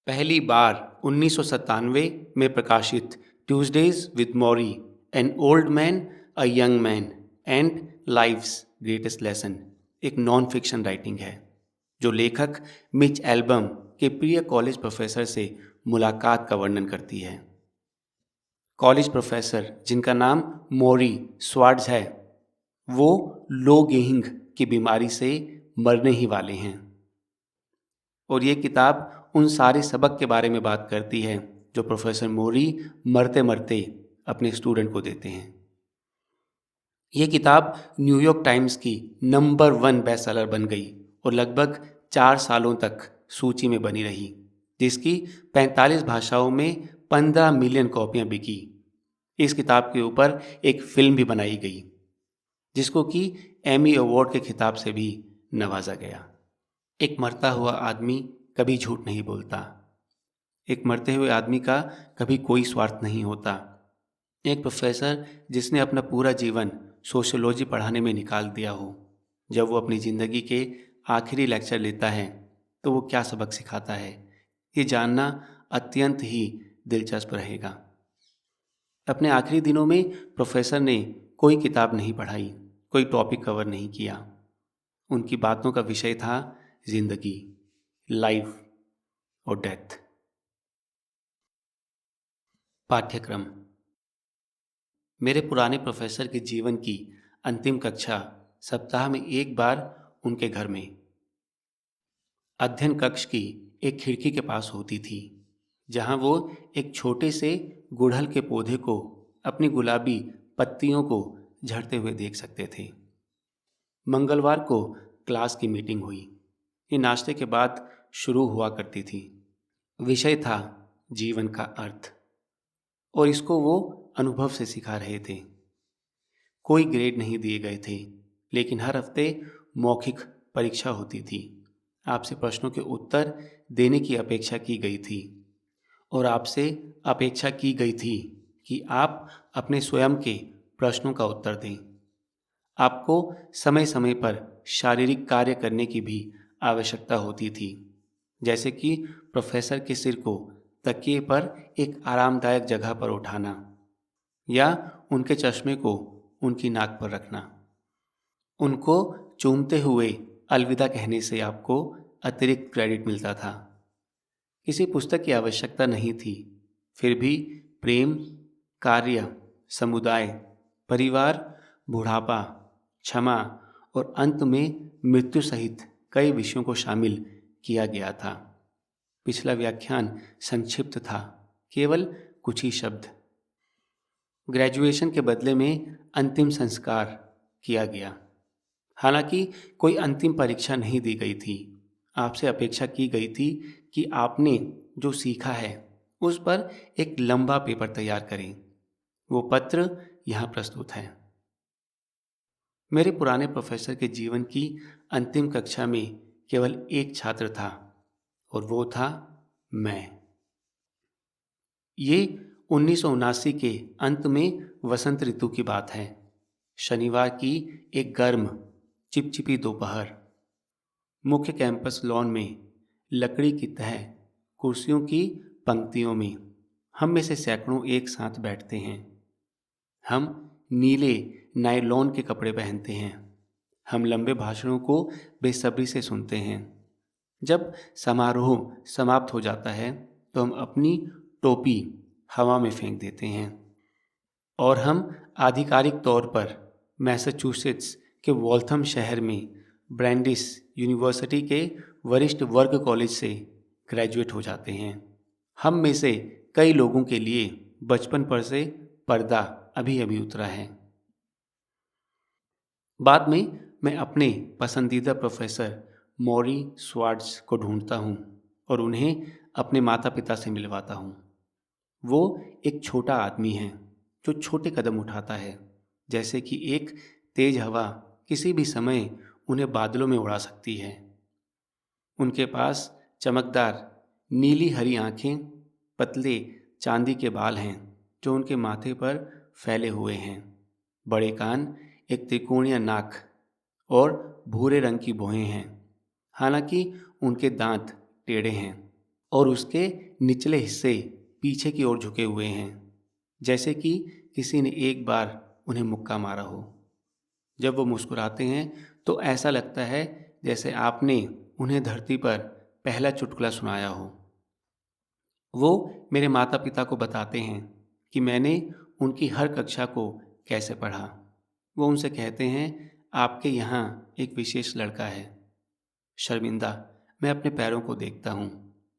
पहली बार 1997 में प्रकाशित Tuesdays with Morrie, an old man, a young man and life's greatest lesson एक non fiction writing है जो लेखक मिच एल्बम के प्रिय कॉलेज प्रोफेसर से मुलाकात का वर्णन करती है। कॉलेज प्रोफेसर जिनका नाम मॉरी स्वार्ड्स है, वो लो गेहिंग की बीमारी से मरने ही वाले हैं और ये किताब उन सारे सबक के बारे में बात करती है जो प्रोफेसर मोरी मरते मरते अपने स्टूडेंट को देते हैं। ये किताब न्यूयॉर्क टाइम्स की नंबर 1 बेस्ट सेलर बन गई और लगभग 4 सालों तक सूची में बनी रही, जिसकी 45 भाषाओं में 15 मिलियन कॉपियां बिकी। इस किताब के ऊपर एक फिल्म भी बनाई गई जिसको कि एमी अवार्ड के खिताब से भी नवाजा गया। एक मरता हुआ आदमी कभी झूठ नहीं बोलता। एक मरते हुए आदमी का कभी कोई स्वार्थ नहीं होता। एक प्रोफेसर जिसने अपना पूरा जीवन सोशियोलॉजी पढ़ाने में निकाल दिया हो, जब वो अपनी ज़िंदगी के आखिरी लेक्चर लेता है तो वो क्या सबक सिखाता है, ये जानना अत्यंत ही दिलचस्प रहेगा। अपने आखिरी दिनों में प्रोफेसर ने कोई किताब नहीं पढ़ाई, कोई टॉपिक कवर नहीं किया। उनकी बातों का विषय था जिंदगी, लाइफ और डेथ। पाठ्यक्रम। मेरे पुराने प्रोफेसर के जीवन की अंतिम कक्षा सप्ताह में एक बार उनके घर में अध्ययन कक्ष की एक खिड़की के पास होती थी, जहां वो एक छोटे से गुड़हल के पौधे को अपनी गुलाबी पत्तियों को झड़ते हुए देख सकते थे। मंगलवार को क्लास की मीटिंग हुई। ये नाश्ते के बाद शुरू हुआ करती थी। विषय था जीवन का अर्थ और इसको वो अनुभव से सिखा रहे थे। कोई ग्रेड नहीं दिए गए थे, लेकिन हर हफ्ते मौखिक परीक्षा होती थी। आपसे प्रश्नों के उत्तर देने की अपेक्षा की गई थी और आपसे अपेक्षा की गई थी कि आप अपने स्वयं के प्रश्नों का उत्तर दें। आपको समय समय पर शारीरिक कार्य करने की भी आवश्यकता होती थी, जैसे कि प्रोफेसर के सिर को तकिए पर एक आरामदायक जगह पर उठाना या उनके चश्मे को उनकी नाक पर रखना। उनको चूमते हुए अलविदा कहने से आपको अतिरिक्त क्रेडिट मिलता था। किसी पुस्तक की आवश्यकता नहीं थी, फिर भी प्रेम, कार्य, समुदाय, परिवार, बुढ़ापा, क्षमा और अंत में मृत्यु सहित कई विषयों को शामिल किया गया था। पिछला व्याख्यान संक्षिप्त था, केवल कुछ ही शब्द। ग्रेजुएशन के बदले में अंतिम संस्कार किया गया। हालांकि कोई अंतिम परीक्षा नहीं दी गई थी। आपसे अपेक्षा की गई थी कि आपने जो सीखा है उस पर एक लंबा पेपर तैयार करें। वो पत्र यहाँ प्रस्तुत है। मेरे पुराने प्रोफेसर के जीवन की अंतिम कक्षा में केवल एक छात्र था और वो था मैं। ये 1979 के अंत में वसंत ऋतु की बात है। शनिवार की एक गर्म चिपचिपी दोपहर। मुख्य कैंपस लॉन में लकड़ी की तह कुर्सियों की पंक्तियों में हम में से सैकड़ों एक साथ बैठते हैं। हम नीले नायलॉन के कपड़े पहनते हैं। हम लंबे भाषणों को बेसब्री से सुनते हैं। जब समारोह समाप्त हो जाता है तो हम अपनी टोपी हवा में फेंक देते हैं और हम आधिकारिक तौर पर मैसाचुसेट्स के वॉल्थम शहर में ब्रैंडिस यूनिवर्सिटी के वरिष्ठ वर्ग कॉलेज से ग्रेजुएट हो जाते हैं। हम में से कई लोगों के लिए बचपन पर से पर्दा अभी अभी उतरा है। बाद में मैं अपने पसंदीदा प्रोफेसर मॉरी स्वार्ड्स को ढूंढता हूँ और उन्हें अपने माता पिता से मिलवाता हूँ। वो एक छोटा आदमी है जो छोटे कदम उठाता है, जैसे कि एक तेज हवा किसी भी समय उन्हें बादलों में उड़ा सकती है। उनके पास चमकदार नीली हरी आंखें, पतले चांदी के बाल हैं जो उनके माथे पर फैले हुए हैं, बड़े कान, एक त्रिकोणीय नाक और भूरे रंग की भौहें हैं। हालांकि उनके दांत टेढ़े हैं और उसके निचले हिस्से पीछे की ओर झुके हुए हैं, जैसे कि किसी ने एक बार उन्हें मुक्का मारा हो। जब वो मुस्कुराते हैं तो ऐसा लगता है जैसे आपने उन्हें धरती पर पहला चुटकुला सुनाया हो। वो मेरे माता पिता को बताते हैं कि मैंने उनकी हर कक्षा को कैसे पढ़ा। वो उनसे कहते हैं, आपके यहाँ एक विशेष लड़का है। शर्मिंदा मैं अपने पैरों को देखता हूँ।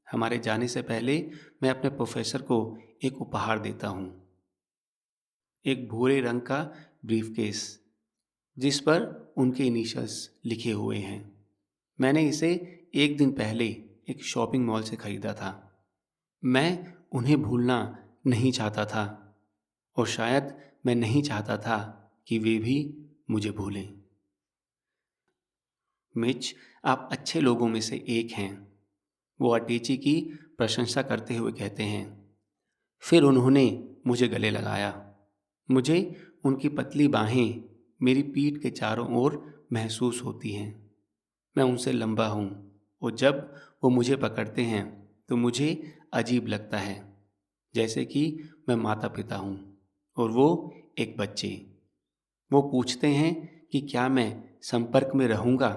हमारे जाने से पहले मैं अपने प्रोफेसर को एक उपहार देता हूँ, एक भूरे रंग का ब्रीफकेस जिस पर उनके इनिशियल्स लिखे हुए हैं। मैंने इसे एक दिन पहले एक शॉपिंग मॉल से खरीदा था। मैं उन्हें भूलना नहीं चाहता था और शायद मैं नहीं चाहता था कि वे भी मुझे भूलें। मिच, आप अच्छे लोगों में से एक हैं, वो अटेची की प्रशंसा करते हुए कहते हैं। फिर उन्होंने मुझे गले लगाया। मुझे उनकी पतली बाहें मेरी पीठ के चारों ओर महसूस होती हैं। मैं उनसे लंबा हूँ और जब वो मुझे पकड़ते हैं तो मुझे अजीब लगता है, जैसे कि मैं माता पिता हूँ और वो एक बच्चे। वो पूछते हैं कि क्या मैं संपर्क में रहूँगा,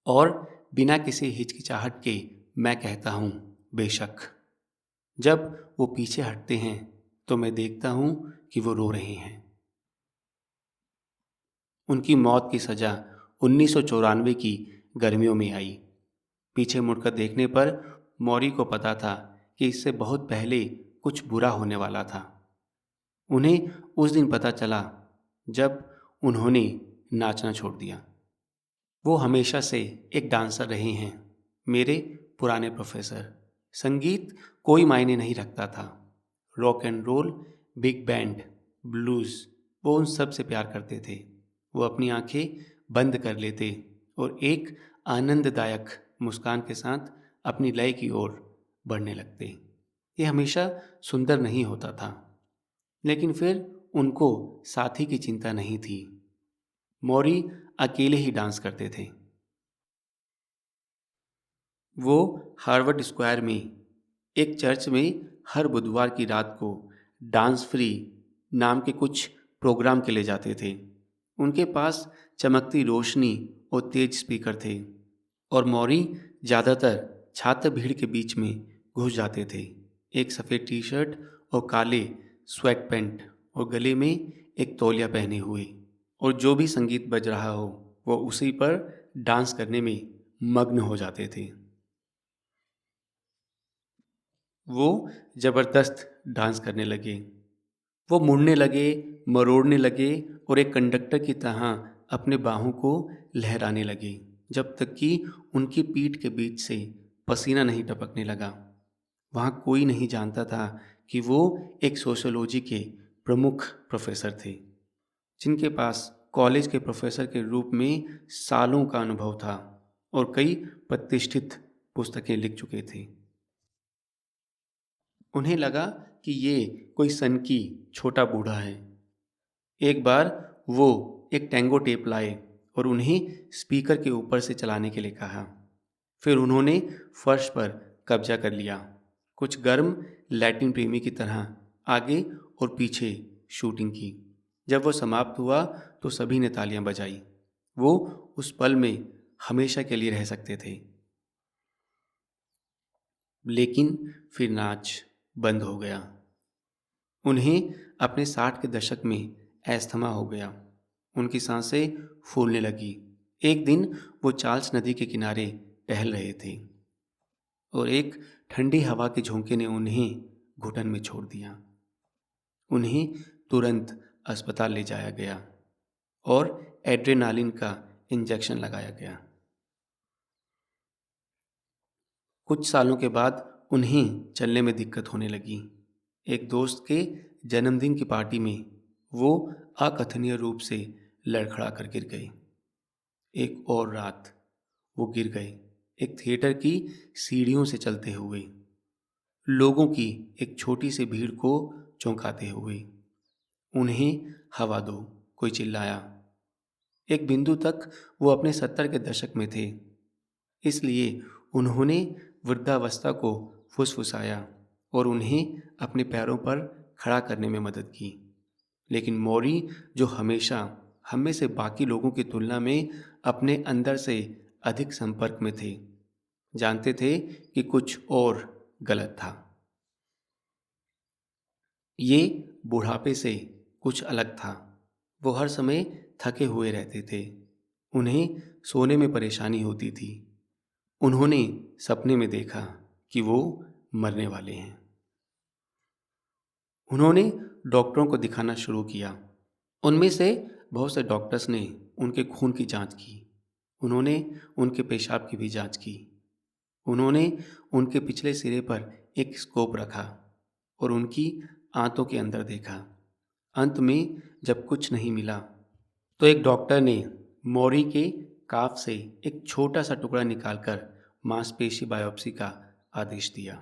और बिना किसी हिचकिचाहट के मैं कहता हूँ, बेशक। जब वो पीछे हटते हैं तो मैं देखता हूँ कि वो रो रहे हैं। उनकी मौत की सज़ा 1994 की गर्मियों में आई। पीछे मुड़कर देखने पर मौरी को पता था कि इससे बहुत पहले कुछ बुरा होने वाला था। उन्हें उस दिन पता चला जब उन्होंने नाचना छोड़ दिया। वो हमेशा से एक डांसर रहे हैं, मेरे पुराने प्रोफेसर। संगीत कोई मायने नहीं रखता था। Rock and roll, big band, blues, वो उन सब से प्यार करते थे। वो अपनी आंखें बंद कर लेते और एक आनंददायक मुस्कान के साथ अपनी लय की ओर बढ़ने लगते। ये हमेशा सुंदर नहीं होता था, लेकिन फिर उनको साथी की चिंता नहीं थी। मौरी अकेले ही डांस करते थे। वो हार्वर्ड स्क्वायर में एक चर्च में हर बुधवार की रात को डांस फ्री नाम के कुछ प्रोग्राम के लिए जाते थे। उनके पास चमकती रोशनी और तेज स्पीकर थे और मौरी ज़्यादातर छात्र भीड़ के बीच में घुस जाते थे, एक सफ़ेद टी शर्ट और काले स्वेट पैंट और गले में एक तौलिया पहने हुए, और जो भी संगीत बज रहा हो वो उसी पर डांस करने में मग्न हो जाते थे। वो ज़बरदस्त डांस करने लगे। वो मुड़ने लगे, मरोड़ने लगे और एक कंडक्टर की तरह अपने बाहों को लहराने लगे, जब तक कि उनकी पीठ के बीच से पसीना नहीं टपकने लगा। वहाँ कोई नहीं जानता था कि वो एक सोशियोलॉजी के प्रमुख प्रोफेसर थे, जिनके पास कॉलेज के प्रोफेसर के रूप में सालों का अनुभव था और कई प्रतिष्ठित पुस्तकें लिख चुके थे। उन्हें लगा कि ये कोई सनकी छोटा बूढ़ा है। एक बार वो एक टैंगो टेप लाए और उन्हें स्पीकर के ऊपर से चलाने के लिए कहा। फिर उन्होंने फर्श पर कब्जा कर लिया, कुछ गर्म लैटिन प्रेमी की तरह आगे और पीछे शूटिंग की। जब वो समाप्त हुआ तो सभी ने तालियां बजाई। वो उस पल में हमेशा के लिए रह सकते थे। लेकिन फिर नाच बंद हो गया। उन्हें अपने 60 के दशक में अस्थमा हो गया। उनकी सांसें फूलने लगी। एक दिन वो चार्ल्स नदी के किनारे टहल रहे थे और एक ठंडी हवा के झोंके ने उन्हें घुटन में छोड़ दिया। उन्हें तुरंत अस्पताल ले जाया गया और एड्रेनालिन का इंजेक्शन लगाया गया। कुछ सालों के बाद उन्हें चलने में दिक्कत होने लगी। एक दोस्त के जन्मदिन की पार्टी में वो अकथनीय रूप से लड़खड़ा कर गिर गए। एक और रात वो गिर गए, एक थिएटर की सीढ़ियों से चलते हुए, लोगों की एक छोटी सी भीड़ को चौंकाते हुए। उन्हें हवा दो, कोई चिल्लाया। एक बिंदु तक वो अपने 70 के दशक में थे, इसलिए उन्होंने वृद्धावस्था को फुसफुसाया और उन्हें अपने पैरों पर खड़ा करने में मदद की। लेकिन मौरी, जो हमेशा हम में से बाकी लोगों की तुलना में अपने अंदर से अधिक संपर्क में थे, जानते थे कि कुछ और गलत था। ये बुढ़ापे से कुछ अलग था। वो हर समय थके हुए रहते थे। उन्हें सोने में परेशानी होती थी। उन्होंने सपने में देखा कि वो मरने वाले हैं। उन्होंने डॉक्टरों को दिखाना शुरू किया। उनमें से बहुत से डॉक्टर्स ने उनके खून की जांच की। उन्होंने उनके पेशाब की भी जांच की। उन्होंने उनके पिछले सिरे पर एक स्कोप रखा और उनकी आंतों के अंदर देखा। अंत में जब कुछ नहीं मिला तो एक डॉक्टर ने मौरी के काफ से एक छोटा सा टुकड़ा निकालकर मांसपेशी बायोप्सी का आदेश दिया।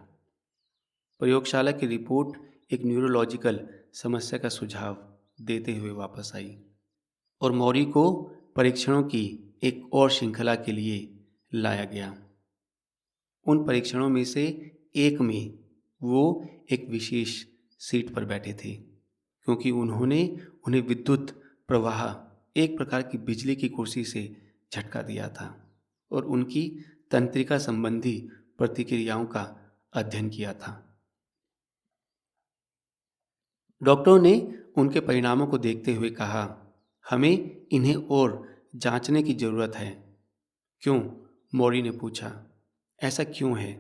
प्रयोगशाला की रिपोर्ट एक न्यूरोलॉजिकल समस्या का सुझाव देते हुए वापस आई और मौरी को परीक्षणों की एक और श्रृंखला के लिए लाया गया। उन परीक्षणों में से एक में वो एक विशेष सीट पर बैठे थे, क्योंकि उन्होंने उन्हें विद्युत प्रवाह, एक प्रकार की बिजली की कुर्सी से झटका दिया था और उनकी तंत्रिका संबंधी प्रतिक्रियाओं का अध्ययन किया था। डॉक्टरों ने उनके परिणामों को देखते हुए कहा, हमें इन्हें और जांचने की जरूरत है। क्यों? मौरी ने पूछा। ऐसा क्यों है?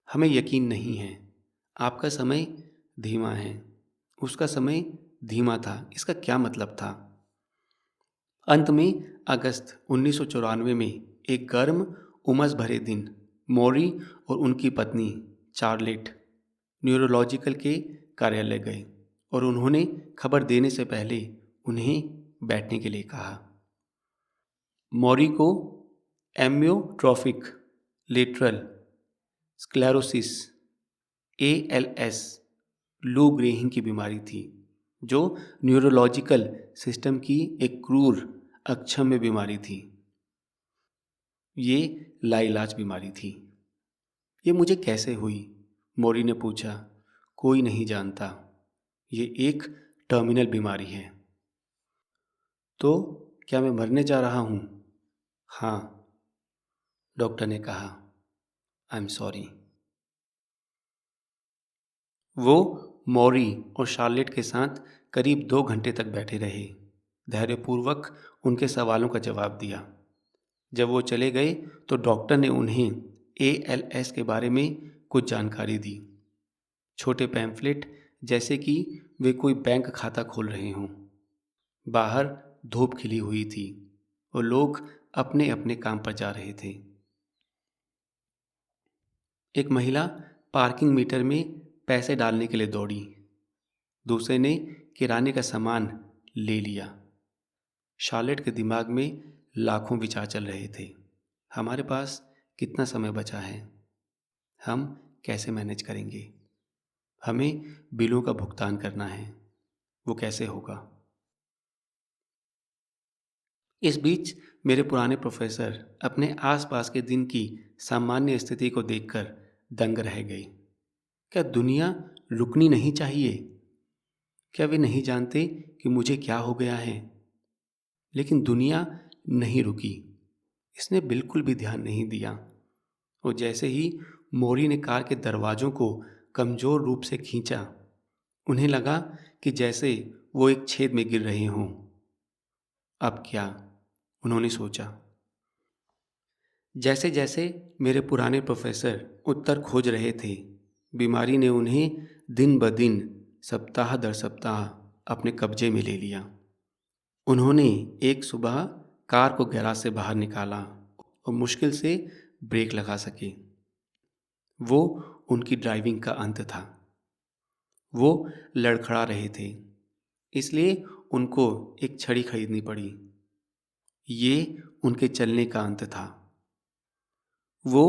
हमें यकीन नहीं है। आपका समय धीमा है, उसका समय धीमा था। इसका क्या मतलब था? अंत में अगस्त 1994 में एक गर्म, उमस भरे दिन मौरी और उनकी पत्नी चार्लेट न्यूरोलॉजिकल के कार्यालय गए और उन्होंने खबर देने से पहले उन्हें बैठने के लिए कहा। मौरी को एम्योट्रोफिक लेटरल स्क्लेरोसिस ALS, लू ग्रेहिंग की बीमारी थी, जो न्यूरोलॉजिकल सिस्टम की एक क्रूर अक्षम्य बीमारी थी। ये लाइलाज बीमारी थी। ये मुझे कैसे हुई? मौरी ने पूछा। कोई नहीं जानता। ये एक टर्मिनल बीमारी है। तो क्या मैं मरने जा रहा हूँ? हाँ, डॉक्टर ने कहा। I am sorry. वो मौरी और शार्लेट के साथ करीब 2 घंटे तक बैठे रहे, धैर्यपूर्वक उनके सवालों का जवाब दिया। जब वो चले गए तो डॉक्टर ने उन्हें ALS के बारे में कुछ जानकारी दी। छोटे पैम्फलेट, जैसे कि वे कोई बैंक खाता खोल रहे हों। बाहर धूप खिली हुई थी और लोग अपने अपने काम पर जा रहे थे। एक महिला पार्किंग मीटर में पैसे डालने के लिए दौड़ी। दूसरे ने किराने का सामान ले लिया। शार्लेट के दिमाग में लाखों विचार चल रहे थे। हमारे पास कितना समय बचा है? हम कैसे मैनेज करेंगे? हमें बिलों का भुगतान करना है, वो कैसे होगा? इस बीच मेरे पुराने प्रोफेसर अपने आसपास के दिन की सामान्य स्थिति को देखकर दंग रह गए। क्या दुनिया रुकनी नहीं चाहिए? क्या वे नहीं जानते कि मुझे क्या हो गया है? लेकिन दुनिया नहीं रुकी। इसने बिल्कुल भी ध्यान नहीं दिया और जैसे ही मौरी ने कार के दरवाजों को कमजोर रूप से खींचा, उन्हें लगा कि जैसे वो एक छेद में गिर रहे हों। अब क्या? उन्होंने सोचा। जैसे जैसे मेरे पुराने प्रोफेसर उत्तर खोज रहे थे, बीमारी ने उन्हें दिन ब दिन, सप्ताह दर सप्ताह अपने कब्जे में ले लिया। उन्होंने एक सुबह कार को गैराज से बाहर निकाला और मुश्किल से ब्रेक लगा सके। वो उनकी ड्राइविंग का अंत था। वो लड़खड़ा रहे थे, इसलिए उनको एक छड़ी खरीदनी पड़ी। ये उनके चलने का अंत था। वो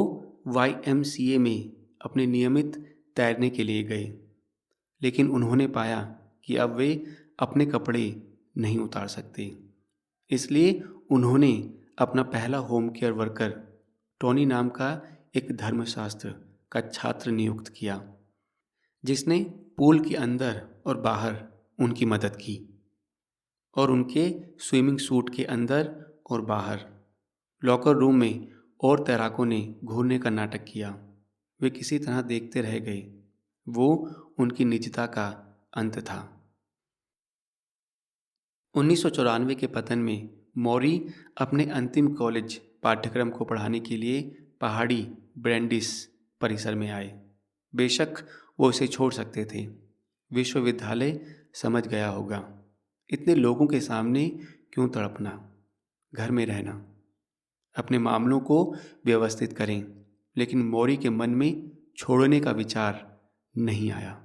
YMCA में अपने नियमित तैरने के लिए गए, लेकिन उन्होंने पाया कि अब वे अपने कपड़े नहीं उतार सकते। इसलिए उन्होंने अपना पहला होम केयर वर्कर टोनी नाम का एक धर्मशास्त्र का छात्र नियुक्त किया, जिसने पूल के अंदर और बाहर उनकी मदद की और उनके स्विमिंग सूट के अंदर और बाहर लॉकर रूम में और तैराकों ने घूरने का नाटक किया। वे किसी तरह देखते रह गए। वो उनकी निजता का अंत था। 1994 के पतन में मौरी अपने अंतिम कॉलेज पाठ्यक्रम को पढ़ाने के लिए पहाड़ी ब्रैंडिस परिसर में आए। बेशक वो इसे छोड़ सकते थे। विश्वविद्यालय समझ गया होगा, इतने लोगों के सामने क्यों तड़पना, घर में रहना, अपने मामलों को व्यवस्थित करें। लेकिन मौरी के मन में छोड़ने का विचार नहीं आया।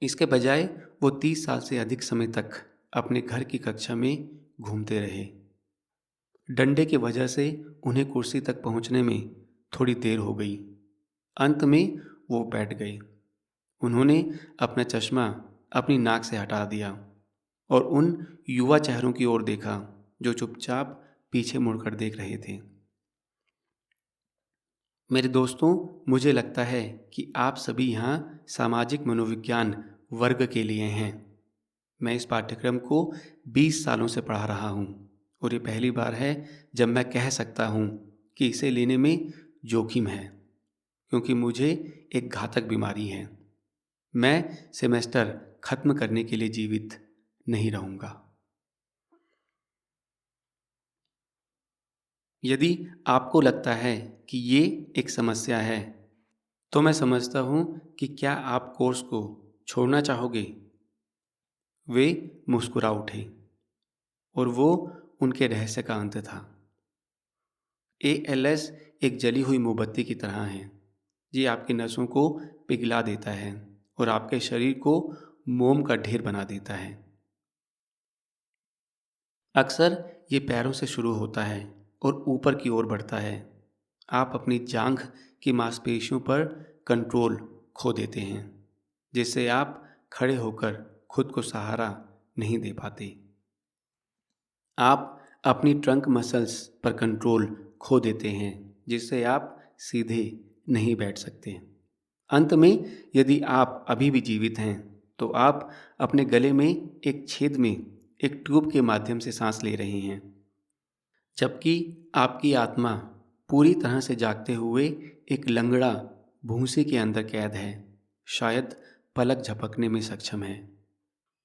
इसके बजाय वो 30 साल से अधिक समय तक अपने घर की कक्षा में घूमते रहे। डंडे की वजह से उन्हें कुर्सी तक पहुंचने में थोड़ी देर हो गई। अंत में वो बैठ गए। उन्होंने अपना चश्मा अपनी नाक से हटा दिया और उन युवा चेहरों की ओर देखा जो चुपचाप पीछे मुड़कर देख रहे थे। मेरे दोस्तों, मुझे लगता है कि आप सभी यहाँ सामाजिक मनोविज्ञान वर्ग के लिए हैं। मैं इस पाठ्यक्रम को 20 सालों से पढ़ा रहा हूँ और ये पहली बार है जब मैं कह सकता हूँ कि इसे लेने में जोखिम है, क्योंकि मुझे एक घातक बीमारी है। मैं सेमेस्टर खत्म करने के लिए जीवित नहीं रहूँगा। यदि आपको लगता है कि ये एक समस्या है, तो मैं समझता हूँ कि क्या आप कोर्स को छोड़ना चाहोगे। वे मुस्कुरा उठे और वो उनके रहस्य का अंत था। ALS एक जली हुई मोमबत्ती की तरह है। ये आपकी नसों को पिघला देता है और आपके शरीर को मोम का ढेर बना देता है। अक्सर ये पैरों से शुरू होता है और ऊपर की ओर बढ़ता है। आप अपनी जांघ की मांसपेशियों पर कंट्रोल खो देते हैं, जिससे आप खड़े होकर खुद को सहारा नहीं दे पाते। आप अपनी ट्रंक मसल्स पर कंट्रोल खो देते हैं, जिससे आप सीधे नहीं बैठ सकते। अंत में, यदि आप अभी भी जीवित हैं, तो आप अपने गले में एक छेद में एक ट्यूब के माध्यम से सांस ले रहे हैं, जबकि आपकी आत्मा पूरी तरह से जागते हुए एक लंगड़ा भूसे के अंदर कैद है। शायद पलक झपकने में सक्षम है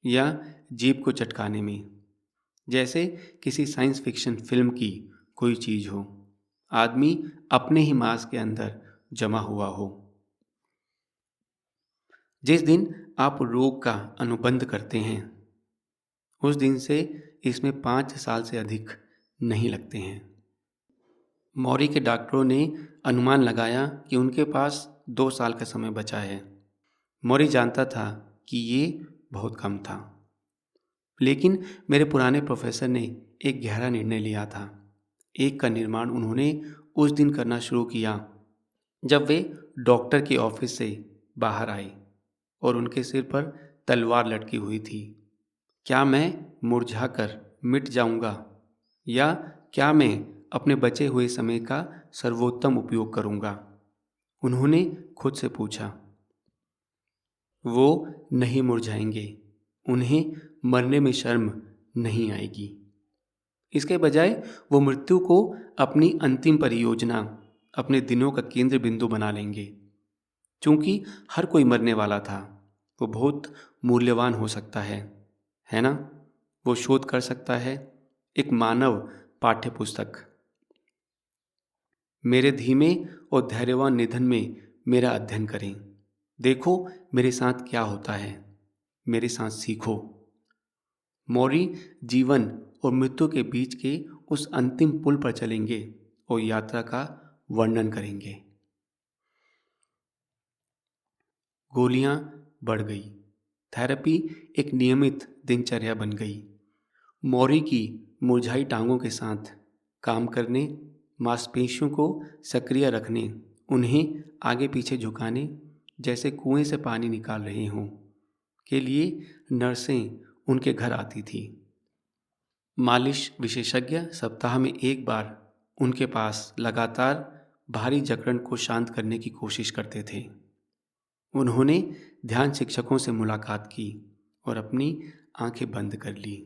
या जीभ को चटकाने में, जैसे किसी साइंस फिक्शन फिल्म की कोई चीज हो। आदमी अपने ही मांस के अंदर जमा हुआ हो। जिस दिन आप रोग का अनुबंध करते हैं, उस दिन से इसमें 5 साल से अधिक नहीं लगते हैं। मौरी के डॉक्टरों ने अनुमान लगाया कि उनके पास 2 साल का समय बचा है। मौरी जानता था कि ये बहुत कम था, लेकिन मेरे पुराने प्रोफेसर ने एक गहरा निर्णय लिया था। एक का निर्माण उन्होंने उस दिन करना शुरू किया जब वे डॉक्टर के ऑफिस से बाहर आए और उनके सिर पर तलवार लटकी हुई थी। क्या मैं मुरझाकर मिट जाऊंगा या क्या मैं अपने बचे हुए समय का सर्वोत्तम उपयोग करूंगा? उन्होंने खुद से पूछा। वो नहीं मुरझाएंगे। उन्हें मरने में शर्म नहीं आएगी। इसके बजाय वो मृत्यु को अपनी अंतिम परियोजना, अपने दिनों का केंद्र बिंदु बना लेंगे। चूंकि हर कोई मरने वाला था, वो बहुत मूल्यवान हो सकता है ना? वो शोध कर सकता है, एक मानव पाठ्यपुस्तक। मेरे धीमे और धैर्यवान निधन में मेरा अध्ययन करें। देखो मेरे साथ क्या होता है। मेरे साथ सीखो। मौरी जीवन और मृत्यु के बीच के उस अंतिम पुल पर चलेंगे और यात्रा का वर्णन करेंगे। गोलियां बढ़ गई। थेरेपी एक नियमित दिनचर्या बन गई। मौरी की मुरझाई टांगों के साथ काम करने, मांसपेशियों को सक्रिय रखने, उन्हें आगे पीछे झुकाने, जैसे कुएं से पानी निकाल रहे हों, के लिए नर्सें उनके घर आती थी। मालिश विशेषज्ञ सप्ताह में एक बार उनके पास लगातार भारी जकड़न को शांत करने की कोशिश करते थे। उन्होंने ध्यान शिक्षकों से मुलाकात की और अपनी आंखें बंद कर ली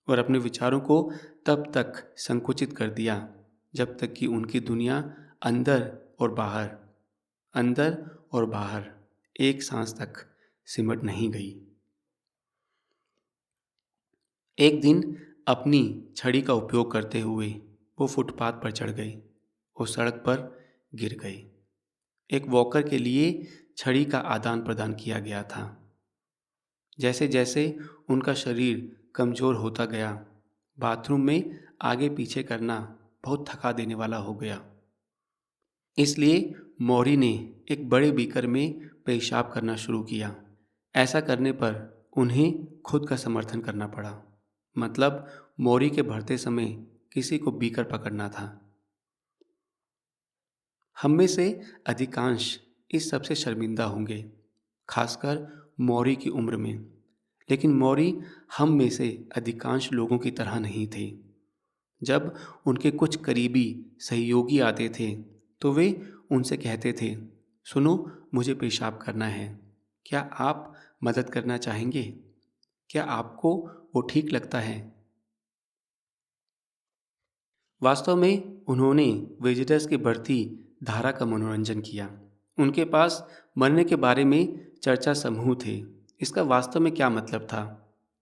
और अपने विचारों को तब तक संकुचित कर दिया जब तक कि उनकी दुनिया अंदर और बाहर अंदर और बाहर एक सांस तक सिमट नहीं गई। एक दिन अपनी छड़ी का उपयोग करते हुए वो फुटपाथ पर चढ़ गए और सड़क पर गिर गए। एक वॉकर के लिए छड़ी का आदान प्रदान किया गया था। जैसे जैसे उनका शरीर कमज़ोर होता गया, बाथरूम में आगे पीछे करना बहुत थका देने वाला हो गया। इसलिए मौरी ने एक बड़े बीकर में पेशाब करना शुरू किया। ऐसा करने पर उन्हें खुद का समर्थन करना पड़ा। मतलब मौरी के भरते समय किसी को बीकर पकड़ना था। हम में से अधिकांश इस सबसे शर्मिंदा होंगे, खासकर मौरी की उम्र में। लेकिन मौरी हम में से अधिकांश लोगों की तरह नहीं थे। जब उनके कुछ करीबी सहयोगी आते थे तो वे उनसे कहते थे, सुनो, मुझे पेशाब करना है, क्या आप मदद करना चाहेंगे? क्या आपको वो ठीक लगता है? वास्तव में उन्होंने विजिटर्स की बढ़ती धारा का मनोरंजन किया। उनके पास मरने के बारे में चर्चा समूह थे। इसका वास्तव में क्या मतलब था?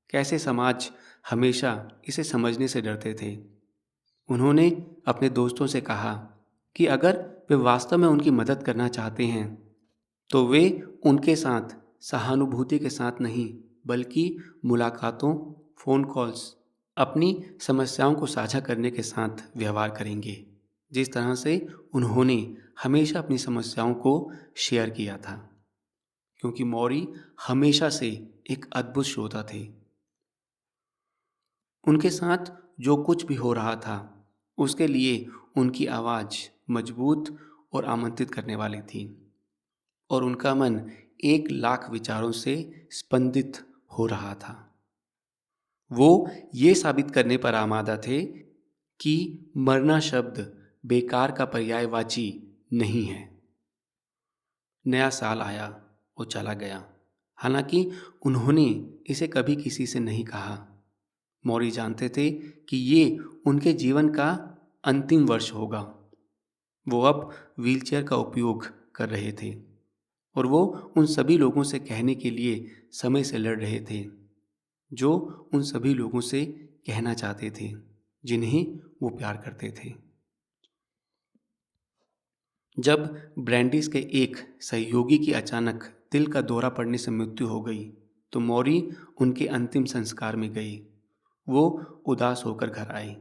कैसे समाज हमेशा इसे समझने से डरते थे? उन्होंने अपने दोस्तों से कहा कि अगर वे वास्तव में उनकी मदद करना चाहते हैं तो वे उनके साथ सहानुभूति के साथ नहीं, बल्कि मुलाकातों, फ़ोन कॉल्स, अपनी समस्याओं को साझा करने के साथ व्यवहार करेंगे, जिस तरह से उन्होंने हमेशा अपनी समस्याओं को शेयर किया था। क्योंकि मौरी हमेशा से एक अद्भुत श्रोता थे। उनके साथ जो कुछ भी हो रहा था उसके लिए उनकी आवाज़ मजबूत और आमंत्रित करने वाली थी और उनका मन 1,00,000 विचारों से स्पंदित हो रहा था। वो ये साबित करने पर आमादा थे कि मरना शब्द बेकार का पर्यायवाची नहीं है। नया साल आया और चला गया, हालांकि उन्होंने इसे कभी किसी से नहीं कहा। मौरी जानते थे कि ये उनके जीवन का अंतिम वर्ष होगा। वो अब व्हीलचेयर का उपयोग कर रहे थे और वो उन सभी लोगों से कहने के लिए समय से लड़ रहे थे जो उन सभी लोगों से कहना चाहते थे जिन्हें वो प्यार करते थे। जब ब्रैंडिस के एक सहयोगी की अचानक दिल का दौरा पड़ने से मृत्यु हो गई तो मौरी उनके अंतिम संस्कार में गए। वो उदास होकर घर आए।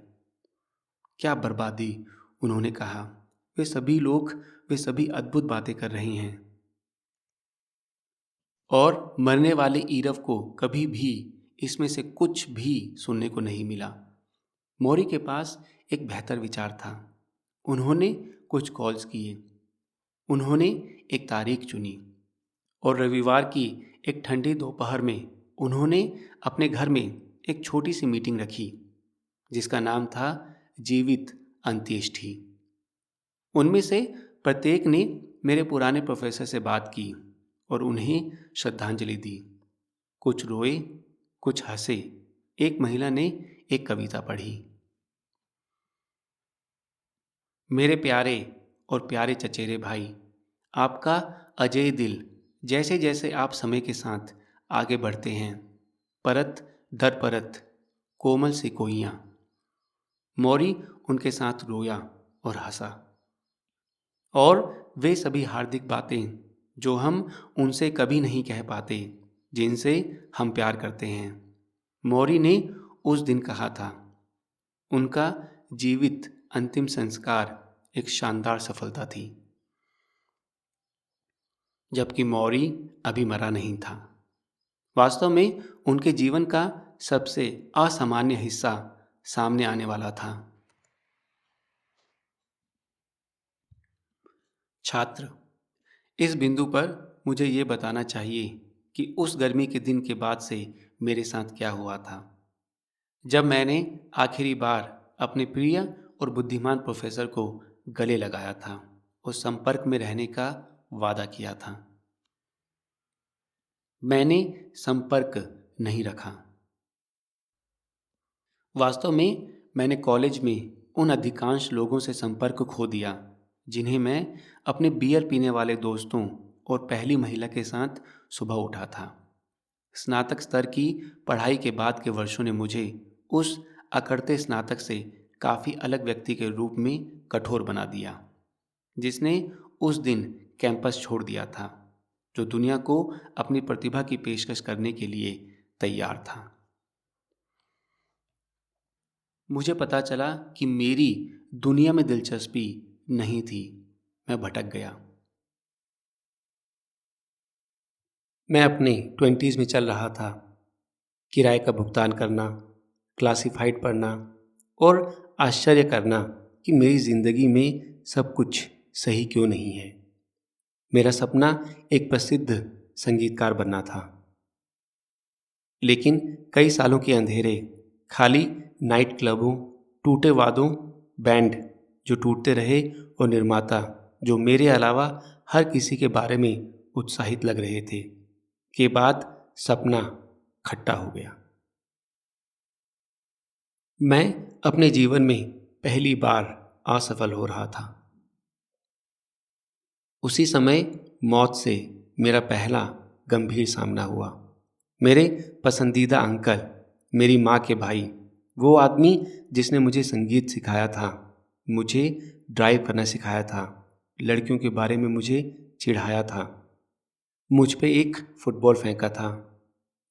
क्या बर्बादी, उन्होंने कहा। वे सभी लोग, वे सभी अद्भुत बातें कर रहे हैं और मरने वाले ईरव को कभी भी इसमें से कुछ भी सुनने को नहीं मिला। मौरी के पास एक बेहतर विचार था। उन्होंने कुछ कॉल्स किए। उन्होंने एक तारीख चुनी और रविवार की एक ठंडी दोपहर में उन्होंने अपने घर में एक छोटी सी मीटिंग रखी जिसका नाम था जीवित अंत्येष्टि। उनमें से प्रत्येक ने मेरे पुराने प्रोफेसर से बात की और उन्हें श्रद्धांजलि दी। कुछ रोए, कुछ हंसे। एक महिला ने एक कविता पढ़ी। मेरे प्यारे और प्यारे चचेरे भाई, आपका अजेय दिल, जैसे जैसे आप समय के साथ आगे बढ़ते हैं, परत दर परत कोमल सी कोइयाँ। मौरी उनके साथ रोया और हंसा। और वे सभी हार्दिक बातें जो हम उनसे कभी नहीं कह पाते, जिनसे हम प्यार करते हैं, मौरी ने उस दिन कहा था। उनका जीवित अंतिम संस्कार एक शानदार सफलता थी, जबकि मौरी अभी मरा नहीं था। वास्तव में उनके जीवन का सबसे असामान्य हिस्सा सामने आने वाला था। छात्र, इस बिंदु पर मुझे ये बताना चाहिए कि उस गर्मी के दिन के बाद से मेरे साथ क्या हुआ था। जब मैंने आखिरी बार अपने प्रिय और बुद्धिमान प्रोफेसर को गले लगाया था और संपर्क में रहने का वादा किया था। मैंने संपर्क नहीं रखा। वास्तव में मैंने कॉलेज में उन अधिकांश लोगों से संपर्क खो दिया जिन्हें मैं अपने बियर पीने वाले दोस्तों और पहली महिला के साथ सुबह उठा था। स्नातक स्तर की पढ़ाई के बाद के वर्षों ने मुझे उस अकड़ते स्नातक से काफ़ी अलग व्यक्ति के रूप में कठोर बना दिया, जिसने उस दिन कैंपस छोड़ दिया था, जो दुनिया को अपनी प्रतिभा की पेशकश करने के लिए तैयार था। मुझे पता चला कि मेरी दुनिया में दिलचस्पी नहीं थी। मैं भटक गया। मैं अपने 20s में चल रहा था। किराए का भुगतान करना, क्लासिफाइड पढ़ना और आश्चर्य करना कि मेरी ज़िंदगी में सब कुछ सही क्यों नहीं है। मेरा सपना एक प्रसिद्ध संगीतकार बनना था, लेकिन कई सालों के अंधेरे, खाली नाइट क्लबों, टूटे वादों, बैंड जो टूटते रहे और निर्माता जो मेरे अलावा हर किसी के बारे में उत्साहित लग रहे थे, के बाद सपना खट्टा हो गया। मैं अपने जीवन में पहली बार असफल हो रहा था। उसी समय मौत से मेरा पहला गंभीर सामना हुआ। मेरे पसंदीदा अंकल, मेरी माँ के भाई, वो आदमी जिसने मुझे संगीत सिखाया था, मुझे ड्राइव करना सिखाया था, लड़कियों के बारे में मुझे चिढ़ाया था, मुझ पे एक फुटबॉल फेंका था,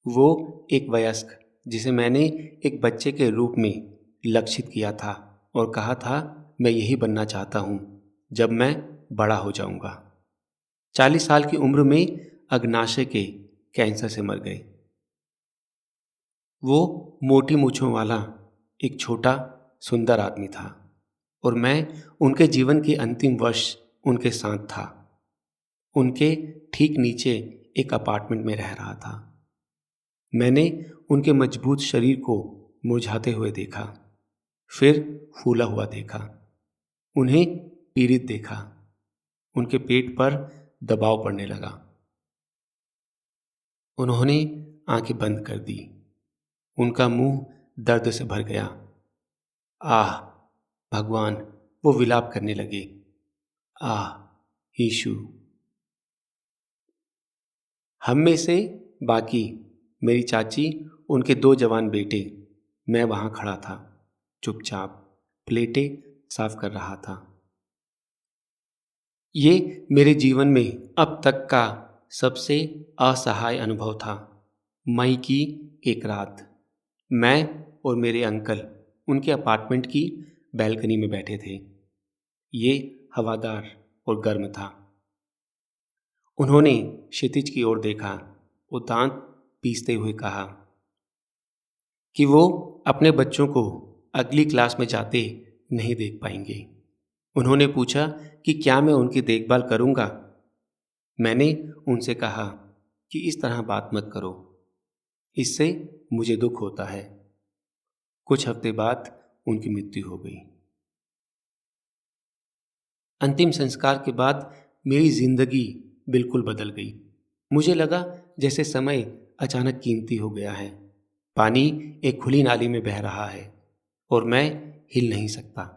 वो एक वयस्क जिसे मैंने एक बच्चे के रूप में लक्षित किया था और कहा था मैं यही बनना चाहता हूँ जब मैं बड़ा हो जाऊँगा, 40 साल की उम्र में अग्नाशय के कैंसर से मर गए। वो मोटी मूँछों वाला एक छोटा सुंदर आदमी था और मैं उनके जीवन के अंतिम वर्ष उनके साथ था। उनके ठीक नीचे एक अपार्टमेंट में रह रहा था। मैंने उनके मजबूत शरीर को मुरझाते हुए देखा, फिर फूला हुआ देखा, उन्हें पीड़ित देखा, उनके पेट पर दबाव पड़ने लगा। उन्होंने आंखें बंद कर दी, उनका मुंह दर्द से भर गया। आह भगवान, वो विलाप करने लगे। आह यीशु। हम में से बाकी, मेरी चाची, उनके 2 जवान बेटे, मैं वहां खड़ा था, चुपचाप प्लेटें साफ कर रहा था। ये मेरे जीवन में अब तक का सबसे असहाय अनुभव था। मई की एक रात, मैं और मेरे अंकल उनके अपार्टमेंट की बैल्कनी में बैठे थे। ये हवादार और गर्म था। उन्होंने क्षितिज की ओर देखा और दांत पीसते हुए कहा कि वो अपने बच्चों को अगली क्लास में जाते नहीं देख पाएंगे। उन्होंने पूछा कि क्या मैं उनकी देखभाल करूंगा। मैंने उनसे कहा कि इस तरह बात मत करो, इससे मुझे दुख होता है। कुछ हफ्ते बाद उनकी मृत्यु हो गई। अंतिम संस्कार के बाद मेरी जिंदगी बिल्कुल बदल गई। मुझे लगा जैसे समय अचानक कीमती हो गया है। पानी एक खुली नाली में बह रहा है और मैं हिल नहीं सकता।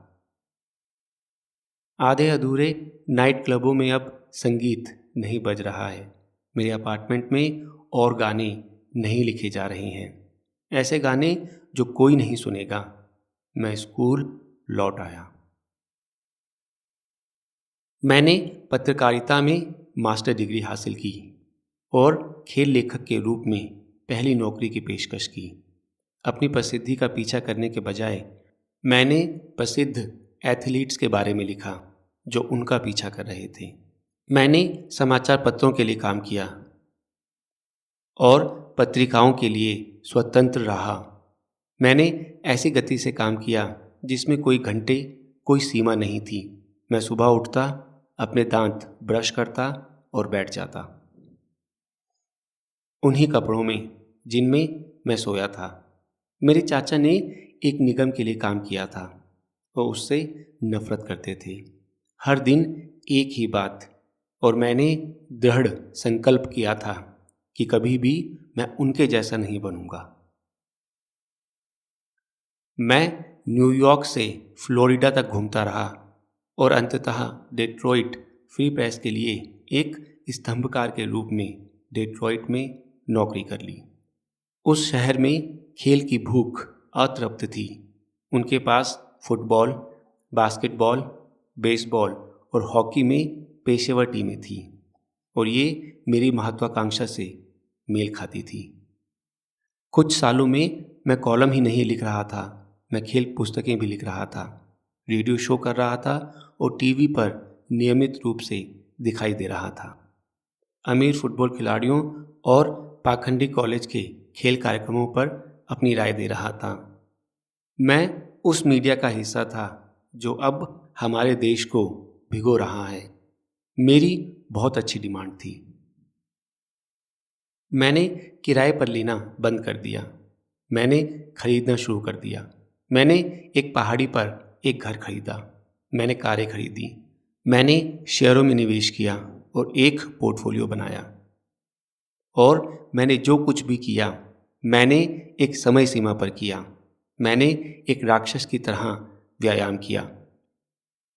आधे अधूरे नाइट क्लबों में अब संगीत नहीं बज रहा है। मेरे अपार्टमेंट में और गाने नहीं लिखे जा रहे हैं, ऐसे गाने जो कोई नहीं सुनेगा। मैं स्कूल लौट आया। मैंने पत्रकारिता में मास्टर डिग्री हासिल की और खेल लेखक के रूप में पहली नौकरी की पेशकश की। अपनी प्रसिद्धि का पीछा करने के बजाय मैंने प्रसिद्ध एथलीट्स के बारे में लिखा जो उनका पीछा कर रहे थे। मैंने समाचार पत्रों के लिए काम किया और पत्रिकाओं के लिए स्वतंत्र रहा। मैंने ऐसी गति से काम किया जिसमें कोई घंटे, कोई सीमा नहीं थी। मैं सुबह उठता, अपने दांत ब्रश करता और बैठ जाता, उन्हीं कपड़ों में जिनमें मैं सोया था। मेरे चाचा ने एक निगम के लिए काम किया था। वो उससे नफरत करते थे। हर दिन एक ही बात, और मैंने दृढ़ संकल्प किया था कि कभी भी मैं उनके जैसा नहीं बनूंगा। मैं न्यूयॉर्क से फ्लोरिडा तक घूमता रहा और अंततः डेट्रॉइट फ्री प्रेस के लिए एक स्तंभकार के रूप में डेट्रॉइट में नौकरी कर ली। उस शहर में खेल की भूख अतृप्त थी। उनके पास फुटबॉल, बास्केटबॉल, बेसबॉल और हॉकी में पेशेवर टीमें थीं, और ये मेरी महत्वाकांक्षा से मेल खाती थी। कुछ सालों में मैं कॉलम ही नहीं लिख रहा था, मैं खेल पुस्तकें भी लिख रहा था, रेडियो शो कर रहा था और टीवी पर नियमित रूप से दिखाई दे रहा था। अमीर फुटबॉल खिलाड़ियों और पाखंडी कॉलेज के खेल कार्यक्रमों पर अपनी राय दे रहा था। मैं उस मीडिया का हिस्सा था जो अब हमारे देश को भिगो रहा है। मेरी बहुत अच्छी डिमांड थी। मैंने किराए पर लेना बंद कर दिया। मैंने खरीदना शुरू कर दिया। मैंने एक पहाड़ी पर एक घर खरीदा। मैंने कारें खरीदी। मैंने शेयरों में निवेश किया और एक पोर्टफोलियो बनाया। और मैंने जो कुछ भी किया, मैंने एक समय सीमा पर किया। मैंने एक राक्षस की तरह व्यायाम किया।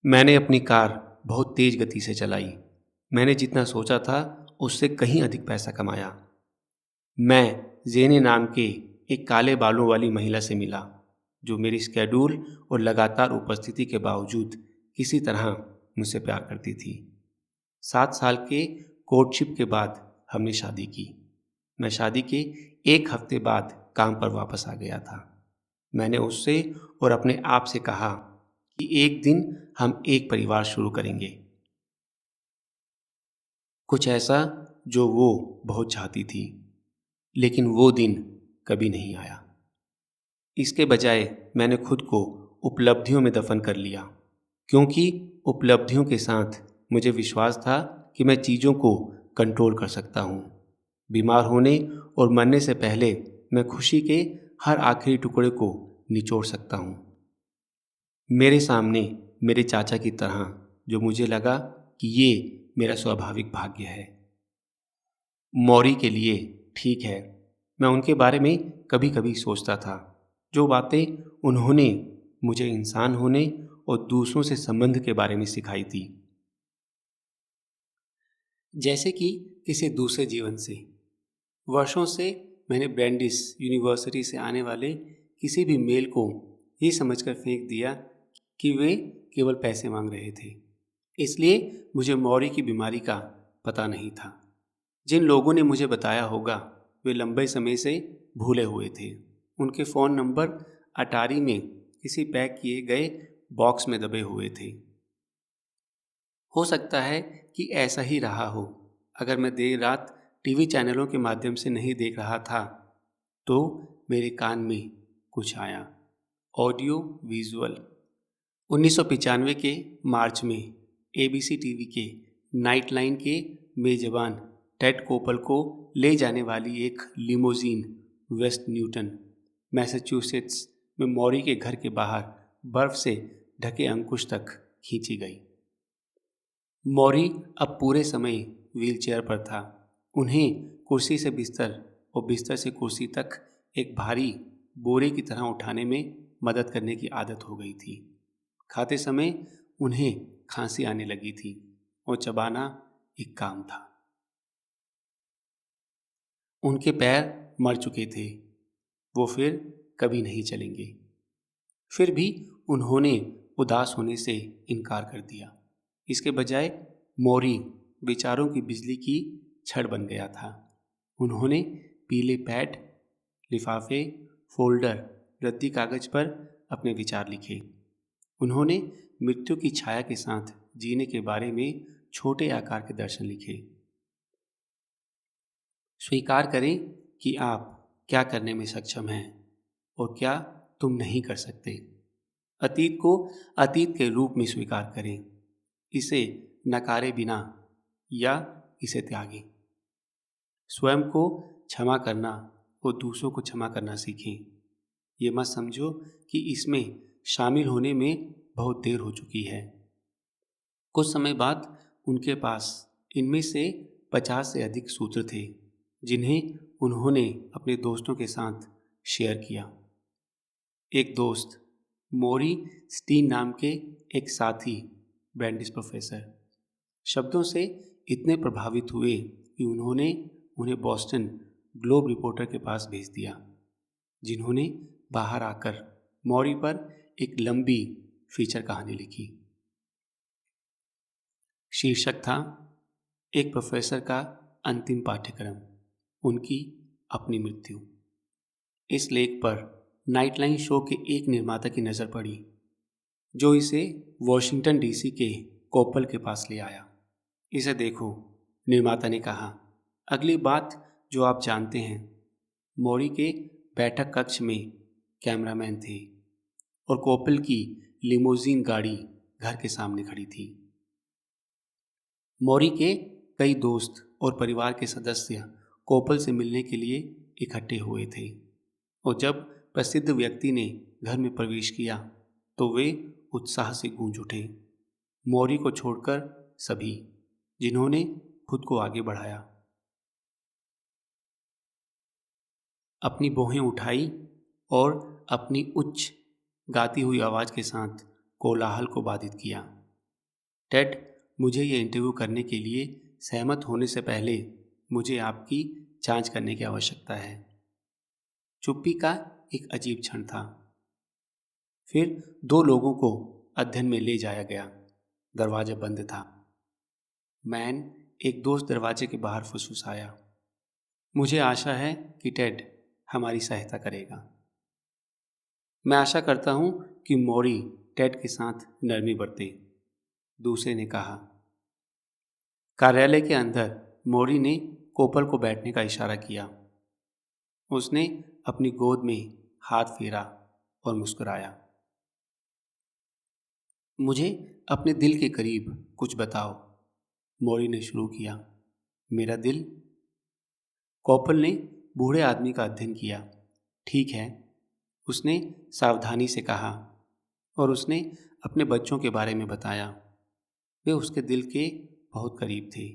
मैंने अपनी कार बहुत तेज गति से चलाई। मैंने जितना सोचा था उससे कहीं अधिक पैसा कमाया। मैं जेने नाम के एक काले बालों वाली महिला से मिला, जो मेरी स्केड्यूल और लगातार उपस्थिति के बावजूद किसी तरह मुझसे प्यार करती थी। 7 साल के कोर्टशिप के बाद हमने शादी की। मैं शादी के 1 हफ्ते बाद काम पर वापस आ गया था। मैंने उससे और अपने आप से कहा कि एक दिन हम एक परिवार शुरू करेंगे, कुछ ऐसा जो वो बहुत चाहती थी। लेकिन वो दिन कभी नहीं आया। इसके बजाय मैंने खुद को उपलब्धियों में दफन कर लिया, क्योंकि उपलब्धियों के साथ मुझे विश्वास था कि मैं चीज़ों को कंट्रोल कर सकता हूँ। बीमार होने और मरने से पहले मैं खुशी के हर आखिरी टुकड़े को निचोड़ सकता हूँ। मेरे सामने मेरे चाचा की तरह, जो मुझे लगा कि ये मेरा स्वाभाविक भाग्य है। मौरी के लिए ठीक है, मैं उनके बारे में कभी कभी सोचता था, जो बातें उन्होंने मुझे इंसान होने और दूसरों से संबंध के बारे में सिखाई थी। जैसे कि किसी दूसरे जीवन से। वर्षों से मैंने ब्रैंडिस यूनिवर्सिटी से आने वाले किसी भी मेल को ये समझकर फेंक दिया कि वे केवल पैसे मांग रहे थे। इसलिए मुझे मौरी की बीमारी का पता नहीं था। जिन लोगों ने मुझे बताया होगा वे लंबे समय से भूले हुए थे। उनके फ़ोन नंबर अटारी में किसी पैक किए गए बॉक्स में दबे हुए थे। हो सकता है कि ऐसा ही रहा हो। अगर मैं देर रात टीवी चैनलों के माध्यम से नहीं देख रहा था तो मेरे कान में कुछ आया। Audio visual. 1995 के मार्च में एबीसी टीवी के नाइट लाइन के मेजबान टेड कोपल को ले जाने वाली एक लिमोजीन वेस्ट न्यूटन, मैसाचुसेट्स में मौरी के घर के बाहर बर्फ से ढके अंकुश तक खींची गई। मौरी अब पूरे समय व्हीलचेयर पर था। उन्हें कुर्सी से बिस्तर और बिस्तर से कुर्सी तक एक भारी बोरे की तरह उठाने में मदद करने की आदत हो गई थी। खाते समय उन्हें खांसी आने लगी थी और चबाना एक काम था। उनके पैर मर चुके थे, वो फिर कभी नहीं चलेंगे। फिर भी उन्होंने उदास होने से इनकार कर दिया। इसके बजाय मौरी विचारों की बिजली की छड़ बन गया था। उन्होंने पीले पैड, लिफाफे, फोल्डर, रद्दी कागज पर अपने विचार लिखे। उन्होंने मृत्यु की छाया के साथ जीने के बारे में छोटे आकार के दर्शन लिखे। स्वीकार करें कि आप क्या करने में सक्षम हैं और क्या तुम नहीं कर सकते। अतीत को अतीत के रूप में स्वीकार करें, इसे नकारे बिना या इसे त्यागें। स्वयं को क्षमा करना और दूसरों को क्षमा करना सीखें। ये मत समझो कि इसमें शामिल होने में बहुत देर हो चुकी है। कुछ समय बाद उनके पास इनमें से 50 से अधिक सूत्र थे जिन्हें उन्होंने अपने दोस्तों के साथ शेयर किया। एक दोस्त मोरी स्टीन नाम के एक साथी ब्रैंडिस प्रोफेसर शब्दों से इतने प्रभावित हुए कि उन्होंने उन्हें बॉस्टन ग्लोब रिपोर्टर के पास भेज दिया, जिन्होंने बाहर आकर मौरी पर एक लंबी फीचर कहानी लिखी। शीर्षक था एक प्रोफेसर का अंतिम पाठ्यक्रम, उनकी अपनी मृत्यु। इस लेख पर नाइटलाइन शो के एक निर्माता की नज़र पड़ी जो इसे वॉशिंगटन डीसी के कोपल के पास ले आया। इसे देखो, निर्माता ने कहा। अगली बात जो आप जानते हैं, मौरी के बैठक कक्ष में कैमरामैन थे और कोपल की लिमोजीन गाड़ी घर के सामने खड़ी थी। मौरी के कई दोस्त और परिवार के सदस्य कोपल से मिलने के लिए इकट्ठे हुए थे और जब प्रसिद्ध व्यक्ति ने घर में प्रवेश किया तो वे उत्साह से गूंज उठे। मौरी को छोड़कर सभी, जिन्होंने खुद को आगे बढ़ाया, अपनी भौहें उठाई और अपनी उच्च गाती हुई आवाज़ के साथ कोलाहल को बाधित किया। टेड, मुझे ये इंटरव्यू करने के लिए सहमत होने से पहले मुझे आपकी जांच करने की आवश्यकता है। चुप्पी का एक अजीब क्षण था। फिर 2 लोगों को अध्ययन में ले जाया गया। दरवाजा बंद था। मैन, एक दोस्त दरवाजे के बाहर फुसफुसाया, मुझे आशा है कि टेड हमारी सहायता करेगा। मैं आशा करता हूं कि मौरी टेड के साथ नरमी बरते, दूसरे ने कहा। कार्यालय के अंदर मौरी ने कोपल को बैठने का इशारा किया। उसने अपनी गोद में हाथ फेरा और मुस्कुराया। मुझे अपने दिल के करीब कुछ बताओ, मौरी ने शुरू किया। मेरा दिल? कोपल ने बूढ़े आदमी का अध्ययन किया। ठीक है, उसने सावधानी से कहा और उसने अपने बच्चों के बारे में बताया। वे उसके दिल के बहुत करीब थे,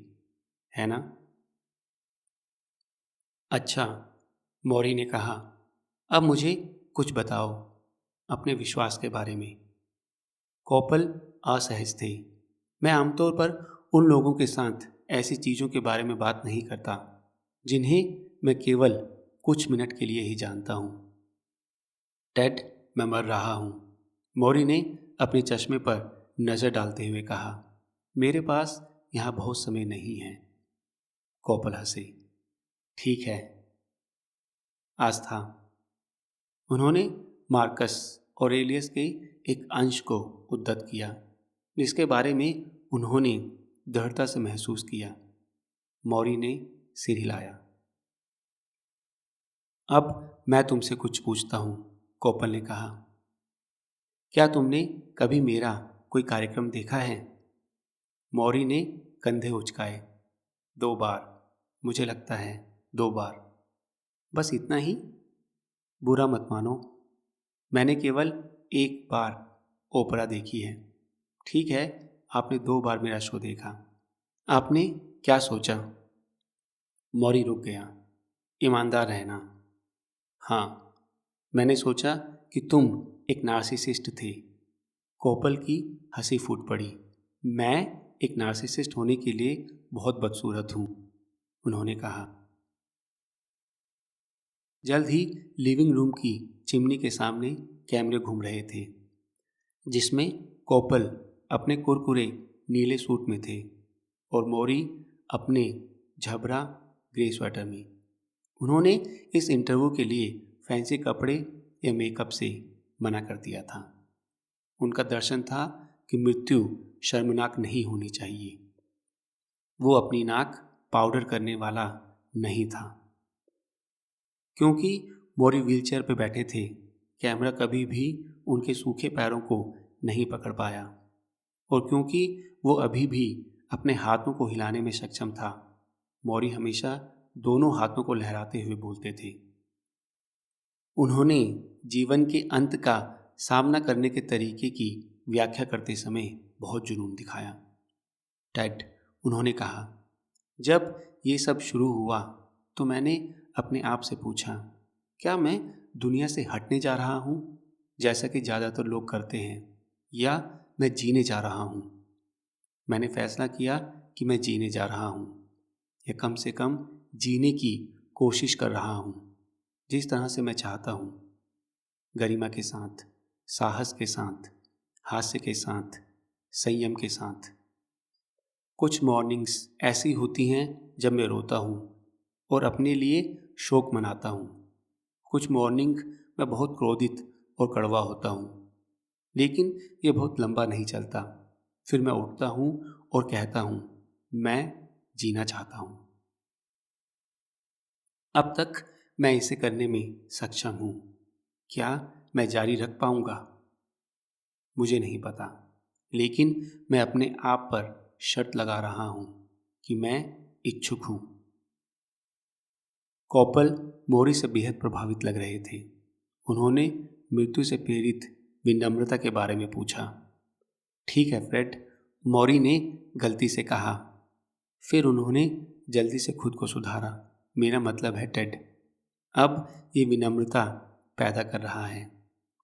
है ना? अच्छा, मौरी ने कहा, अब मुझे कुछ बताओ अपने विश्वास के बारे में। कोपल असहज थे। मैं आमतौर पर उन लोगों के साथ ऐसी चीज़ों के बारे में बात नहीं करता जिन्हें मैं केवल कुछ मिनट के लिए ही जानता हूँ। टेड, मैं मर रहा हूँ, मौरी ने अपने चश्मे पर नज़र डालते हुए कहा। मेरे पास यहाँ बहुत समय नहीं है। कोपल हंसे। ठीक है, आस्था। उन्होंने मार्कस ऑरेलियस के एक अंश को उद्धृत किया जिसके बारे में उन्होंने दृढ़ता से महसूस किया। मौरी ने सिर हिलाया। अब मैं तुमसे कुछ पूछता हूँ, कोपल ने कहा। क्या तुमने कभी मेरा कोई कार्यक्रम देखा है? मौरी ने कंधे उचकाए। 2 बार, मुझे लगता है 2 बार। बस इतना ही? बुरा मत मानो, मैंने केवल 1 बार ओपरा देखी है। ठीक है, आपने 2 बार मेरा शो देखा। आपने क्या सोचा? मौरी रुक गया। ईमानदार रहना। हाँ, मैंने सोचा कि तुम एक नार्सिसिस्ट थे। कोपल की हंसी फूट पड़ी। मैं एक नार्सिसिस्ट होने के लिए बहुत बदसूरत हूँ, उन्होंने कहा। जल्द ही लिविंग रूम की चिमनी के सामने कैमरे घूम रहे थे जिसमें कोपल अपने कुरकुरे नीले सूट में थे और मौरी अपने झबरा ग्रे स्वेटर में। उन्होंने इस इंटरव्यू के लिए फैंसी कपड़े या मेकअप से मना कर दिया था। उनका दर्शन था कि मृत्यु शर्मनाक नहीं होनी चाहिए। वो अपनी नाक पाउडर करने वाला नहीं था। क्योंकि मौरी व्हीलचेयर पर बैठे थे, कैमरा कभी भी उनके सूखे पैरों को नहीं पकड़ पाया और क्योंकि वो अभी भी अपने हाथों को हिलाने में सक्षम था, मौरी हमेशा दोनों हाथों को लहराते हुए बोलते थे। उन्होंने जीवन के अंत का सामना करने के तरीके की व्याख्या करते समय बहुत जुनून दिखाया। टेड, उन्होंने कहा, जब ये सब शुरू हुआ तो मैंने अपने आप से पूछा, क्या मैं दुनिया से हटने जा रहा हूँ जैसा कि ज़्यादातर लोग करते हैं, या मैं जीने जा रहा हूँ। मैंने फैसला किया कि मैं जीने जा रहा हूँ, या कम से कम जीने की कोशिश कर रहा हूँ जिस तरह से मैं चाहता हूँ, गरिमा के साथ, साहस के साथ, हास्य के साथ, संयम के साथ। कुछ मॉर्निंग्स ऐसी होती हैं जब मैं रोता हूँ और अपने लिए शोक मनाता हूँ। कुछ मॉर्निंग मैं बहुत क्रोधित और कड़वा होता हूँ, लेकिन ये बहुत लंबा नहीं चलता। फिर मैं उठता हूँ और कहता हूँ, मैं जीना चाहता हूँ। अब तक मैं इसे करने में सक्षम हूँ। क्या मैं जारी रख पाऊँगा? मुझे नहीं पता, लेकिन मैं अपने आप पर शर्त लगा रहा हूँ कि मैं इच्छुक हूँ। कॉपल मोरी से बेहद प्रभावित लग रहे थे। उन्होंने मृत्यु से प्रेरित विनम्रता के बारे में पूछा। ठीक है फ्रेड, मोरी ने गलती से कहा। फिर उन्होंने जल्दी से खुद को सुधारा। मेरा मतलब है टेड, अब ये विनम्रता पैदा कर रहा है।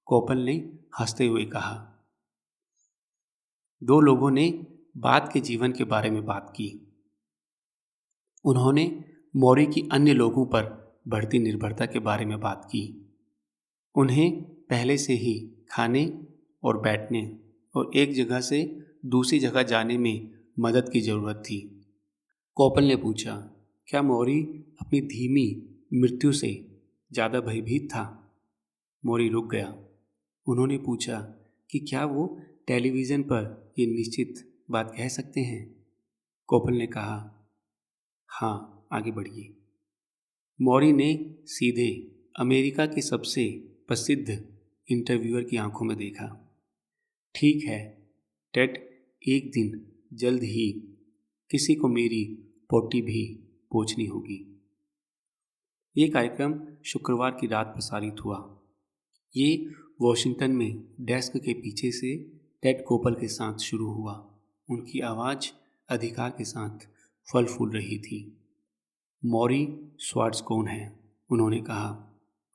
कॉपल ने हंसते हुए कहा। दो लोगों ने बाद के जीवन के बारे में बात की। उन्होंने मोरी की अन्य लोगों पर बढ़ती निर्भरता के बारे में बात की। उन्हें पहले से ही खाने और बैठने और एक जगह से दूसरी जगह जाने में मदद की ज़रूरत थी। कॉपल ने पूछा, क्या मोरी अपनी धीमी मृत्यु से ज़्यादा भयभीत था? मोरी रुक गया। उन्होंने पूछा कि क्या वो टेलीविज़न पर ये निश्चित बात कह सकते हैं? कॉपल ने कहा, हाँ, आगे बढ़िए। मोरी ने सीधे अमेरिका के सबसे प्रसिद्ध इंटरव्यूअर की आंखों में देखा। ठीक है टेड, एक दिन जल्द ही किसी को मेरी पोटी भी पूछनी होगी। ये कार्यक्रम शुक्रवार की रात प्रसारित हुआ। ये वॉशिंगटन में डेस्क के पीछे से टेड कोपल के साथ शुरू हुआ। उनकी आवाज़ अधिकार के साथ फल फूल रही थी। मोरी स्वार्ट्स कौन है? उन्होंने कहा,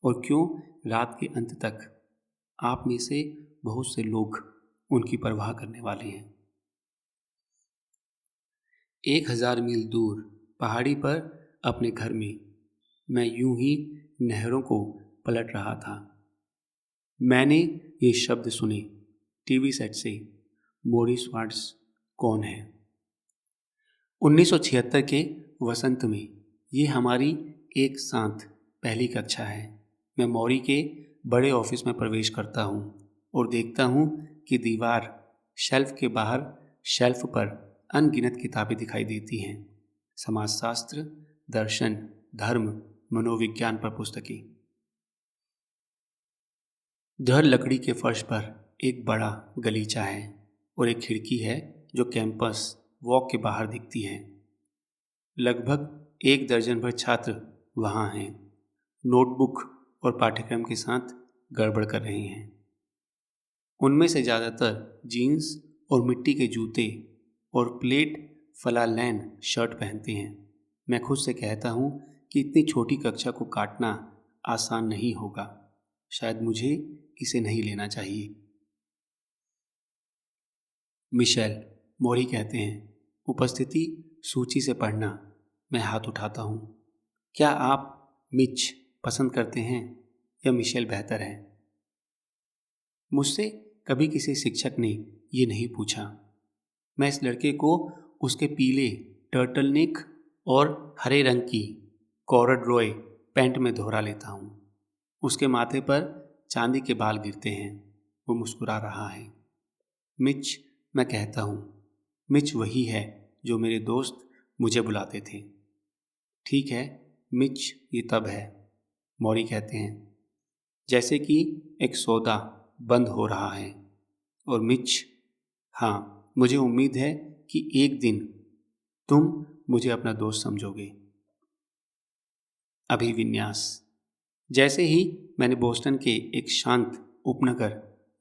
और क्यों रात के अंत तक आप में से बहुत से लोग उनकी परवाह करने वाले हैं। 1000 मील दूर पहाड़ी पर अपने घर में मैं यूं ही नहरों को पलट रहा था। मैंने ये शब्द सुने टीवी सेट से, मोरी स्वार्ट्स कौन है? 1976 के वसंत में ये हमारी एक साथ पहली कक्षा है। मैं मोरी के बड़े ऑफिस में प्रवेश करता हूँ और देखता हूँ कि दीवार शेल्फ के बाहर शेल्फ पर अनगिनत किताबें दिखाई देती हैं। समाजशास्त्र, दर्शन, धर्म, मनोविज्ञान पर पुस्तकें। धड़ लकड़ी के फर्श पर एक बड़ा गलीचा है और एक खिड़की है जो कैंपस वॉक के बाहर दिखती है। लगभग 1 दर्जन भर छात्र वहाँ हैं, नोटबुक और पाठ्यक्रम के साथ गड़बड़ कर रहे हैं। उनमें से ज़्यादातर जीन्स और मिट्टी के जूते और प्लेट फलालैन शर्ट पहनते हैं। मैं खुद से कहता हूँ कि इतनी छोटी कक्षा को काटना आसान नहीं होगा। शायद मुझे इसे नहीं लेना चाहिए। मिशेल, मोरी कहते हैं, उपस्थिति सूची से पढ़ना। मैं हाथ उठाता हूँ। क्या आप मिच पसंद करते हैं या मिशेल बेहतर है? मुझसे कभी किसी शिक्षक ने ये नहीं पूछा। मैं इस लड़के को उसके पीले टर्टलनेक और हरे रंग की कॉर्डरॉय पैंट में दोहरा लेता हूँ। उसके माथे पर चांदी के बाल गिरते हैं। वो मुस्कुरा रहा है। मिच, मैं कहता हूँ। मिच वही है जो मेरे दोस्त मुझे बुलाते थे। ठीक है मिच, ये तब है, मोरी कहते हैं, जैसे कि एक सौदा बंद हो रहा है। और मिच, हाँ, मुझे उम्मीद है कि एक दिन तुम मुझे अपना दोस्त समझोगे। अभिविन्यास। जैसे ही मैंने बोस्टन के एक शांत उपनगर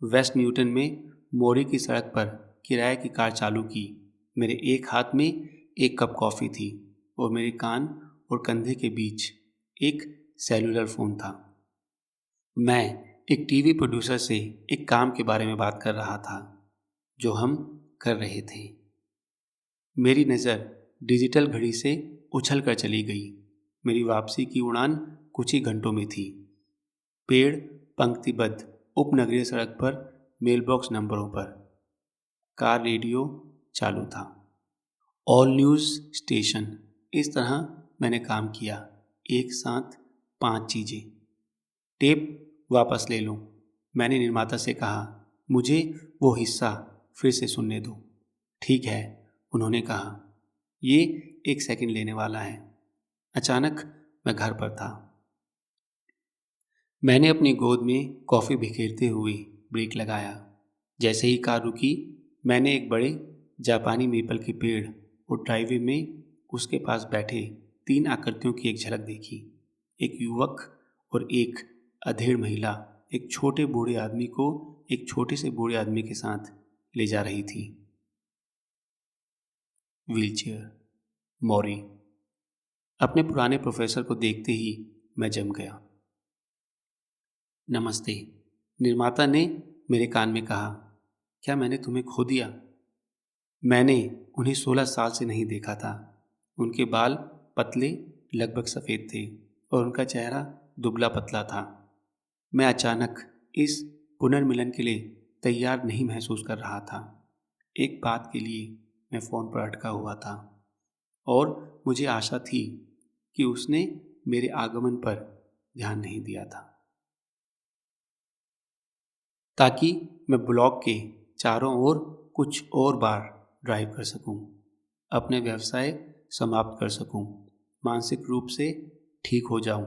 वेस्ट न्यूटन में मोरी की सड़क पर किराए की कार चालू की। मेरे एक हाथ में एक कप कॉफ़ी थी और मेरे कान और कंधे के बीच एक सेलुलर फ़ोन था। मैं एक टीवी प्रोड्यूसर से एक काम के बारे में बात कर रहा था जो हम कर रहे थे। मेरी नज़र डिजिटल घड़ी से उछल कर चली गई। मेरी वापसी की उड़ान कुछ ही घंटों में थी। पेड़ पंक्तिबद्ध उपनगरीय सड़क पर मेलबॉक्स नंबरों पर। कार रेडियो चालू था। All news station. इस तरह मैंने काम किया। एक साथ 5 चीज़ें। टेप वापस ले लूँ, मैंने निर्माता से कहा। मुझे वो हिस्सा फिर से सुनने दो। ठीक है, उन्होंने कहा। ये 1 सेकंड लेने वाला है। अचानक मैं घर पर था। मैंने अपनी गोद में कॉफ़ी बिखेरते हुए ब्रेक लगाया। जैसे ही कार रुकी, मैंने एक बड़े जापानी मेपल के पेड़ और ड्राइववे में उसके पास बैठे 3 आकृतियों की एक झलक देखी। एक युवक और एक अधेड़ महिला एक छोटे बूढ़े आदमी को एक छोटे से बूढ़े आदमी के साथ ले जा रही थी। व्हीलचेयर। मौरी। अपने पुराने प्रोफेसर को देखते ही मैं जम गया। नमस्ते, निर्माता ने मेरे कान में कहा। क्या मैंने तुम्हें खो दिया? मैंने उन्हें 16 साल से नहीं देखा था। उनके बाल पतले लगभग सफ़ेद थे और उनका चेहरा दुबला पतला था। मैं अचानक इस पुनर्मिलन के लिए तैयार नहीं महसूस कर रहा था। एक बात के लिए मैं फ़ोन पर अटका हुआ था और मुझे आशा थी कि उसने मेरे आगमन पर ध्यान नहीं दिया था, ताकि मैं ब्लॉक के चारों ओर कुछ और बार ड्राइव कर सकूं, अपने व्यवसाय समाप्त कर सकूं, मानसिक रूप से ठीक हो जाऊं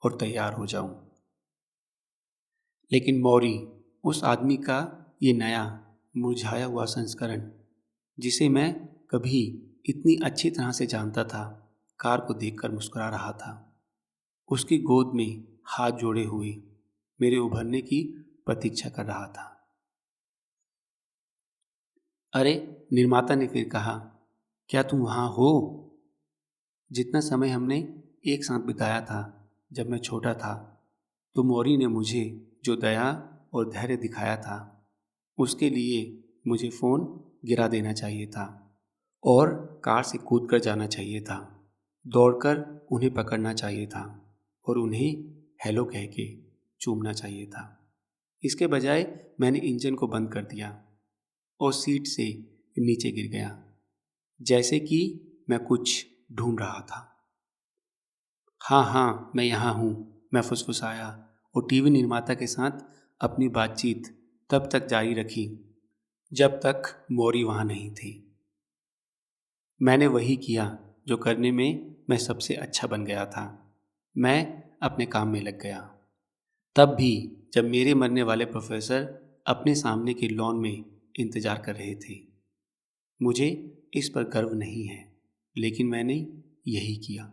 और तैयार हो जाऊं। लेकिन मौरी, उस आदमी का ये नया मुरझाया हुआ संस्करण जिसे मैं कभी इतनी अच्छी तरह से जानता था, कार को देखकर मुस्कुरा रहा था। उसकी गोद में हाथ जोड़े हुए मेरे उभरने की प्रतीक्षा कर रहा था। अरे, निर्माता ने फिर कहा, क्या तुम वहाँ हो? जितना समय हमने एक साथ बिताया था जब मैं छोटा था, तो मौरी ने मुझे जो दया और धैर्य दिखाया था, उसके लिए मुझे फ़ोन गिरा देना चाहिए था और कार से कूदकर जाना चाहिए था, दौड़कर उन्हें पकड़ना चाहिए था और उन्हें हेलो कह के चूमना चाहिए था। इसके बजाय मैंने इंजन को बंद कर दिया और सीट से नीचे गिर गया, जैसे कि मैं कुछ ढूंढ रहा था। हाँ हाँ, मैं यहाँ हूँ, मैं फुसफुसाया और टीवी निर्माता के साथ अपनी बातचीत तब तक जारी रखी जब तक मौरी वहाँ नहीं थी। मैंने वही किया जो करने में मैं सबसे अच्छा बन गया था। मैं अपने काम में लग गया। तब भी जब मेरे मरने वाले प्रोफेसर अपने सामने के लॉन में इंतजार कर रहे थे। मुझे इस पर गर्व नहीं है, लेकिन मैंने यही किया।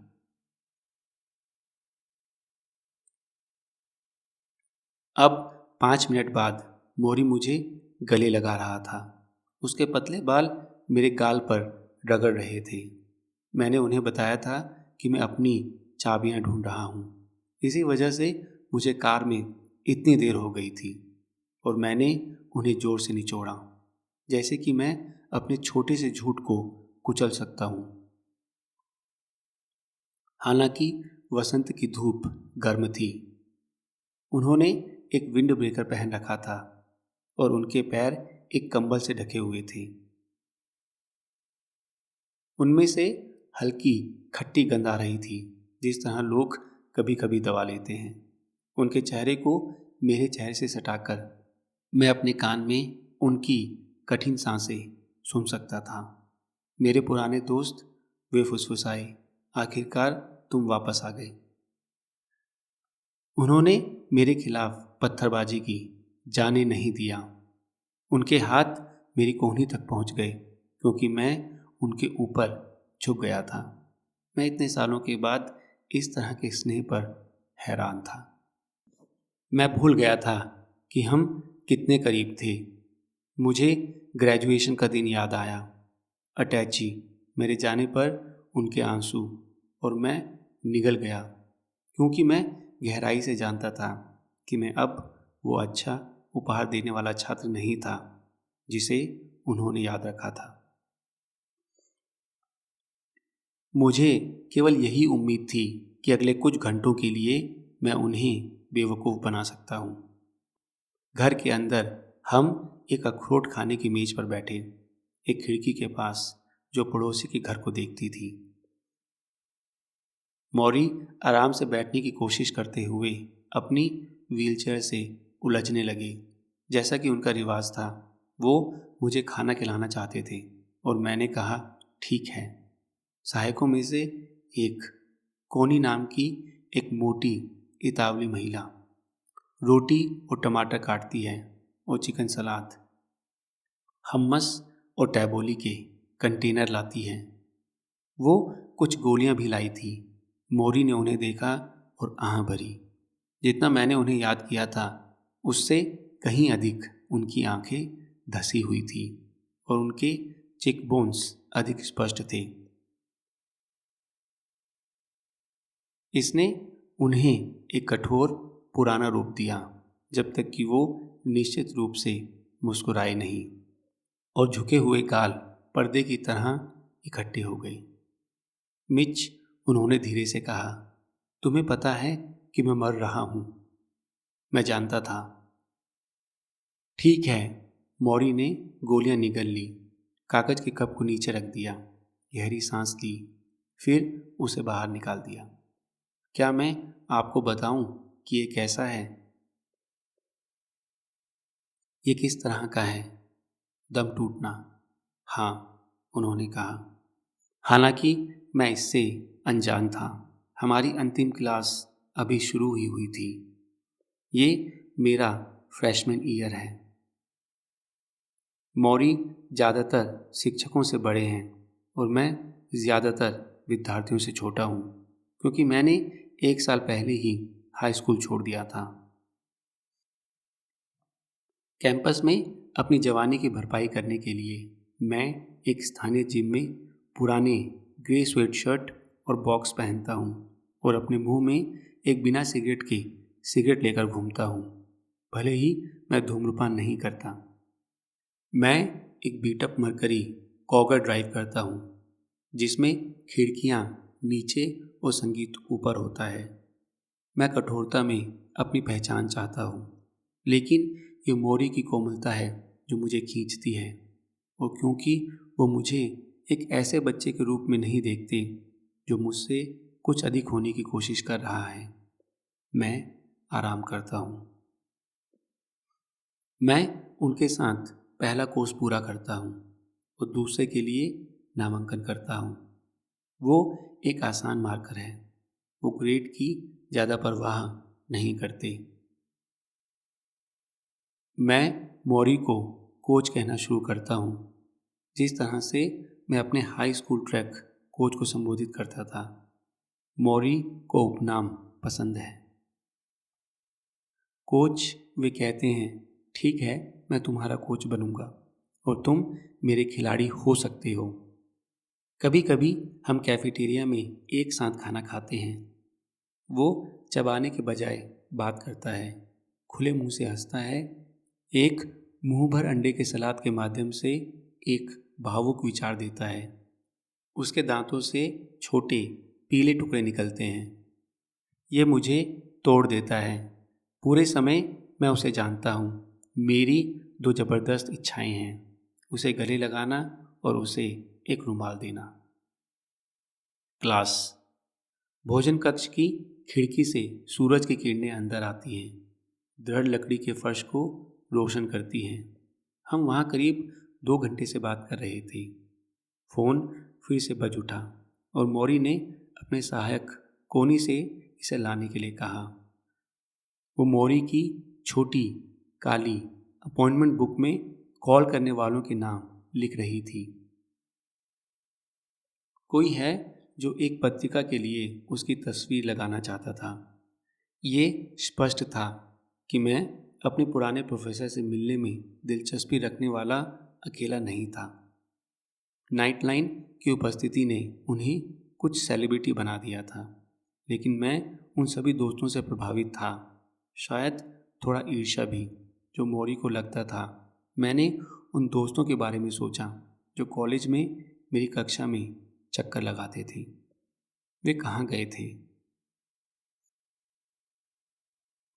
अब 5 मिनट बाद मौरी मुझे गले लगा रहा था। उसके पतले बाल मेरे गाल पर रगड़ रहे थे। मैंने उन्हें बताया था कि मैं अपनी चाबियां ढूंढ रहा हूँ। इसी वजह से मुझे कार में इतनी देर हो गई थी और मैंने उन्हें ज़ोर से निचोड़ा, जैसे कि मैं अपने छोटे से झूठ को कुचल सकता हूँ। हालांकि वसंत की धूप गर्म थी। उन्होंने एक विंड ब्रेकर पहन रखा था और उनके पैर एक कंबल से ढके हुए थे। उनमें से हल्की खट्टी गंध आ रही थी, जिस तरह लोग कभी कभी दवा लेते हैं। उनके चेहरे को मेरे चेहरे से सटाकर मैं अपने कान में उनकी कठिन सांसें सुन सकता था। मेरे पुराने दोस्त, वे फुसफुसाए, आखिरकार तुम वापस आ गए। उन्होंने मेरे खिलाफ पत्थरबाजी की, जाने नहीं दिया। उनके हाथ मेरी कोहनी तक पहुंच गए क्योंकि मैं उनके ऊपर झुक गया था। मैं इतने सालों के बाद इस तरह के स्नेह पर हैरान था। मैं भूल गया था कि हम कितने करीब थे। मुझे ग्रेजुएशन का दिन याद आया। अटैची, मेरे जाने पर उनके आंसू, और मैं निगल गया, क्योंकि मैं गहराई से जानता था कि मैं अब वो अच्छा उपहार देने वाला छात्र नहीं था जिसे उन्होंने याद रखा था। मुझे केवल यही उम्मीद थी कि अगले कुछ घंटों के लिए मैं उन्हें बेवकूफ़ बना सकता हूँ। घर के अंदर हम एक अखरोट खाने की मेज पर बैठे, एक खिड़की के पास जो पड़ोसी के घर को देखती थी। मौरी आराम से बैठने की कोशिश करते हुए अपनी व्हीलचेयर से उलझने लगे। जैसा कि उनका रिवाज था, वो मुझे खाना खिलाना चाहते थे और मैंने कहा, ठीक है। सहायकों में से एक, कोनी नाम की एक मोटी इतावली महिला, रोटी और टमाटर काटती है और चिकन सलाद, हम्मस और टैबोली के कंटेनर लाती है। वो कुछ गोलियां भी लाई थी। मौरी ने उन्हें देखा और आह भरी। जितना मैंने उन्हें याद किया था उससे कहीं अधिक उनकी आंखें धसी हुई थी और उनके चेकबोन्स अधिक स्पष्ट थे। इसने उन्हें एक कठोर पुराना रूप दिया, जब तक कि वो निश्चित रूप से मुस्कुराए नहीं और झुके हुए गाल पर्दे की तरह इकट्ठे हो गए। मिच, उन्होंने धीरे से कहा, तुम्हें पता है कि मैं मर रहा हूं। मैं जानता था। ठीक है। मौरी ने गोलियां निगल ली, कागज के कप को नीचे रख दिया, गहरी सांस ली, फिर उसे बाहर निकाल दिया। क्या मैं आपको बताऊं कि ये कैसा है? ये किस तरह का है? दम टूटना। हाँ, उन्होंने कहा। हालांकि मैं इससे अनजान था। हमारी अंतिम क्लास अभी शुरू ही हुई थी। ये मेरा फ्रेशमैन ईयर है। मौरी ज़्यादातर शिक्षकों से बड़े हैं और मैं ज़्यादातर विद्यार्थियों से छोटा हूँ, क्योंकि मैंने 1 साल पहले ही हाई स्कूल छोड़ दिया था। कैंपस में अपनी जवानी की भरपाई करने के लिए मैं एक स्थानीय जिम में पुराने ग्रे स्वेट शर्ट और बॉक्स पहनता हूँ और अपने मुंह में एक बिना सिगरेट के सिगरेट लेकर घूमता हूँ, भले ही मैं धूम्रपान नहीं करता। मैं एक बीटअप मरकरी कॉगर ड्राइव करता हूँ, जिसमें खिड़कियाँ नीचे और संगीत ऊपर होता है। मैं कठोरता में अपनी पहचान चाहता हूँ, लेकिन ये मौरी की कोमलता है जो मुझे खींचती है, और क्योंकि वो मुझे एक ऐसे बच्चे के रूप में नहीं देखते जो मुझसे कुछ अधिक होने की कोशिश कर रहा है, मैं आराम करता हूँ। मैं उनके साथ पहला कोर्स पूरा करता हूँ और दूसरे के लिए नामांकन करता हूँ। वो एक आसान मार्कर है। वो ग्रेड की ज़्यादा परवाह नहीं करते। मैं मौरी को कोच कहना शुरू करता हूँ, जिस तरह से मैं अपने हाई स्कूल ट्रैक कोच को संबोधित करता था। मौरी को उपनाम पसंद है। कोच, वे कहते हैं, ठीक है, मैं तुम्हारा कोच बनूंगा और तुम मेरे खिलाड़ी हो सकते हो। कभी कभी हम कैफेटेरिया में एक साथ खाना खाते हैं। वो चबाने के बजाय बात करता है, खुले मुंह से हंसता है, एक मुंह भर अंडे के सलाद के माध्यम से एक भावुक विचार देता है। उसके दांतों से छोटे पीले टुकड़े निकलते हैं। ये मुझे तोड़ देता है। पूरे समय मैं उसे जानता हूँ। मेरी 2 ज़बरदस्त इच्छाएं हैं, उसे गले लगाना और उसे एक रुमाल देना। क्लास। भोजन कक्ष की खिड़की से सूरज की किरणें अंदर आती हैं, दृढ़ लकड़ी के फर्श को रोशन करती हैं। हम वहाँ करीब 2 घंटे से बात कर रहे थे। फ़ोन फिर से बज उठा और मौरी ने अपने सहायक कोनी से इसे लाने के लिए कहा। वो मौरी की छोटी काली अपॉइंटमेंट बुक में कॉल करने वालों के नाम लिख रही थी। कोई है जो एक पत्रिका के लिए उसकी तस्वीर लगाना चाहता था। ये स्पष्ट था कि मैं अपने पुराने प्रोफेसर से मिलने में दिलचस्पी रखने वाला अकेला नहीं था। नाइट लाइन की उपस्थिति ने उन्हें कुछ सेलिब्रिटी बना दिया था, लेकिन मैं उन सभी दोस्तों से प्रभावित था, शायद थोड़ा ईर्ष्या भी, जो मौरी को लगता था। मैंने उन दोस्तों के बारे में सोचा जो कॉलेज में मेरी कक्षा में चक्कर लगाते थे। वे कहाँ गए थे?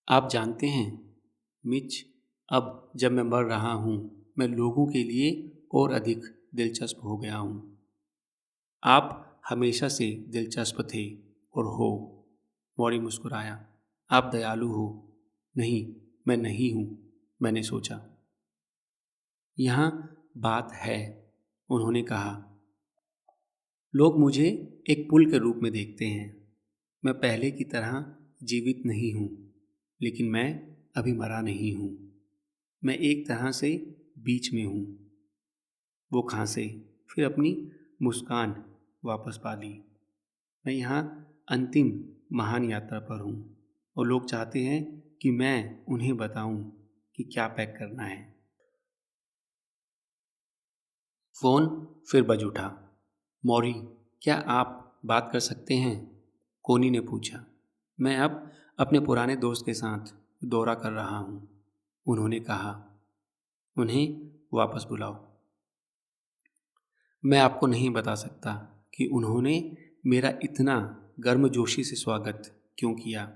आप जानते हैं मिच, अब जब मैं मर रहा हूँ, मैं लोगों के लिए और अधिक दिलचस्प हो गया हूँ। आप हमेशा से दिलचस्प थे और हो। मौरी मुस्कुराया। आप दयालु हो। नहीं, मैं नहीं हूँ, मैंने सोचा। यहाँ बात है, उन्होंने कहा। लोग मुझे एक पुल के रूप में देखते हैं। मैं पहले की तरह जीवित नहीं हूँ, लेकिन मैं अभी मरा नहीं हूँ। मैं एक तरह से बीच में हूँ। वो खांसे, फिर अपनी मुस्कान वापस पा ली। मैं यहाँ अंतिम महान यात्रा पर हूँ और लोग चाहते हैं कि मैं उन्हें बताऊँ कि क्या पैक करना है। फ़ोन फिर बज उठा। मौरी, क्या आप बात कर सकते हैं? कोनी ने पूछा। मैं अब अपने पुराने दोस्त के साथ दौरा कर रहा हूँ, उन्होंने कहा। उन्हें वापस बुलाओ। मैं आपको नहीं बता सकता कि उन्होंने मेरा इतना गर्मजोशी से स्वागत क्यों किया।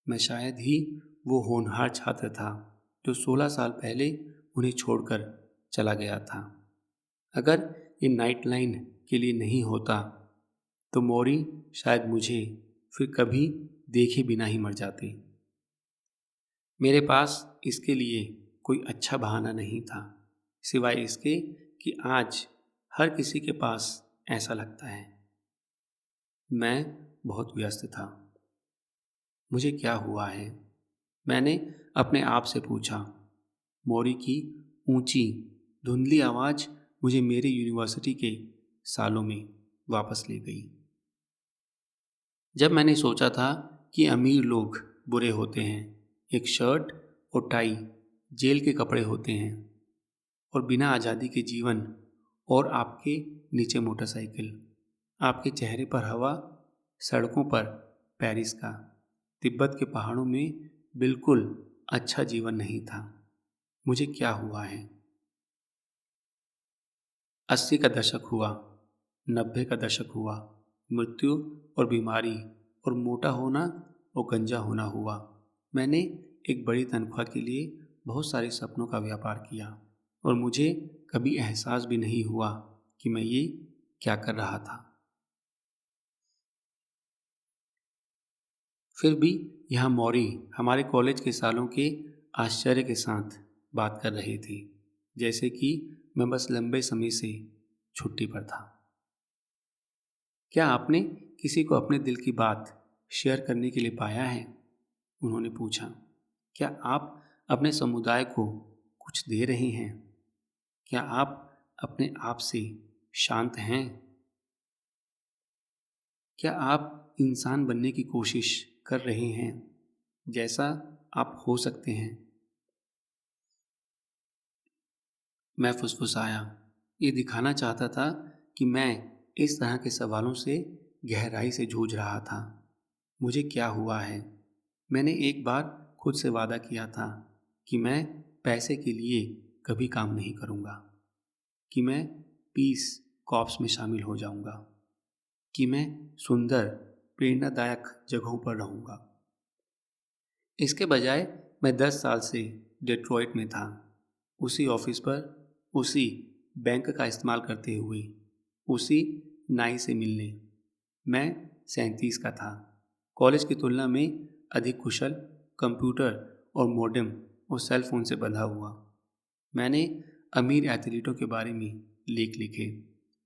मैं शायद ही वो होनहार छात्र था जो 16 साल पहले उन्हें छोड़कर चला गया था। अगर ये नाइट लाइन के लिए नहीं होता तो मौरी शायद मुझे फिर कभी देखे बिना ही मर जाते। मेरे पास इसके लिए कोई अच्छा बहाना नहीं था, सिवाय इसके कि आज हर किसी के पास ऐसा लगता है। मैं बहुत व्यस्त था। मुझे क्या हुआ है? मैंने अपने आप से पूछा। मौरी की ऊंची धुंधली आवाज़ मुझे मेरे यूनिवर्सिटी के सालों में वापस ले गई। जब मैंने सोचा था कि अमीर लोग बुरे होते हैं, एक शर्ट और टाई जेल के कपड़े होते हैं, और बिना आज़ादी के जीवन, और आपके नीचे मोटरसाइकिल, आपके चेहरे पर हवा, सड़कों पर पेरिस का, तिब्बत के पहाड़ों में बिल्कुल अच्छा जीवन नहीं था। मुझे क्या हुआ है? 80 का दशक हुआ, 90 का दशक हुआ, मृत्यु और बीमारी और मोटा होना और गंजा होना हुआ। मैंने एक बड़ी तनख्वाह के लिए बहुत सारे सपनों का व्यापार किया और मुझे कभी एहसास भी नहीं हुआ कि मैं ये क्या कर रहा था। फिर भी यहाँ मौरी हमारे कॉलेज के सालों के आश्चर्य के साथ बात कर रहे थे, जैसे कि मैं बस लंबे समय से छुट्टी पर था। क्या आपने किसी को अपने दिल की बात शेयर करने के लिए पाया है? उन्होंने पूछा। क्या आप अपने समुदाय को कुछ दे रहे हैं? क्या आप अपने आप से शांत हैं? क्या आप इंसान बनने की कोशिश कर रहे हैं जैसा आप हो सकते हैं? मैं फुसफुसाया। ये दिखाना चाहता था कि मैं इस तरह के सवालों से गहराई से जूझ रहा था। मुझे क्या हुआ है? मैंने एक बार खुद से वादा किया था कि मैं पैसे के लिए कभी काम नहीं करूँगा, कि मैं पीस कॉर्प्स में शामिल हो जाऊँगा, कि मैं सुंदर प्रेरणादायक जगहों पर रहूँगा। इसके बजाय मैं 10 साल से डेट्रॉइट में था, उसी ऑफिस पर, उसी बैंक का इस्तेमाल करते हुए, उसी नाई से मिलने। मैं 37 का था, कॉलेज की तुलना में अधिक कुशल, कंप्यूटर और मॉडेम और सेल फोन से बंधा हुआ। मैंने अमीर एथलीटों के बारे में लेख लिखे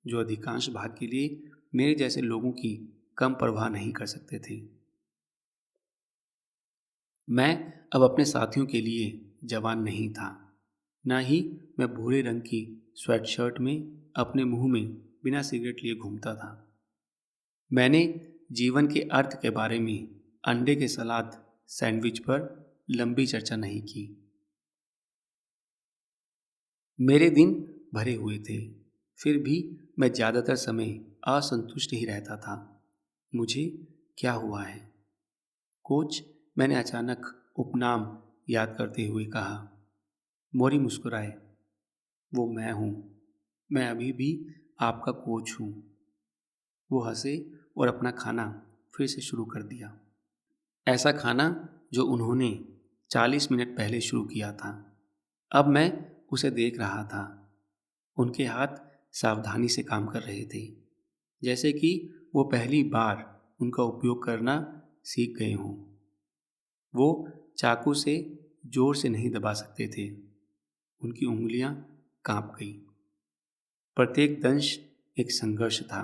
जो अधिकांश भाग के लिए मेरे जैसे लोगों की कम परवाह नहीं कर सकते थे। मैं अब अपने साथियों के लिए जवान नहीं था, ना ही मैं भूरे रंग की स्वेटशर्ट में अपने मुंह में बिना सिगरेट लिए घूमता था। मैंने जीवन के अर्थ के बारे में अंडे के सलाद सैंडविच पर लंबी चर्चा नहीं की। मेरे दिन भरे हुए थे, फिर भी मैं ज़्यादातर समय असंतुष्ट ही रहता था। मुझे क्या हुआ है? कोच, मैंने अचानक उपनाम याद करते हुए कहा। मोरी मुस्कुराए। वो मैं हूँ। मैं अभी भी आपका कोच हूँ। वो हंसे और अपना खाना फिर से शुरू कर दिया। ऐसा खाना जो उन्होंने 40 मिनट पहले शुरू किया था। अब मैं उसे देख रहा था। उनके हाथ सावधानी से काम कर रहे थे, जैसे कि वो पहली बार उनका उपयोग करना सीख गए हों। वो चाकू से जोर से नहीं दबा सकते थे। उनकी उंगलियां कांप गई। प्रत्येक दंश एक संघर्ष था।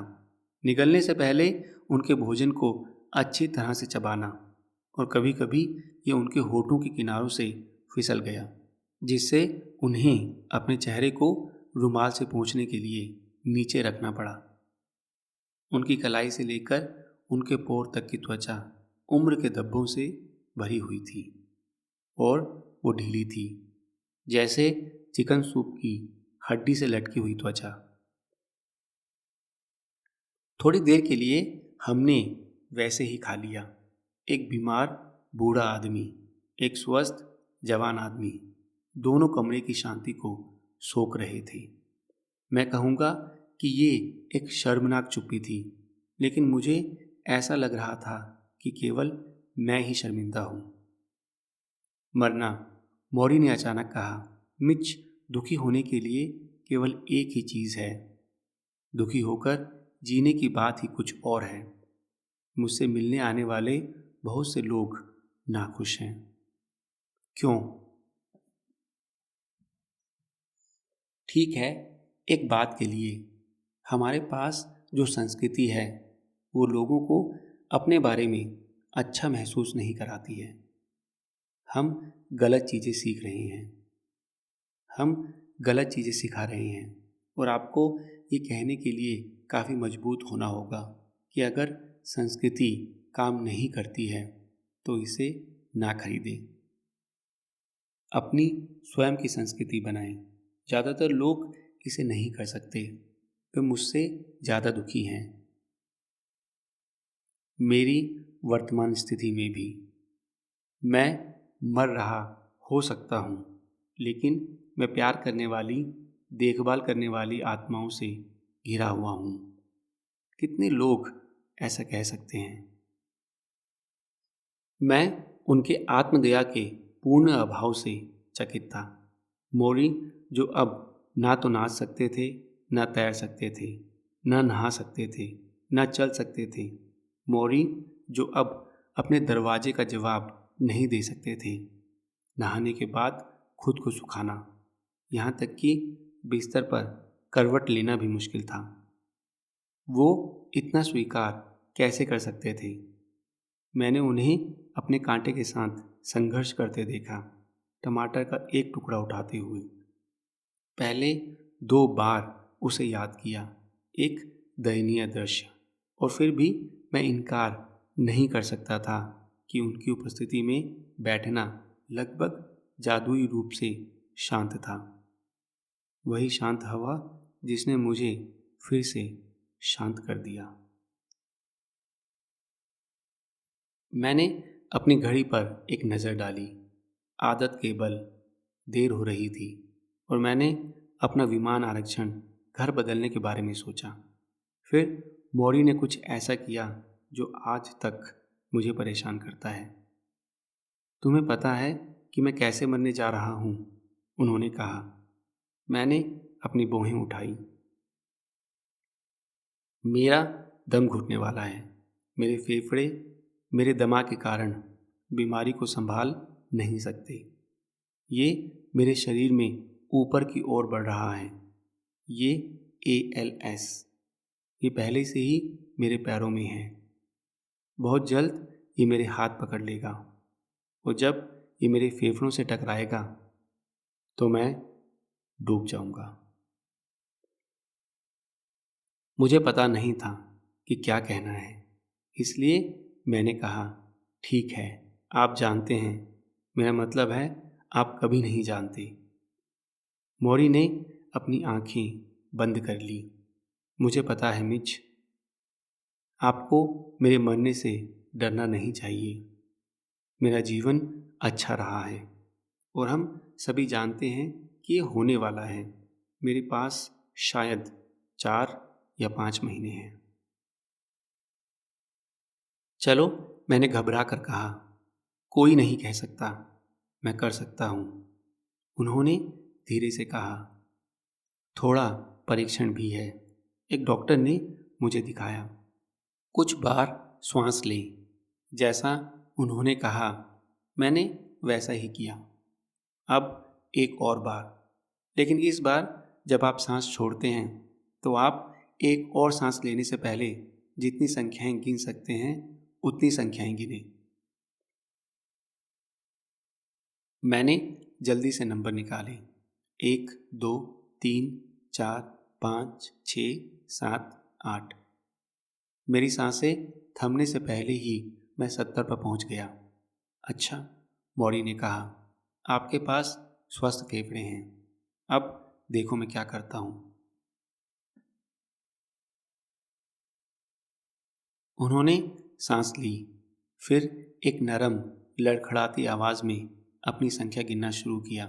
निगलने से पहले उनके भोजन को अच्छी तरह से चबाना, और कभी कभी ये उनके होठों के किनारों से फिसल गया, जिससे उन्हें अपने चेहरे को रुमाल से पोंछने के लिए नीचे रखना पड़ा। उनकी कलाई से लेकर उनके पैर तक की त्वचा उम्र के धब्बों से भरी हुई थी, और वो ढीली थी, जैसे चिकन सूप की हड्डी से लटकी हुई त्वचा। थोड़ी देर के लिए हमने वैसे ही खा लिया। एक बीमार बूढ़ा आदमी, एक स्वस्थ जवान आदमी, दोनों कमरे की शांति को सोख रहे थे। मैं कहूँगा कि ये एक शर्मनाक चुप्पी थी, लेकिन मुझे ऐसा लग रहा था कि केवल मैं ही शर्मिंदा हूँ। मरना, मौरी ने अचानक कहा। मिच, दुखी होने के लिए केवल एक ही चीज़ है। दुखी होकर जीने की बात ही कुछ और है। मुझसे मिलने आने वाले बहुत से लोग नाखुश हैं। क्यों? ठीक है, एक बात के लिए। हमारे पास जो संस्कृति है वो लोगों को अपने बारे में अच्छा महसूस नहीं कराती है। हम गलत चीज़ें सीख रहे हैं। हम गलत चीज़ें सिखा रहे हैं, और आपको ये कहने के लिए काफ़ी मजबूत होना होगा कि अगर संस्कृति काम नहीं करती है तो इसे ना खरीदें। अपनी स्वयं की संस्कृति बनाएं। ज़्यादातर लोग इसे नहीं कर सकते। वे मुझसे ज़्यादा दुखी हैं। मेरी वर्तमान स्थिति में भी मैं मर रहा हो सकता हूँ, लेकिन मैं प्यार करने वाली, देखभाल करने वाली आत्माओं से घिरा हुआ हूँ। कितने लोग ऐसा कह सकते हैं? मैं उनके आत्मदया के पूर्ण अभाव से चकित था। मोरी, जो अब ना तो नाच सकते थे, ना तैर सकते थे, ना नहा सकते थे, ना चल सकते थे। मोरी, जो अब अपने दरवाजे का जवाब नहीं दे सकते थे। नहाने के बाद खुद को सुखाना, यहाँ तक कि बिस्तर पर करवट लेना भी मुश्किल था। वो इतना स्वीकार कैसे कर सकते थे? मैंने उन्हें अपने कांटे के साथ संघर्ष करते देखा, टमाटर का एक टुकड़ा उठाते हुए। पहले 2 बार उसे याद किया, एक दयनीय दृश्य, और फिर भी मैं इनकार नहीं कर सकता था कि उनकी उपस्थिति में बैठना लगभग जादुई रूप से शांत था। वही शांत हवा जिसने मुझे फिर से शांत कर दिया। मैंने अपनी घड़ी पर एक नज़र डाली। आदत के बल देर हो रही थी, और मैंने अपना विमान आरक्षण घर बदलने के बारे में सोचा। फिर मौरी ने कुछ ऐसा किया जो आज तक मुझे परेशान करता है। तुम्हें पता है कि मैं कैसे मरने जा रहा हूँ? उन्होंने कहा। मैंने अपनी भौहें उठाई। मेरा दम घुटने वाला है। मेरे फेफड़े मेरे दमा के कारण बीमारी को संभाल नहीं सकते। ये मेरे शरीर में ऊपर की ओर बढ़ रहा है। ये ALS, ये पहले से ही मेरे पैरों में है। बहुत जल्द ये मेरे हाथ पकड़ लेगा, और जब ये मेरे फेफड़ों से टकराएगा तो मैं डूब जाऊंगा। मुझे पता नहीं था कि क्या कहना है, इसलिए मैंने कहा, ठीक है, आप जानते हैं, मेरा मतलब है आप कभी नहीं जानते। मौरी ने अपनी आंखें बंद कर ली। मुझे पता है मिच, आपको मेरे मरने से डरना नहीं चाहिए। मेरा जीवन अच्छा रहा है और हम सभी जानते हैं कि ये होने वाला है। मेरे पास शायद 4 या 5 महीने हैं। चलो, मैंने घबरा कर कहा, कोई नहीं कह सकता, मैं कर सकता हूँ। उन्होंने धीरे से कहा, थोड़ा परीक्षण भी है। एक डॉक्टर ने मुझे दिखाया। कुछ बार श्वास लें। जैसा उन्होंने कहा मैंने वैसा ही किया। अब एक और बार, लेकिन इस बार जब आप सांस छोड़ते हैं तो आप एक और सांस लेने से पहले जितनी संख्याएं गिन सकते हैं उतनी संख्याएं गिनें। मैंने जल्दी से नंबर निकाले। 1, 2, 3, 4, 5, 6, 7, 8। मेरी सांसें थमने से पहले ही मैं 70 पर पहुंच गया। अच्छा, मौरी ने कहा, आपके पास स्वस्थ फेफड़े हैं। अब देखो मैं क्या करता हूं। उन्होंने सांस ली, फिर एक नरम लड़खड़ाती आवाज में अपनी संख्या गिनना शुरू किया।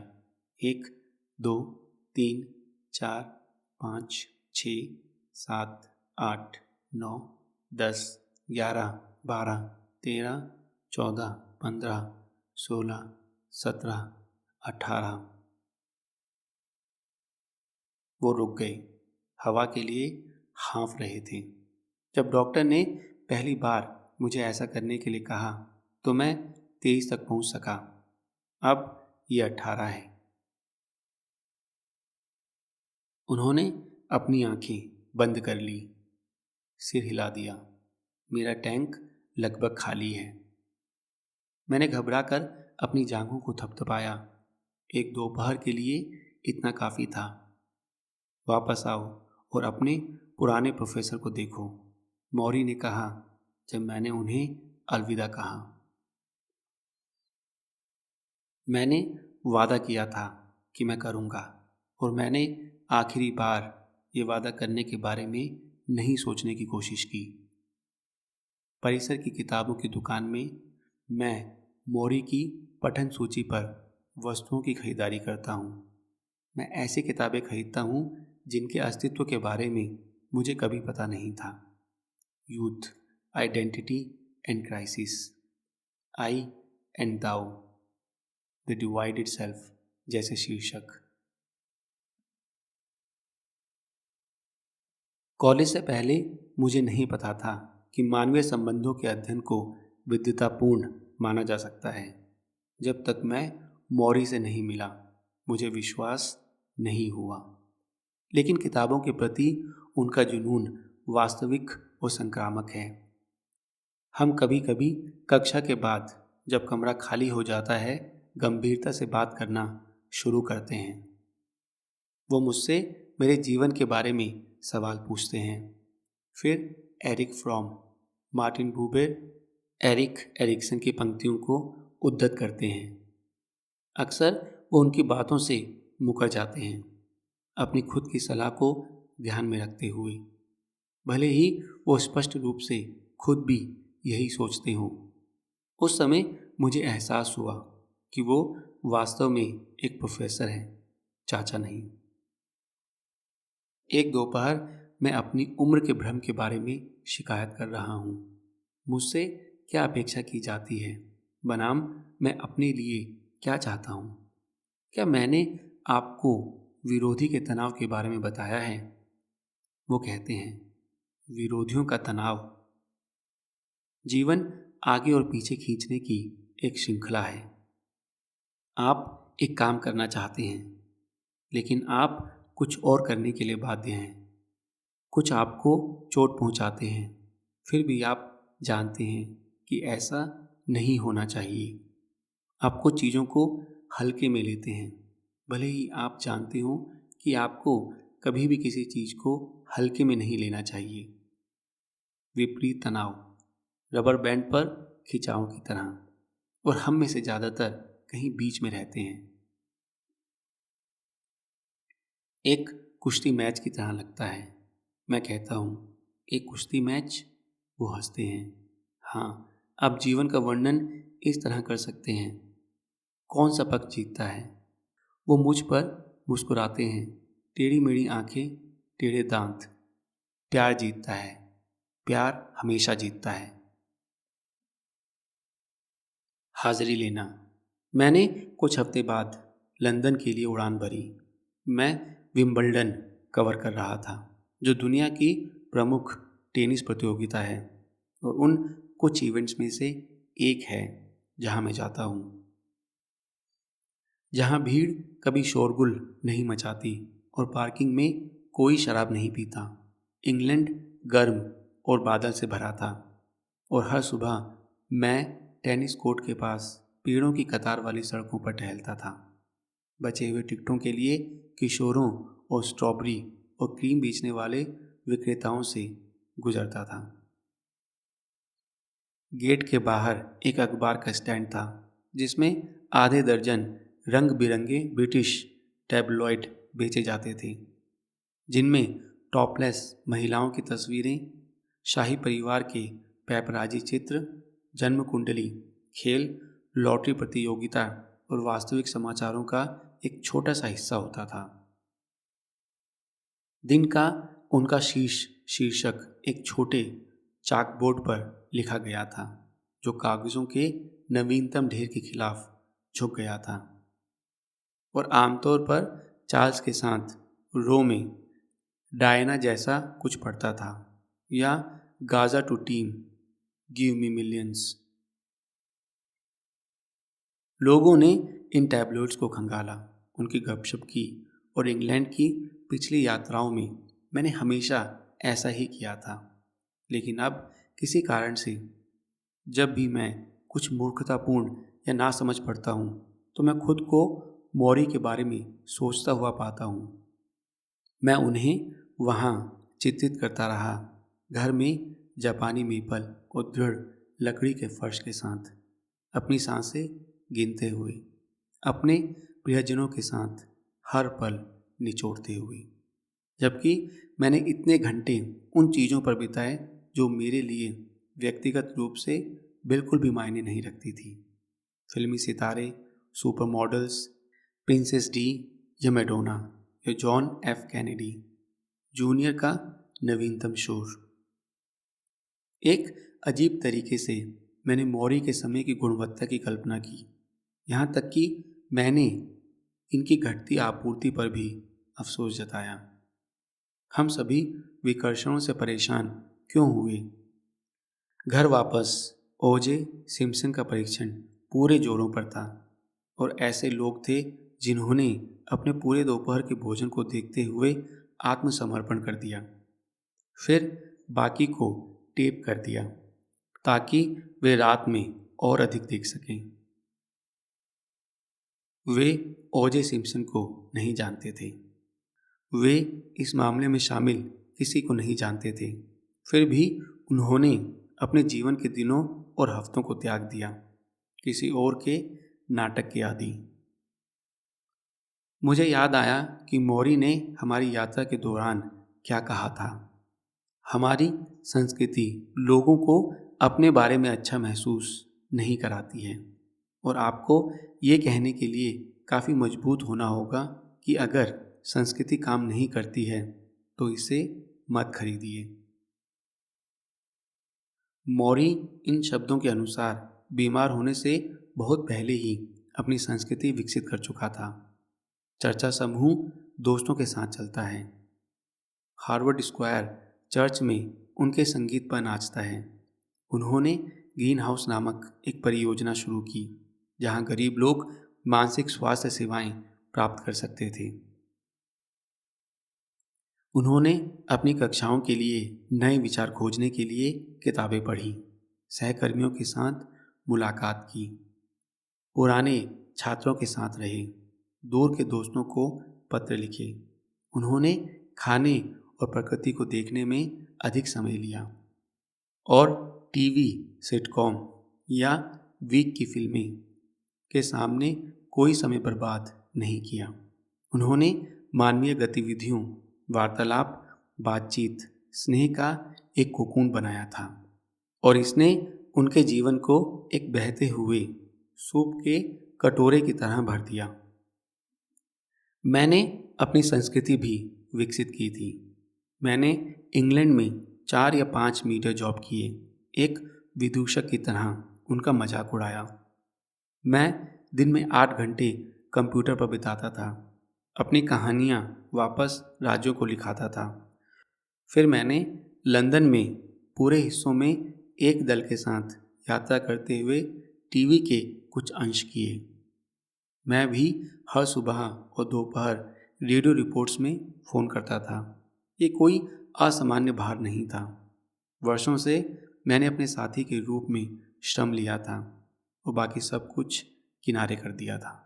1, 2, 3, 4, 5, 6, 7, 8, 9, 10, 11, 12, 13, 14, 15, 16, 17, 18। वो रुक गए, हवा के लिए हाँफ रहे थे। जब डॉक्टर ने पहली बार मुझे ऐसा करने के लिए कहा तो मैं 23 तक पहुंच सका। अब ये 18 है। उन्होंने अपनी आंखें बंद कर ली, सिर हिला दिया। मेरा टैंक लगभग खाली है। मैंने घबराकर अपनी जांघों को थपथपाया। एक दोपहर के लिए इतना काफ़ी था। वापस आओ और अपने पुराने प्रोफेसर को देखो, मौरी ने कहा जब मैंने उन्हें अलविदा कहा। मैंने वादा किया था कि मैं करूँगा और मैंने आखिरी बार ये वादा करने के बारे में नहीं सोचने की कोशिश की। परिसर की किताबों की दुकान में मैं मौरी की पठन सूची पर वस्तुओं की खरीदारी करता हूँ। मैं ऐसी किताबें खरीदता हूँ जिनके अस्तित्व के बारे में मुझे कभी पता नहीं था। Youth, identity and crisis, I and thou, the divided self जैसे शीर्षक। कॉलेज से पहले मुझे नहीं पता था कि मानवीय संबंधों के अध्ययन को विद्वतापूर्ण माना जा सकता है। जब तक मैं मौरी से नहीं मिला मुझे विश्वास नहीं हुआ। लेकिन किताबों के प्रति उनका जुनून वास्तविक और संक्रामक है। हम कभी कभी कक्षा के बाद जब कमरा खाली हो जाता है गंभीरता से बात करना शुरू करते हैं। वो मुझसे मेरे जीवन के बारे में सवाल पूछते हैं। फिर Erich Fromm, Martin Buber, Erik Erikson की पंक्तियों को उद्धृत करते हैं। अक्सर वो उनकी बातों से मुकर जाते हैं, अपनी खुद की सलाह को ध्यान में रखते हुए, भले ही वो स्पष्ट रूप से खुद भी यही सोचते हों। उस समय मुझे एहसास हुआ कि वो वास्तव में एक प्रोफेसर हैं, चाचा नहीं। एक दोपहर मैं अपनी उम्र के भ्रम के बारे में शिकायत कर रहा हूँ। मुझसे क्या अपेक्षा की जाती है बनाम मैं अपने लिए क्या चाहता हूँ। क्या मैंने आपको विरोधी के तनाव के बारे में बताया है? वो कहते हैं, विरोधियों का तनाव जीवन आगे और पीछे खींचने की एक श्रृंखला है। आप एक काम करना चाहते हैं, लेकिन आप कुछ और करने के लिए बाध्य हैं। कुछ आपको चोट पहुंचाते हैं, फिर भी आप जानते हैं कि ऐसा नहीं होना चाहिए। आप कुछ चीज़ों को हल्के में लेते हैं, भले ही आप जानते हो कि आपको कभी भी किसी चीज़ को हल्के में नहीं लेना चाहिए। विपरीत तनाव रबर बैंड पर खिंचाव की तरह, और हम में से ज़्यादातर कहीं बीच में रहते हैं। एक कुश्ती मैच की तरह लगता है। मैं कहता हूँ, एक कुश्ती मैच? वो हंसते हैं। हाँ, आप जीवन का वर्णन इस तरह कर सकते हैं। कौन सा पक्ष जीतता है? वो मुझ पर मुस्कुराते हैं। टेढ़ी मेढ़ी आंखें, टेढ़े दांत। प्यार जीतता है। प्यार हमेशा जीतता है। हाजिरी लेना। मैंने कुछ हफ्ते बाद लंदन के लिए उड़ान भरी। मैं विंबलडन कवर कर रहा था, जो दुनिया की प्रमुख टेनिस प्रतियोगिता है और उन कुछ इवेंट्स में से एक है जहां मैं जाता हूं, जहां भीड़ कभी शोरगुल नहीं मचाती और पार्किंग में कोई शराब नहीं पीता। इंग्लैंड गर्म और बादल से भरा था और हर सुबह मैं टेनिस कोर्ट के पास पेड़ों की कतार वाली सड़कों पर टहलता था, बचे हुए टिकटों के लिए किशोरों और स्ट्रॉबेरी और क्रीम बेचने वाले विक्रेताओं से गुजरता था। गेट के बाहर एक अखबार का स्टैंड था, जिसमें आधे दर्जन रंग बिरंगे ब्रिटिश टैबलॉइड बेचे जाते थे, जिनमें टॉपलेस महिलाओं की तस्वीरें, शाही परिवार के पैपराजी चित्र, जन्म कुंडली, खेल, लॉटरी प्रतियोगिता और वास्तविक समाचारों का एक छोटा सा हिस्सा होता था। दिन का उनका शीर्षक एक छोटे चाकबोर्ड पर लिखा गया था, जो कागजों के नवीनतम ढेर के खिलाफ झुक गया था, और आमतौर पर चार्ल्स के साथ रो में डायना जैसा कुछ पढ़ता था, या Gaza to team, give me millions. लोगों ने इन टैबलेट्स को खंगाला, उनकी गपशप की, और इंग्लैंड की पिछली यात्राओं में मैंने हमेशा ऐसा ही किया था। लेकिन अब किसी कारण से जब भी मैं कुछ मूर्खतापूर्ण या नासमझ पढ़ता हूँ, तो मैं खुद को मौरी के बारे में सोचता हुआ पाता हूँ। मैं उन्हें वहाँ चित्रित करता रहा, घर में जापानी मेपल और दृढ़ लकड़ी के फर्श के साथ, अपनी सांसें गिनते हुए, अपने प्रियजनों के साथ हर पल निचोड़ते हुए। जबकि मैंने इतने घंटे उन चीज़ों पर बिताए जो मेरे लिए व्यक्तिगत रूप से बिल्कुल भी मायने नहीं रखती थी। फिल्मी सितारे, सुपर मॉडल्स, प्रिंसेस डी या मैडोना या जॉन एफ कैनेडी जूनियर का नवीनतम शोर। एक अजीब तरीके से मैंने मौरी के समय की गुणवत्ता की कल्पना की, यहाँ तक कि मैंने इनकी घटती आपूर्ति पर भी अफसोस जताया। हम सभी विकर्षणों से परेशान क्यों हुए? घर वापस ओजे सिम्पसन का परीक्षण पूरे जोरों पर था, और ऐसे लोग थे जिन्होंने अपने पूरे दोपहर के भोजन को देखते हुए आत्मसमर्पण कर दिया, फिर बाकी को टेप कर दिया ताकि वे रात में और अधिक देख सकें। वे ओजे सिम्पसन को नहीं जानते थे, वे इस मामले में शामिल किसी को नहीं जानते थे, फिर भी उन्होंने अपने जीवन के दिनों और हफ्तों को त्याग दिया किसी और के नाटक के आदि। मुझे याद आया कि मौरी ने हमारी यात्रा के दौरान क्या कहा था। हमारी संस्कृति लोगों को अपने बारे में अच्छा महसूस नहीं कराती है, और आपको ये कहने के लिए काफ़ी मजबूत होना होगा कि अगर संस्कृति काम नहीं करती है तो इसे मत खरीदिए। मौरी इन शब्दों के अनुसार बीमार होने से बहुत पहले ही अपनी संस्कृति विकसित कर चुका था। चर्चा समूह दोस्तों के साथ चलता है, हार्वर्ड स्क्वायर चर्च में उनके संगीत पर नाचता है। उन्होंने ग्रीन हाउस नामक एक परियोजना शुरू की, जहां गरीब लोग मानसिक स्वास्थ्य सेवाएं प्राप्त कर सकते थे। उन्होंने अपनी कक्षाओं के लिए नए विचार खोजने के लिए किताबें पढ़ी, सहकर्मियों के साथ मुलाकात की, पुराने छात्रों के साथ रहे, दूर के दोस्तों को पत्र लिखे। उन्होंने खाने और प्रकृति को देखने में अधिक समय लिया, और टीवी सिटकॉम या वीक की फिल्में के सामने कोई समय बर्बाद नहीं किया। उन्होंने मानवीय गतिविधियों, वार्तालाप, बातचीत, स्नेह का एक कोकून बनाया था और इसने उनके जीवन को एक बहते हुए सूप के कटोरे की तरह भर दिया। मैंने अपनी संस्कृति भी विकसित की थी। मैंने इंग्लैंड में 4 या 5 मीटर जॉब किए, एक विदूषक की तरह उनका मजाक उड़ाया। मैं दिन में 8 घंटे कंप्यूटर पर बिताता था, अपनी कहानियाँ वापस राज्यों को लिखाता था। फिर मैंने लंदन में पूरे हिस्सों में एक दल के साथ यात्रा करते हुए टीवी के कुछ अंश किए। मैं भी हर सुबह और दोपहर रेडियो रिपोर्ट्स में फ़ोन करता था। ये कोई असामान्य भार नहीं था। वर्षों से मैंने अपने साथी के रूप में श्रम लिया था और बाकी सब कुछ किनारे कर दिया था।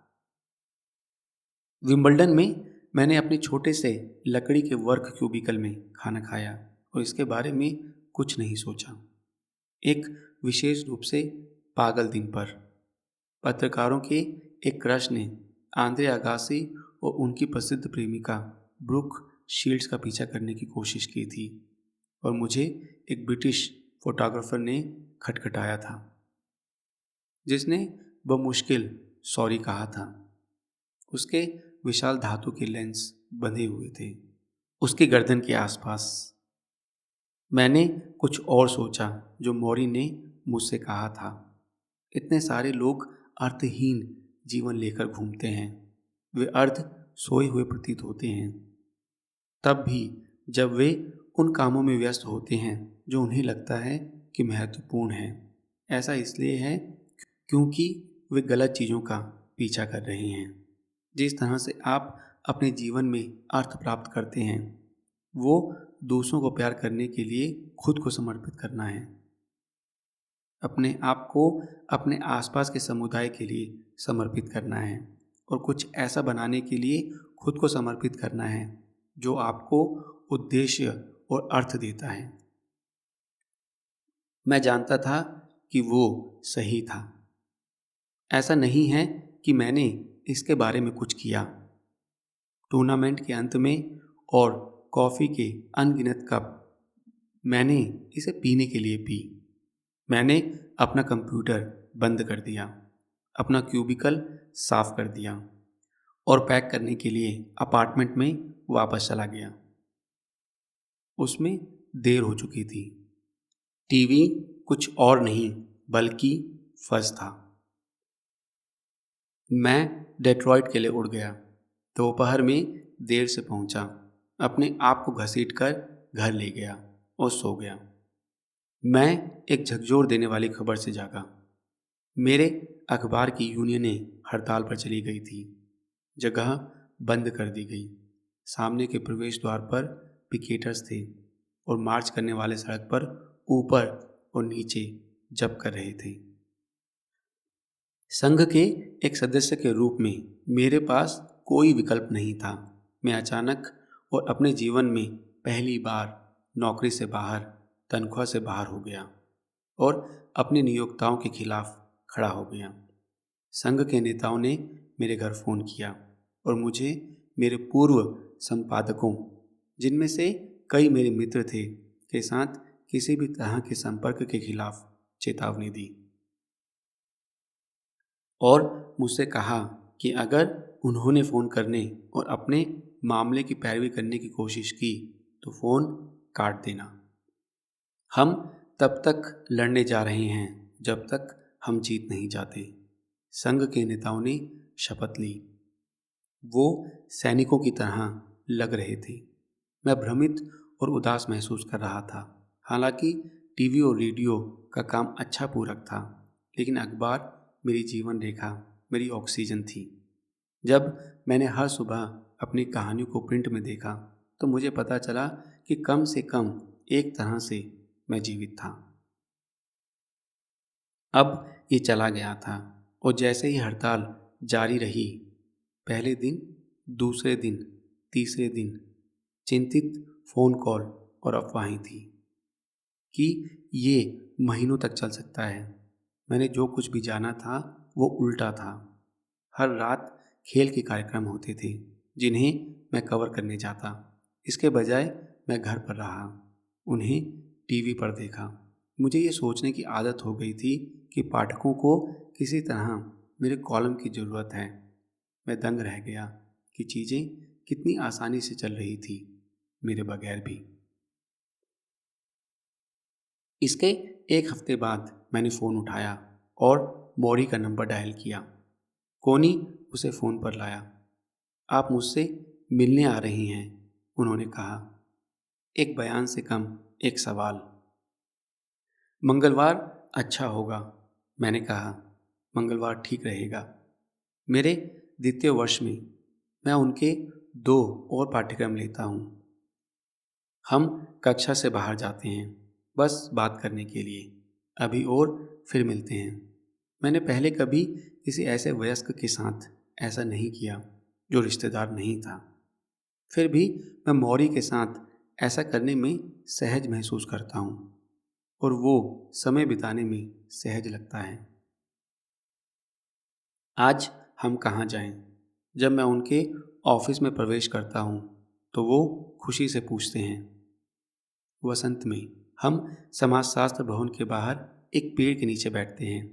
विंबलडन में मैंने अपने छोटे से लकड़ी के वर्क क्यूबिकल में खाना खाया और इसके बारे में कुछ नहीं सोचा। एक विशेष रूप से पागल दिन पर पत्रकारों के एक क्रश ने आंद्रे अगासी और उनकी प्रसिद्ध प्रेमिका ब्रुक शील्ड्स का पीछा करने की कोशिश की थी और मुझे एक ब्रिटिश फोटोग्राफर ने खटखटाया था जिसने बमुश्किल सॉरी कहा था। उसके विशाल धातु के लेंस बंधे हुए थे उसकी गर्दन के आसपास। मैंने कुछ और सोचा जो मौरी ने मुझसे कहा था। इतने सारे लोग अर्थहीन जीवन लेकर घूमते हैं, वे अर्ध सोए हुए प्रतीत होते हैं, तब भी जब वे उन कामों में व्यस्त होते हैं जो उन्हें लगता है कि महत्वपूर्ण है। ऐसा इसलिए है क्योंकि वे गलत चीज़ों का पीछा कर रहे हैं। जिस तरह से आप अपने जीवन में अर्थ प्राप्त करते हैं वो दूसरों को प्यार करने के लिए खुद को समर्पित करना है, अपने आप को अपने आसपास के समुदाय के लिए समर्पित करना है और कुछ ऐसा बनाने के लिए खुद को समर्पित करना है जो आपको उद्देश्य और अर्थ देता है। मैं जानता था कि वो सही था। ऐसा नहीं है कि मैंने इसके बारे में कुछ किया। टूर्नामेंट के अंत में और कॉफ़ी के अनगिनत कप मैंने इसे पीने के लिए पी। मैंने अपना कंप्यूटर बंद कर दिया, अपना क्यूबिकल साफ कर दिया और पैक करने के लिए अपार्टमेंट में वापस चला गया। उसमें देर हो चुकी थी। टीवी कुछ और नहीं बल्कि फर्श था। मैं डेट्रॉइट के लिए उड़ गया। दोपहर में देर से पहुंचा, अपने आप को घसीटकर घर ले गया और सो गया। मैं एक झकझोर देने वाली खबर से जागा। मेरे अखबार की यूनियनें हड़ताल पर चली गई थी। जगह बंद कर दी गई। सामने के प्रवेश द्वार पर पिकेटर्स थे और मार्च करने वाले सड़क पर ऊपर और नीचे जप कर रहे थे। संघ के एक सदस्य के रूप में मेरे पास कोई विकल्प नहीं था। मैं अचानक और अपने जीवन में पहली बार नौकरी से बाहर, तनख्वाह से बाहर हो गया और अपने नियोक्ताओं के खिलाफ खड़ा हो गया। संघ के नेताओं ने मेरे घर फ़ोन किया और मुझे मेरे पूर्व संपादकों, जिनमें से कई मेरे मित्र थे, के साथ किसी भी तरह के संपर्क के खिलाफ चेतावनी दी और मुझसे कहा कि अगर उन्होंने फ़ोन करने और अपने मामले की पैरवी करने की कोशिश की तो फ़ोन काट देना। हम तब तक लड़ने जा रहे हैं जब तक हम जीत नहीं जाते। संघ के नेताओं ने शपथ ली। वो सैनिकों की तरह लग रहे थे। मैं भ्रमित और उदास महसूस कर रहा था। हालांकि टीवी और रेडियो का काम अच्छा पूरक था, लेकिन अखबार मेरी जीवन रेखा, मेरी ऑक्सीजन थी। जब मैंने हर सुबह अपनी कहानियों को प्रिंट में देखा तो मुझे पता चला कि कम से कम एक तरह से मैं जीवित था। अब ये चला गया था और जैसे ही हड़ताल जारी रही, पहले दिन, दूसरे दिन, तीसरे दिन चिंतित फ़ोन कॉल और अफवाहें थी कि ये महीनों तक चल सकता है। मैंने जो कुछ भी जाना था वो उल्टा था। हर रात खेल के कार्यक्रम होते थे, जिन्हें मैं कवर करने जाता। इसके बजाय मैं घर पर रहा, उन्हें टीवी पर देखा। मुझे ये सोचने की आदत हो गई थी कि पाठकों को किसी तरह मेरे कॉलम की ज़रूरत है। मैं दंग रह गया कि चीज़ें कितनी आसानी से चल रही थी मेरे बगैर भी। इसके एक हफ्ते बाद मैंने फ़ोन उठाया और मौरी का नंबर डायल किया। कोनी उसे फ़ोन पर लाया। आप मुझसे मिलने आ रही हैं, उन्होंने कहा। एक बयान से कम एक सवाल। मंगलवार अच्छा होगा, मैंने कहा। मंगलवार ठीक रहेगा। मेरे द्वितीय वर्ष में मैं उनके 2 और पाठ्यक्रम लेता हूँ। हम कक्षा से बाहर जाते हैं, बस बात करने के लिए। अभी और फिर मिलते हैं। मैंने पहले कभी किसी ऐसे वयस्क के साथ ऐसा नहीं किया जो रिश्तेदार नहीं था। फिर भी मैं मौरी के साथ ऐसा करने में सहज महसूस करता हूँ और वो समय बिताने में सहज लगता है। आज हम कहाँ जाएं? जब मैं उनके ऑफिस में प्रवेश करता हूँ तो वो खुशी से पूछते हैं। वसंत में हम समाजशास्त्र भवन के बाहर एक पेड़ के नीचे बैठते हैं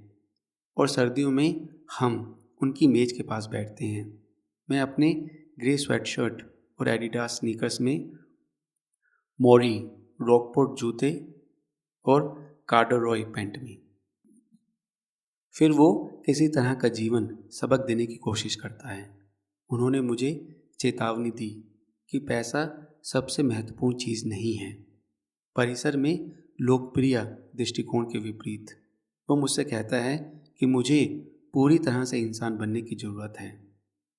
और सर्दियों में हम उनकी मेज के पास बैठते हैं। मैं अपने ग्रे स्वेटशर्ट और एडिडास स्नीकर्स में, मौरी रॉकपोर्ट जूते और कार्डरॉय पैंट में। फिर वो किसी तरह का जीवन सबक देने की कोशिश करता है। उन्होंने मुझे चेतावनी दी कि पैसा सबसे महत्वपूर्ण चीज़ नहीं है। परिसर में लोकप्रिय दृष्टिकोण के विपरीत वो मुझसे कहता है कि मुझे पूरी तरह से इंसान बनने की ज़रूरत है।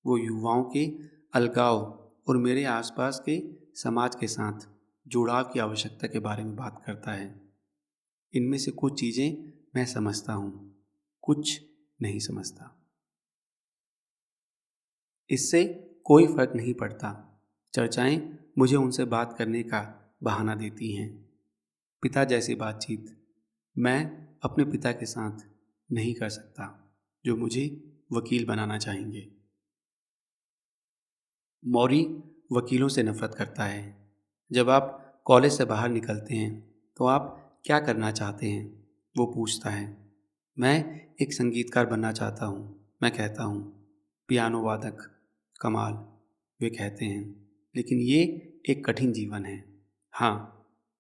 वो युवाओं के अलगाव और मेरे आसपास के समाज के साथ जुड़ाव की आवश्यकता के बारे में बात करता है। इनमें से कुछ चीज़ें मैं समझता हूँ, कुछ नहीं समझता। इससे कोई फर्क नहीं पड़ता। चर्चाएं मुझे उनसे बात करने का बहाना देती हैं। पिता जैसी बातचीत मैं अपने पिता के साथ नहीं कर सकता, जो मुझे वकील बनाना चाहेंगे। मौरी वकीलों से नफरत करता है। जब आप कॉलेज से बाहर निकलते हैं तो आप क्या करना चाहते हैं, वो पूछता है। मैं एक संगीतकार बनना चाहता हूँ, मैं कहता हूँ। पियानो वादक, कमाल, वे कहते हैं। लेकिन ये एक कठिन जीवन है। हाँ,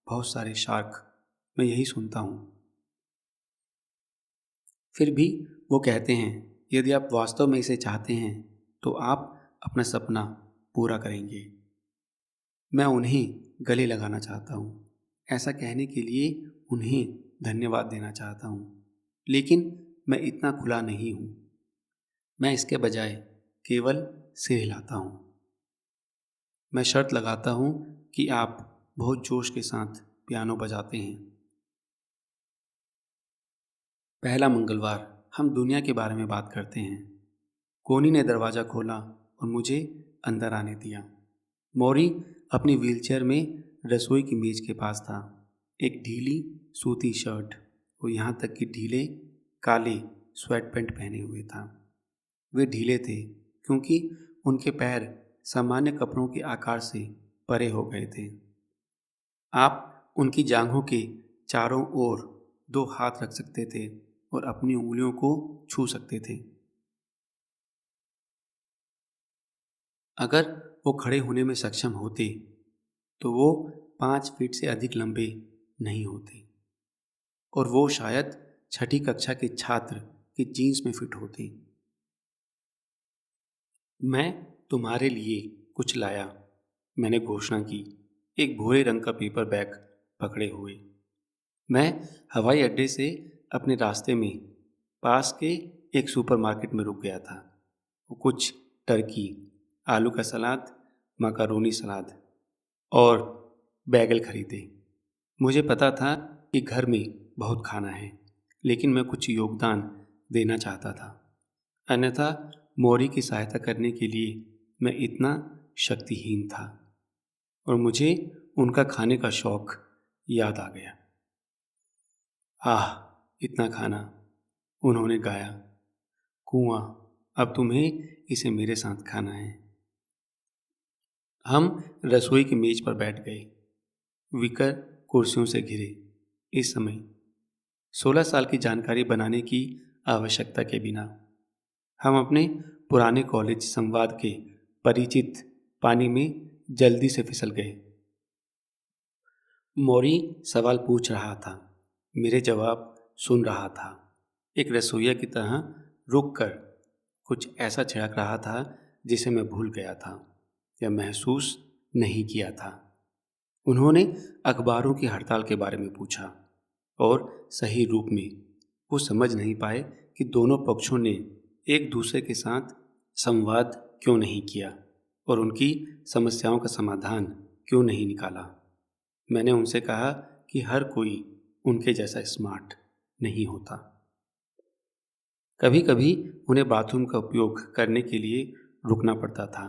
बहुत सारे शार्क, मैं यही सुनता हूँ। फिर भी वो कहते हैं, यदि आप वास्तव में इसे चाहते हैं तो आप अपना सपना पूरा करेंगे। मैं उन्हें गले लगाना चाहता हूँ, ऐसा कहने के लिए उन्हें धन्यवाद देना चाहता हूँ, लेकिन मैं इतना खुला नहीं हूँ। मैं इसके बजाय केवल सिर हिलाता हूँ। मैं शर्त लगाता हूँ कि आप बहुत जोश के साथ पियानो बजाते हैं। पहला मंगलवार हम दुनिया के बारे में बात करते हैं। कोनी ने दरवाज़ा खोला और मुझे अंदर आने दिया। मौरी अपनी व्हीलचेयर में रसोई की मेज के पास था। एक ढीली सूती शर्ट और यहाँ तक कि ढीले काले स्वेट पैंट पहने हुए था। वे ढीले थे क्योंकि उनके पैर सामान्य कपड़ों के आकार से परे हो गए थे। आप उनकी जांघों के चारों ओर 2 हाथ रख सकते थे और अपनी उंगलियों को छू सकते थे। अगर वो खड़े होने में सक्षम होते तो वो 5 फीट से अधिक लंबे नहीं होते और वो शायद छठी कक्षा के छात्र की जीन्स में फिट होते। मैं तुम्हारे लिए कुछ लाया, मैंने घोषणा की, एक भूरे रंग का पेपर बैग पकड़े हुए। मैं हवाई अड्डे से अपने रास्ते में पास के एक सुपरमार्केट में रुक गया था। वो कुछ टर्की, आलू का सलाद, माकारोनी सलाद और बैगल खरीदे। मुझे पता था कि घर में बहुत खाना है, लेकिन मैं कुछ योगदान देना चाहता था। अन्यथा मौरी की सहायता करने के लिए मैं इतना शक्तिहीन था और मुझे उनका खाने का शौक याद आ गया। आह, इतना खाना, उन्होंने गाया। कुआं, अब तुम्हें इसे मेरे साथ खाना है। हम रसोई की मेज पर बैठ गए, विकर कुर्सियों से घिरे। इस समय 16 साल की जानकारी बनाने की आवश्यकता के बिना हम अपने पुराने कॉलेज संवाद के परिचित पानी में जल्दी से फिसल गए। मौरी सवाल पूछ रहा था, मेरे जवाब सुन रहा था। एक रसोइया की तरह रुक कर कुछ ऐसा छिड़क रहा था जिसे मैं भूल गया था या महसूस नहीं किया था। उन्होंने अखबारों की हड़ताल के बारे में पूछा और सही रूप में वो समझ नहीं पाए कि दोनों पक्षों ने एक दूसरे के साथ संवाद क्यों नहीं किया और उनकी समस्याओं का समाधान क्यों नहीं निकाला। मैंने उनसे कहा कि हर कोई उनके जैसा स्मार्ट नहीं होता। कभी कभी उन्हें बाथरूम का उपयोग करने के लिए रुकना पड़ता था।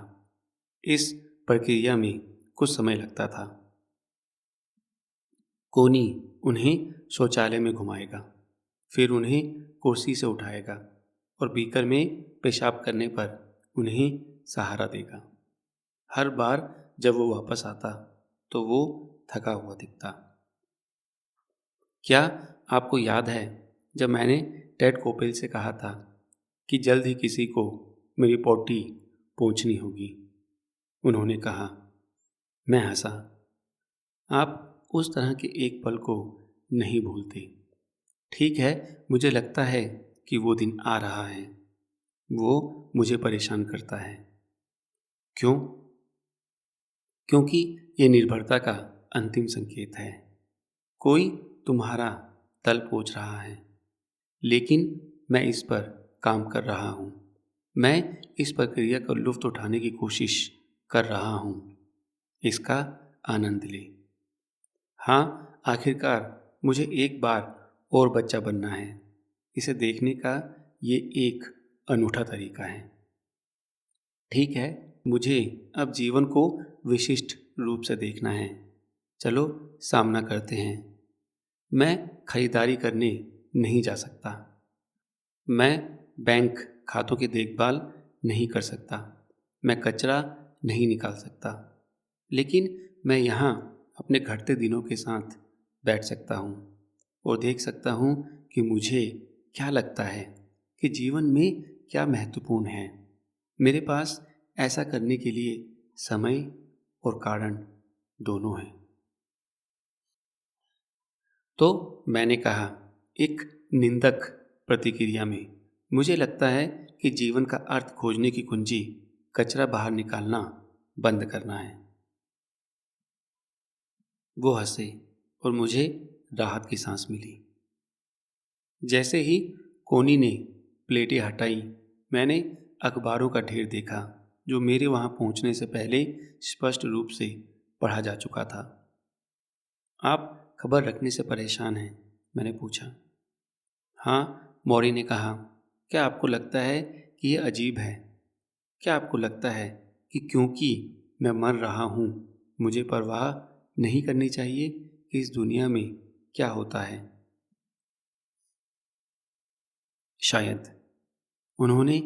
इस प्रक्रिया में कुछ समय लगता था। कोनी उन्हें शौचालय में घुमाएगा, फिर उन्हें कुर्सी से उठाएगा और बीकर में पेशाब करने पर उन्हें सहारा देगा। हर बार जब वो वापस आता तो वो थका हुआ दिखता। क्या आपको याद है जब मैंने टेड कोपेल से कहा था कि जल्द ही किसी को मेरी पोटी पोंछनी होगी? उन्होंने कहा। मैं हंसा। आप उस तरह के एक पल को नहीं भूलते। ठीक है, मुझे लगता है कि वो दिन आ रहा है। वो मुझे परेशान करता है। क्यों? क्योंकि ये निर्भरता का अंतिम संकेत है। कोई तुम्हारा तल पोंछ रहा है, लेकिन मैं इस पर काम कर रहा हूँ। मैं इस प्रक्रिया का लुत्फ़ उठाने की कोशिश कर रहा हूँ। इसका आनंद ले। हाँ, आखिरकार मुझे एक बार और बच्चा बनना है। इसे देखने का ये एक अनूठा तरीका है। ठीक है, मुझे अब जीवन को विशिष्ट रूप से देखना है। चलो सामना करते हैं। मैं खरीदारी करने नहीं जा सकता। मैं बैंक खातों की देखभाल नहीं कर सकता। मैं कचरा नहीं निकाल सकता। लेकिन मैं यहाँ अपने घटते दिनों के साथ बैठ सकता हूँ और देख सकता हूँ कि मुझे क्या लगता है कि जीवन में क्या महत्वपूर्ण है। मेरे पास ऐसा करने के लिए समय और कारण दोनों हैं। तो मैंने कहा, एक निंदक प्रतिक्रिया में, मुझे लगता है कि जीवन का अर्थ खोजने की कुंजी कचरा बाहर निकालना बंद करना है। वो हंसे और मुझे राहत की सांस मिली। जैसे ही कोनी ने प्लेटें हटाई, मैंने अखबारों का ढेर देखा जो मेरे वहाँ पहुँचने से पहले स्पष्ट रूप से पढ़ा जा चुका था। आप खबर रखने से परेशान हैं? मैंने पूछा। हाँ, मौरी ने कहा। क्या आपको लगता है कि यह अजीब है? क्या आपको लगता है कि क्योंकि मैं मर रहा हूँ, मुझे परवाह नहीं करनी चाहिए कि इस दुनिया में क्या होता है? शायद। उन्होंने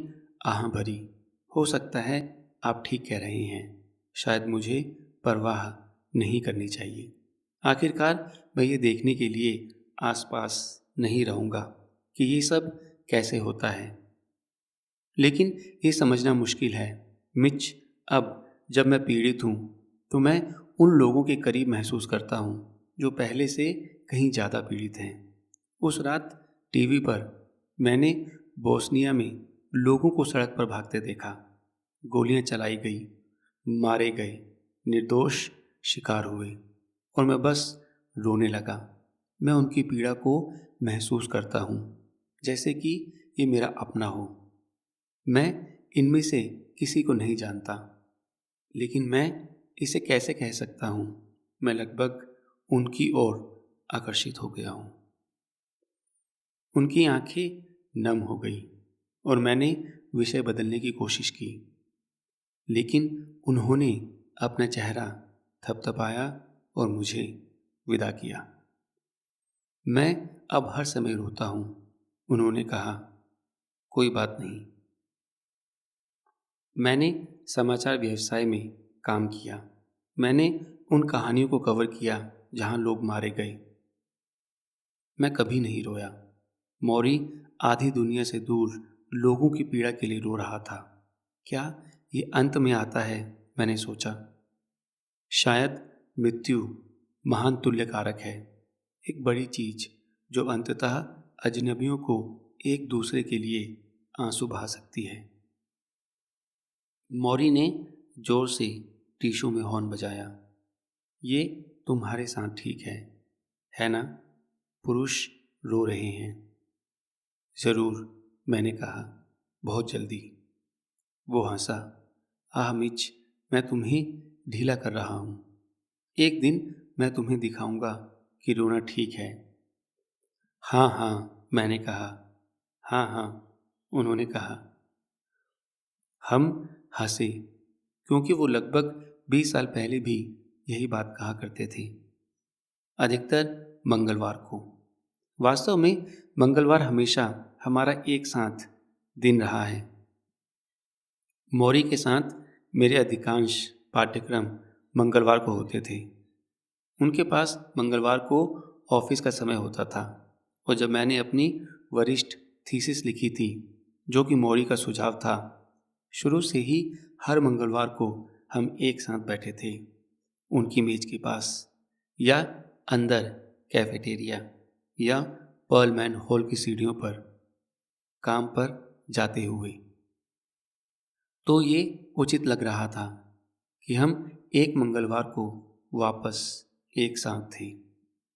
आह भरी। हो सकता है आप ठीक कह रहे हैं। शायद मुझे परवाह नहीं करनी चाहिए। आखिरकार मैं ये देखने के लिए आसपास नहीं रहूँगा कि ये सब कैसे होता है। लेकिन ये समझना मुश्किल है मिच। अब जब मैं पीड़ित हूँ तो मैं उन लोगों के करीब महसूस करता हूँ जो पहले से कहीं ज़्यादा पीड़ित हैं। उस रात टीवी पर मैंने बोस्निया में लोगों को सड़क पर भागते देखा। गोलियां चलाई गई, मारे गए, निर्दोष शिकार हुए और मैं बस रोने लगा। मैं उनकी पीड़ा को महसूस करता हूँ जैसे कि ये मेरा अपना हो। मैं इनमें से किसी को नहीं जानता, लेकिन मैं इसे कैसे कह सकता हूँ? मैं लगभग उनकी ओर आकर्षित हो गया हूँ। उनकी आंखें नम हो गई और मैंने विषय बदलने की कोशिश की, लेकिन उन्होंने अपना चेहरा थपथपाया और मुझे विदा किया। मैं अब हर समय रोता हूँ, उन्होंने कहा। कोई बात नहीं। मैंने समाचार व्यवसाय में काम किया। मैंने उन कहानियों को कवर किया जहां लोग मारे गए। मैं कभी नहीं रोया। मौरी आधी दुनिया से दूर लोगों की पीड़ा के लिए रो रहा था। क्या ये अंत में आता है? मैंने सोचा। शायद मृत्यु महान तुल्यकारक है, एक बड़ी चीज जो अंततः अजनबियों को एक दूसरे के लिए आंसू बहा सकती है। मौरी ने जोर से टीशू में हॉर्न बजाया। ये तुम्हारे साथ ठीक है ना? पुरुष रो रहे हैं। जरूर, मैंने कहा, बहुत जल्दी। वो हंसा। आह मिच, मैं तुम्हें ढीला कर रहा हूं। एक दिन मैं तुम्हें दिखाऊंगा कि रोना ठीक है। हाँ हाँ, मैंने कहा। हाँ हाँ, उन्होंने कहा। हम हंसे, क्योंकि वो लगभग 20 साल पहले भी यही बात कहा करते थे, अधिकतर मंगलवार को। वास्तव में मंगलवार हमेशा हमारा एक साथ दिन रहा है। मौरी के साथ मेरे अधिकांश पाठ्यक्रम मंगलवार को होते थे। उनके पास मंगलवार को ऑफिस का समय होता था, और जब मैंने अपनी वरिष्ठ थीसिस लिखी थी, जो कि मौरी का सुझाव था, शुरू से ही हर मंगलवार को हम एक साथ बैठे थे, उनकी मेज के पास, या अंदर कैफेटेरिया, या पर्लमैन हॉल की सीढ़ियों पर, काम पर जाते हुए। तो ये उचित लग रहा था कि हम एक मंगलवार को वापस एक साथ थे,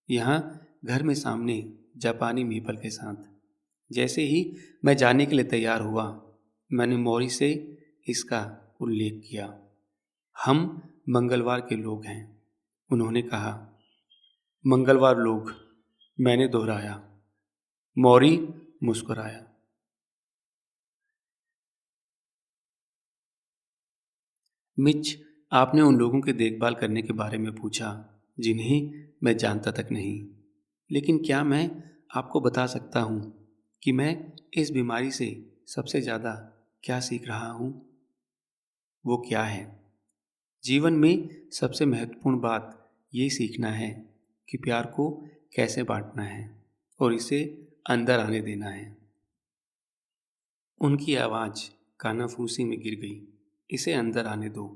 यहाँ घर में सामने जापानी मेपल के साथ। जैसे ही मैं जाने के लिए तैयार हुआ, मैंने मौरी से इसका उल्लेख किया। हम मंगलवार के लोग हैं, उन्होंने कहा। मंगलवार लोग, मैंने दोहराया। मौरी मुस्कुराया। मिच, आपने उन लोगों की देखभाल करने के बारे में पूछा जिन्हें मैं जानता तक नहीं, लेकिन क्या मैं आपको बता सकता हूँ कि मैं इस बीमारी से सबसे ज़्यादा क्या सीख रहा हूँ? वो क्या है? जीवन में सबसे महत्वपूर्ण बात ये सीखना है कि प्यार को कैसे बांटना है और इसे अंदर आने देना है। उनकी आवाज़ कानाफूसी में गिर गई। इसे अंदर आने दो।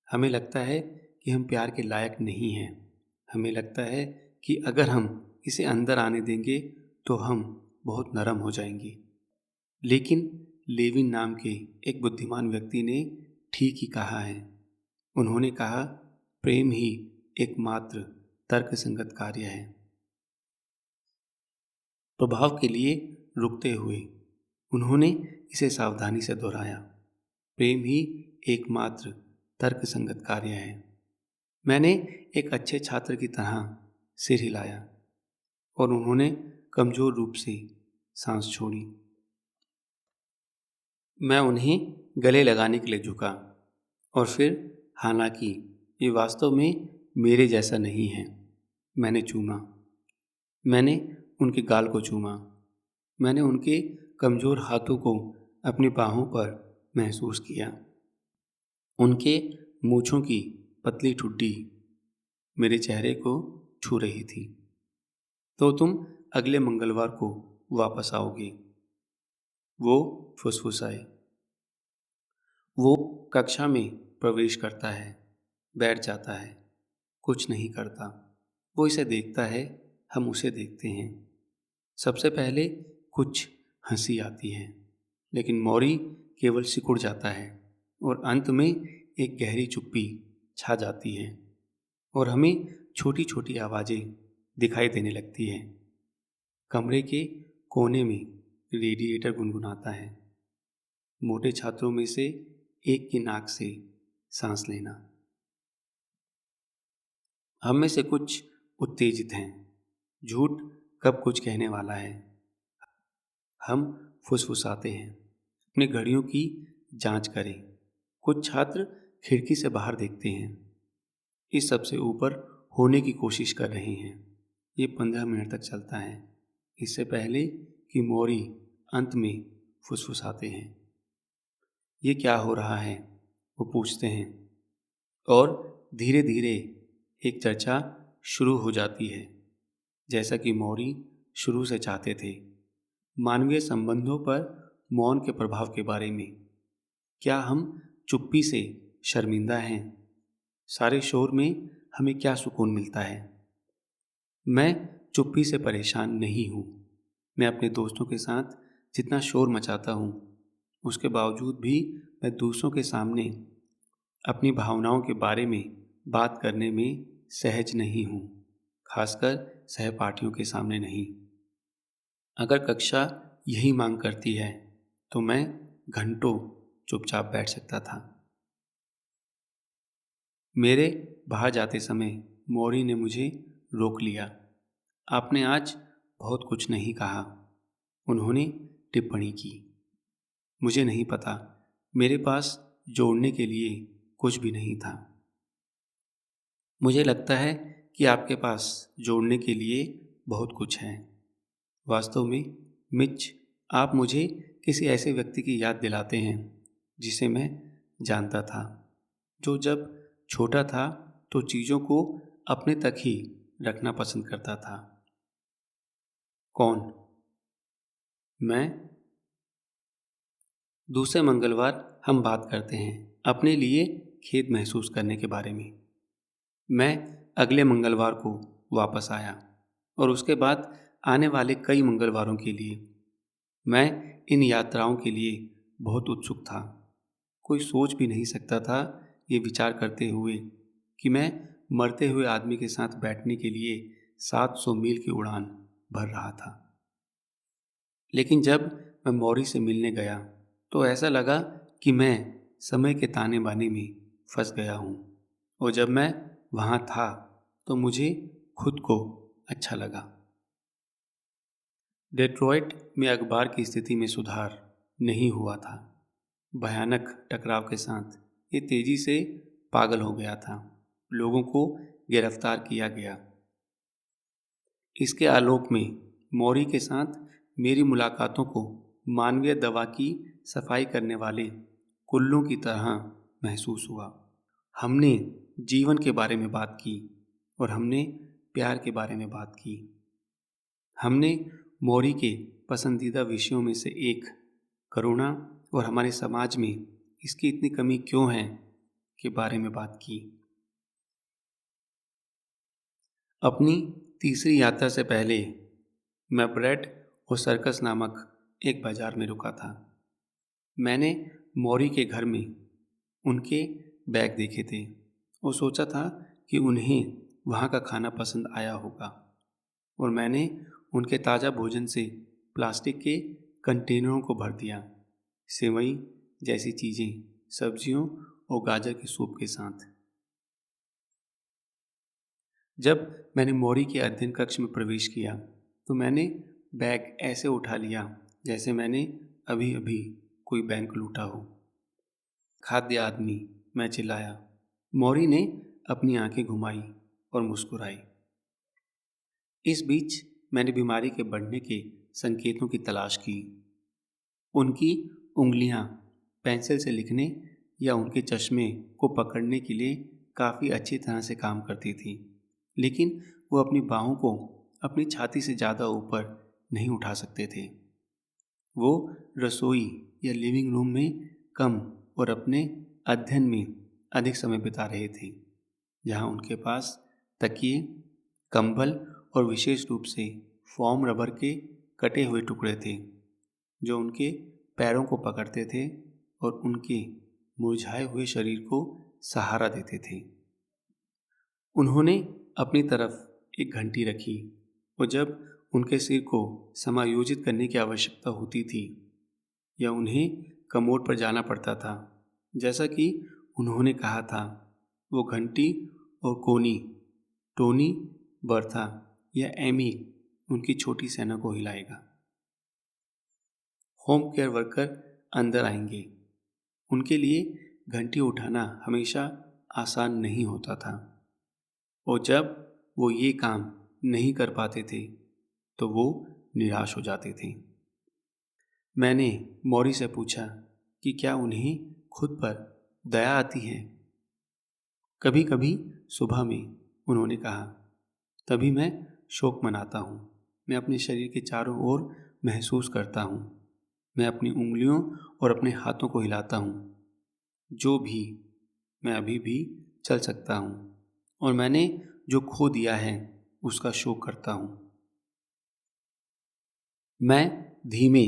हमें लगता है कि हम प्यार के लायक नहीं हैं। हमें लगता है कि अगर हम इसे अंदर आने देंगे तो हम बहुत नरम हो जाएंगे। लेकिन लेविन नाम के एक बुद्धिमान व्यक्ति ने ठीक ही कहा है। उन्होंने कहा, प्रेम ही एकमात्र तर्कसंगत कार्य है। प्रभाव के लिए रुकते हुए उन्होंने इसे सावधानी से दोहराया, प्रेम ही एकमात्र तर्कसंगत कार्य है। मैंने एक अच्छे छात्र की तरह सिर हिलाया और उन्होंने कमजोर रूप से सांस छोड़ी। मैं उन्हें गले लगाने के लिए झुका और फिर, हालांकि ये वास्तव में मेरे जैसा नहीं है, मैंने चूमा। मैंने उनके गाल को चूमा। मैंने उनके कमजोर हाथों को अपनी बाहों पर महसूस किया। उनके मूंछों की पतली ठुड्डी मेरे चेहरे को छू रही थी। तो तुम अगले मंगलवार को वापस आओगे? वो फुसफुसाए। वो कक्षा में प्रवेश करता है, बैठ जाता है, कुछ नहीं करता। वो इसे देखता है, हम उसे देखते हैं। सबसे पहले कुछ हंसी आती है, लेकिन मौरी केवल सिकुड़ जाता है और अंत में एक गहरी चुप्पी छा जाती है और हमें छोटी छोटी आवाज़ें दिखाई देने लगती हैं। कमरे के कोने में रेडिएटर गुनगुनाता है। मोटे छात्रों में से एक की नाक से सांस लेना। हम में से कुछ उत्तेजित हैं। झूठ कब कुछ कहने वाला है। हम फुसफुसाते हैं। अपनी घड़ियों की जांच करें। कुछ छात्र खिड़की से बाहर देखते हैं। इस सबसे ऊपर होने की कोशिश कर रहे हैं। ये 15 मिनट तक चलता है, इससे पहले कि मौरी अंत में फुसफुसाते हैं। ये क्या हो रहा है? वो पूछते हैं और धीरे धीरे एक चर्चा शुरू हो जाती है, जैसा कि मौरी शुरू से चाहते थे। मानवीय संबंधों पर मौन के प्रभाव के बारे में। क्या हम चुप्पी से शर्मिंदा हैं? सारे शोर में हमें क्या सुकून मिलता है? मैं चुप्पी से परेशान नहीं हूँ। मैं अपने दोस्तों के साथ जितना शोर मचाता हूँ, उसके बावजूद भी मैं दूसरों के सामने अपनी भावनाओं के बारे में बात करने में सहज नहीं हूँ, खासकर सहपाठियों के सामने नहीं। अगर कक्षा यही मांग करती है तो मैं घंटों चुपचाप बैठ सकता था। मेरे बाहर जाते समय मौरी ने मुझे रोक लिया। आपने आज बहुत कुछ नहीं कहा, उन्होंने टिप्पणी की। मुझे नहीं पता, मेरे पास जोड़ने के लिए कुछ भी नहीं था। मुझे लगता है कि आपके पास जोड़ने के लिए बहुत कुछ है। वास्तव में मिच, आप मुझे किसी ऐसे व्यक्ति की याद दिलाते हैं जिसे मैं जानता था, जो जब छोटा था तो चीज़ों को अपने तक ही रखना पसंद करता था। कौन? मैं? दूसरे मंगलवार हम बात करते हैं अपने लिए खेद महसूस करने के बारे में। मैं अगले मंगलवार को वापस आया और उसके बाद आने वाले कई मंगलवारों के लिए मैं इन यात्राओं के लिए बहुत उत्सुक था। कोई सोच भी नहीं सकता था ये विचार करते हुए कि मैं मरते हुए आदमी के साथ बैठने के लिए 700 मील की उड़ान भर रहा था। लेकिन जब मैं मौरी से मिलने गया तो ऐसा लगा कि मैं समय के ताने बाने में फंस गया हूँ, और जब मैं वहाँ था तो मुझे खुद को अच्छा लगा। डेट्रॉइट में अखबार की स्थिति में सुधार नहीं हुआ था। भयानक टकराव के साथ ये तेजी से पागल हो गया था। लोगों को गिरफ्तार किया गया। इसके आलोक में मौरी के साथ मेरी मुलाकातों को मानवीय दवा की सफाई करने वाले कुल्लों की तरह महसूस हुआ। हमने जीवन के बारे में बात की और हमने प्यार के बारे में बात की। हमने मौरी के पसंदीदा विषयों में से एक, करुणा और हमारे समाज में इसकी इतनी कमी क्यों है, के बारे में बात की। अपनी तीसरी यात्रा से पहले मैं ब्रेड और सर्कस नामक एक बाजार में रुका था। मैंने मौरी के घर में उनके बैग देखे थे और सोचा था कि उन्हें वहाँ का खाना पसंद आया होगा, और मैंने उनके ताज़ा भोजन से प्लास्टिक के कंटेनरों को भर दिया, सेवई जैसी चीज़ें, सब्जियों और गाजर के सूप के साथ। जब मैंने मौरी के अध्ययन कक्ष में प्रवेश किया तो मैंने बैग ऐसे उठा लिया जैसे मैंने अभी अभी कोई बैंक लूटा हो। खाद्य आदमी, मैं चिल्लाया। मौरी ने अपनी आंखें घुमाई और मुस्कुराई। इस बीच मैंने बीमारी के बढ़ने के संकेतों की तलाश की। उनकी उंगलियां पेंसिल से लिखने या उनके चश्मे को पकड़ने के लिए काफ़ी अच्छी तरह से काम करती थी, लेकिन वो अपनी बाहों को अपनी छाती से ज़्यादा ऊपर नहीं उठा सकते थे। वो रसोई या लिविंग रूम में कम और अपने अध्ययन में अधिक समय बिता रहे थे, जहाँ उनके पास तकिए, कंबल और विशेष रूप से फोम रबर के कटे हुए टुकड़े थे जो उनके पैरों को पकड़ते थे और उनके मुरझाए हुए शरीर को सहारा देते थे। उन्होंने अपनी तरफ एक घंटी रखी और जब उनके सिर को समायोजित करने की आवश्यकता होती थी या उन्हें कमोड पर जाना पड़ता था, जैसा कि उन्होंने कहा था, वो घंटी और कोनी, टोनी, बर्था या एमी उनकी छोटी सेना को हिलाएगा। होम केयर वर्कर अंदर आएंगे। उनके लिए घंटी उठाना हमेशा आसान नहीं होता था, और जब वो ये काम नहीं कर पाते थे तो वो निराश हो जाते थे। मैंने मौरी से पूछा कि क्या उन्हें खुद पर दया आती है। कभी कभी सुबह में, उन्होंने कहा, तभी मैं शोक मनाता हूँ। मैं अपने शरीर के चारों ओर महसूस करता हूँ। मैं अपनी उंगलियों और अपने हाथों को हिलाता हूँ। जो भी, मैं अभी भी चल सकता हूँ और मैंने जो खो दिया है उसका शोक करता हूँ। मैं धीमे,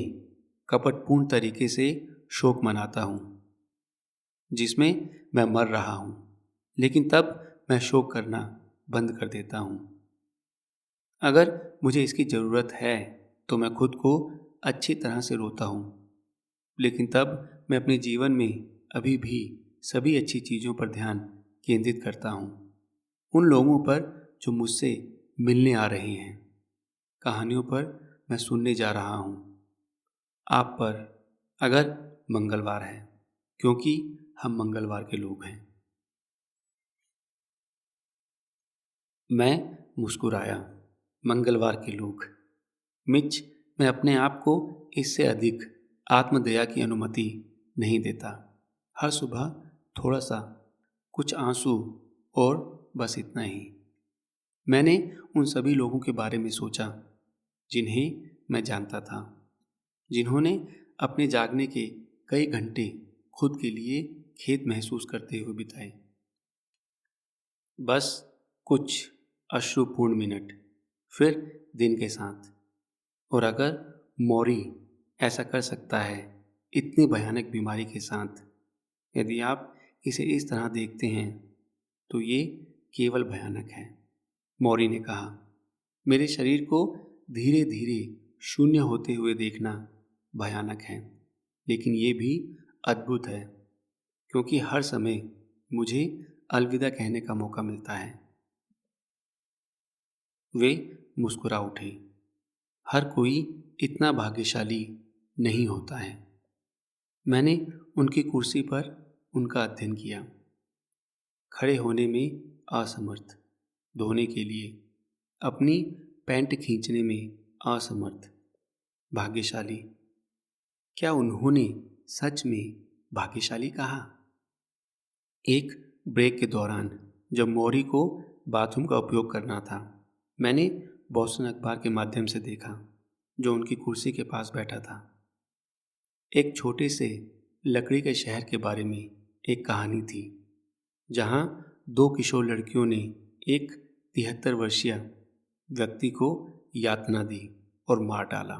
कपटपूर्ण तरीके से शोक मनाता हूँ जिसमें मैं मर रहा हूँ, लेकिन तब मैं शोक करना बंद कर देता हूँ। अगर मुझे इसकी ज़रूरत है तो मैं खुद को अच्छी तरह से रोता हूँ, लेकिन तब मैं अपने जीवन में अभी भी सभी अच्छी चीज़ों पर ध्यान केंद्रित करता हूँ। उन लोगों पर जो मुझसे मिलने आ रहे हैं, कहानियों पर मैं सुनने जा रहा हूँ, आप पर, अगर मंगलवार है, क्योंकि हम मंगलवार के लोग हैं। मैं मुस्कुराया। मंगलवार के लोग। मिच, मैं अपने आप को इससे अधिक आत्मदया की अनुमति नहीं देता। हर सुबह थोड़ा सा, कुछ आंसू, और बस इतना ही। मैंने उन सभी लोगों के बारे में सोचा जिन्हें मैं जानता था, जिन्होंने अपने जागने के कई घंटे खुद के लिए खेद महसूस करते हुए बिताए। बस कुछ अश्रुपूर्ण मिनट, फिर दिन के साथ। और अगर मौरी ऐसा कर सकता है इतनी भयानक बीमारी के साथ, यदि आप इसे इस तरह देखते हैं तो ये केवल भयानक है। मौरी ने कहा, मेरे शरीर को धीरे धीरे शून्य होते हुए देखना भयानक है, लेकिन ये भी अद्भुत है, क्योंकि हर समय मुझे अलविदा कहने का मौका मिलता है। वे मुस्कुरा उठे। हर कोई इतना भाग्यशाली नहीं होता है। मैंने उनकी कुर्सी पर उनका अध्ययन किया। खड़े होने में असमर्थ, धोने के लिए अपनी पैंट खींचने में असमर्थ। भाग्यशाली। क्या उन्होंने सच में भाग्यशाली कहा? एक ब्रेक के दौरान, जब मौरी को बाथरूम का उपयोग करना था, मैंने बोस्टन अखबार के माध्यम से देखा, जो उनकी कुर्सी के पास बैठा था। एक छोटे से लकड़ी के शहर के बारे में एक कहानी थी, जहां दो किशोर लड़कियों ने एक 73 वर्षीय व्यक्ति को यातना दी और मार डाला,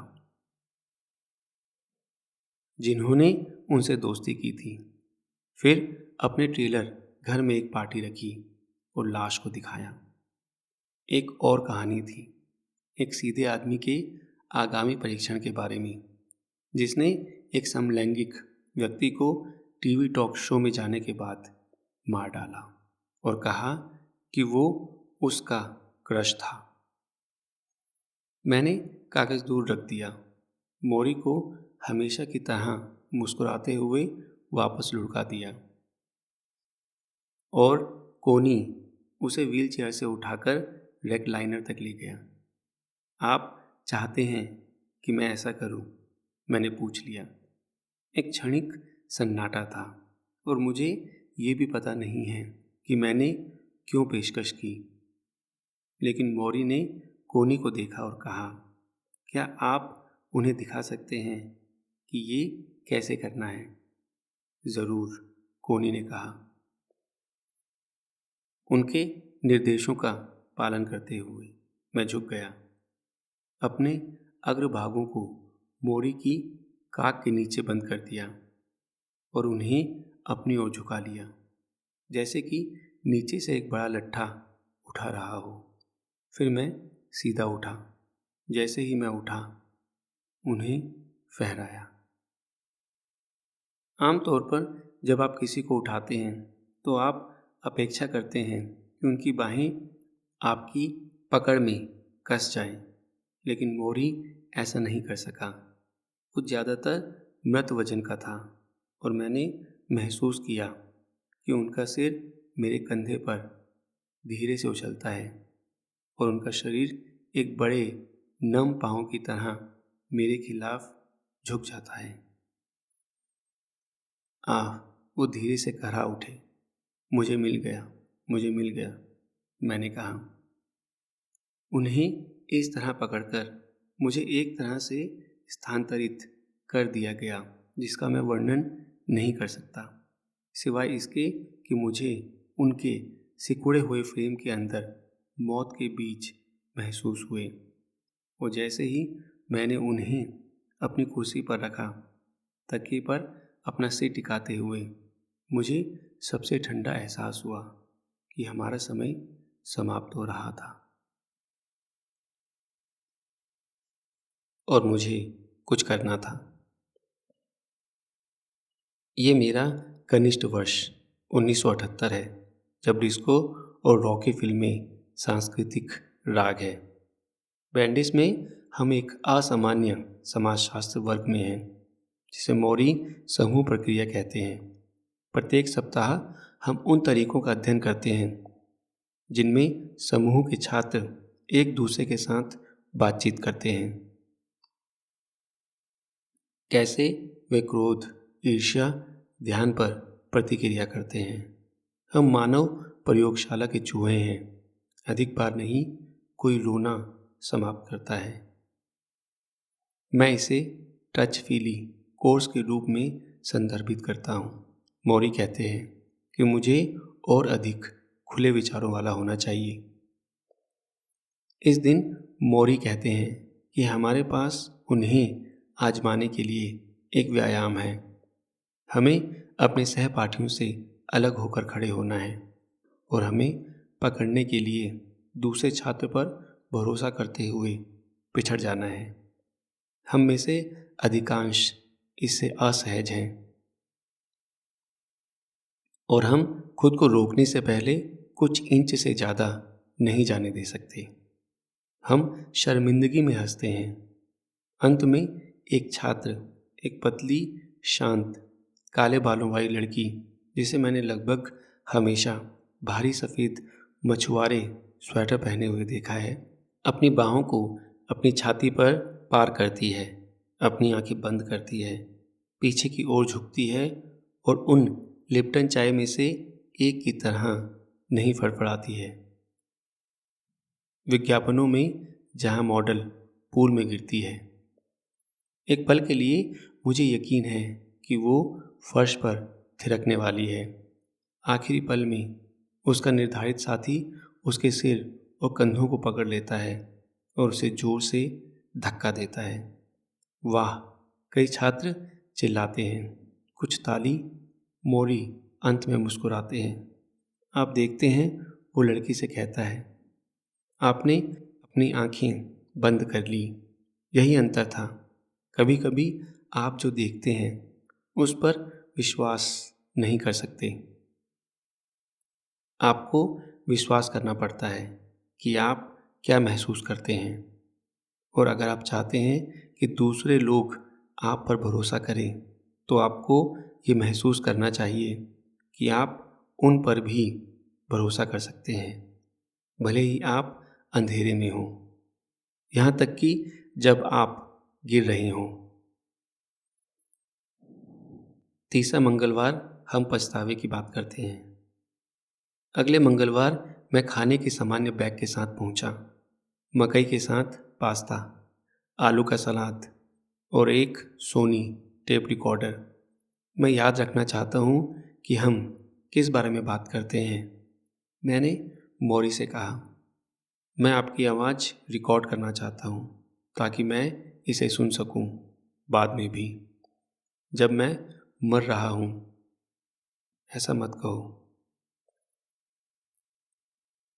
जिन्होंने उनसे दोस्ती की थी। फिर अपने ट्रेलर घर में एक पार्टी रखी और लाश को दिखाया। एक और कहानी थी, एक सीधे आदमी के आगामी परीक्षण के बारे में, जिसने एक समलैंगिक व्यक्ति को टीवी टॉक शो में जाने के बाद मार डाला और कहा कि वो उसका क्रश था। मैंने कागज़ दूर रख दिया, मौरी को हमेशा की तरह मुस्कुराते हुए वापस लुढ़का दिया, और कोनी उसे व्हीलचेयर से उठाकर रेक्लाइनर तक ले गया। आप चाहते हैं कि मैं ऐसा करूं? मैंने पूछ लिया। एक क्षणिक सन्नाटा था और मुझे ये भी पता नहीं है कि मैंने क्यों पेशकश की। लेकिन मौरी ने कोनी को देखा और कहा, क्या आप उन्हें दिखा सकते हैं कि ये कैसे करना है? ज़रूर, कोनी ने कहा। उनके निर्देशों का पालन करते हुए मैं झुक गया, अपने अग्रभागों को मोरी की काक के नीचे बंद कर दिया और उन्हें अपनी ओर झुका लिया, जैसे कि नीचे से एक बड़ा लट्ठा उठा रहा हो। फिर मैं सीधा उठा। जैसे ही मैं उठा, उन्हें फहराया। आमतौर पर जब आप किसी को उठाते हैं तो आप अपेक्षा करते हैं कि उनकी बाहें आपकी पकड़ में कस जाएं, लेकिन मोरी ऐसा नहीं कर सका। कुछ ज़्यादातर मृत वजन का था और मैंने महसूस किया कि उनका सिर मेरे कंधे पर धीरे से उछलता है और उनका शरीर एक बड़े नम पाँव की तरह मेरे खिलाफ झुक जाता है। आह, वो धीरे से कह उठे, मुझे मिल गया। मुझे मिल गया, मैंने कहा। उन्हें इस तरह पकड़कर मुझे एक तरह से स्थानांतरित कर दिया गया जिसका मैं वर्णन नहीं कर सकता, सिवाय इसके कि मुझे उनके सिकुड़े हुए फ्रेम के अंदर मौत के बीज महसूस हुए। और जैसे ही मैंने उन्हें अपनी कुर्सी पर रखा, तकिए पर अपना सिर टिकाते हुए, मुझे सबसे ठंडा एहसास हुआ कि हमारा समय समाप्त हो रहा था और मुझे कुछ करना था। ये मेरा कनिष्ठ वर्ष 1978 है, जब डिस्को और रॉकी फिल्में सांस्कृतिक राग है। बैंडिस में हम एक असामान्य समाजशास्त्र वर्ग में हैं, जिसे मौरी समूह प्रक्रिया कहते हैं। प्रत्येक सप्ताह हम उन तरीकों का अध्ययन करते हैं जिनमें समूह के छात्र एक दूसरे के साथ बातचीत करते हैं। कैसे वे क्रोध, ईर्ष्या, ध्यान पर प्रतिक्रिया करते हैं। हम मानव प्रयोगशाला के चूहे हैं। अधिक बार नहीं, कोई रोना समाप्त करता है। मैं इसे टच फीली कोर्स के रूप में संदर्भित करता हूँ। मौरी कहते हैं कि मुझे और अधिक खुले विचारों वाला होना चाहिए। इस दिन मौरी कहते हैं कि हमारे पास उन्हें आजमाने के लिए एक व्यायाम है। हमें अपने सहपाठियों से अलग होकर खड़े होना है और हमें पकड़ने के लिए दूसरे छात्र पर भरोसा करते हुए पिछड़ जाना है। हम में से अधिकांश इससे असहज हैं और हम खुद को रोकने से पहले कुछ इंच से ज़्यादा नहीं जाने दे सकते। हम शर्मिंदगी में हंसते हैं। अंत में एक छात्र, एक पतली, शांत, काले बालों वाली लड़की, जिसे मैंने लगभग हमेशा भारी सफ़ेद मछुआरे स्वेटर पहने हुए देखा है, अपनी बाहों को अपनी छाती पर पार करती है, अपनी आंखें बंद करती है, पीछे की ओर झुकती है और उन लिप्टन चाय में से एक की तरह नहीं फड़फड़ाती है। विज्ञापनों में जहां मॉडल पूल में गिरती है, एक पल के लिए मुझे यकीन है कि वो फर्श पर थिरकने वाली है। आखिरी पल में उसका निर्धारित साथी उसके सिर और कंधों को पकड़ लेता है और उसे जोर से धक्का देता है। वाह! कई छात्र चिल्लाते हैं, कुछ ताली। मौरी अंत में मुस्कुराते हैं। आप देखते हैं, वो लड़की से कहता है, आपने अपनी आंखें बंद कर ली। यही अंतर था। कभी कभी आप जो देखते हैं उस पर विश्वास नहीं कर सकते। आपको विश्वास करना पड़ता है कि आप क्या महसूस करते हैं। और अगर आप चाहते हैं कि दूसरे लोग आप पर भरोसा करें, तो आपको ये महसूस करना चाहिए कि आप उन पर भी भरोसा कर सकते हैं, भले ही आप अंधेरे में हों, यहाँ तक कि जब आप गिर रहे हों। तीसरा मंगलवार हम पछतावे की बात करते हैं। अगले मंगलवार मैं खाने के सामान्य बैग के साथ पहुंचा। मकई के साथ पास्ता, आलू का सलाद और एक सोनी टेप रिकॉर्डर। मैं याद रखना चाहता हूँ कि हम किस बारे में बात करते हैं, मैंने मौरी से कहा। मैं आपकी आवाज़ रिकॉर्ड करना चाहता हूँ ताकि मैं इसे सुन सकूँ बाद में भी, जब मैं मर रहा हूँ। ऐसा मत कहो।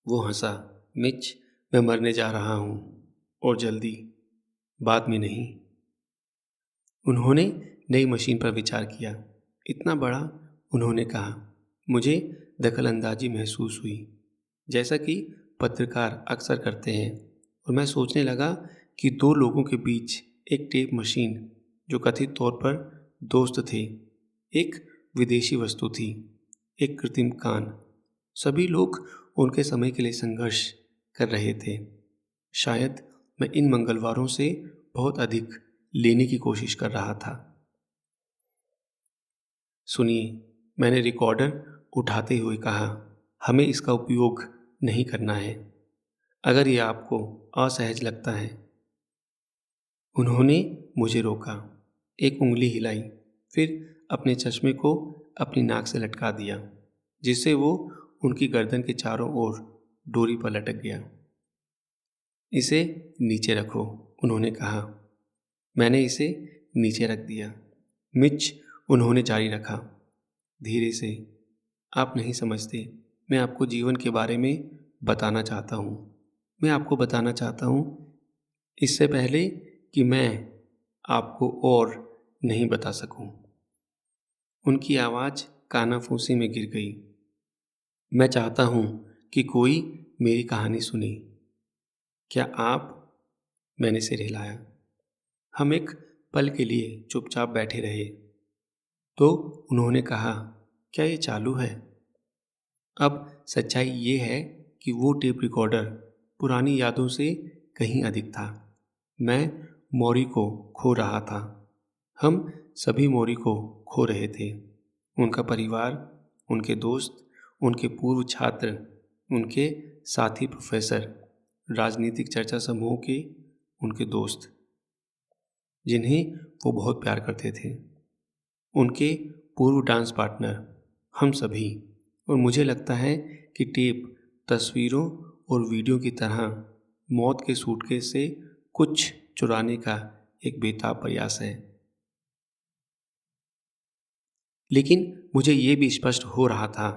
वो हंसा। मिच, मैं मरने जा रहा हूँ और जल्दी, बाद में नहीं। उन्होंने नई मशीन पर विचार किया। इतना बड़ा, उन्होंने कहा। मुझे दखलंदाजी महसूस हुई, जैसा कि पत्रकार अक्सर करते हैं, और मैं सोचने लगा कि दो लोगों के बीच एक टेप मशीन, जो कथित तौर पर दोस्त थे, एक विदेशी वस्तु थी, एक कृत्रिम कान। सभी लोग उनके समय के लिए संघर्ष कर रहे थे। शायद मैं इन मंगलवारों से बहुत अधिक लेने की कोशिश कर रहा था। सुनिए, मैंने रिकॉर्डर उठाते हुए कहा, हमें इसका उपयोग नहीं करना है अगर ये आपको असहज लगता है। उन्होंने मुझे रोका, एक उंगली हिलाई, फिर अपने चश्मे को अपनी नाक से लटका दिया, जिससे वो उनकी गर्दन के चारों ओर डोरी पर लटक गया। इसे नीचे रखो, उन्होंने कहा। मैंने इसे नीचे रख दिया। मिच, उन्होंने जारी रखा, धीरे से। आप नहीं समझते, मैं आपको जीवन के बारे में बताना चाहता हूँ। मैं आपको बताना चाहता हूँ इससे पहले कि मैं आपको और नहीं बता सकूं। उनकी आवाज़ कानाफूसी में गिर गई। मैं चाहता हूँ कि कोई मेरी कहानी सुने। क्या आप? मैंने सिर हिलाया। हम एक पल के लिए चुपचाप बैठे रहे। तो उन्होंने कहा, क्या ये चालू है? अब सच्चाई ये है कि वो टेप रिकॉर्डर पुरानी यादों से कहीं अधिक था। मैं मौरी को खो रहा था। हम सभी मौरी को खो रहे थे। उनका परिवार, उनके दोस्त, उनके पूर्व छात्र, उनके साथी प्रोफेसर, राजनीतिक चर्चा समूह के उनके दोस्त, जिन्हें वो बहुत प्यार करते थे, उनके पूर्व डांस पार्टनर, हम सभी। और मुझे लगता है कि टेप तस्वीरों और वीडियो की तरह मौत के सूटकेस से कुछ चुराने का एक बेताब प्रयास है। लेकिन मुझे ये भी स्पष्ट हो रहा था,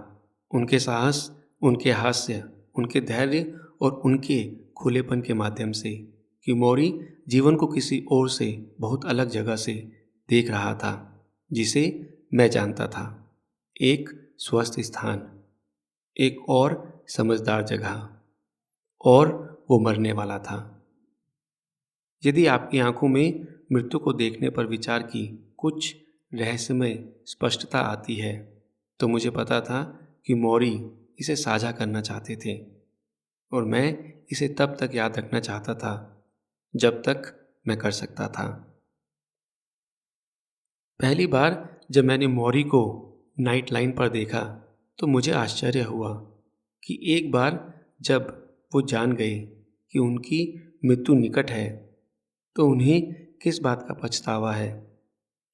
उनके साहस, उनके हास्य, उनके धैर्य और उनके खुलेपन के माध्यम से, कि मौरी जीवन को किसी और से, बहुत अलग जगह से देख रहा था, जिसे मैं जानता था। एक स्वस्थ स्थान, एक और समझदार जगह, और वो मरने वाला था। यदि आपकी आंखों में मृत्यु को देखने पर विचार की कुछ रहस्यमय स्पष्टता आती है, तो मुझे पता था कि मौरी इसे साझा करना चाहते थे, और मैं इसे तब तक याद रखना चाहता था जब तक मैं कर सकता था। पहली बार जब मैंने मौरी को नाइट लाइन पर देखा, तो मुझे आश्चर्य हुआ कि एक बार जब वो जान गए कि उनकी मृत्यु निकट है, तो उन्हें किस बात का पछतावा है।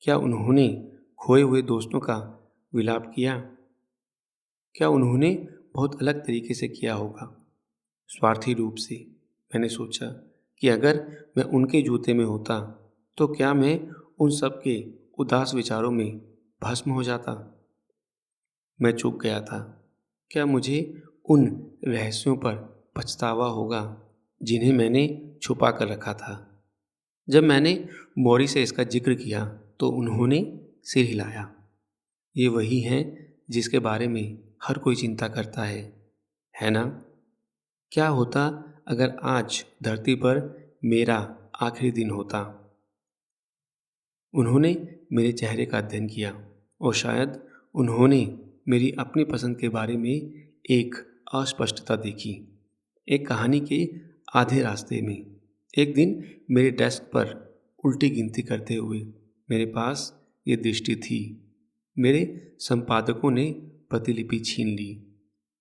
क्या उन्होंने खोए हुए दोस्तों का विलाप किया? क्या उन्होंने बहुत अलग तरीके से किया होगा, स्वार्थी रूप से? मैंने सोचा कि अगर मैं उनके जूते में होता, तो क्या मैं उन सब के उदास विचारों में भस्म हो जाता? मैं चूक गया था। क्या मुझे उन रहस्यों पर पछतावा होगा जिन्हें मैंने छुपा कर रखा था? जब मैंने मौरी से इसका जिक्र किया, तो उन्होंने सिर हिलाया। ये वही हैं जिसके बारे में हर कोई चिंता करता है ना? क्या होता अगर आज धरती पर मेरा आखिरी दिन होता? उन्होंने मेरे चेहरे का अध्ययन किया, और शायद उन्होंने मेरी अपनी पसंद के बारे में एक अस्पष्टता देखी। एक कहानी के आधे रास्ते में एक दिन मेरे डेस्क पर उल्टी गिनती करते हुए मेरे पास ये दृष्टि थी। मेरे संपादकों ने प्रतिलिपि छीन ली,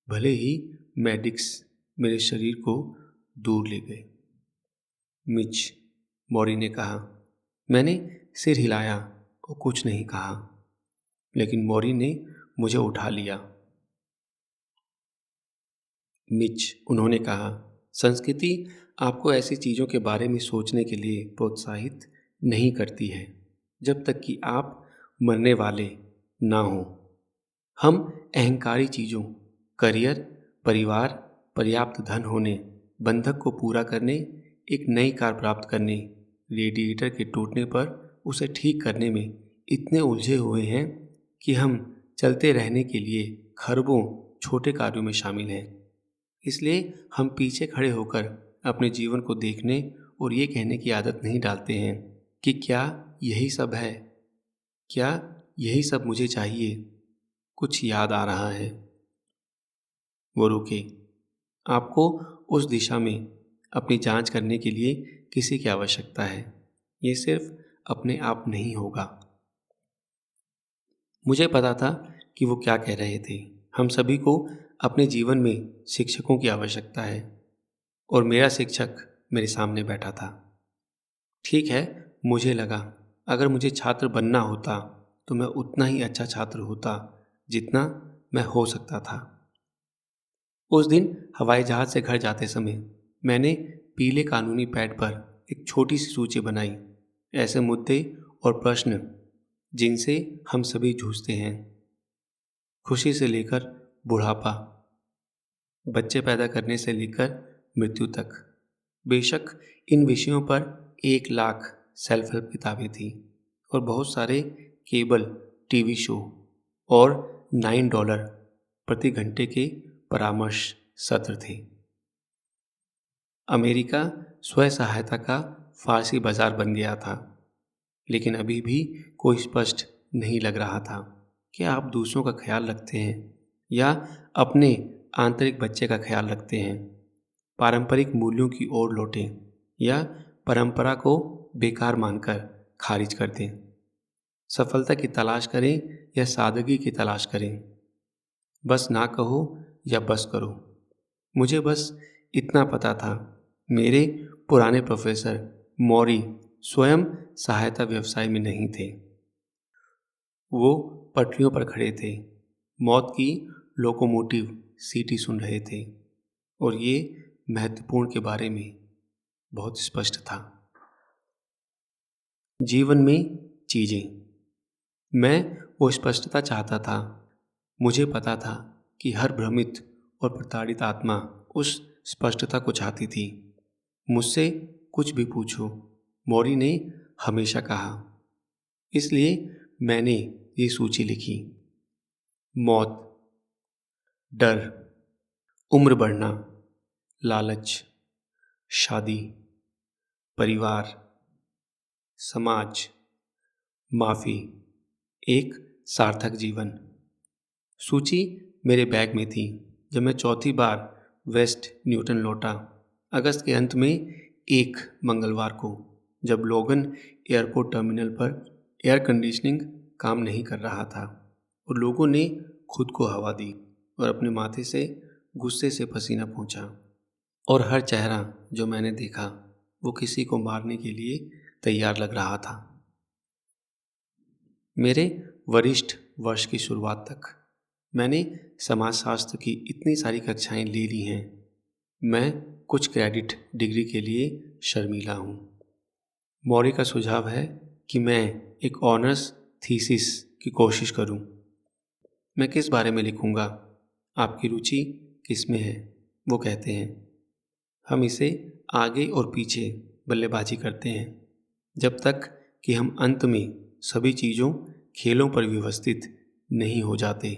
भले ही मेडिक्स मेरे शरीर को दूर ले गए। मिच, मौरी ने कहा। मैंने सिर हिलाया और कुछ नहीं कहा, लेकिन मौरी ने मुझे उठा लिया। मिच, उन्होंने कहा, संस्कृति आपको ऐसी चीज़ों के बारे में सोचने के लिए प्रोत्साहित नहीं करती है जब तक कि आप मरने वाले ना हों। हम अहंकारी चीज़ों, करियर, परिवार, पर्याप्त धन होने, बंधक को पूरा करने, एक नई कार प्राप्त करने, रेडिएटर के टूटने पर उसे ठीक करने में इतने उलझे हुए हैं कि हम चलते रहने के लिए खरबों छोटे कार्यों में शामिल हैं। इसलिए हम पीछे खड़े होकर अपने जीवन को देखने और ये कहने की आदत नहीं डालते हैं कि क्या यही सब है, क्या यही सब मुझे चाहिए। कुछ याद आ रहा है। वो रुके। आपको उस दिशा में अपनी जांच करने के लिए किसी की आवश्यकता है। ये सिर्फ अपने आप नहीं होगा। मुझे पता था कि वो क्या कह रहे थे। हम सभी को अपने जीवन में शिक्षकों की आवश्यकता है और मेरा शिक्षक मेरे सामने बैठा था। ठीक है, मुझे लगा अगर मुझे छात्र बनना होता तो मैं उतना ही अच्छा छात्र होता जितना मैं हो सकता था। उस दिन हवाई जहाज से घर जाते समय मैंने पीले कानूनी पैड पर एक छोटी सी सूची बनाई, ऐसे मुद्दे और प्रश्न जिनसे हम सभी जूझते हैं, खुशी से लेकर बुढ़ापा, बच्चे पैदा करने से लेकर मृत्यु तक। बेशक इन विषयों पर 1 लाख सेल्फ हेल्प किताबें थीं और बहुत सारे केबल टीवी शो और $9 प्रति घंटे के परामर्श सत्र थे। अमेरिका स्व सहायता का फारसी बाजार बन गया था, लेकिन अभी भी कोई स्पष्ट नहीं लग रहा था कि आप दूसरों का ख्याल रखते हैं या अपने आंतरिक बच्चे का ख्याल रखते हैं। पारंपरिक मूल्यों की ओर लौटें या परंपरा को बेकार मानकर खारिज कर दें। सफलता की तलाश करें या सादगी की तलाश करें। बस ना कहो या बस करो। मुझे बस इतना पता था, मेरे पुराने प्रोफेसर मौरी स्वयं सहायता व्यवसाय में नहीं थे। वो पटरियों पर खड़े थे, मौत की लोकोमोटिव सीटी सुन रहे थे और ये महत्वपूर्ण के बारे में बहुत स्पष्ट था। जीवन में चीज़ें, मैं वो स्पष्टता चाहता था। मुझे पता था कि हर भ्रमित और प्रताड़ित आत्मा उस स्पष्टता को चाहती थी। मुझसे कुछ भी पूछो, मौरी ने हमेशा कहा। इसलिए मैंने ये सूची लिखी। मौत, डर, उम्र बढ़ना, लालच, शादी, परिवार, समाज, माफ़ी, एक सार्थक जीवन। सूची मेरे बैग में थी जब मैं चौथी बार वेस्ट न्यूटन लौटा, अगस्त के अंत में एक मंगलवार को, जब लोगन एयरपोर्ट टर्मिनल पर एयर कंडीशनिंग काम नहीं कर रहा था और लोगों ने खुद को हवा दी और अपने माथे से गुस्से से पसीना पोंछा। और हर चेहरा जो मैंने देखा वो किसी को मारने के लिए तैयार लग रहा था। मेरे वरिष्ठ वर्ष की शुरुआत तक मैंने समाजशास्त्र की इतनी सारी कक्षाएं ले ली हैं, मैं कुछ क्रेडिट डिग्री के लिए शर्मीला हूँ। मौरी का सुझाव है कि मैं एक ऑनर्स थीसिस की कोशिश करूँ। मैं किस बारे में लिखूँगा? आपकी रुचि किस में है? वो कहते हैं। हम इसे आगे और पीछे बल्लेबाजी करते हैं जब तक कि हम अंत में सभी चीज़ों खेलों पर व्यवस्थित नहीं हो जाते।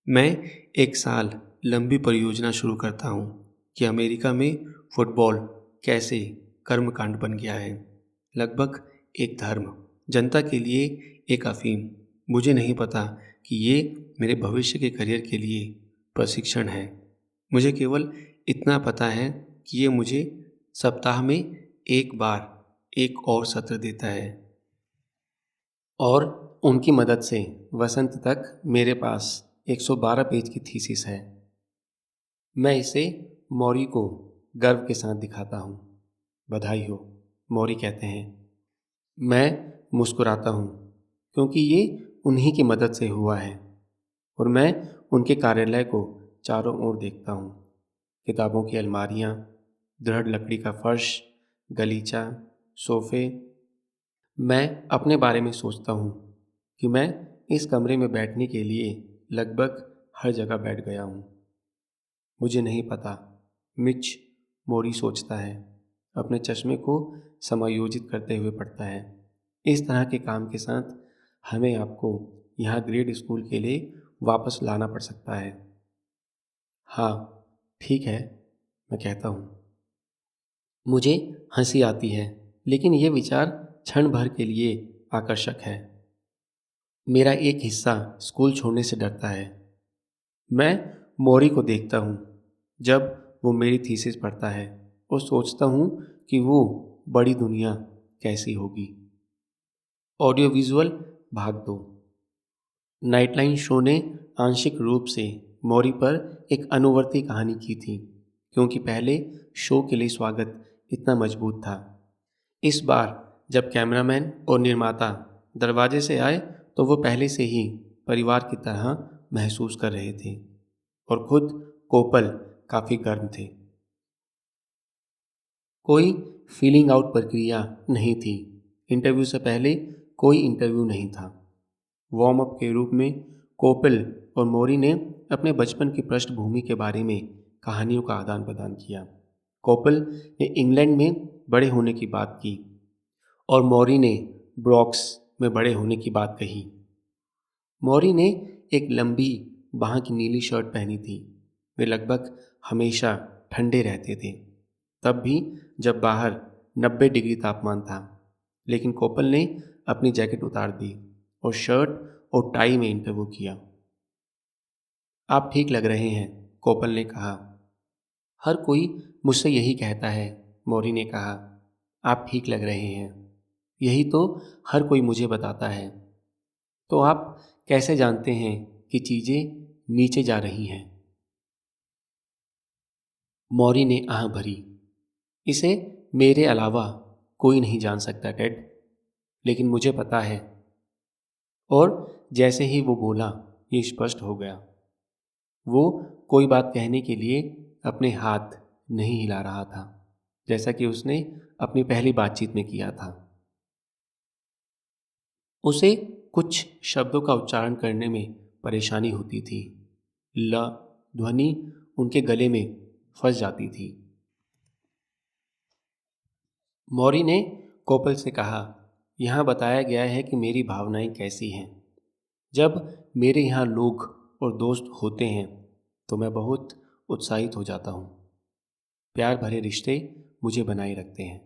मैं 1 साल लंबी परियोजना शुरू करता हूँ कि अमेरिका में फुटबॉल कैसे कर्मकांड बन गया है, लगभग एक धर्म, जनता के लिए एक अफीम। मुझे नहीं पता कि ये मेरे भविष्य के करियर के लिए प्रशिक्षण है। मुझे केवल इतना पता है कि ये मुझे सप्ताह में एक बार एक और सत्र देता है और उनकी मदद से वसंत तक मेरे पास 112 पेज की थीसिस है। मैं इसे मौरी को गर्व के साथ दिखाता हूँ। बधाई हो, मौरी कहते हैं। मैं मुस्कुराता हूँ क्योंकि ये उन्हीं की मदद से हुआ है और मैं उनके कार्यालय को चारों ओर देखता हूँ। किताबों की अलमारियाँ, दृढ़ लकड़ी का फर्श, गलीचा, सोफे। मैं अपने बारे में सोचता हूँ कि मैं इस कमरे में बैठने के लिए लगभग हर जगह बैठ गया हूँ। मुझे नहीं पता, मिच, मौरी सोचता है, अपने चश्मे को समायोजित करते हुए पढ़ता है। इस तरह के काम के साथ हमें आपको यहाँ ग्रेड स्कूल के लिए वापस लाना पड़ सकता है। हाँ, ठीक है, मैं कहता हूँ। मुझे हंसी आती है, लेकिन ये विचार क्षण भर के लिए आकर्षक है। मेरा एक हिस्सा स्कूल छोड़ने से डरता है। मैं मौरी को देखता हूँ जब वो मेरी थीसिस पढ़ता है और सोचता हूँ कि वो बड़ी दुनिया कैसी होगी। ऑडियो विजुअल भाग 2। नाइटलाइन शो ने आंशिक रूप से मौरी पर एक अनुवर्ती कहानी की थी, क्योंकि पहले शो के लिए स्वागत इतना मजबूत था। इस बार जब कैमरामैन और निर्माता दरवाजे से आए तो वो पहले से ही परिवार की तरह महसूस कर रहे थे और खुद कोपल काफ़ी गर्म थे। कोई फीलिंग आउट प्रक्रिया नहीं थी। इंटरव्यू से पहले कोई इंटरव्यू नहीं था। वार्म अप के रूप में कोपल और मौरी ने अपने बचपन की पृष्ठभूमि के बारे में कहानियों का आदान प्रदान किया। कोपल ने इंग्लैंड में बड़े होने की बात की और मौरी ने ब्रॉक्स में बड़े होने की बात कही। मौरी ने एक लंबी बाह की नीली शर्ट पहनी थी। वे लगभग हमेशा ठंडे रहते थे, तब भी जब बाहर 90 डिग्री तापमान था। लेकिन कोपल ने अपनी जैकेट उतार दी और शर्ट और टाई में इंटरव्यू किया। आप ठीक लग रहे हैं, कोपल ने कहा। हर कोई मुझसे यही कहता है, मौरी ने कहा। आप ठीक लग रहे हैं, यही तो हर कोई मुझे बताता है। तो आप कैसे जानते हैं कि चीज़ें नीचे जा रही हैं? मौरी ने आह भरी। इसे मेरे अलावा कोई नहीं जान सकता टेड, लेकिन मुझे पता है। और जैसे ही वो बोला, ये स्पष्ट हो गया। वो कोई बात कहने के लिए अपने हाथ नहीं हिला रहा था, जैसा कि उसने अपनी पहली बातचीत में किया था। उसे कुछ शब्दों का उच्चारण करने में परेशानी होती थी। ल ध्वनि उनके गले में फंस जाती थी। मौरी ने कोपल से कहा, यहाँ बताया गया है कि मेरी भावनाएं कैसी हैं। जब मेरे यहाँ लोग और दोस्त होते हैं तो मैं बहुत उत्साहित हो जाता हूँ। प्यार भरे रिश्ते मुझे बनाए रखते हैं।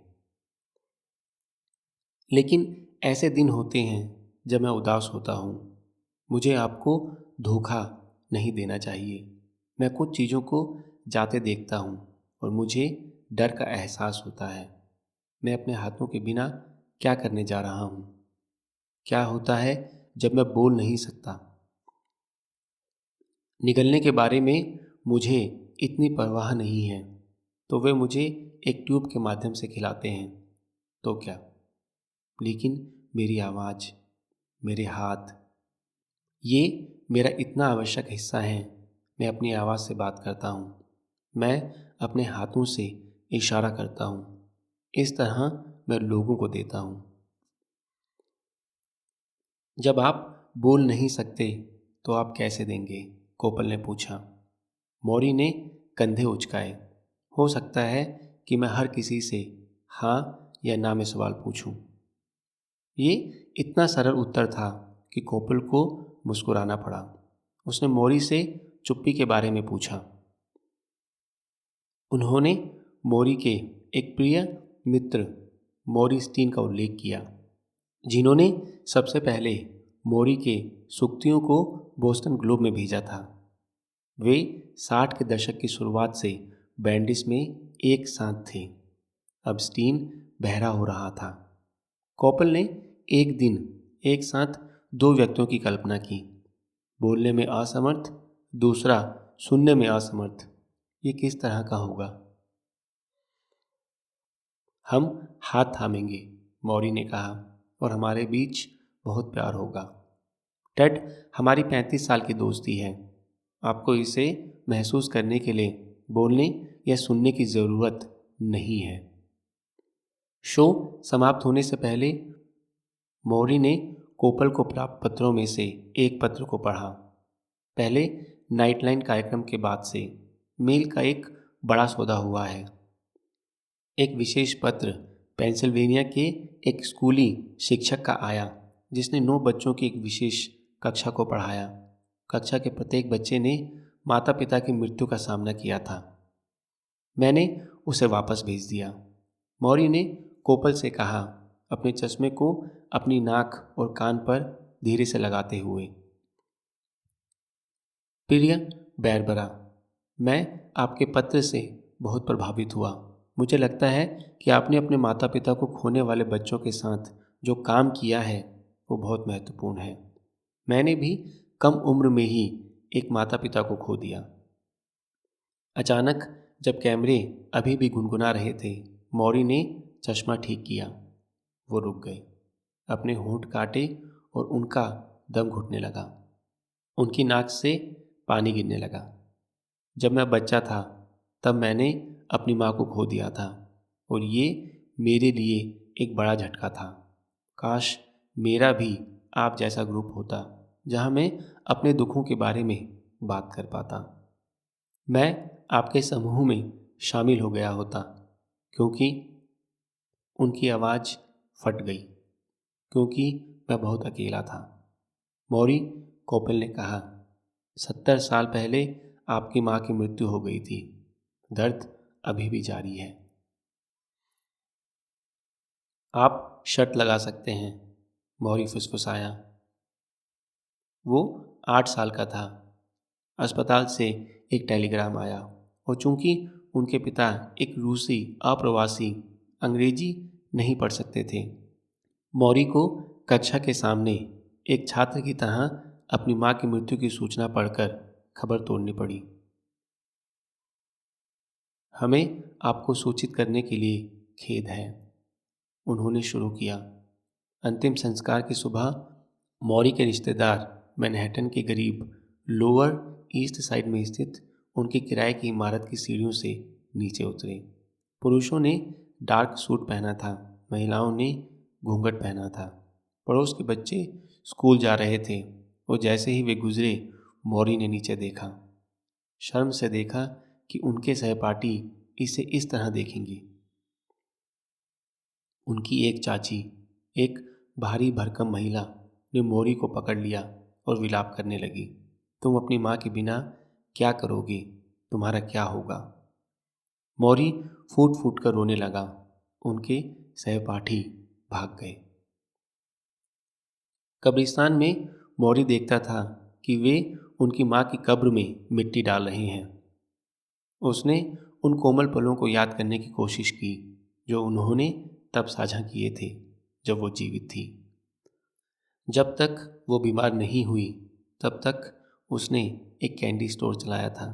लेकिन ऐसे दिन होते हैं जब मैं उदास होता हूँ। मुझे आपको धोखा नहीं देना चाहिए। मैं कुछ चीज़ों को जाते देखता हूँ और मुझे डर का एहसास होता है। मैं अपने हाथों के बिना क्या करने जा रहा हूँ? क्या होता है जब मैं बोल नहीं सकता? निगलने के बारे में मुझे इतनी परवाह नहीं है, तो वे मुझे एक ट्यूब के माध्यम से खिलाते हैं, तो क्या? लेकिन मेरी आवाज़, मेरे हाथ, ये मेरा इतना आवश्यक हिस्सा है। मैं अपनी आवाज़ से बात करता हूँ। मैं अपने हाथों से इशारा करता हूँ। इस तरह मैं लोगों को देता हूँ। जब आप बोल नहीं सकते तो आप कैसे देंगे? कोपल ने पूछा। मौरी ने कंधे उचकाए। हो सकता है कि मैं हर किसी से हाँ या ना में सवाल पूछूं। ये इतना सरल उत्तर था कि कोपल को मुस्कुराना पड़ा। उसने मौरी से चुप्पी के बारे में पूछा। उन्होंने मौरी के एक प्रिय मित्र मौरी स्टीन का उल्लेख किया, जिन्होंने सबसे पहले मौरी के सूक्तियों को बोस्टन ग्लोब में भेजा था। वे 60 के दशक की शुरुआत से बैंडिस में एक साथ थे। अब स्टीन बहरा हो रहा था। कोपल ने एक दिन एक साथ दो व्यक्तियों की कल्पना की, बोलने में असमर्थ, दूसरा सुनने में असमर्थ। ये किस तरह का होगा? हम हाथ थामेंगे, मौरी ने कहा, और हमारे बीच बहुत प्यार होगा। टेड हमारी 35 साल की दोस्ती है। आपको इसे महसूस करने के लिए बोलने या सुनने की ज़रूरत नहीं है। शो समाप्त होने से पहले मौरी ने कोपल को प्राप्त पत्रों में से एक पत्र को पढ़ा। पहले नाइटलाइन कार्यक्रम के बाद से मेल का एक बड़ा सौदा हुआ है। एक विशेष पत्र पेंसिल्वेनिया के एक स्कूली शिक्षक का आया, जिसने 9 बच्चों की एक विशेष कक्षा को पढ़ाया। कक्षा के प्रत्येक बच्चे ने माता पिता की मृत्यु का सामना किया था। मैंने उसे वापस भेज दिया, मौरी ने कोपल से कहा, अपने चश्मे को अपनी नाक और कान पर धीरे से लगाते हुए। प्रिय बैरबरा, मैं आपके पत्र से बहुत प्रभावित हुआ। मुझे लगता है कि आपने अपने माता पिता को खोने वाले बच्चों के साथ जो काम किया है वो बहुत महत्वपूर्ण है। मैंने भी कम उम्र में ही एक माता पिता को खो दिया। अचानक जब कैमरे अभी भी गुनगुना रहे थे, मौरी ने चश्मा ठीक किया। वो रुक गए, अपने होंठ काटे और उनका दम घुटने लगा। उनकी नाक से पानी गिरने लगा। जब मैं बच्चा था तब मैंने अपनी माँ को खो दिया था और ये मेरे लिए एक बड़ा झटका था। काश मेरा भी आप जैसा ग्रुप होता जहाँ मैं अपने दुखों के बारे में बात कर पाता। मैं आपके समूह में शामिल हो गया होता। क्योंकि उनकी आवाज़ फट गई, क्योंकि मैं बहुत अकेला था। मौरी कोपेल ने कहा, 70 साल पहले आपकी माँ की मृत्यु हो गई थी। दर्द अभी भी जारी है। आप शर्त लगा सकते हैं, मौरी फुसफुसाया। वो 8 साल का था। अस्पताल से एक टेलीग्राम आया और चूंकि उनके पिता एक रूसी अप्रवासी अंग्रेजी नहीं पढ़ सकते थे, मौरी को कक्षा के सामने एक छात्र की तरह अपनी माँ की मृत्यु की सूचना पढ़कर खबर तोड़नी पड़ी। हमें आपको सूचित करने के लिए खेद है, उन्होंने शुरू किया। अंतिम संस्कार की सुबह मौरी के रिश्तेदार मैनहट्टन के करीब लोअर ईस्ट साइड में स्थित उनके किराए की इमारत की सीढ़ियों से नीचे उतरे। पुरुषों ने डार्क सूट पहना था, महिलाओं ने घूंघट पहना था। पड़ोस के बच्चे स्कूल जा रहे थे और जैसे ही वे गुजरे, मौरी ने नीचे देखा। शर्म से देखा कि उनके सहपाठी इसे इस तरह देखेंगे। उनकी एक चाची, एक भारी भरकम महिला, ने मौरी को पकड़ लिया और विलाप करने लगी। तुम अपनी माँ के बिना क्या करोगे? तुम्हारा क्या होगा? मौरी फूट फूट कर रोने लगा। उनके सहपाठी भाग गए। कब्रिस्तान में मौरी देखता था कि वे उनकी माँ की कब्र में मिट्टी डाल रहे हैं। उसने उन कोमल पलों को याद करने की कोशिश की जो उन्होंने तब साझा किए थे जब वो जीवित थी। जब तक वो बीमार नहीं हुई तब तक उसने एक कैंडी स्टोर चलाया था,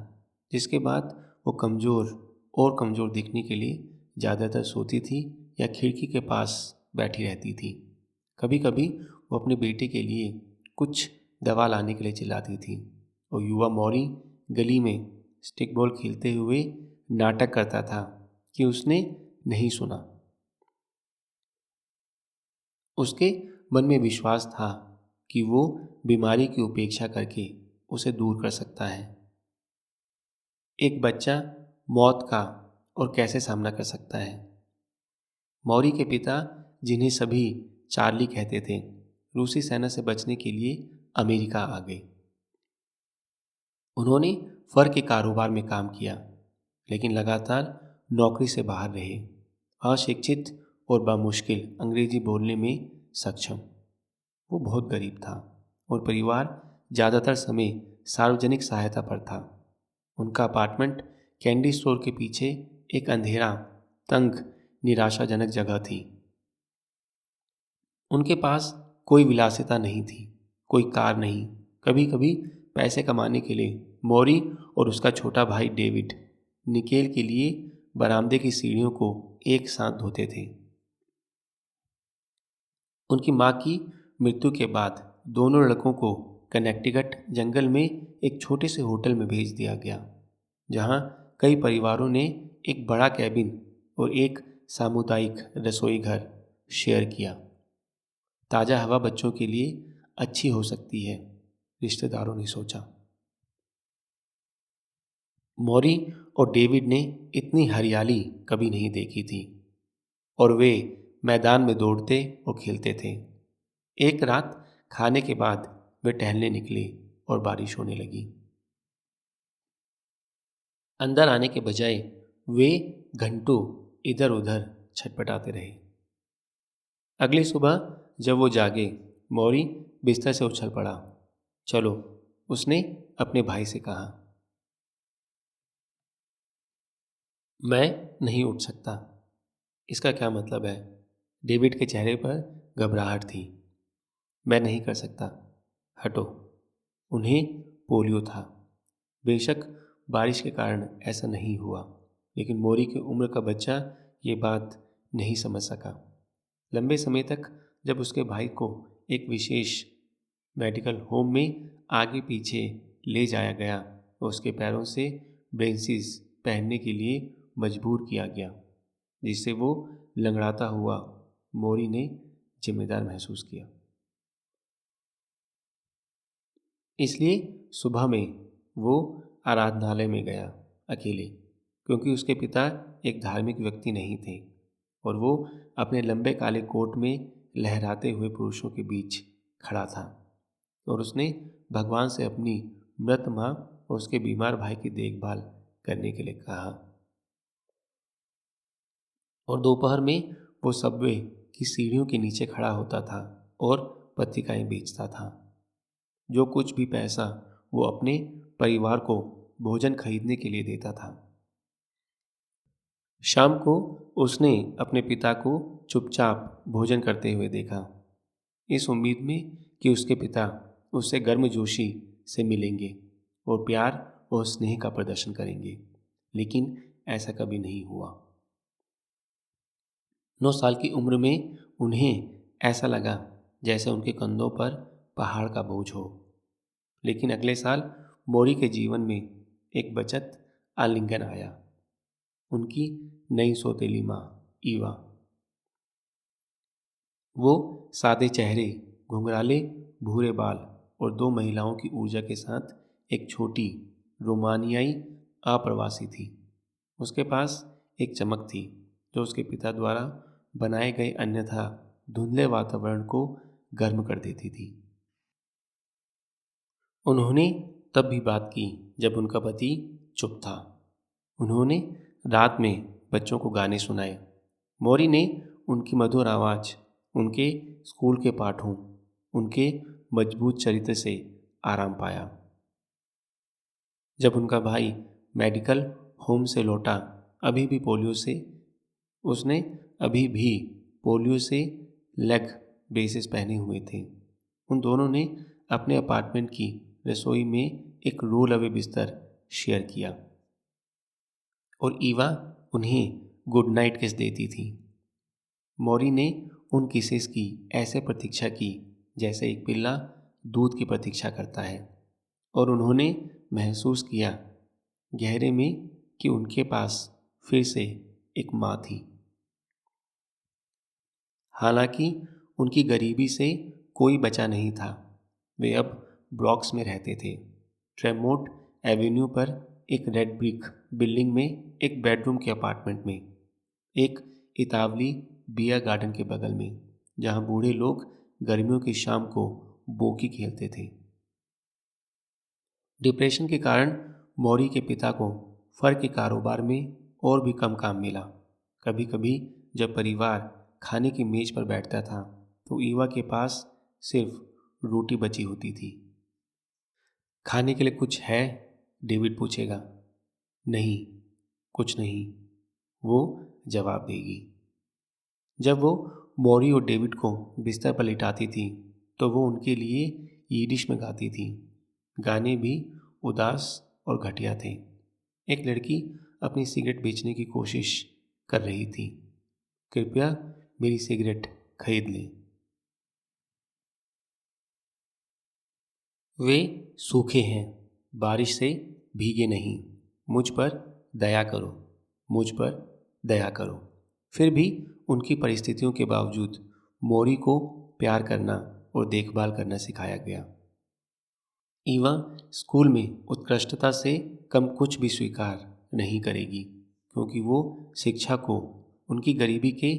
जिसके बाद वो कमज़ोर और कमज़ोर दिखने के लिए ज़्यादातर सोती थी या खिड़की के पास बैठी रहती थी। कभी कभी वो अपने बेटे के लिए कुछ दवा लाने के लिए चिल्लाती थी और युवा मौरी गली में स्टिक बॉल खेलते हुए नाटक करता था कि उसने नहीं सुना। उसके मन में विश्वास था कि वो बीमारी की उपेक्षा करके उसे दूर कर सकता है। एक बच्चा मौत का और कैसे सामना कर सकता है? मौरी के पिता, जिन्हें सभी चार्ली कहते थे, रूसी सेना से बचने के लिए अमेरिका आ गए। उन्होंने फर के कारोबार में काम किया, लेकिन लगातार नौकरी से बाहर रहे। अशिक्षित और बामुश्किल अंग्रेजी बोलने में सक्षम, वो बहुत गरीब था और परिवार ज़्यादातर समय सार्वजनिक सहायता पर था। उनका अपार्टमेंट कैंडी स्टोर के पीछे एक अंधेरा, तंग, निराशाजनक जगह थी। उनके पास कोई विलासिता नहीं थी, कोई कार नहीं। कभी कभी पैसे कमाने के लिए मौरी और उसका छोटा भाई डेविड निकेल के लिए बरामदे की सीढ़ियों को एक साथ धोते थे। उनकी माँ की मृत्यु के बाद दोनों लड़कों को कनेक्टिकट जंगल में एक छोटे से होटल में भेज दिया गया, जहाँ कई परिवारों ने एक बड़ा कैबिन और एक सामुदायिक रसोई घर शेयर किया। ताज़ा हवा बच्चों के लिए अच्छी हो सकती है, रिश्तेदारों ने सोचा। मौरी और डेविड ने इतनी हरियाली कभी नहीं देखी थी और वे मैदान में दौड़ते और खेलते थे। एक रात खाने के बाद वे टहलने निकले और बारिश होने लगी। अंदर आने के बजाय वे घंटों इधर उधर छटपटाते रहे। अगली सुबह जब वो जागे, मौरी बिस्तर से उछल पड़ा। चलो, उसने अपने भाई से कहा। मैं नहीं उठ सकता। इसका क्या मतलब है? डेविड के चेहरे पर घबराहट थी। मैं नहीं कर सकता। हटो। उन्हें पोलियो था। बेशक बारिश के कारण ऐसा नहीं हुआ, लेकिन मोरी की उम्र का बच्चा ये बात नहीं समझ सका। लंबे समय तक जब उसके भाई को एक विशेष मेडिकल होम में आगे पीछे ले जाया गया तो उसके पैरों से ब्रेसिस पहनने के लिए मजबूर किया गया, जिससे वो लंगड़ाता हुआ मोरी ने जिम्मेदार महसूस किया। इसलिए सुबह में वो आराधनालय में गया अकेले, क्योंकि उसके पिता एक धार्मिक व्यक्ति नहीं थे और वो अपने लंबे काले कोट में लहराते हुए पुरुषों के बीच खड़ा था और उसने भगवान से अपनी मृत माँ और उसके बीमार भाई की देखभाल करने के लिए कहा। और दोपहर में वो सबवे की सीढ़ियों के नीचे खड़ा होता था और पत्रिकाएं बेचता था। जो कुछ भी पैसा वो अपने परिवार को भोजन खरीदने के लिए देता था। शाम को उसने अपने पिता को चुपचाप भोजन करते हुए देखा, इस उम्मीद में कि उसके पिता उससे गर्मजोशी से मिलेंगे और प्यार और स्नेह का प्रदर्शन करेंगे, लेकिन ऐसा कभी नहीं हुआ। 9 साल की उम्र में उन्हें ऐसा लगा जैसे उनके कंधों पर पहाड़ का बोझ हो। लेकिन अगले साल मोरी के जीवन में एक बचत आलिंगन आया, उनकी नई सौतेली माँ ईवा। वो सादे चेहरे, घुंघराले भूरे बाल और 2 महिलाओं की ऊर्जा के साथ एक छोटी रोमानियाई अप्रवासी थी। उसके पास एक चमक थी जो उसके पिता द्वारा बनाए गए अन्यथा धुंधले वातावरण को गर्म कर देती थी। उन्होंने तब भी बात की जब उनका पति चुप था। उन्होंने रात में बच्चों को गाने सुनाए। मौरी ने उनकी मधुर आवाज़, उनके स्कूल के पाठों, उनके मजबूत चरित्र से आराम पाया। जब उनका भाई मेडिकल होम से लौटा, अभी भी पोलियो से उसने अभी भी पोलियो से लेग ब्रेसेस पहने हुए थे। उन दोनों ने अपने अपार्टमेंट की रसोई में एक रोल अवे बिस्तर शेयर किया और ईवा उन्हें गुड नाइट किस देती थी। मौरी ने उन किसेस की ऐसे प्रतीक्षा की जैसे एक पिल्ला दूध की प्रतीक्षा करता है, और उन्होंने महसूस किया गहरे में कि उनके पास फिर से एक माँ थी। हालांकि उनकी गरीबी से कोई बचा नहीं था। वे अब ब्रॉक्स में रहते थे, ट्रेमोट एवेन्यू पर एक रेड ब्रिक बिल्डिंग में एक बेडरूम के अपार्टमेंट में, एक इतावली बियर गार्डन के बगल में, जहां बूढ़े लोग गर्मियों की शाम को बोकी खेलते थे। डिप्रेशन के कारण मौरी के पिता को फर के कारोबार में और भी कम काम मिला। कभी कभी जब परिवार खाने की मेज पर बैठता था तो ईवा के पास सिर्फ रोटी बची होती थी। खाने के लिए कुछ है? डेविड पूछेगा। नहीं, कुछ नहीं, वो जवाब देगी। जब वो मौरी और डेविड को बिस्तर पर लिटाती थी तो वो उनके लिए यीडिश में गाती थी। गाने भी उदास और घटिया थे। एक लड़की अपनी सिगरेट बेचने की कोशिश कर रही थी। कृपया मेरी सिगरेट खरीद लें। वे सूखे हैं, बारिश से भीगे नहीं। मुझ पर दया करो, मुझ पर दया करो। फिर भी उनकी परिस्थितियों के बावजूद मौरी को प्यार करना और देखभाल करना सिखाया गया। ईवा स्कूल में उत्कृष्टता से कम कुछ भी स्वीकार नहीं करेगी, क्योंकि वो शिक्षा को उनकी गरीबी के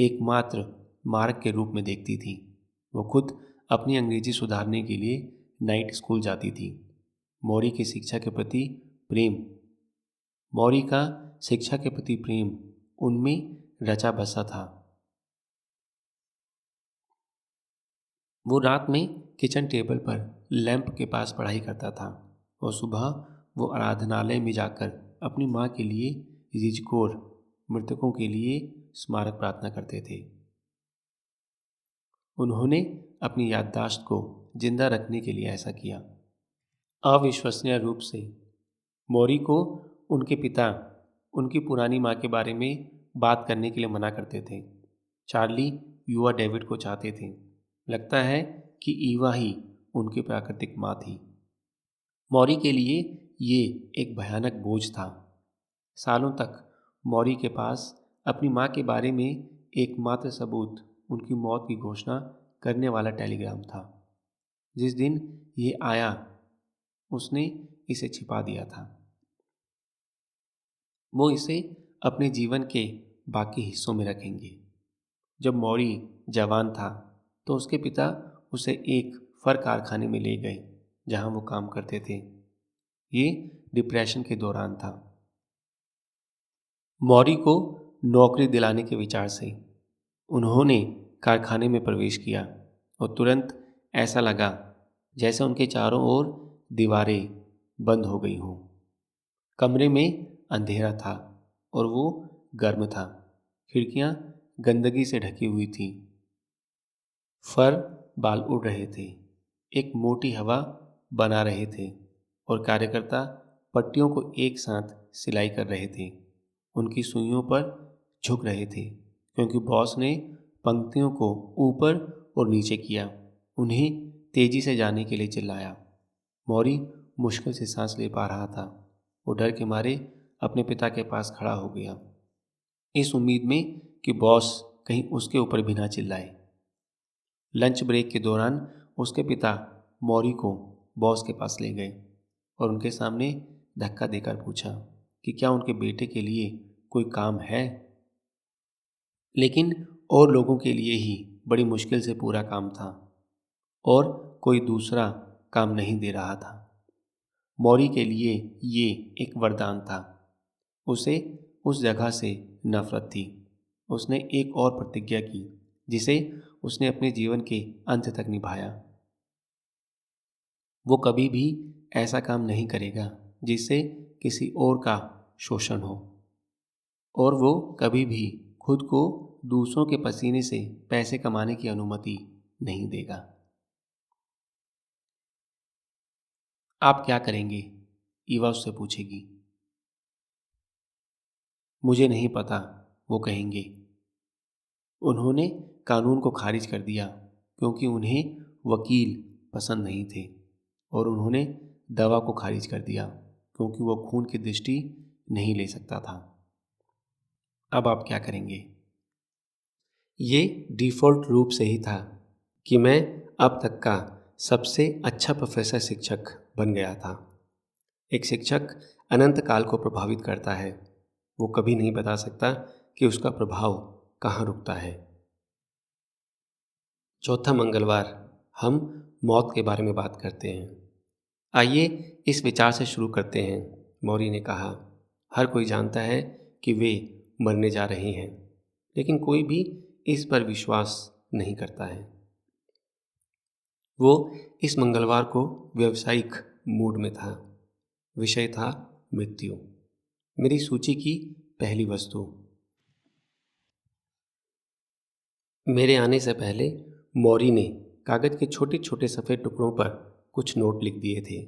एकमात्र मार्ग के रूप में देखती थी। वो खुद अपनी अंग्रेजी सुधारने के लिए नाइट स्कूल जाती थी। मौरी की शिक्षा के प्रति प्रेम मौरी का शिक्षा के प्रति प्रेम उनमें रचा बसा था। वो रात में किचन टेबल पर लैंप के पास पढ़ाई करता था और सुबह वो आराधनालय में जाकर अपनी माँ के लिए रिजकोर मृतकों के लिए स्मारक प्रार्थना करते थे। उन्होंने अपनी याददाश्त को जिंदा रखने के लिए ऐसा किया। अविश्वसनीय रूप से मौरी को उनके पिता उनकी पुरानी माँ के बारे में बात करने के लिए मना करते थे। चार्ली युवा डेविड को चाहते थे। लगता है कि ईवा ही उनकी प्राकृतिक माँ थी। मौरी के लिए ये एक भयानक बोझ था। सालों तक मौरी के पास अपनी माँ के बारे में एकमात्र सबूत उनकी मौत की घोषणा करने वाला टेलीग्राम था। जिस दिन ये आया उसने इसे छिपा दिया था। वो इसे अपने जीवन के बाकी हिस्सों में रखेंगे। जब मौरी जवान था तो उसके पिता उसे एक फर कारखाने में ले गए जहां वो काम करते थे। ये डिप्रेशन के दौरान था। मौरी को नौकरी दिलाने के विचार से उन्होंने कारखाने में प्रवेश किया और तुरंत ऐसा लगा जैसे उनके चारों ओर दीवारें बंद हो गई हों। कमरे में अंधेरा था और वो गर्म था। खिड़कियां गंदगी से ढकी हुई थीं। फर बाल उड़ रहे थे, एक मोटी हवा बना रहे थे और कार्यकर्ता पट्टियों को एक साथ सिलाई कर रहे थे। उनकी सुइयों पर झुक रहे थे क्योंकि बॉस ने पंक्तियों को ऊपर और नीचे किया। उन्हें तेजी से जाने के लिए चिल्लाया। मौरी मुश्किल से सांस ले पा रहा था। वो डर के मारे अपने पिता के पास खड़ा हो गया, इस उम्मीद में कि बॉस कहीं उसके ऊपर भी ना चिल्लाए। लंच ब्रेक के दौरान उसके पिता मौरी को बॉस के पास ले गए और उनके सामने धक्का देकर पूछा कि क्या उनके बेटे के लिए कोई काम है। लेकिन और लोगों के लिए ही बड़ी मुश्किल से पूरा काम था और कोई दूसरा काम नहीं दे रहा था। मौरी के लिए ये एक वरदान था। उसे उस जगह से नफरत थी। उसने एक और प्रतिज्ञा की जिसे उसने अपने जीवन के अंत तक निभाया। वो कभी भी ऐसा काम नहीं करेगा जिससे किसी और का शोषण हो, और वो कभी भी खुद को दूसरों के पसीने से पैसे कमाने की अनुमति नहीं देगा। आप क्या करेंगे? ईवा उससे पूछेगी। मुझे नहीं पता, वो कहेंगे। उन्होंने कानून को खारिज कर दिया क्योंकि उन्हें वकील पसंद नहीं थे, और उन्होंने दवा को खारिज कर दिया क्योंकि वो खून की दृष्टि नहीं ले सकता था। अब आप क्या करेंगे? ये डिफ़ॉल्ट रूप से ही था कि मैं अब तक का सबसे अच्छा प्रोफेसर शिक्षक बन गया था। एक शिक्षक अनंत काल को प्रभावित करता है। वो कभी नहीं बता सकता कि उसका प्रभाव कहाँ रुकता है। चौथा मंगलवार हम मौत के बारे में बात करते हैं। आइए इस विचार से शुरू करते हैं। मौरी ने कहा, हर कोई जानता है कि वे मरने जा रहे हैं, लेकिन कोई भी इस पर विश्वास नहीं करता है। वो इस मंगलवार को व्यावसायिक मूड में था। विषय था मृत्यु। मेरी सूची की पहली वस्तु। मेरे आने से पहले मौरी ने कागज के छोटे छोटे सफ़ेद टुकड़ों पर कुछ नोट लिख दिए थे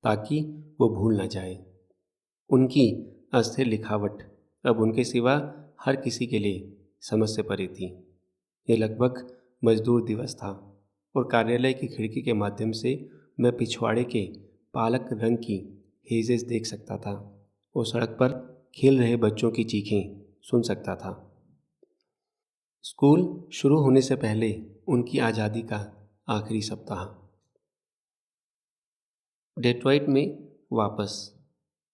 ताकि वो भूल न जाए। उनकी अस्थिर लिखावट अब उनके सिवा हर किसी के लिए समझ से परे थी। ये लगभग मजदूर दिवस था और कार्यालय की खिड़की के माध्यम से मैं पिछवाड़े के पालक रंग की हेजेस देख सकता था और सड़क पर खेल रहे बच्चों की चीखें सुन सकता था। स्कूल शुरू होने से पहले उनकी आज़ादी का आखिरी सप्ताह। डेट्रॉइट में वापस।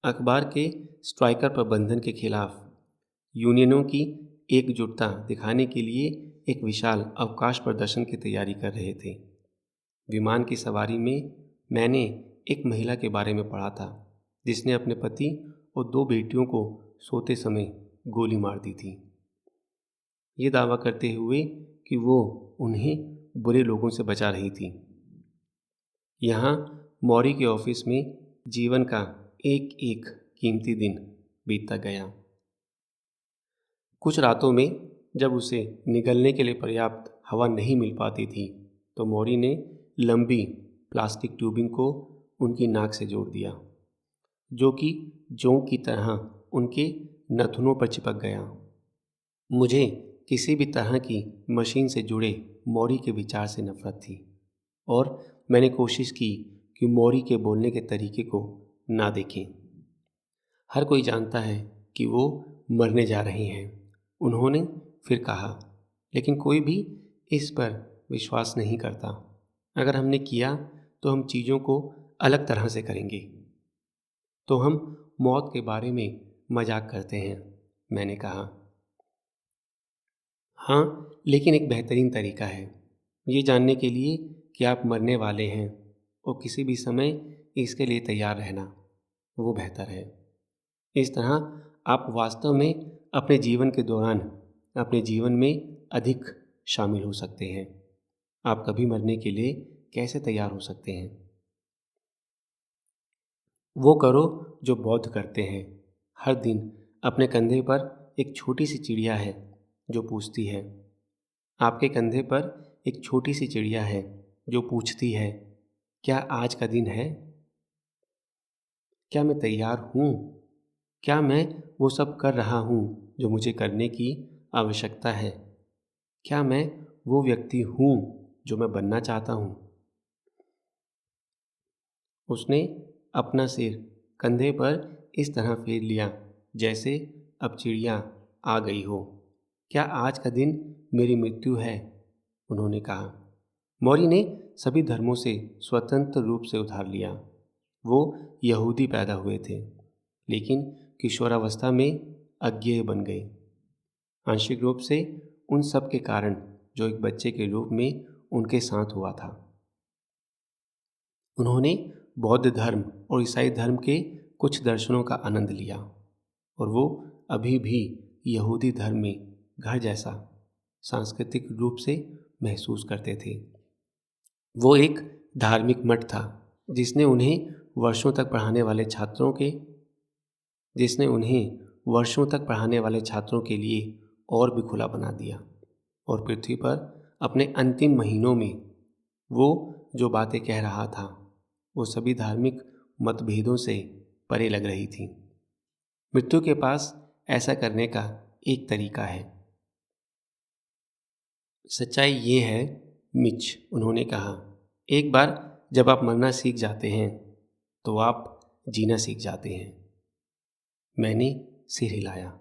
अखबार के स्ट्राइकर प्रबंधन के खिलाफ यूनियनों की एकजुटता दिखाने के लिए एक विशाल अवकाश प्रदर्शन की तैयारी कर रहे थे। विमान की सवारी में मैंने एक महिला के बारे में पढ़ा था जिसने अपने पति और 2 बेटियों को सोते समय गोली मार दी थी, ये दावा करते हुए कि वो उन्हें बुरे लोगों से बचा रही थी। यहाँ मौरी के ऑफिस में जीवन का एक एक कीमती दिन बीतता गया। कुछ रातों में जब उसे निगलने के लिए पर्याप्त हवा नहीं मिल पाती थी तो मौरी ने लंबी प्लास्टिक ट्यूबिंग को उनकी नाक से जोड़ दिया, जो कि जौ की तरह उनके नथुनों पर चिपक गया। मुझे किसी भी तरह की मशीन से जुड़े मौरी के विचार से नफरत थी और मैंने कोशिश की कि मौरी के बोलने के तरीके को ना देखें। हर कोई जानता है कि वो मरने जा रहे हैं, उन्होंने फिर कहा, लेकिन कोई भी इस पर विश्वास नहीं करता। अगर हमने किया तो हम चीज़ों को अलग तरह से करेंगे। तो हम मौत के बारे में मजाक करते हैं, मैंने कहा। हाँ, लेकिन एक बेहतरीन तरीका है, ये जानने के लिए कि आप मरने वाले हैं और किसी भी समय इसके लिए तैयार रहना, वो बेहतर है। इस तरह आप वास्तव में अपने जीवन के दौरान अपने जीवन में अधिक शामिल हो सकते हैं। आप कभी मरने के लिए कैसे तैयार हो सकते हैं? वो करो जो बौद्ध करते हैं। हर दिन अपने कंधे पर एक छोटी सी चिड़िया है जो पूछती है। आपके कंधे पर एक छोटी सी चिड़िया है जो पूछती है, क्या आज का दिन है? क्या मैं तैयार हूँ? क्या मैं वो सब कर रहा हूँ जो मुझे करने की आवश्यकता है? क्या मैं वो व्यक्ति हूँ जो मैं बनना चाहता हूँ? उसने अपना सिर कंधे पर इस तरह फेर लिया जैसे अब चिड़िया आ गई हो। क्या आज का दिन मेरी मृत्यु है? उन्होंने कहा। मौरी ने सभी धर्मों से स्वतंत्र रूप से उधार लिया। वो यहूदी पैदा हुए थे, लेकिन किशोरावस्था में अज्ञेय बन गए, आंशिक रूप से उन सब के कारण जो एक बच्चे के रूप में उनके साथ हुआ था। उन्होंने बौद्ध धर्म और ईसाई धर्म के कुछ दर्शनों का आनंद लिया और वो अभी भी यहूदी धर्म में घर जैसा सांस्कृतिक रूप से महसूस करते थे। वो एक धार्मिक मठ था जिसने उन्हें वर्षों तक पढ़ाने वाले छात्रों के लिए और भी खुला बना दिया। और पृथ्वी पर अपने अंतिम महीनों में वो जो बातें कह रहा था वो सभी धार्मिक मतभेदों से परे लग रही थी। मृत्यु के पास ऐसा करने का एक तरीका है। सच्चाई ये है मिच, उन्होंने कहा, एक बार जब आप मरना सीख जाते हैं तो आप जीना सीख जाते हैं। मैंने सिर हिलाया।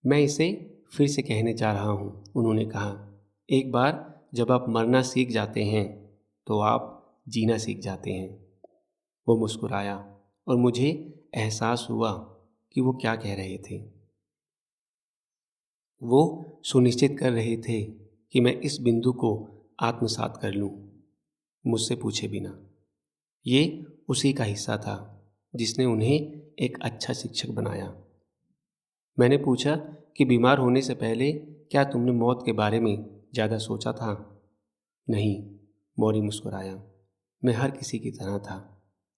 मैं इसे फिर से कहने जा रहा हूँ, उन्होंने कहा, एक बार जब आप मरना सीख जाते हैं तो आप जीना सीख जाते हैं। वो मुस्कुराया और मुझे एहसास हुआ कि वो क्या कह रहे थे। वो सुनिश्चित कर रहे थे कि मैं इस बिंदु को आत्मसात कर लूं, मुझसे पूछे बिना। ये उसी का हिस्सा था जिसने उन्हें एक अच्छा शिक्षक बनाया। मैंने पूछा कि बीमार होने से पहले क्या तुमने मौत के बारे में ज़्यादा सोचा था? नहीं, मौरी मुस्कुराया। मैं हर किसी की तरह था।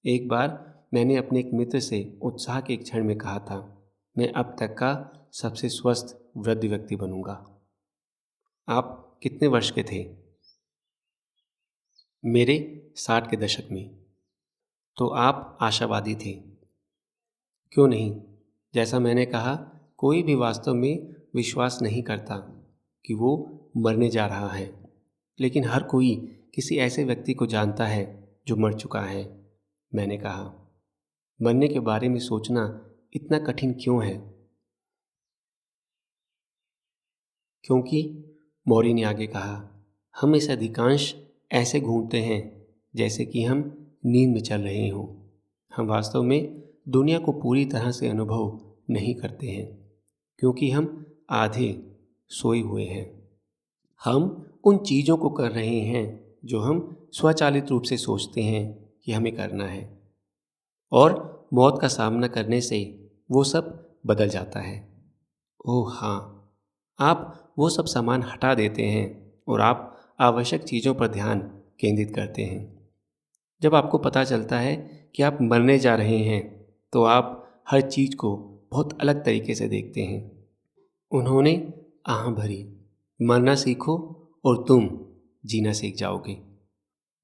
एक बार मैंने अपने एक मित्र से उत्साह के एक क्षण में कहा था, मैं अब तक का सबसे स्वस्थ वृद्ध व्यक्ति बनूंगा। आप कितने वर्ष के थे? मेरे 60 के दशक में। तो आप आशावादी थे? क्यों नहीं? जैसा मैंने कहा, कोई भी वास्तव में विश्वास नहीं करता कि वो मरने जा रहा है, लेकिन हर कोई किसी ऐसे व्यक्ति को जानता है जो मर चुका है, मैंने कहा। मरने के बारे में सोचना इतना कठिन क्यों है? क्योंकि, मौरी ने आगे कहा, हम इसे अधिकांश ऐसे घूमते हैं जैसे कि हम नींद में चल रहे हों। हम वास्तव में दुनिया को पूरी तरह से अनुभव नहीं करते हैं क्योंकि हम आधे सोए हुए हैं। हम उन चीज़ों को कर रहे हैं जो हम स्वचालित रूप से सोचते हैं कि हमें करना है, और मौत का सामना करने से वो सब बदल जाता है। ओह हाँ, आप वो सब सामान हटा देते हैं और आप आवश्यक चीज़ों पर ध्यान केंद्रित करते हैं। जब आपको पता चलता है कि आप मरने जा रहे हैं तो आप हर चीज़ को बहुत अलग तरीके से देखते हैं। उन्होंने आह भरी, मरना सीखो और तुम जीना सीख जाओगे।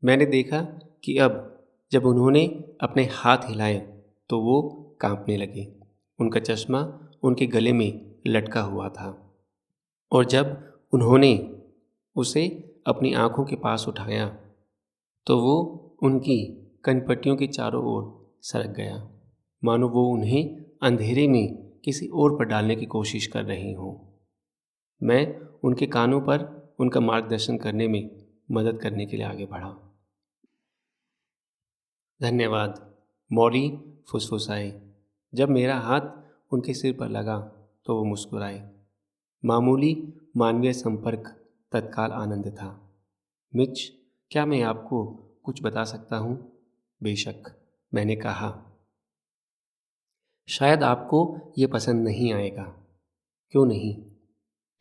मैंने देखा कि अब जब उन्होंने अपने हाथ हिलाए तो वो कांपने लगे। उनका चश्मा उनके गले में लटका हुआ था और जब उन्होंने उसे अपनी आंखों के पास उठाया तो वो उनकी कनपट्टियों के चारों ओर सरक गया, मानो वो उन्हें अंधेरे में किसी और पर डालने की कोशिश कर रही हों। मैं उनके कानों पर उनका मार्गदर्शन करने में मदद करने के लिए आगे बढ़ा। धन्यवाद, मौरी फुसफुसाए। जब मेरा हाथ उनके सिर पर लगा तो वो मुस्कुराए। मामूली मानवीय संपर्क तत्काल आनंद था। मिच, क्या मैं आपको कुछ बता सकता हूँ? बेशक, मैंने कहा। शायद आपको ये पसंद नहीं आएगा। क्यों नहीं?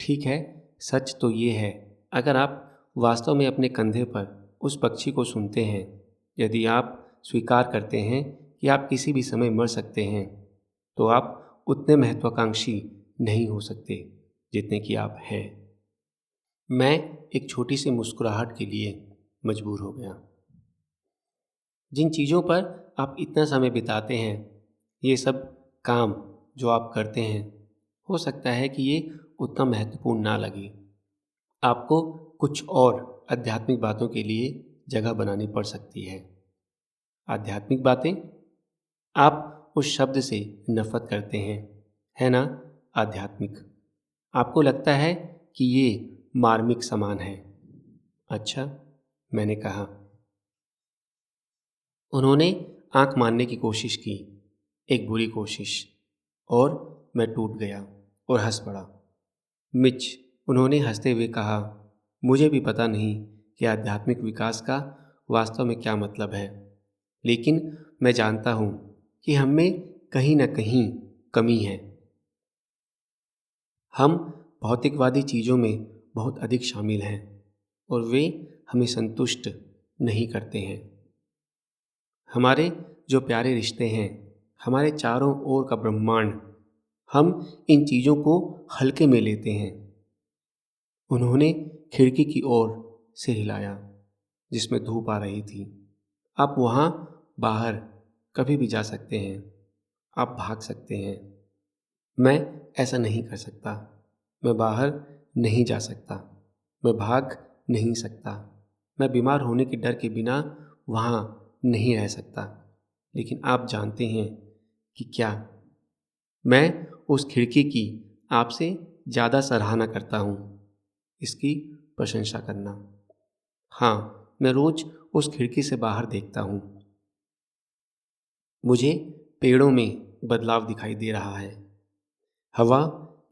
ठीक है, सच तो ये है, अगर आप वास्तव में अपने कंधे पर उस पक्षी को सुनते हैं, यदि आप स्वीकार करते हैं कि आप किसी भी समय मर सकते हैं, तो आप उतने महत्वाकांक्षी नहीं हो सकते जितने कि आप हैं। मैं एक छोटी सी मुस्कुराहट के लिए मजबूर हो गया। जिन चीज़ों पर आप इतना समय बिताते हैं, ये सब काम जो आप करते हैं, हो सकता है कि ये उतना महत्वपूर्ण ना लगे। आपको कुछ और आध्यात्मिक बातों के लिए जगह बनानी पड़ सकती है। आध्यात्मिक बातें? आप उस शब्द से नफरत करते हैं, है ना? आध्यात्मिक। आपको लगता है कि ये मार्मिक समान है। अच्छा, मैंने कहा। उन्होंने आंख मारने की कोशिश की, एक बुरी कोशिश, और मैं टूट गया और हंस पड़ा। मिच, उन्होंने हंसते हुए कहा, मुझे भी पता नहीं कि आध्यात्मिक विकास का वास्तव में क्या मतलब है, लेकिन मैं जानता हूँ कि हम में कहीं न कहीं कमी है। हम भौतिकवादी चीज़ों में बहुत अधिक शामिल हैं और वे हमें संतुष्ट नहीं करते हैं। हमारे जो प्यारे रिश्ते हैं, हमारे चारों ओर का ब्रह्मांड, हम इन चीज़ों को हल्के में लेते हैं। उन्होंने खिड़की की ओर सिर हिलाया जिसमें धूप आ रही थी। आप वहाँ बाहर कभी भी जा सकते हैं, आप भाग सकते हैं। मैं ऐसा नहीं कर सकता। मैं बाहर नहीं जा सकता, मैं भाग नहीं सकता, मैं बीमार होने के डर के बिना वहाँ नहीं रह सकता। लेकिन आप जानते हैं कि क्या? मैं उस खिड़की की आपसे ज़्यादा सराहना करता हूँ, इसकी प्रशंसा करना। हाँ, मैं रोज़ उस खिड़की से बाहर देखता हूँ। मुझे पेड़ों में बदलाव दिखाई दे रहा है। हवा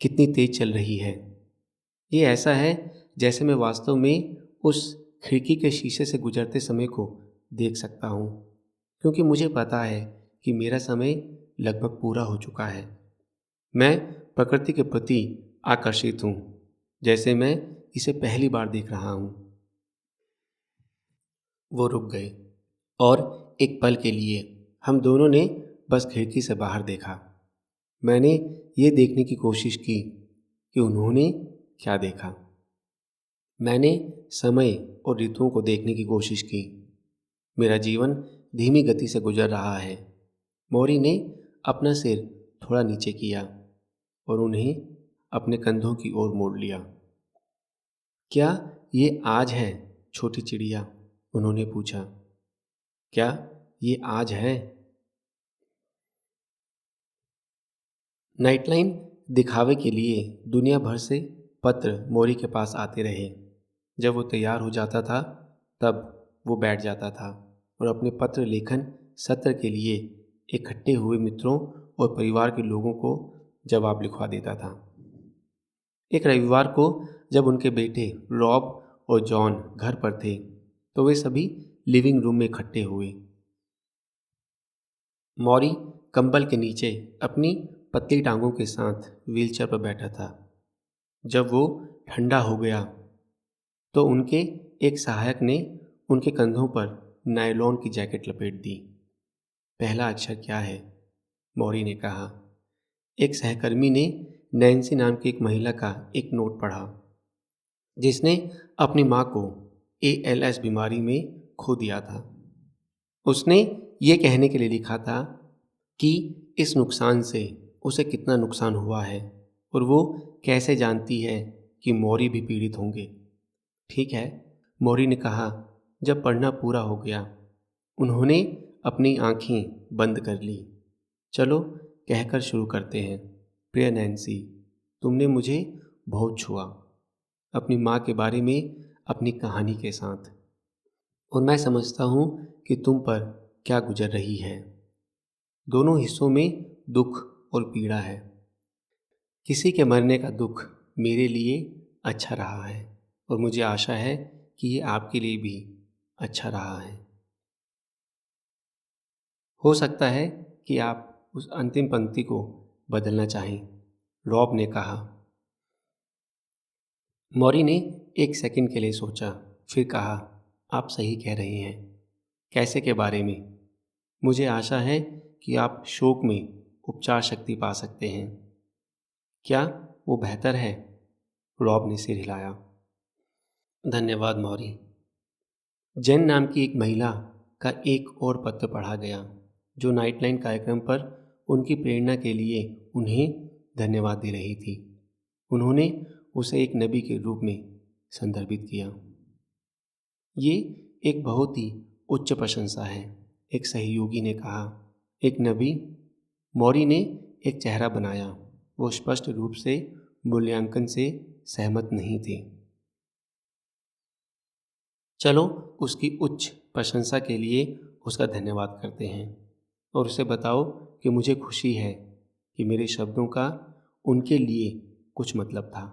कितनी तेज चल रही है। ये ऐसा है जैसे मैं वास्तव में उस खिड़की के शीशे से गुजरते समय को देख सकता हूँ, क्योंकि मुझे पता है कि मेरा समय लगभग पूरा हो चुका है। मैं प्रकृति के प्रति आकर्षित हूँ, जैसे मैं इसे पहली बार देख रहा हूँ। वो रुक गए और एक पल के लिए हम दोनों ने बस खिड़की से बाहर देखा। मैंने ये देखने की कोशिश की कि उन्होंने क्या देखा। मैंने समय और ऋतुओं को देखने की कोशिश की। मेरा जीवन धीमी गति से गुजर रहा है। मौरी ने अपना सिर थोड़ा नीचे किया और उन्हें अपने कंधों की ओर मोड़ लिया। क्या ये आज है, छोटी चिड़िया? उन्होंने पूछा। क्या ये आज है? नाइटलाइन दिखावे के लिए दुनिया भर से पत्र मौरी के पास आते रहे। जब वो तैयार हो जाता था तब वो बैठ जाता था और अपने पत्र लेखन सत्र के लिए इकट्ठे हुए मित्रों और परिवार के लोगों को जवाब लिखवा देता था। एक रविवार को जब उनके बेटे रॉब और जॉन घर पर थे तो वे सभी लिविंग रूम में इकट्ठे हुए। मौरी कंबल के नीचे अपनी पतली टांगों के साथ व्हीलचेयर पर बैठा था। जब वो ठंडा हो गया तो उनके एक सहायक ने उनके कंधों पर नायलॉन की जैकेट लपेट दी। पहला अक्षर क्या है? मौरी ने कहा। एक सहकर्मी ने नैन्सी नाम की एक महिला का एक नोट पढ़ा जिसने अपनी माँ को ALS बीमारी में खो दिया था। उसने ये कहने के लिए लिखा था कि इस नुकसान से उसे कितना नुकसान हुआ है और वो कैसे जानती है कि मौरी भी पीड़ित होंगे। ठीक है, मौरी ने कहा। जब पढ़ना पूरा हो गया, उन्होंने अपनी आंखें बंद कर ली। चलो कहकर शुरू करते हैं। प्रिय नैन्सी, तुमने मुझे बहुत छुआ, अपनी माँ के बारे में अपनी कहानी के साथ, और मैं समझता हूँ कि तुम पर क्या गुजर रही है। दोनों हिस्सों में दुख और पीड़ा है। किसी के मरने का दुख मेरे लिए अच्छा रहा है और मुझे आशा है कि ये आपके लिए भी अच्छा रहा है। हो सकता है कि आप उस अंतिम पंक्ति को बदलना चाहें, रॉब ने कहा। मौरी ने एक सेकंड के लिए सोचा, फिर कहा, आप सही कह रहे हैं। कैसे के बारे में? मुझे आशा है कि आप शोक में उपचार शक्ति पा सकते हैं। क्या वो बेहतर है? रॉब ने सिर हिलाया। धन्यवाद मौरी। जेन नाम की एक महिला का एक और पत्र पढ़ा गया जो नाइटलाइन कार्यक्रम पर उनकी प्रेरणा के लिए उन्हें धन्यवाद दे रही थी। उन्होंने उसे एक नबी के रूप में संदर्भित किया। ये एक बहुत ही उच्च प्रशंसा है, एक सहयोगी ने कहा। एक नबी? मौरी ने एक चेहरा बनाया। वो स्पष्ट रूप से मूल्यांकन से सहमत नहीं थे। चलो उसकी उच्च प्रशंसा के लिए उसका धन्यवाद करते हैं और उसे बताओ कि मुझे खुशी है कि मेरे शब्दों का उनके लिए कुछ मतलब था।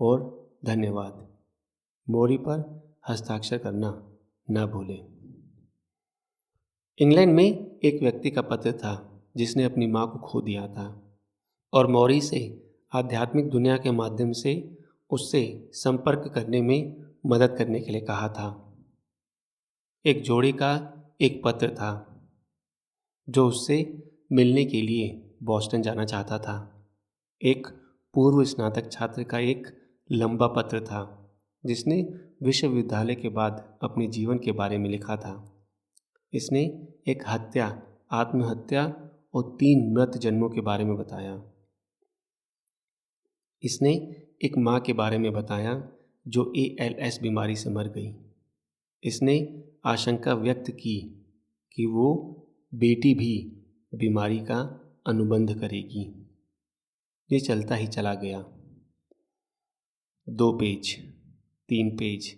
और धन्यवाद। मौरी पर हस्ताक्षर करना न भूलें। इंग्लैंड में एक व्यक्ति का पत्र था जिसने अपनी माँ को खो दिया था और मौरी से आध्यात्मिक दुनिया के माध्यम से उससे संपर्क करने में मदद करने के लिए कहा था। एक जोड़ी का एक पत्र था जो उससे मिलने के लिए बॉस्टन जाना चाहता था। एक पूर्व स्नातक छात्र का एक लंबा पत्र था जिसने विश्वविद्यालय के बाद अपने जीवन के बारे में लिखा था। इसने एक हत्या, आत्महत्या और 3 मृत जन्मों के बारे में बताया। इसने एक माँ के बारे में बताया जो ALS बीमारी से मर गई। इसने आशंका व्यक्त की कि वो बेटी भी बीमारी का अनुबंध करेगी। ये चलता ही चला गया। 2 पेज, 3 पेज,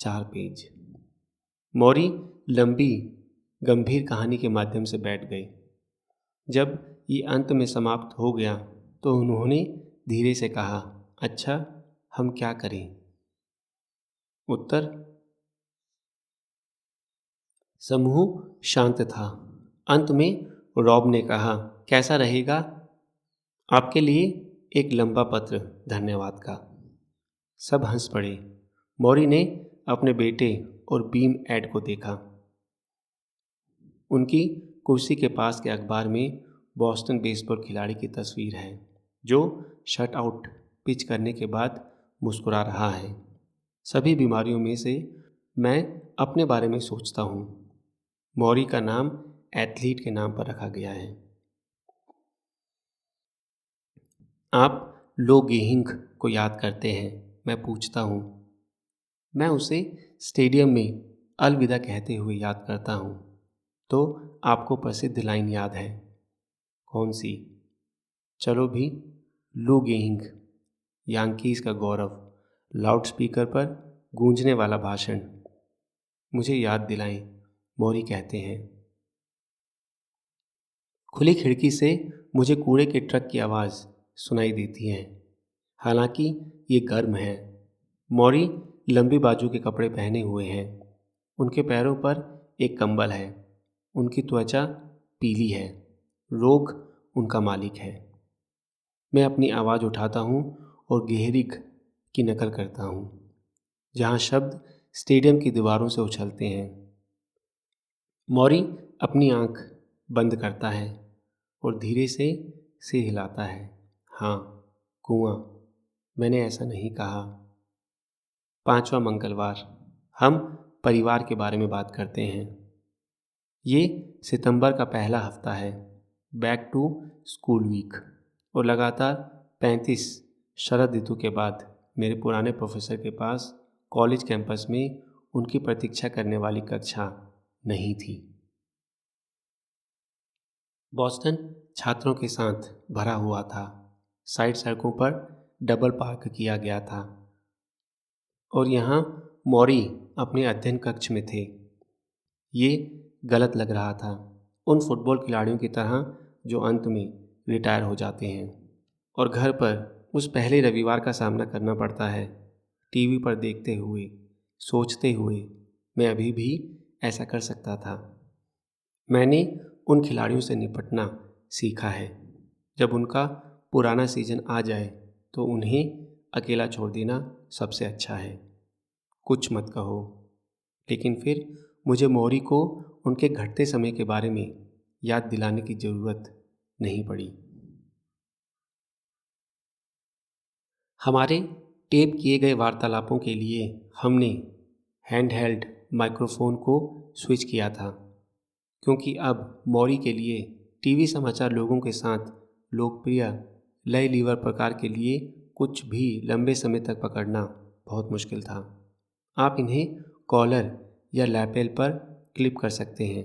4 पेज। मौरी लंबी गंभीर कहानी के माध्यम से बैठ गए। जब ये अंत में समाप्त हो गया तो उन्होंने धीरे से कहा, अच्छा, हम क्या करें? उत्तर? समूह शांत था। अंत में रॉब ने कहा, कैसा रहेगा आपके लिए एक लंबा पत्र धन्यवाद का? सब हंस पड़े। मौरी ने अपने बेटे और बीम एड को देखा। उनकी कुर्सी के पास के अखबार में बॉस्टन बेसबॉल खिलाड़ी की तस्वीर है जो शट आउट पिच करने के बाद मुस्कुरा रहा है। सभी बीमारियों में से मैं अपने बारे में सोचता हूँ। मौरी का नाम एथलीट के नाम पर रखा गया है। आप लो गेहिंग को याद करते हैं? मैं पूछता हूँ। मैं उसे स्टेडियम में अलविदा कहते हुए याद करता हूँ। तो आपको प्रसिद्ध लाइन याद है? कौन सी? चलो भी, लू गेहिंग, यांकीज का गौरव, लाउडस्पीकर पर गूंजने वाला भाषण। मुझे याद दिलाएं, मौरी कहते हैं। खुली खिड़की से मुझे कूड़े के ट्रक की आवाज़ सुनाई देती है। हालांकि ये गर्म है। मौरी लंबी बाजू के कपड़े पहने हुए हैं। उनके पैरों पर एक कंबल है। उनकी त्वचा पीली है। रोग उनका मालिक है। मैं अपनी आवाज़ उठाता हूँ और गहरी की नकल करता हूँ, जहाँ शब्द स्टेडियम की दीवारों से उछलते हैं। मौरी अपनी आँख बंद करता है और धीरे से सिर हिलाता है। हाँ, कुआं। मैंने ऐसा नहीं कहा। 5वां मंगलवार। हम परिवार के बारे में बात करते हैं। ये सितंबर का पहला हफ्ता है, बैक टू स्कूल वीक, और लगातार 35 शरद ऋतु के बाद मेरे पुराने प्रोफेसर के पास कॉलेज कैंपस में उनकी प्रतीक्षा करने वाली कक्षा नहीं थी। बॉस्टन छात्रों के साथ भरा हुआ था। साइड सड़कों पर डबल पार्क किया गया था और यहाँ मौरी अपने अध्ययन कक्ष में थे। ये गलत लग रहा था, उन फुटबॉल खिलाड़ियों की तरह जो अंत में रिटायर हो जाते हैं और घर पर उस पहले रविवार का सामना करना पड़ता है। टीवी पर देखते हुए, सोचते हुए मैं अभी भी ऐसा कर सकता था। मैंने उन खिलाड़ियों से निपटना सीखा है। जब उनका पुराना सीजन आ जाए तो उन्हें अकेला छोड़ देना सबसे अच्छा है। कुछ मत कहो। लेकिन फिर मुझे मौरी को उनके घटते समय के बारे में याद दिलाने की ज़रूरत नहीं पड़ी। हमारे टेप किए गए वार्तालापों के लिए हमने हैंडहेल्ड माइक्रोफोन को स्विच किया था, क्योंकि अब मौरी के लिए टीवी समाचार लोगों के साथ लोकप्रिय लय लीवर प्रकार के लिए कुछ भी लंबे समय तक पकड़ना बहुत मुश्किल था। आप इन्हें कॉलर या लैपेल पर क्लिप कर सकते हैं।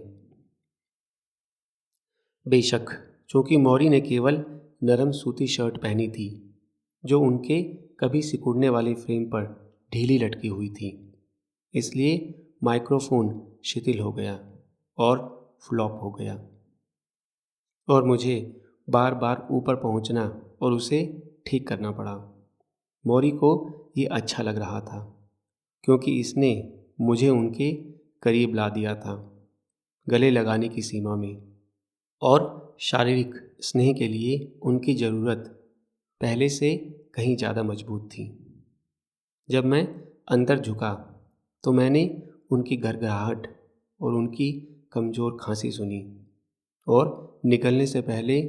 बेशक, चूंकि मौरी ने केवल नरम सूती शर्ट पहनी थी जो उनके कभी सिकुड़ने वाले फ्रेम पर ढीली लटकी हुई थी, इसलिए माइक्रोफोन शिथिल हो गया और फ्लॉप हो गया और मुझे बार बार ऊपर पहुंचना और उसे ठीक करना पड़ा। मौरी को ये अच्छा लग रहा था क्योंकि इसने मुझे उनके करीब ला दिया था, गले लगाने की सीमा में, और शारीरिक स्नेह के लिए उनकी ज़रूरत पहले से कहीं ज़्यादा मजबूत थी। जब मैं अंदर झुका तो मैंने उनकी घरघराहट और उनकी कमज़ोर खांसी सुनी और निकलने से पहले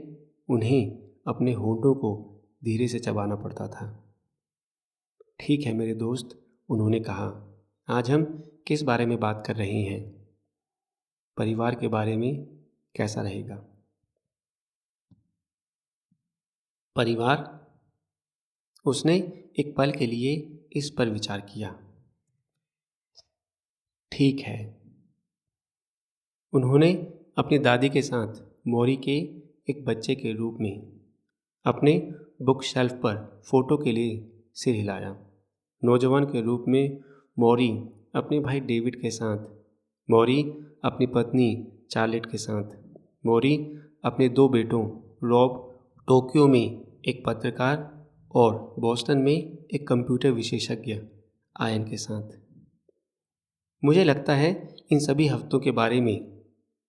उन्हें अपने होंठों को धीरे से चबाना पड़ता था। ठीक है मेरे दोस्त, उन्होंने कहा, आज हम किस बारे में बात कर रहे हैं? परिवार के बारे में। कैसा रहेगा परिवार? उसने एक पल के लिए इस पर विचार किया। ठीक है। उन्होंने अपनी दादी के साथ मौरी के एक बच्चे के रूप में अपने बुक शेल्फ पर फोटो के लिए सिर हिलाया। नौजवान के रूप में मौरी अपने भाई डेविड के साथ, मौरी अपनी पत्नी चार्लेट के साथ, मौरी अपने 2 बेटों रॉब, टोक्यो में एक पत्रकार, और बोस्टन में एक कंप्यूटर विशेषज्ञ आयन के साथ। मुझे लगता है इन सभी हफ्तों के बारे में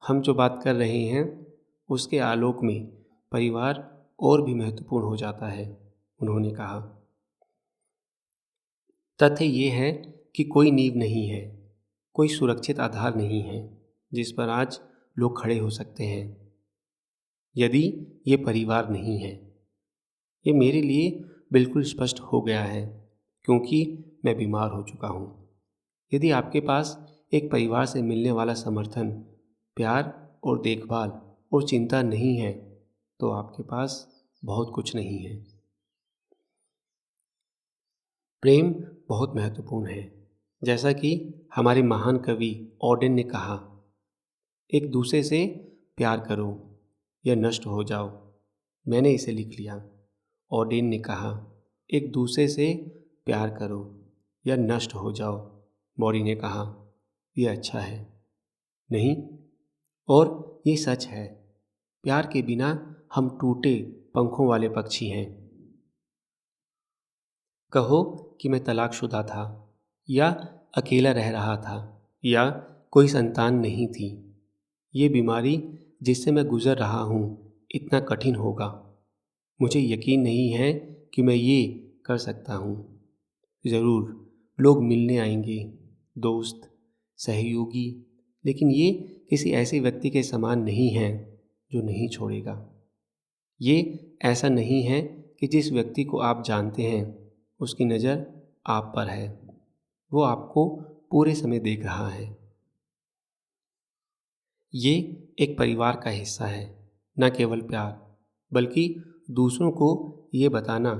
हम जो बात कर रहे हैं उसके आलोक में परिवार और भी महत्वपूर्ण हो जाता है, उन्होंने कहा। तथ्य ये है कि कोई नींव नहीं है, कोई सुरक्षित आधार नहीं है जिस पर आज लोग खड़े हो सकते हैं, यदि ये परिवार नहीं है। ये मेरे लिए बिल्कुल स्पष्ट हो गया है क्योंकि मैं बीमार हो चुका हूँ। यदि आपके पास एक परिवार से मिलने वाला समर्थन, प्यार और देखभाल और चिंता नहीं है तो आपके पास बहुत कुछ नहीं है। प्रेम बहुत महत्वपूर्ण है। जैसा कि हमारे महान कवि ऑडेन ने कहा, एक दूसरे से प्यार करो या नष्ट हो जाओ। मैंने इसे लिख लिया। ऑडेन ने कहा, एक दूसरे से प्यार करो या नष्ट हो जाओ। मौरी ने कहा, यह अच्छा है। नहीं, और ये सच है। प्यार के बिना हम टूटे पंखों वाले पक्षी हैं। कहो कि मैं तलाकशुदा था या अकेला रह रहा था या कोई संतान नहीं थी, ये बीमारी जिससे मैं गुजर रहा हूँ इतना कठिन होगा। मुझे यकीन नहीं है कि मैं ये कर सकता हूँ। ज़रूर लोग मिलने आएंगे, दोस्त, सहयोगी, लेकिन ये किसी ऐसे व्यक्ति के समान नहीं है जो नहीं छोड़ेगा। ये ऐसा नहीं है कि जिस व्यक्ति को आप जानते हैं उसकी नज़र आप पर है, वो आपको पूरे समय देख रहा है। ये एक परिवार का हिस्सा है, न केवल प्यार, बल्कि दूसरों को ये बताना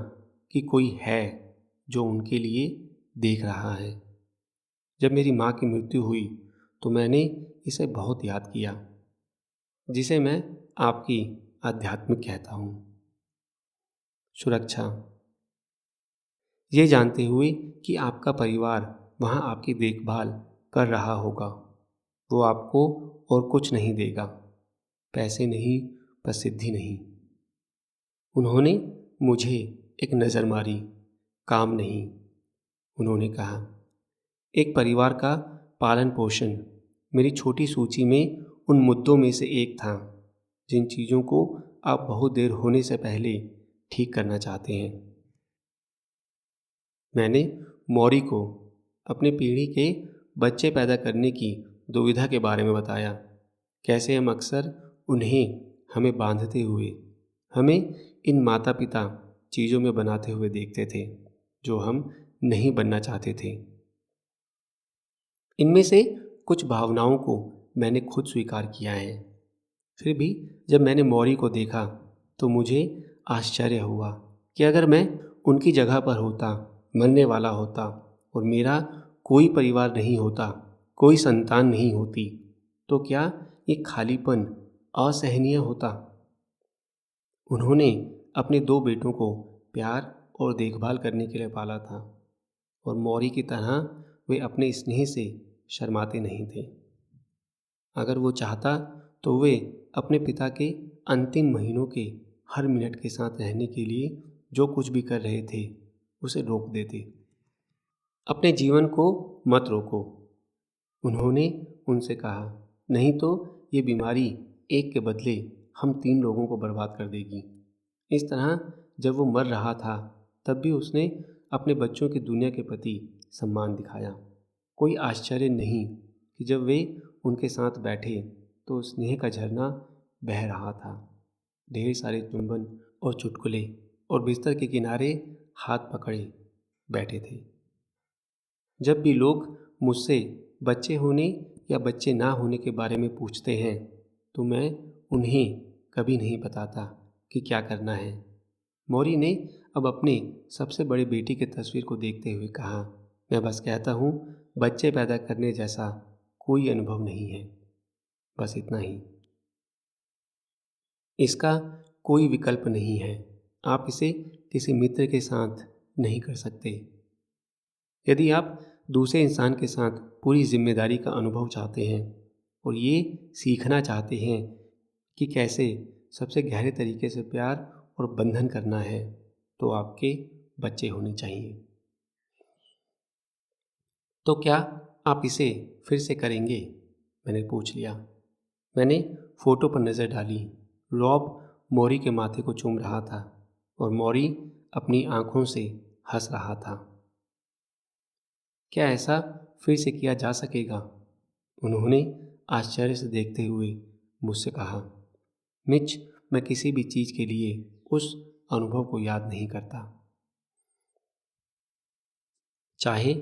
कि कोई है जो उनके लिए देख रहा है। जब मेरी माँ की मृत्यु हुई तो मैंने इसे बहुत याद किया, जिसे मैं आपकी आध्यात्मिक कहता हूँ। सुरक्षा। ये जानते हुए कि आपका परिवार वहाँ आपकी देखभाल कर रहा होगा। वो आपको और कुछ नहीं देगा, पैसे नहीं, प्रसिद्धि नहीं। उन्होंने मुझे एक नज़र मारी, काम नहीं। उन्होंने कहा, एक परिवार का पालन पोषण मेरी छोटी सूची में उन मुद्दों में से एक था जिन चीज़ों को आप बहुत देर होने से पहले ठीक करना चाहते हैं। मैंने मौरी को अपने पीढ़ी के बच्चे पैदा करने की दुविधा के बारे में बताया। कैसे हम अक्सर उन्हें हमें बांधते हुए, हमें इन माता पिता चीज़ों में बनाते हुए देखते थे जो हम नहीं बनना चाहते थे। इनमें से कुछ भावनाओं को मैंने खुद स्वीकार किया है। फिर भी जब मैंने मौरी को देखा तो मुझे आश्चर्य हुआ कि अगर मैं उनकी जगह पर होता, मरने वाला होता और मेरा कोई परिवार नहीं होता, कोई संतान नहीं होती, तो क्या ये खालीपन असहनीय होता? उन्होंने अपने 2 बेटों को प्यार और देखभाल करने के लिए पाला था और मौरी की तरह वे अपने स्नेह से शर्माते नहीं थे। अगर वो चाहता तो वे अपने पिता के अंतिम महीनों के हर मिनट के साथ रहने के लिए जो कुछ भी कर रहे थे उसे रोक देते। अपने जीवन को मत रोको, उन्होंने उनसे कहा, नहीं तो ये बीमारी एक के बदले हम 3 लोगों को बर्बाद कर देगी। इस तरह जब वो मर रहा था तब भी उसने अपने बच्चों की दुनिया के प्रति सम्मान दिखाया। कोई आश्चर्य नहीं कि जब वे उनके साथ बैठे तो स्नेह का झरना बह रहा था। ढेर सारे चुंबन और चुटकुले और बिस्तर के किनारे हाथ पकड़े बैठे थे। जब भी लोग मुझसे बच्चे होने या बच्चे ना होने के बारे में पूछते हैं तो मैं उन्हें कभी नहीं बताता कि क्या करना है। मौरी ने अब अपने सबसे बड़े बेटी की तस्वीर को देखते हुए कहा, मैं बस कहता हूँ, बच्चे पैदा करने जैसा कोई अनुभव नहीं है, बस इतना ही। इसका कोई विकल्प नहीं है। आप इसे किसी मित्र के साथ नहीं कर सकते। यदि आप दूसरे इंसान के साथ पूरी जिम्मेदारी का अनुभव चाहते हैं और ये सीखना चाहते हैं कि कैसे सबसे गहरे तरीके से प्यार और बंधन करना है, तो आपके बच्चे होने चाहिए। तो क्या आप इसे फिर से करेंगे? मैंने पूछ लिया। मैंने फोटो पर नज़र डाली। रॉब मौरी के माथे को चूम रहा था और मौरी अपनी आंखों से हंस रहा था। क्या ऐसा फिर से किया जा सकेगा? उन्होंने आश्चर्य से देखते हुए मुझसे कहा, मिच, मैं किसी भी चीज़ के लिए उस अनुभव को याद नहीं करता। चाहे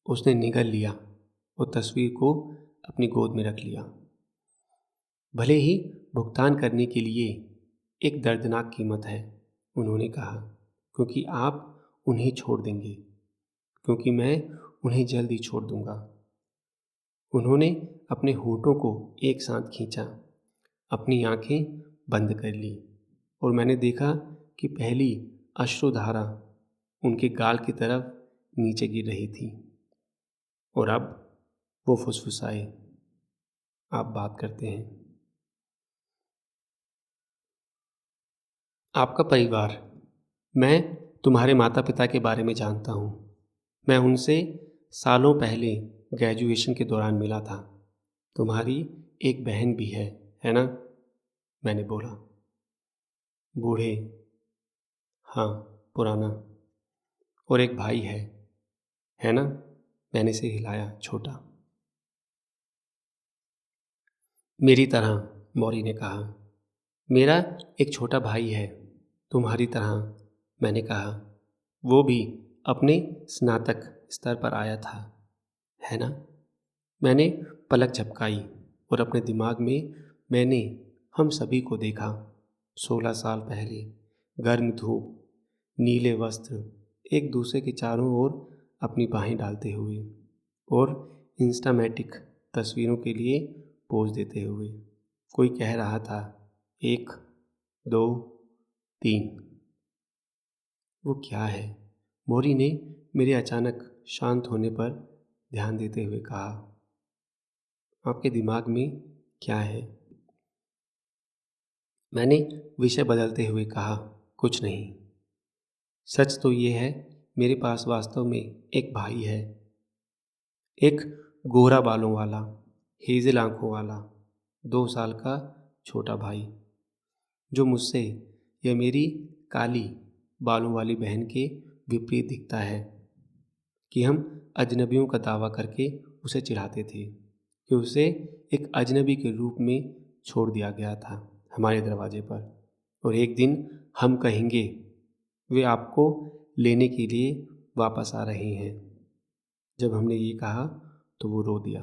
उसने निगल लिया और तस्वीर को अपनी गोद में रख लिया। भले ही भुगतान करने के लिए एक दर्दनाक कीमत है, उन्होंने कहा, क्योंकि आप उन्हें छोड़ देंगे, क्योंकि मैं उन्हें जल्द ही छोड़ दूंगा। उन्होंने अपने होठों को एक साथ खींचा, अपनी आंखें बंद कर ली और मैंने देखा कि पहली अश्रुधारा उनके गाल की तरफ नीचे गिर रही थी। और अब वो फुसफुसाए, आप बात करते हैं। आपका परिवार। मैं तुम्हारे माता पिता के बारे में जानता हूँ। मैं उनसे सालों पहले ग्रेजुएशन के दौरान मिला था। तुम्हारी एक बहन भी है ना? मैंने बोला। बूढ़े, हाँ, पुराना। और एक भाई है ना? मैंने सिर हिलाया, छोटा। मेरी तरह, मौरी ने कहा। मेरा एक छोटा भाई है, तुम्हारी तरह, मैंने कहा। वो भी अपने स्नातक स्तर पर आया था, है ना? मैंने पलक झपकाई और अपने दिमाग में मैंने हम सभी को देखा 16 साल पहले, गर्म धूप, नीले वस्त्र, एक दूसरे के चारों ओर अपनी बाहें डालते हुए और इंस्टामैटिक तस्वीरों के लिए पोज देते हुए। कोई कह रहा था 1 2 3। वो क्या है? मोरी ने मेरे अचानक शांत होने पर ध्यान देते हुए कहा, आपके दिमाग में क्या है? मैंने विषय बदलते हुए कहा, कुछ नहीं। सच तो ये है, मेरे पास वास्तव में एक भाई है। एक गोरा बालों वाला, हेज़ल आंखों वाला, 2 साल का छोटा भाई, जो मुझसे या मेरी काली बालों वाली बहन के विपरीत दिखता है कि हम अजनबियों का दावा करके उसे चिढ़ाते थे कि उसे एक अजनबी के रूप में छोड़ दिया गया था हमारे दरवाजे पर, और एक दिन हम कहेंगे वे आपको लेने के लिए वापस आ रहे हैं। जब हमने ये कहा तो वो रो दिया,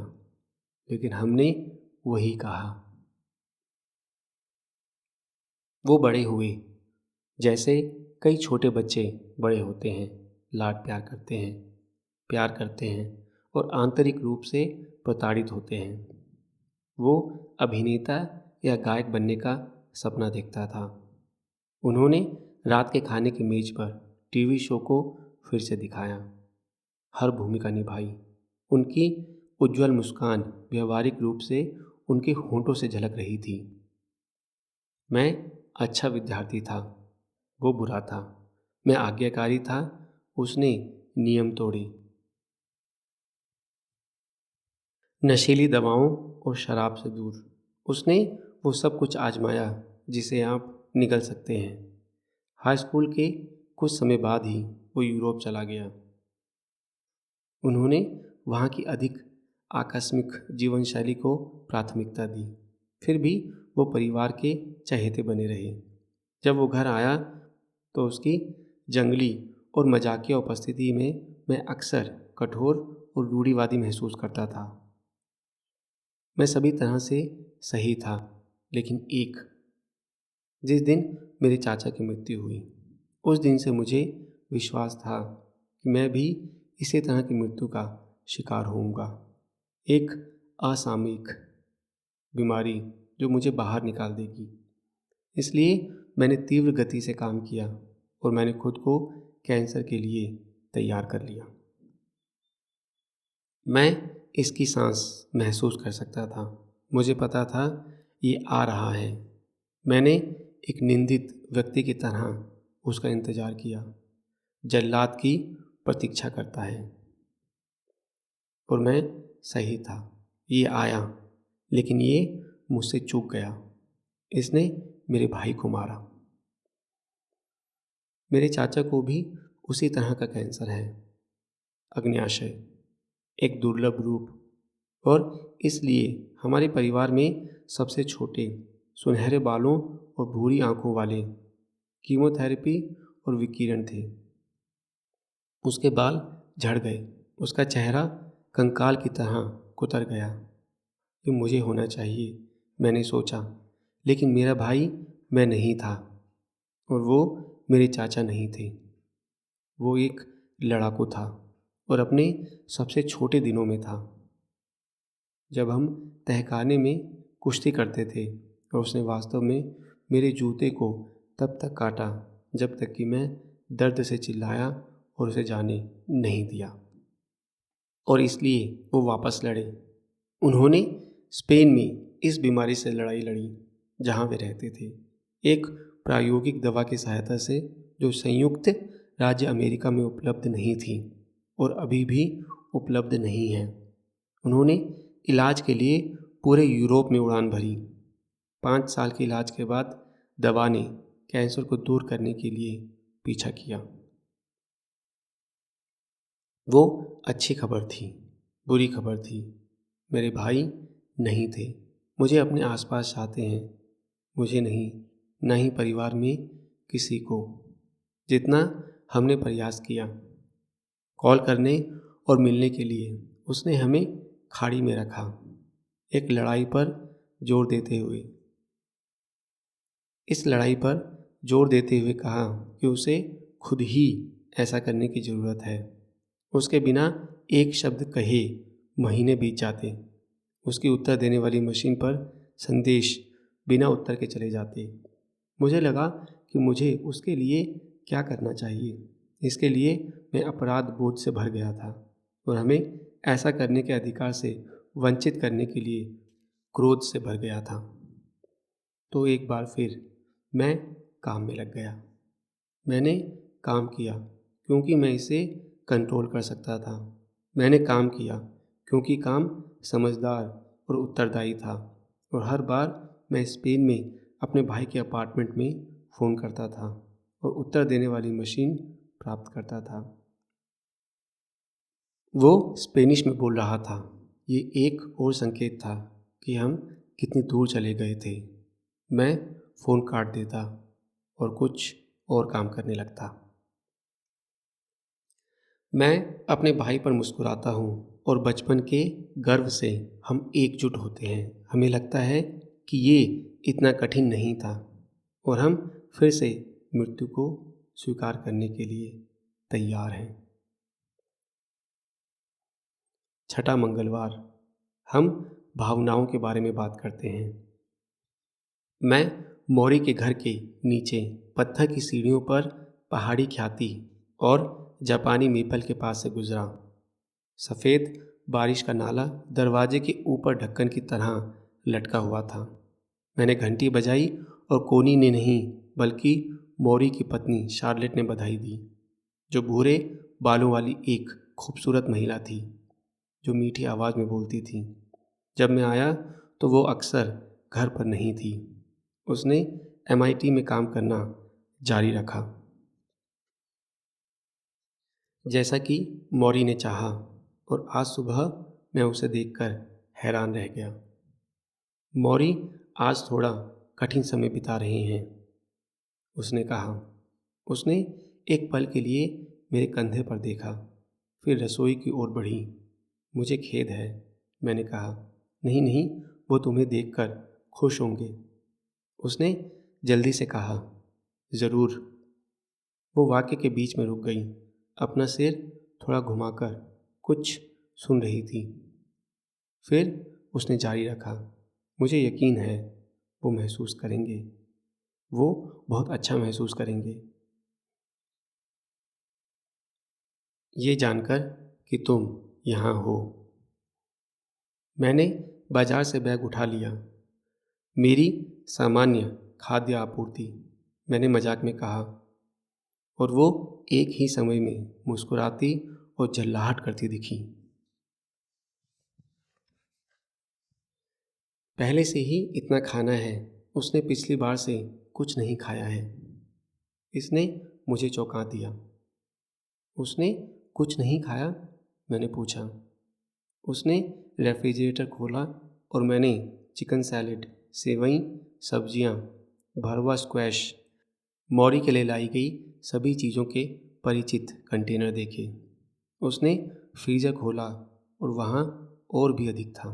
लेकिन हमने वही कहा। वो बड़े हुए जैसे कई छोटे बच्चे बड़े होते हैं, लाड प्यार करते हैं और आंतरिक रूप से प्रताड़ित होते हैं। वो अभिनेता या गायक बनने का सपना देखता था। उन्होंने रात के खाने की मेज पर टीवी शो को फिर से दिखाया, हर भूमिका निभाई। उनकी उज्जवल मुस्कान व्यवहारिक रूप से उनके होंठों से झलक रही थी। मैं अच्छा विद्यार्थी था, वो बुरा था। मैं आज्ञाकारी था, उसने नियम तोड़े। नशीली दवाओं और शराब से दूर, उसने वो सब कुछ आजमाया जिसे आप निगल सकते हैं। हाई स्कूल के कुछ समय बाद ही वो यूरोप चला गया। उन्होंने वहाँ की अधिक आकस्मिक जीवन शैली को प्राथमिकता दी। फिर भी वो परिवार के चहेते बने रहे। जब वो घर आया तो उसकी जंगली और मजाकिया उपस्थिति में मैं अक्सर कठोर और रूढ़िवादी महसूस करता था। मैं सभी तरह से सही था, लेकिन जिस दिन मेरे चाचा की मृत्यु हुई, उस दिन से मुझे विश्वास था कि मैं भी इसी तरह की मृत्यु का शिकार होऊंगा। एक असामयिक बीमारी जो मुझे बाहर निकाल देगी। इसलिए मैंने तीव्र गति से काम किया और मैंने खुद को कैंसर के लिए तैयार कर लिया। मैं इसकी सांस महसूस कर सकता था। मुझे पता था ये आ रहा है। मैंने एक निंदित व्यक्ति की तरह उसका इंतजार किया, जल्लाद की प्रतीक्षा करता है। और मैं सही था। ये आया, लेकिन ये मुझसे चूक गया। इसने मेरे भाई को मारा। मेरे चाचा को भी उसी तरह का कैंसर है, अग्न्याशय, एक दुर्लभ रूप, और इसलिए हमारे परिवार में सबसे छोटे, सुनहरे बालों और भूरी आंखों वाले कीमोथेरेपी और विकिरण थे। उसके बाल झड़ गए, उसका चेहरा कंकाल की तरह कुतर गया। ये मुझे होना चाहिए, मैंने सोचा, लेकिन मेरा भाई मैं नहीं था और वो मेरे चाचा नहीं थे। वो एक लड़ाकू था और अपने सबसे छोटे दिनों में था। जब हम तहखाने में कुश्ती करते थे और उसने वास्तव में मेरे जूते को तब तक काटा जब तक कि मैं दर्द से चिल्लाया और उसे जाने नहीं दिया। और इसलिए वो वापस लड़े। उन्होंने स्पेन में इस बीमारी से लड़ाई लड़ी जहाँ वे रहते थे, एक प्रायोगिक दवा की सहायता से जो संयुक्त राज्य अमेरिका में उपलब्ध नहीं थी और अभी भी उपलब्ध नहीं है। उन्होंने इलाज के लिए पूरे यूरोप में उड़ान भरी। 5 साल के इलाज के बाद दवा ने कैंसर को दूर करने के लिए पीछा किया। वो अच्छी खबर थी, बुरी खबर थी। मेरे भाई नहीं थे। मुझे अपने आसपास चाहते हैं, मुझे नहीं, ना ही परिवार में किसी को। जितना हमने प्रयास किया कॉल करने और मिलने के लिए, उसने हमें खाड़ी में रखा। एक लड़ाई पर जोर देते हुए इस लड़ाई पर जोर देते हुए कहा कि उसे खुद ही ऐसा करने की ज़रूरत है। उसके बिना एक शब्द कहे महीने बीत जाते। उसकी उत्तर देने वाली मशीन पर संदेश बिना उत्तर के चले जाते। मुझे लगा कि मुझे उसके लिए क्या करना चाहिए। इसके लिए मैं अपराध बोध से भर गया था और हमें ऐसा करने के अधिकार से वंचित करने के लिए क्रोध से भर गया था। तो एक बार फिर मैं काम में लग गया। मैंने काम किया क्योंकि मैं इसे कंट्रोल कर सकता था। मैंने काम किया क्योंकि काम समझदार और उत्तरदायी था और हर बार मैं स्पेन में अपने भाई के अपार्टमेंट में फ़ोन करता था और उत्तर देने वाली मशीन प्राप्त करता था। वो स्पेनिश में बोल रहा था। ये एक और संकेत था कि हम कितनी दूर चले गए थे। मैं फ़ोन काट देता और कुछ और काम करने लगता। मैं अपने भाई पर मुस्कुराता हूँ और बचपन के गर्व से हम एकजुट होते हैं। हमें लगता है कि ये इतना कठिन नहीं था और हम फिर से मृत्यु को स्वीकार करने के लिए तैयार हैं। छठा मंगलवार, हम भावनाओं के बारे में बात करते हैं। मैं मौरी के घर के नीचे पत्थर की सीढ़ियों पर पहाड़ी ख्याति और जापानी मेपल के पास से गुजरा। सफ़ेद बारिश का नाला दरवाजे के ऊपर ढक्कन की तरह लटका हुआ था। मैंने घंटी बजाई और कोनी ने नहीं बल्कि मौरी की पत्नी शार्लेट ने बधाई दी, जो भूरे बालों वाली एक खूबसूरत महिला थी जो मीठी आवाज़ में बोलती थी। जब मैं आया तो वो अक्सर घर पर नहीं थी। उसने MIT में काम करना जारी रखा जैसा कि मौरी ने चाहा और आज सुबह मैं उसे देखकर हैरान रह गया। मौरी आज थोड़ा कठिन समय बिता रहे हैं, उसने कहा। उसने एक पल के लिए मेरे कंधे पर देखा, फिर रसोई की ओर बढ़ी। मुझे खेद है, मैंने कहा। नहीं नहीं, वो तुम्हें देखकर खुश होंगे, उसने जल्दी से कहा। ज़रूर। वो वाक्य के बीच में रुक गई, अपना सिर थोड़ा घुमाकर कुछ सुन रही थी। फिर उसने जारी रखा, मुझे यकीन है वो महसूस करेंगे, वो बहुत अच्छा महसूस करेंगे ये जानकर कि तुम यहाँ हो। मैंने बाजार से बैग उठा लिया। मेरी सामान्य खाद्य आपूर्ति, मैंने मजाक में कहा, और वो एक ही समय में मुस्कुराती और झल्लाहट करती दिखी। पहले से ही इतना खाना है, उसने पिछली बार से कुछ नहीं खाया है। इसने मुझे चौंका दिया। उसने कुछ नहीं खाया? मैंने पूछा। उसने रेफ्रिजरेटर खोला और मैंने चिकन सैलेड, सेवई, सब्जियां, भरवा स्क्वैश, मौरी के लिए लाई गई सभी चीज़ों के परिचित कंटेनर देखे। उसने फ्रीज़र खोला और वहाँ और भी अधिक था।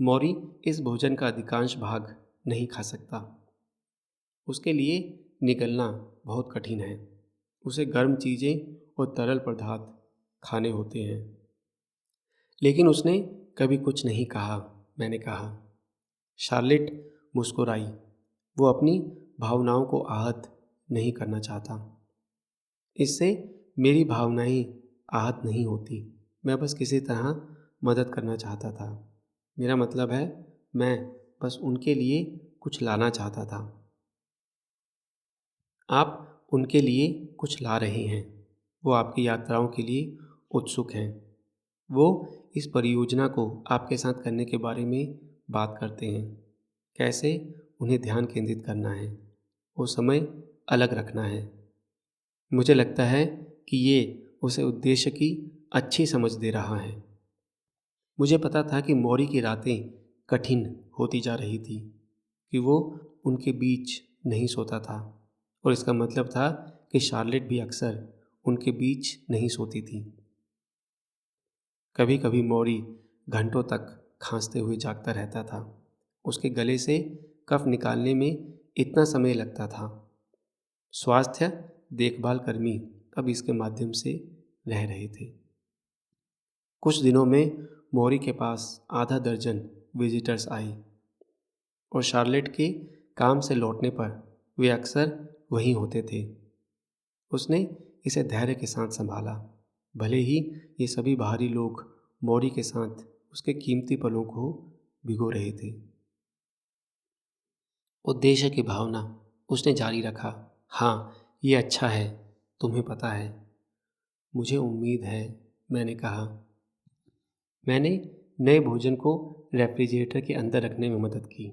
मौरी इस भोजन का अधिकांश भाग नहीं खा सकता। उसके लिए निगलना बहुत कठिन है। उसे गर्म चीज़ें और तरल पदार्थ खाने होते हैं। लेकिन उसने कभी कुछ नहीं कहा, मैंने कहा। शार्लेट मुस्कुराई। वो अपनी भावनाओं को आहत नहीं करना चाहता। इससे मेरी भावनाएं आहत नहीं होती। मैं बस किसी तरह मदद करना चाहता था। मेरा मतलब है, मैं बस उनके लिए कुछ लाना चाहता था। आप उनके लिए कुछ ला रहे हैं। वो आपकी यात्राओं के लिए उत्सुक हैं। वो इस परियोजना को आपके साथ करने के बारे में बात करते हैं। कैसे उन्हें ध्यान केंद्रित करना है, वो समय अलग रखना है। मुझे लगता है कि ये उसे उद्देश्य की अच्छी समझ दे रहा है। मुझे पता था कि मौरी की रातें कठिन होती जा रही थी, कि वो उनके बीच नहीं सोता था, और इसका मतलब था कि शार्लेट भी अक्सर उनके बीच नहीं सोती थी। कभी कभी मौरी घंटों तक खांसते हुए जागता रहता था। उसके गले से कफ निकालने में इतना समय लगता था। स्वास्थ्य देखभाल कर्मी अब इसके माध्यम से रह रहे थे। कुछ दिनों में मौरी के पास आधा दर्जन विजिटर्स आए और शार्लेट के काम से लौटने पर वे अक्सर वहीं होते थे। उसने इसे धैर्य के साथ संभाला, भले ही ये सभी बाहरी लोग मौरी के साथ उसके कीमती पलों को भिगो रहे थे। उद्देश्य की भावना उसने जारी रखा। हाँ, ये अच्छा है, तुम्हें पता है। मुझे उम्मीद है, मैंने कहा। मैंने नए भोजन को रेफ्रिजरेटर के अंदर रखने में मदद की।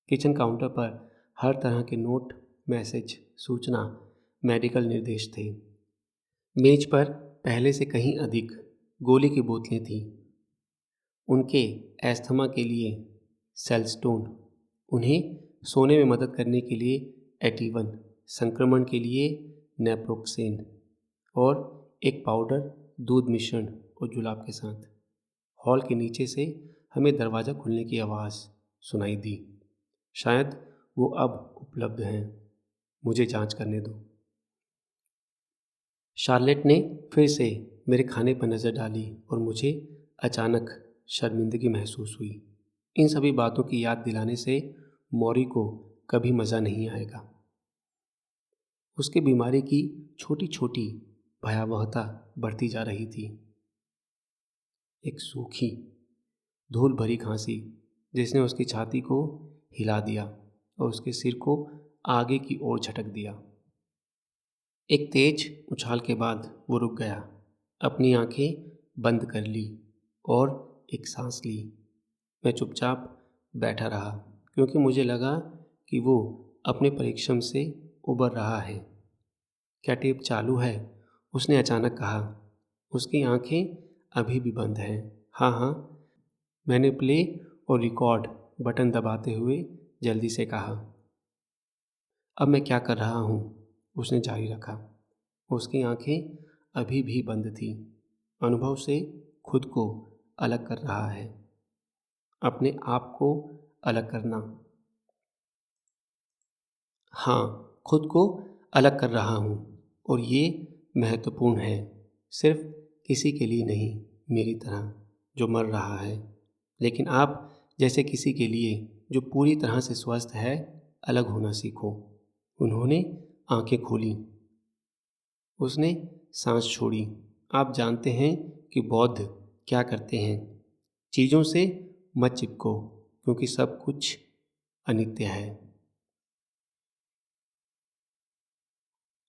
किचन काउंटर पर हर तरह के नोट, मैसेज, सूचना, मेडिकल निर्देश थे। मेज पर पहले से कहीं अधिक गोली की बोतलें थीं। उनके एस्थमा के लिए सेलस्टोन, उन्हें सोने में मदद करने के लिए एटिवन, संक्रमण के लिए नेप्रोक्सेन और एक पाउडर दूध मिश्रण और जुलाब के साथ। हॉल के नीचे से हमें दरवाज़ा खुलने की आवाज़ सुनाई दी। शायद वो अब उपलब्ध हैं। मुझे जांच करने दो। शार्लेट ने फिर से मेरे खाने पर नज़र डाली और मुझे अचानक शर्मिंदगी महसूस हुई। इन सभी बातों की याद दिलाने से मौरी को कभी मज़ा नहीं आएगा। उसकी बीमारी की छोटी छोटी भयावहता बढ़ती जा रही थी। एक सूखी, धूल भरी खांसी जिसने उसकी छाती को हिला दिया और उसके सिर को आगे की ओर झटक दिया। एक तेज उछाल के बाद वो रुक गया, अपनी आंखें बंद कर ली और एक सांस ली। मैं चुपचाप बैठा रहा क्योंकि मुझे लगा कि वो अपने परिश्रम से उबर रहा है। क्या टेप चालू है? उसने अचानक कहा। उसकी आंखें अभी भी बंद हैं। हाँ हाँ, मैंने प्ले और रिकॉर्ड बटन दबाते हुए जल्दी से कहा। अब मैं क्या कर रहा हूँ? उसने जारी रखा। उसकी आंखें अभी भी बंद थीं। अनुभव से खुद को अलग कर रहा है, अपने आप को अलग करना। हाँ, खुद को अलग कर रहा हूँ और ये महत्वपूर्ण है। सिर्फ किसी के लिए नहीं, मेरी तरह जो मर रहा है, लेकिन आप जैसे किसी के लिए जो पूरी तरह से स्वस्थ है, अलग होना सीखो। उन्होंने आंखें खोली। उसने सांस छोड़ी। आप जानते हैं कि बौद्ध क्या करते हैं? चीज़ों से मत चिपको क्योंकि सब कुछ अनित्य है।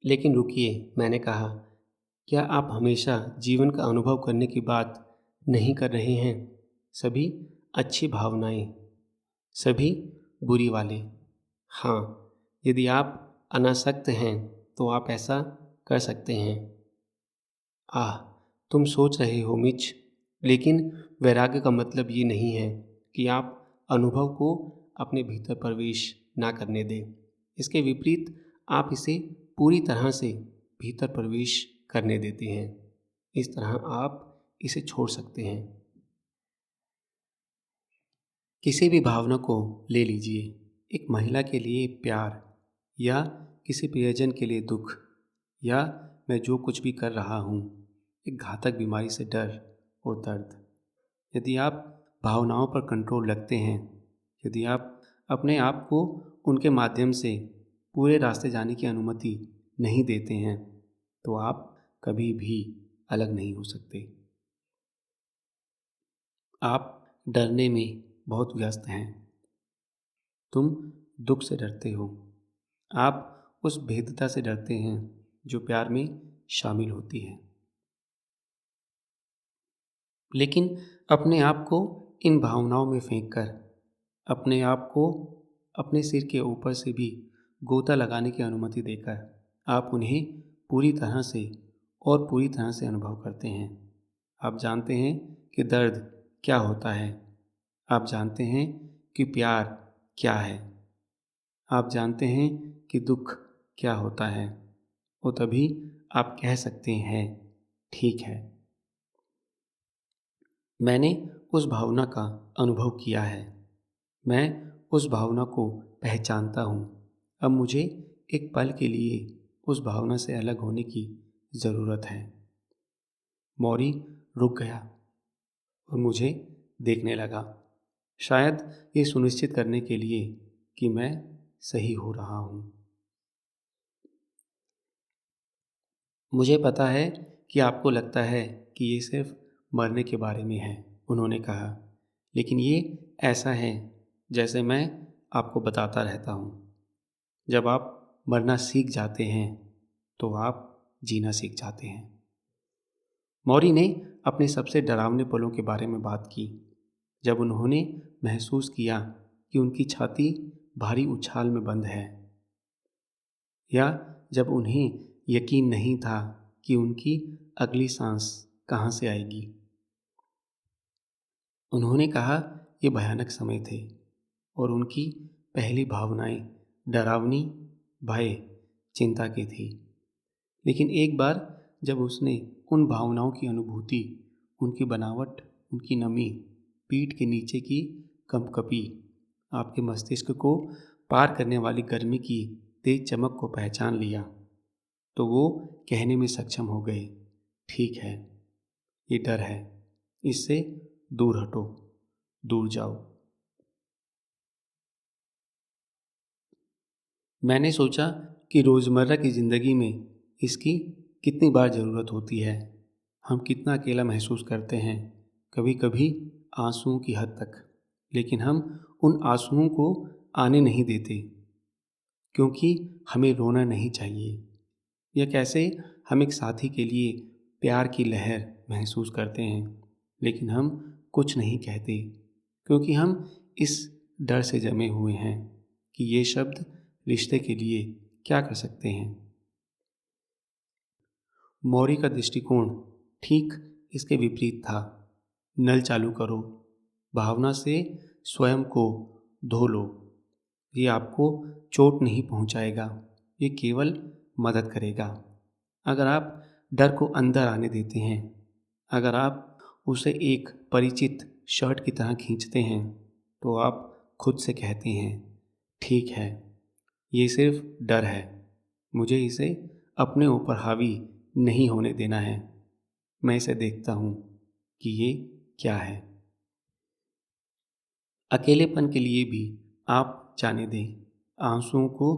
लेकिन रुकिए, मैंने कहा, क्या आप हमेशा जीवन का अनुभव करने की बात नहीं कर रहे हैं? सभी अच्छी भावनाएं, सभी बुरी वाले। हाँ, यदि आप अनासक्त हैं तो आप ऐसा कर सकते हैं। आह, तुम सोच रहे हो मिच, लेकिन वैराग्य का मतलब ये नहीं है कि आप अनुभव को अपने भीतर प्रवेश ना करने दें। इसके विपरीत आप इसे पूरी तरह से भीतर प्रवेश करने देते हैं। इस तरह आप इसे छोड़ सकते हैं। किसी भी भावना को ले लीजिए, एक महिला के लिए प्यार या किसी प्रियजन के लिए दुख, या मैं जो कुछ भी कर रहा हूँ, एक घातक बीमारी से डर और दर्द। यदि आप भावनाओं पर कंट्रोल रखते हैं, यदि आप अपने आप को उनके माध्यम से पूरे रास्ते जाने की अनुमति नहीं देते हैं, तो आप कभी भी अलग नहीं हो सकते। आप डरने में बहुत व्यस्त हैं। तुम दुख से डरते हो। आप उस भेद्यता से डरते हैं जो प्यार में शामिल होती है। लेकिन अपने आप को इन भावनाओं में फेंककर, अपने आप को अपने सिर के ऊपर से भी गोता लगाने की अनुमति देकर, आप उन्हें पूरी तरह से और पूरी तरह से अनुभव करते हैं। आप जानते हैं कि दर्द क्या होता है। आप जानते हैं कि प्यार क्या है। आप जानते हैं कि दुख क्या होता है। और तभी आप कह सकते हैं, ठीक है, मैंने उस भावना का अनुभव किया है। मैं उस भावना को पहचानता हूँ। अब मुझे एक पल के लिए उस भावना से अलग होने की ज़रूरत है। मौरी रुक गया और मुझे देखने लगा, शायद ये सुनिश्चित करने के लिए कि मैं सही हो रहा हूँ। मुझे पता है कि आपको लगता है कि ये सिर्फ मरने के बारे में है, उन्होंने कहा, लेकिन ये ऐसा है जैसे मैं आपको बताता रहता हूँ। जब आप मरना सीख जाते हैं तो आप जीना सीख जाते हैं। मौरी ने अपने सबसे डरावने पलों के बारे में बात की, जब उन्होंने महसूस किया कि उनकी छाती भारी उछाल में बंद है, या जब उन्हें यकीन नहीं था कि उनकी अगली सांस कहाँ से आएगी। उन्होंने कहा ये भयानक समय थे और उनकी पहली भावनाएं डरावनी, भय, चिंता की थी। लेकिन एक बार जब उसने उन भावनाओं की अनुभूति, उनकी बनावट, उनकी नमी, पीठ के नीचे की कंपकपी, आपके मस्तिष्क को पार करने वाली गर्मी की तेज चमक को पहचान लिया, तो वो कहने में सक्षम हो गए, ठीक है, ये डर है, इससे दूर हटो, दूर जाओ। मैंने सोचा कि रोज़मर्रा की ज़िंदगी में इसकी कितनी बार ज़रूरत होती है। हम कितना अकेला महसूस करते हैं, कभी कभी आंसुओं की हद तक। लेकिन हम उन आंसुओं को आने नहीं देते, क्योंकि हमें रोना नहीं चाहिए। या कैसे हम एक साथी के लिए प्यार की लहर महसूस करते हैं, लेकिन हम कुछ नहीं कहते, क्योंकि हम इस डर से जमे हुए हैं कि ये शब्द रिश्ते के लिए क्या कर सकते हैं। मौरी का दृष्टिकोण ठीक इसके विपरीत था। नल चालू करो, भावना से स्वयं को धो लो। ये आपको चोट नहीं पहुंचाएगा, ये केवल मदद करेगा। अगर आप डर को अंदर आने देते हैं, अगर आप उसे एक परिचित शर्ट की तरह खींचते हैं, तो आप खुद से कहते हैं, ठीक है, ये सिर्फ डर है, मुझे इसे अपने ऊपर हावी नहीं होने देना है। मैं इसे देखता हूँ कि ये क्या है। अकेलेपन के लिए भी आप जाने दें, आंसुओं को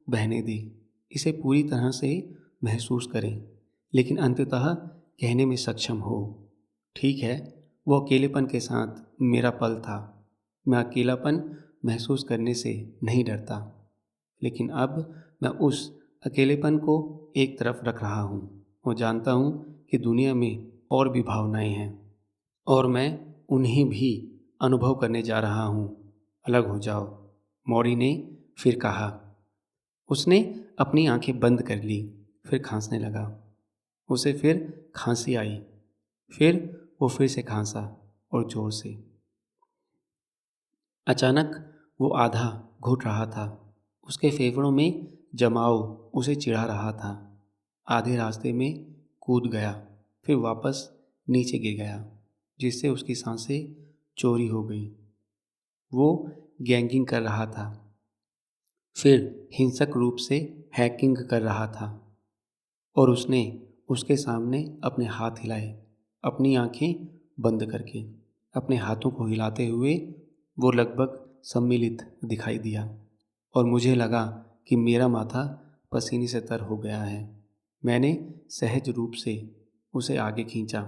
बहने दें, इसे पूरी तरह से महसूस करें, लेकिन अंततः कहने में सक्षम हो, ठीक है, वो अकेलेपन के साथ मेरा पल था। मैं अकेलापन महसूस करने से नहीं डरता, लेकिन अब मैं उस अकेलेपन को एक तरफ रख रहा हूँ और जानता हूँ कि दुनिया में और भी भावनाएं हैं और मैं उन्हें भी अनुभव करने जा रहा हूँ। अलग हो जाओ, मौरी ने फिर कहा। उसने अपनी आंखें बंद कर ली, फिर खांसने लगा। उसे फिर खांसी आई, फिर वो फिर से खांसा और जोर से। अचानक वो आधा घुट रहा था, उसके फेफड़ों में जमाव उसे चिढ़ा रहा था। आधे रास्ते में कूद गया, फिर वापस नीचे गिर गया, जिससे उसकी सांसें चोरी हो गई। वो गैंगिंग कर रहा था, फिर हिंसक रूप से हैकिंग कर रहा था, और उसने उसके सामने अपने हाथ हिलाए, अपनी आंखें बंद करके। अपने हाथों को हिलाते हुए वो लगभग सम्मिलित दिखाई दिया और मुझे लगा कि मेरा माथा पसीने से तर हो गया है। मैंने सहज रूप से उसे आगे खींचा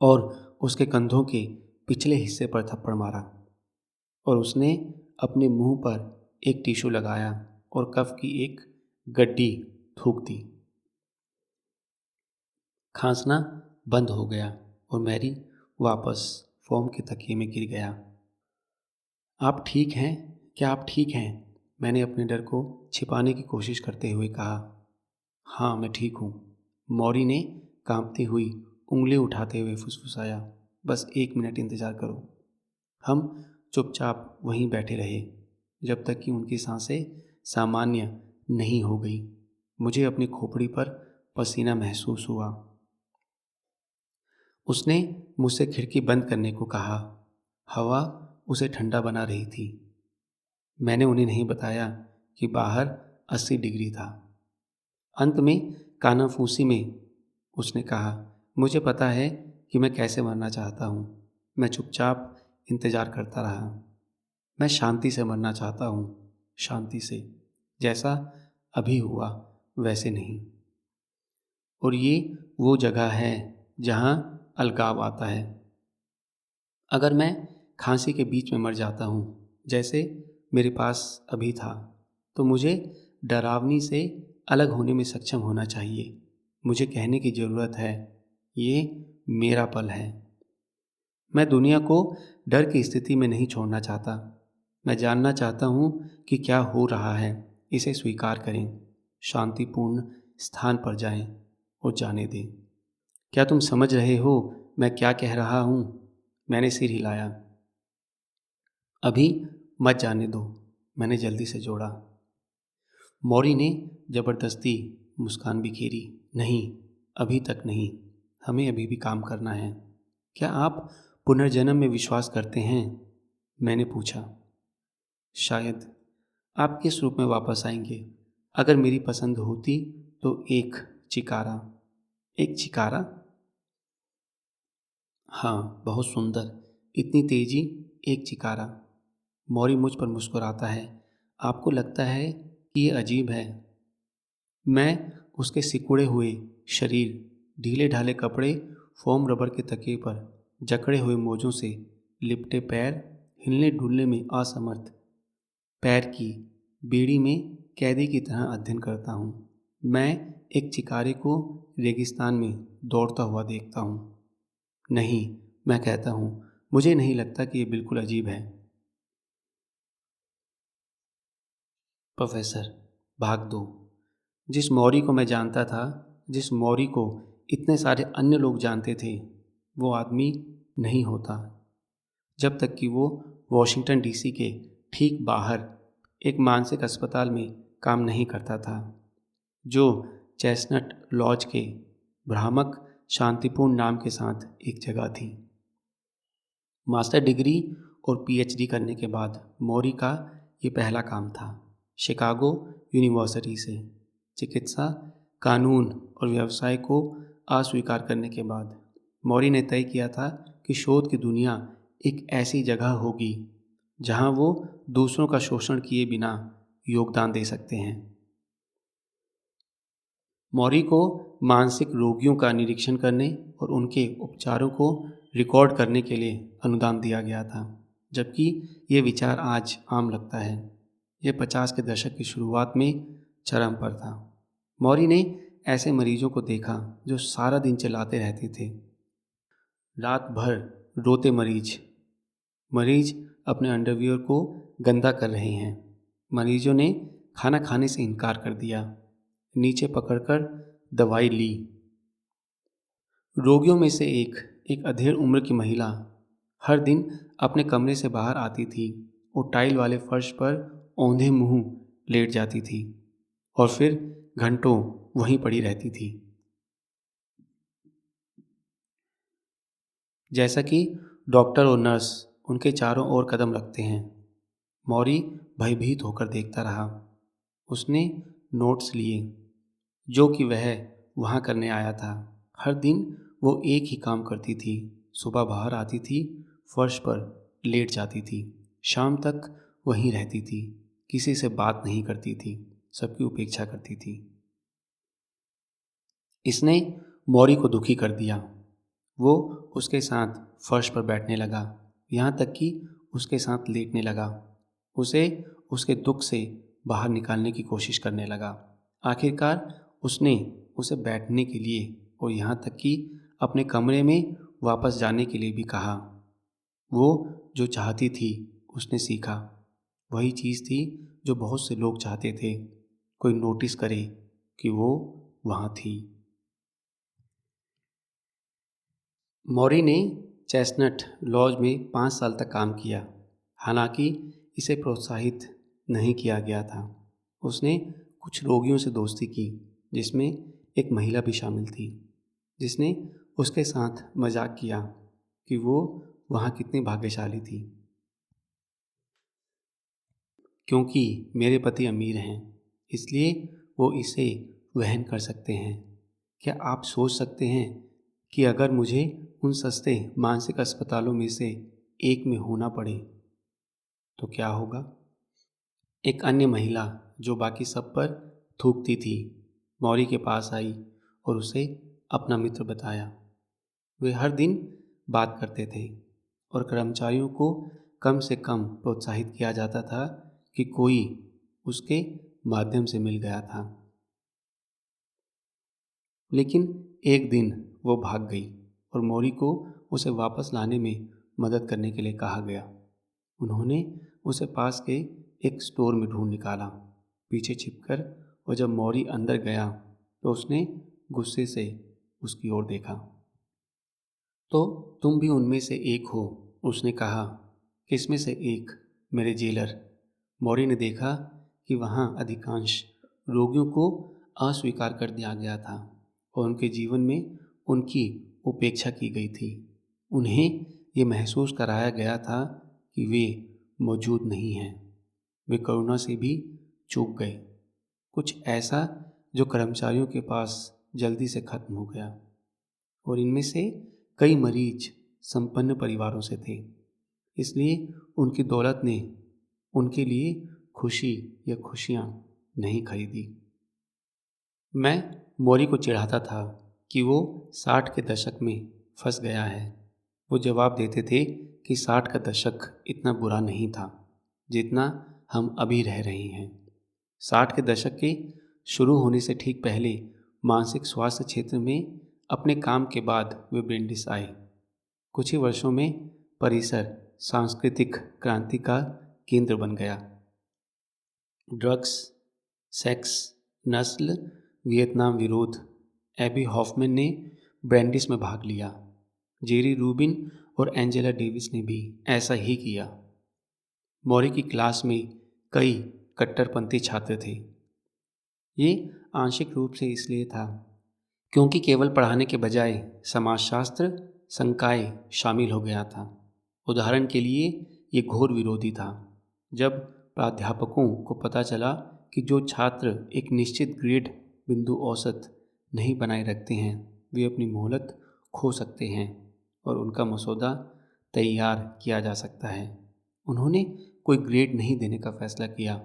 और उसके कंधों के पिछले हिस्से पर थप्पड़ मारा, और उसने अपने मुंह पर एक टिश्यू लगाया और कफ की एक गड्डी थूक दी। खांसना बंद हो गया और मैरी वापस फोम के तकिए में गिर गया। आप ठीक हैं? क्या आप ठीक हैं? मैंने अपने डर को छिपाने की कोशिश करते हुए कहा। हाँ, मैं ठीक हूँ, मौरी ने कांपती हुई उंगली उठाते हुए फुसफुसाया। बस 1 मिनट इंतज़ार करो। हम चुपचाप वहीं बैठे रहे जब तक कि उनकी सांसें सामान्य नहीं हो गई। मुझे अपनी खोपड़ी पर पसीना महसूस हुआ। उसने मुझसे खिड़की बंद करने को कहा। हवा उसे ठंडा बना रही थी। मैंने उन्हें नहीं बताया कि बाहर 80 डिग्री था। अंत में कानाफूसी में उसने कहा, मुझे पता है कि मैं कैसे मरना चाहता हूँ। मैं चुपचाप इंतज़ार करता रहा। मैं शांति से मरना चाहता हूँ, शांति से, जैसा अभी हुआ वैसे नहीं। और ये वो जगह है जहाँ अलगाव आता है। अगर मैं खांसी के बीच में मर जाता हूँ, जैसे मेरे पास अभी था, तो मुझे डरावनी से अलग होने में सक्षम होना चाहिए। मुझे कहने की ज़रूरत है, ये मेरा पल है। मैं दुनिया को डर की स्थिति में नहीं छोड़ना चाहता। मैं जानना चाहता हूँ कि क्या हो रहा है। इसे स्वीकार करें, शांतिपूर्ण स्थान पर जाएं और जाने दें। क्या तुम समझ रहे हो मैं क्या कह रहा हूँ? मैंने सिर हिलाया। अभी मत जाने दो, मैंने जल्दी से जोड़ा। मौरी ने जबरदस्ती मुस्कान बिखेरी। नहीं, अभी तक नहीं। हमें अभी भी काम करना है। क्या आप पुनर्जन्म में विश्वास करते हैं? मैंने पूछा। शायद। आप किस रूप में वापस आएंगे? अगर मेरी पसंद होती तो एक चिकारा। एक चिकारा? हाँ, बहुत सुंदर। इतनी तेजी, एक चिकारा। मौरी मुझ पर मुस्कुराता है। आपको लगता है कि ये अजीब है? मैं उसके सिकुड़े हुए शरीर, ढीले ढाले कपड़े, फोम रबर के तकिए पर जकड़े हुए मोजों से लिपटे पैर, हिलने डुलने में असमर्थ पैर की बेड़ी में कैदी की तरह अध्ययन करता हूँ। मैं एक चिकारे को रेगिस्तान में दौड़ता हुआ देखता हूँ। नहीं, मैं कहता हूँ, मुझे नहीं लगता कि ये बिल्कुल अजीब है। प्रोफेसर, भाग 2। जिस मौरी को मैं जानता था, जिस मौरी को इतने सारे अन्य लोग जानते थे, वो आदमी नहीं होता जब तक कि वो वॉशिंगटन डीसी के ठीक बाहर एक मानसिक अस्पताल में काम नहीं करता था, जो चेस्टनट लॉज के भ्रामक शांतिपूर्ण नाम के साथ एक जगह थी। मास्टर डिग्री और पीएचडी करने के बाद मौरी का ये पहला काम था। शिकागो यूनिवर्सिटी से चिकित्सा, कानून और व्यवसाय को अस्वीकार करने के बाद मौरी ने तय किया था कि शोध की दुनिया एक ऐसी जगह होगी जहां वो दूसरों का शोषण किए बिना योगदान दे सकते हैं। मौरी को मानसिक रोगियों का निरीक्षण करने और उनके उपचारों को रिकॉर्ड करने के लिए अनुदान दिया गया था, जबकि ये विचार आज आम लगता है। यह 50 के दशक की शुरुआत में चरम पर था। मौरी ने ऐसे मरीजों को देखा जो सारा दिन चिल्लाते रहते थे। रात भर रोते मरीज। मरीज अपने अंडरवियर को गंदा कर रहे हैं। मरीजों ने खाना खाने से इनकार कर दिया, नीचे पकड़कर दवाई ली। रोगियों में से एक अधेड़ उम्र की महिला हर दिन अपने कमरे से बाहर आती थी और टाइल वाले फर्श पर औंधे मुंह लेट जाती थी और फिर घंटों वहीं पड़ी रहती थी, जैसा कि डॉक्टर और नर्स उनके चारों ओर कदम रखते हैं। मौरी भयभीत होकर देखता रहा। उसने नोट्स लिए जो कि वह वहाँ करने आया था। हर दिन वो एक ही काम करती थी। सुबह बाहर आती थी, फर्श पर लेट जाती थी, शाम तक वहीं रहती थी, किसी से बात नहीं करती थी, सबकी उपेक्षा करती थी। इसने मौरी को दुखी कर दिया। वो उसके साथ फर्श पर बैठने लगा, यहाँ तक कि उसके साथ लेटने लगा, उसे उसके दुख से बाहर निकालने की कोशिश करने लगा। आखिरकार उसने उसे बैठने के लिए और यहाँ तक कि अपने कमरे में वापस जाने के लिए भी कहा। वो जो चाहती थी उसने सीखा। वही चीज़ थी जो बहुत से लोग चाहते थे, कोई नोटिस करे कि वो वहाँ थी। मौरी ने चेस्टनट लॉज में 5 साल तक काम किया। हालांकि इसे प्रोत्साहित नहीं किया गया था। उसने कुछ रोगियों से दोस्ती की, जिसमें एक महिला भी शामिल थी, जिसने उसके साथ मजाक किया कि वो वहाँ कितनी भाग्यशाली थी, क्योंकि मेरे पति अमीर हैं, इसलिए वो इसे वहन कर सकते हैं। क्या आप सोच सकते हैं कि अगर मुझे उन सस्ते मानसिक अस्पतालों में से एक में होना पड़े तो क्या होगा? एक अन्य महिला जो बाकी सब पर थूकती थी, मौरी के पास आई और उसे अपना मित्र बताया। वे हर दिन बात करते थे और कर्मचारियों को कम से कम प्रोत्साहित किया जाता था कि कोई उसके माध्यम से मिल गया था। लेकिन एक दिन वो भाग गई और मौरी को उसे वापस लाने में मदद करने के लिए कहा गया। उन्होंने उसे पास के एक स्टोर में ढूंढ निकाला, पीछे छिपकर, और जब मौरी अंदर गया तो उसने गुस्से से उसकी ओर देखा। तो तुम भी उनमें से एक हो, उसने कहा। किसमें से एक? मेरे जेलर। मौरी ने देखा कि वहाँ अधिकांश रोगियों को अस्वीकार कर दिया गया था और उनके जीवन में उनकी उपेक्षा की गई थी। उन्हें ये महसूस कराया गया था कि वे मौजूद नहीं हैं। वे करुणा से भी चूक गए, कुछ ऐसा जो कर्मचारियों के पास जल्दी से खत्म हो गया। और इनमें से कई मरीज संपन्न परिवारों से थे, इसलिए उनकी दौलत ने उनके लिए खुशी या खुशियाँ नहीं खरीदी। मैं मौरी को चिढ़ाता था कि वो 60 के दशक में फंस गया है। वो जवाब देते थे कि 60 का दशक इतना बुरा नहीं था जितना हम अभी रह रहे हैं। 60 के दशक के शुरू होने से ठीक पहले मानसिक स्वास्थ्य क्षेत्र में अपने काम के बाद वे ब्रेंडिस आए। कुछ ही वर्षों में परिसर सांस्कृतिक क्रांति का केंद्र बन गया। ड्रग्स, सेक्स, नस्ल, वियतनाम विरोध। एबी हॉफमैन ने ब्रेंडिस में भाग लिया। जेरी रूबिन और एंजेला डेविस ने भी ऐसा ही किया। मौरी की क्लास में कई कट्टरपंथी छात्र थे। ये आंशिक रूप से इसलिए था क्योंकि केवल पढ़ाने के बजाय समाजशास्त्र संकाय शामिल हो गया था। उदाहरण के लिए ये घोर विरोधी था जब प्राध्यापकों को पता चला कि जो छात्र एक निश्चित ग्रेड बिंदु औसत नहीं बनाए रखते हैं वे अपनी मोहलत खो सकते हैं और उनका मसौदा तैयार किया जा सकता है। उन्होंने कोई ग्रेड नहीं देने का फैसला किया।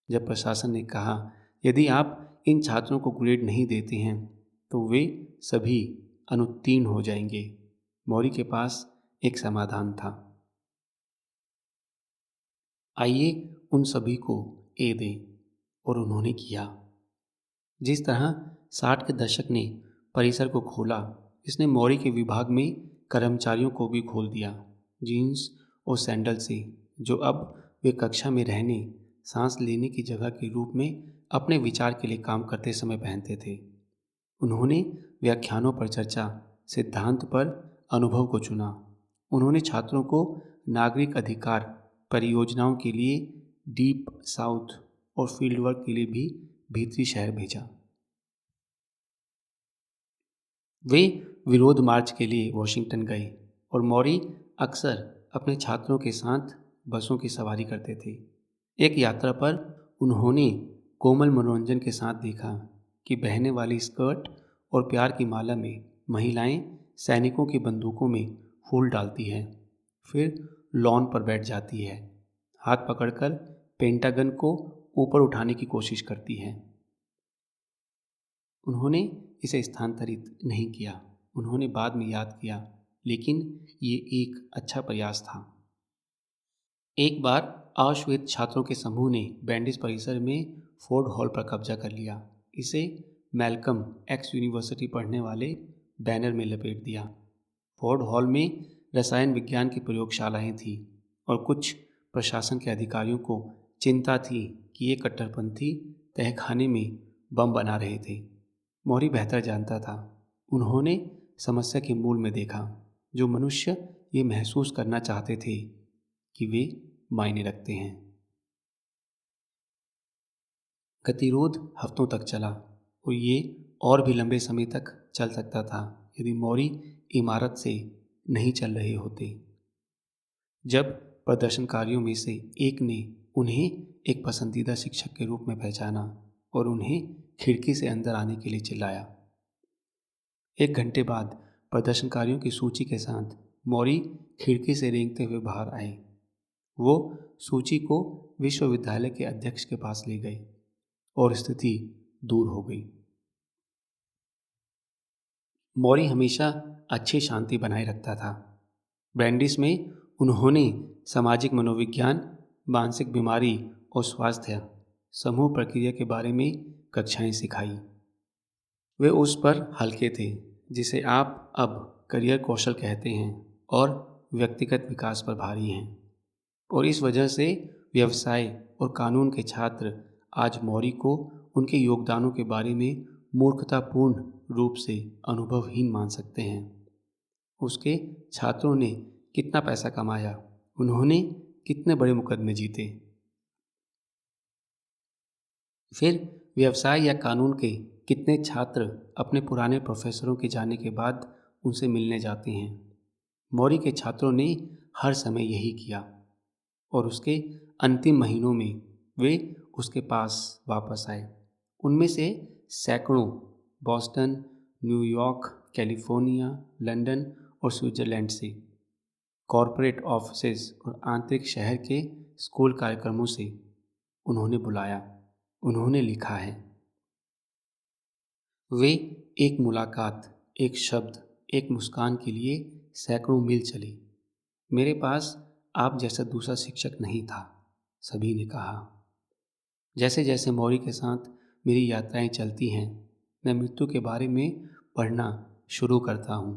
जब प्रशासन ने कहा यदि आप इन छात्रों को ग्रेड नहीं देते हैं तो वे सभी अनुत्तीर्ण हो जाएंगे, मौरी के पास एक समाधान था। आइए उन सभी को ए दें, और उन्होंने किया। जिस तरह 60 के दशक ने परिसर को खोला, इसने मौरी के विभाग में कर्मचारियों को भी खोल दिया। जीन्स और सैंडल से, जो अब वे कक्षा में रहने, सांस लेने की जगह के रूप में अपने विचार के लिए काम करते समय पहनते थे। उन्होंने व्याख्यानों पर चर्चा, सिद्धांत पर अनुभव को चुना। उन्होंने छात्रों को नागरिक अधिकार परियोजनाओं के लिए डीप साउथ और फील्ड वर्क के लिए भी भीतरी शहर भेजा। वे विरोध मार्च के लिए वॉशिंगटन गए और मौरी अक्सर अपने छात्रों के साथ बसों की सवारी करते थे। एक यात्रा पर उन्होंने कोमल मनोरंजन के साथ देखा कि बहने वाली स्कर्ट और प्यार की माला में महिलाएं सैनिकों की बंदूकों में फूल डालती हैं, फिर लॉन पर बैठ जाती है, हाथ पकड़कर पेंटागन को ऊपर उठाने की कोशिश करती हैं। उन्होंने इसे स्थानांतरित नहीं किया। उन्होंने बाद में याद किया, लेकिन ये एक अच्छा प्रयास था। एक बार आश्वेत छात्रों के समूह ने बैंडिस परिसर में फोर्ड हॉल पर कब्जा कर लिया। इसे मैल्कम एक्स यूनिवर्सिटी पढ़ने वाले बैनर में लपेट दिया। फोर्ड हॉल में रसायन विज्ञान की प्रयोगशालाएं थीं और कुछ प्रशासन के अधिकारियों को चिंता थी कि ये कट्टरपंथी तहखाने में बम बना रहे थे। मौरी बेहतर जानता था। उन्होंने समस्या के मूल में देखा। जो मनुष्य ये महसूस करना चाहते थे कि वे मायने रखते हैं। गतिरोध हफ्तों तक चला और ये और भी लंबे समय तक चल सकता था। यदि मौरी इमारत से नहीं चल रहे होते। जब प्रदर्शनकारियों में से एक ने उन्हें एक पसंदीदा शिक्षक के रूप में पहचाना और उन्हें खिड़की से अंदर आने के लिए चिल्लाया। 1 घंटे बाद प्रदर्शनकारियों की सूची के साथ मौरी खिड़की से रेंगते हुए बाहर आए। वो सूची को विश्वविद्यालय के अध्यक्ष के पास ले गए और स्थिति दूर हो गई। मौरी हमेशा अच्छी शांति बनाए रखता था। ब्रैंडिस में उन्होंने सामाजिक मनोविज्ञान, मानसिक बीमारी और स्वास्थ्य समूह प्रक्रिया के बारे में कक्षाएं सिखाई। वे उस पर हल्के थे जिसे आप अब करियर कौशल कहते हैं, और व्यक्तिगत विकास पर भारी हैं। और इस वजह से व्यवसाय और कानून के छात्र आज मौरी को उनके योगदानों के बारे में मूर्खतापूर्ण रूप से अनुभवहीन मान सकते हैं। उसके छात्रों ने कितना पैसा कमाया, उन्होंने कितने बड़े मुकदमे जीते। फिर व्यवसाय या कानून के कितने छात्र अपने पुराने प्रोफेसरों के जाने के बाद उनसे मिलने जाते हैं। मौरी के छात्रों ने हर समय यही किया, और उसके अंतिम महीनों में वे उसके पास वापस आए। उनमें से सैकड़ों बॉस्टन, न्यूयॉर्क, कैलिफोर्निया, लंदन और स्विट्ज़रलैंड से, कॉरपोरेट ऑफिसेज और आंतरिक शहर के स्कूल कार्यक्रमों से उन्होंने बुलाया। उन्होंने लिखा है, वे एक मुलाकात, एक शब्द, एक मुस्कान के लिए सैकड़ों मील चले। मेरे पास आप जैसा दूसरा शिक्षक नहीं था, सभी ने कहा। जैसे जैसे मौरी के साथ मेरी यात्राएं चलती हैं, मैं मृत्यु के बारे में पढ़ना शुरू करता हूँ।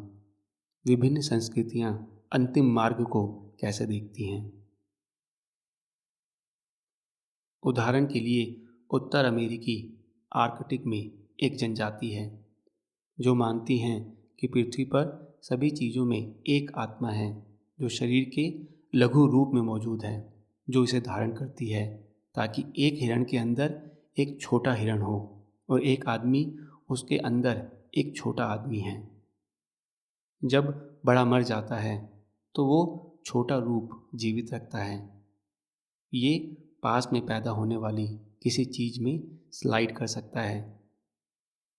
विभिन्न संस्कृतियाँ अंतिम मार्ग को कैसे देखती हैं। उदाहरण के लिए उत्तर अमेरिकी आर्कटिक में एक जनजाति है जो मानती हैं कि पृथ्वी पर सभी चीज़ों में एक आत्मा है जो शरीर के लघु रूप में मौजूद है, जो इसे धारण करती है, ताकि एक हिरण के अंदर एक छोटा हिरण हो और एक आदमी उसके अंदर एक छोटा आदमी है। जब बड़ा मर जाता है तो वो छोटा रूप जीवित रखता है। ये पास में पैदा होने वाली किसी चीज़ में स्लाइड कर सकता है,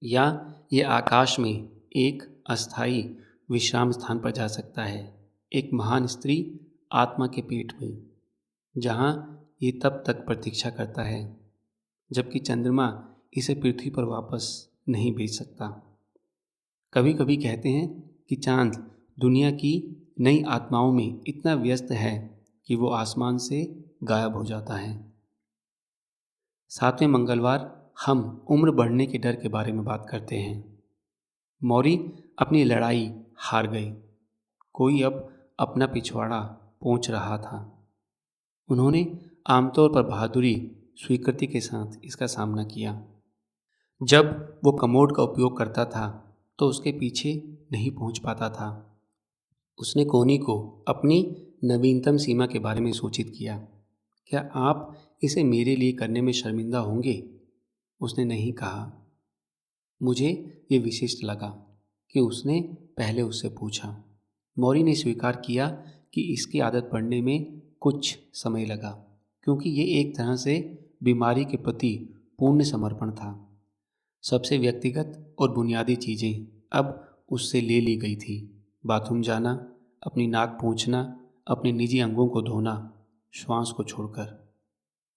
या ये आकाश में एक अस्थायी विश्राम स्थान पर जा सकता है, एक महान स्त्री आत्मा के पेट में, जहाँ ये तब तक प्रतीक्षा करता है जबकि चंद्रमा इसे पृथ्वी पर वापस नहीं भेज सकता। कभी कभी कहते हैं कि चांद दुनिया की नई आत्माओं में इतना व्यस्त है कि वो आसमान से गायब हो जाता है। 7वें मंगलवार हम उम्र बढ़ने के डर के बारे में बात करते हैं। मौरी अपनी लड़ाई हार गए। कोई अब अपना पिछवाड़ा पोंछ रहा था। उन्होंने आमतौर पर बहादुरी स्वीकृति के साथ इसका सामना किया। जब वो कमोड का उपयोग करता था तो उसके पीछे नहीं पहुंच पाता था। उसने कोनी को अपनी नवीनतम सीमा के बारे में सूचित किया। क्या आप इसे मेरे लिए करने में शर्मिंदा होंगे? उसने नहीं कहा। मुझे ये विशिष्ट लगा कि उसने पहले उससे पूछा। मौरी ने स्वीकार किया कि इसकी आदत पड़ने में कुछ समय लगा, क्योंकि ये एक तरह से बीमारी के प्रति पूर्ण समर्पण था। सबसे व्यक्तिगत और बुनियादी चीज़ें अब उससे ले ली गई थी। बाथरूम जाना, अपनी नाक पोंछना, अपने निजी अंगों को धोना, श्वास को छोड़कर,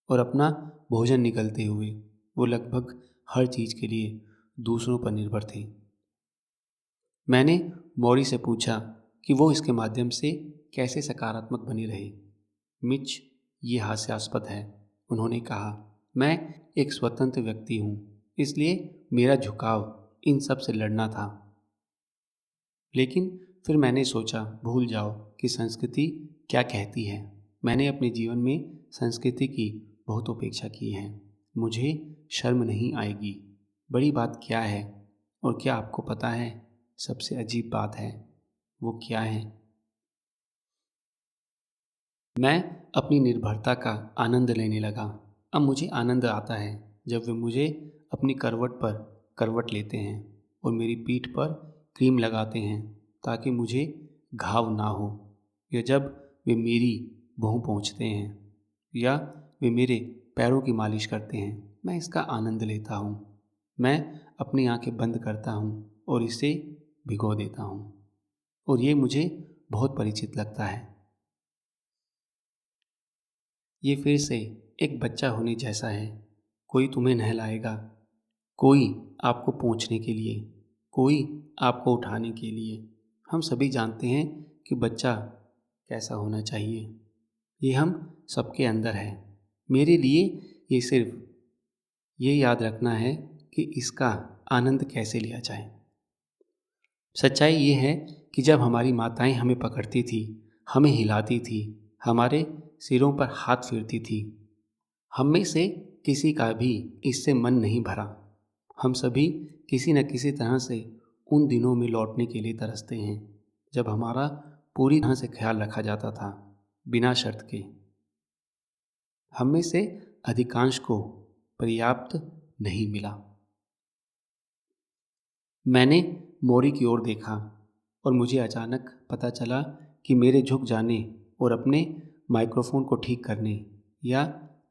और अपना भोजन निगलते हुए वो लगभग हर चीज़ के लिए दूसरों पर निर्भर थे। मैंने मौरी से पूछा कि वो इसके माध्यम से कैसे सकारात्मक बने रहे। मिच, ये हास्यास्पद है, उन्होंने कहा। मैं एक स्वतंत्र व्यक्ति हूँ, इसलिए मेरा झुकाव इन सब से लड़ना था। लेकिन फिर मैंने सोचा, भूल जाओ कि संस्कृति क्या कहती है। मैंने अपने जीवन में संस्कृति की बहुत उपेक्षा की है। मुझे शर्म नहीं आएगी। बड़ी बात क्या है, और क्या आपको पता है सबसे अजीब बात है वो क्या है? मैं अपनी निर्भरता का आनंद लेने लगा। अब मुझे आनंद आता है जब वे मुझे अपनी करवट पर करवट लेते हैं और मेरी पीठ पर क्रीम लगाते हैं ताकि मुझे घाव ना हो, या जब वे मेरी भौं पोंछते हैं या वे मेरे पैरों की मालिश करते हैं, मैं इसका आनंद लेता हूँ। मैं अपनी आंखें बंद करता हूँ और इसे भिगो देता हूँ, और ये मुझे बहुत परिचित लगता है। ये फिर से एक बच्चा होने जैसा है। कोई तुम्हें नहलाएगा, कोई आपको पोंछने के लिए, कोई आपको उठाने के लिए। हम सभी जानते हैं कि बच्चा कैसा होना चाहिए। ये हम सबके अंदर है। मेरे लिए ये सिर्फ ये याद रखना है कि इसका आनंद कैसे लिया जाए। सच्चाई ये है कि जब हमारी माताएं हमें पकड़ती थी, हमें हिलाती थी, हमारे सिरों पर हाथ फेरती थी, हम में से किसी का भी इससे मन नहीं भरा। हम सभी किसी न किसी तरह से उन दिनों में लौटने के लिए तरसते हैं जब हमारा पूरी तरह से ख्याल रखा जाता था, बिना शर्त के। हम में से अधिकांश को पर्याप्त नहीं मिला। मैंने मोरी की ओर देखा और मुझे अचानक पता चला कि मेरे झुक जाने और अपने माइक्रोफोन को ठीक करने, या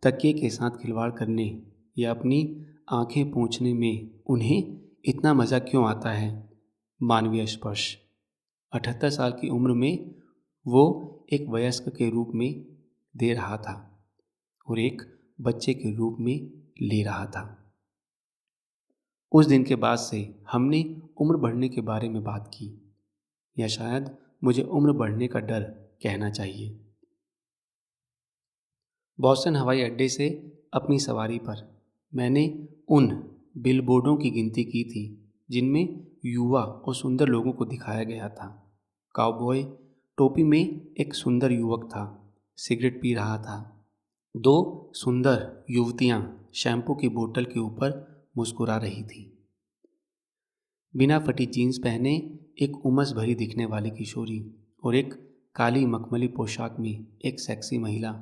तकिए के साथ खिलवाड़ करने, या अपनी आंखें पोंछने में उन्हें इतना मज़ा क्यों आता है। मानवीय स्पर्श 78 साल की उम्र में वो एक वयस्क के रूप में दे रहा था और एक बच्चे के रूप में ले रहा था। उस दिन के बाद से हमने उम्र बढ़ने के बारे में बात की, या शायद मुझे उम्र बढ़ने का डर कहना चाहिए। बोस्टन हवाई अड्डे से अपनी सवारी पर मैंने उन बिलबोर्डों की गिनती की थी जिनमें युवा और सुंदर लोगों को दिखाया गया था। काउबॉय टोपी में एक सुंदर युवक था, सिगरेट पी रहा था। 2 सुंदर युवतियां शैम्पू की बोतल के ऊपर मुस्कुरा रही थी। बिना फटी जीन्स पहने एक उमस भरी दिखने वाली किशोरी और एक काली मखमली पोशाक में एक सेक्सी महिला,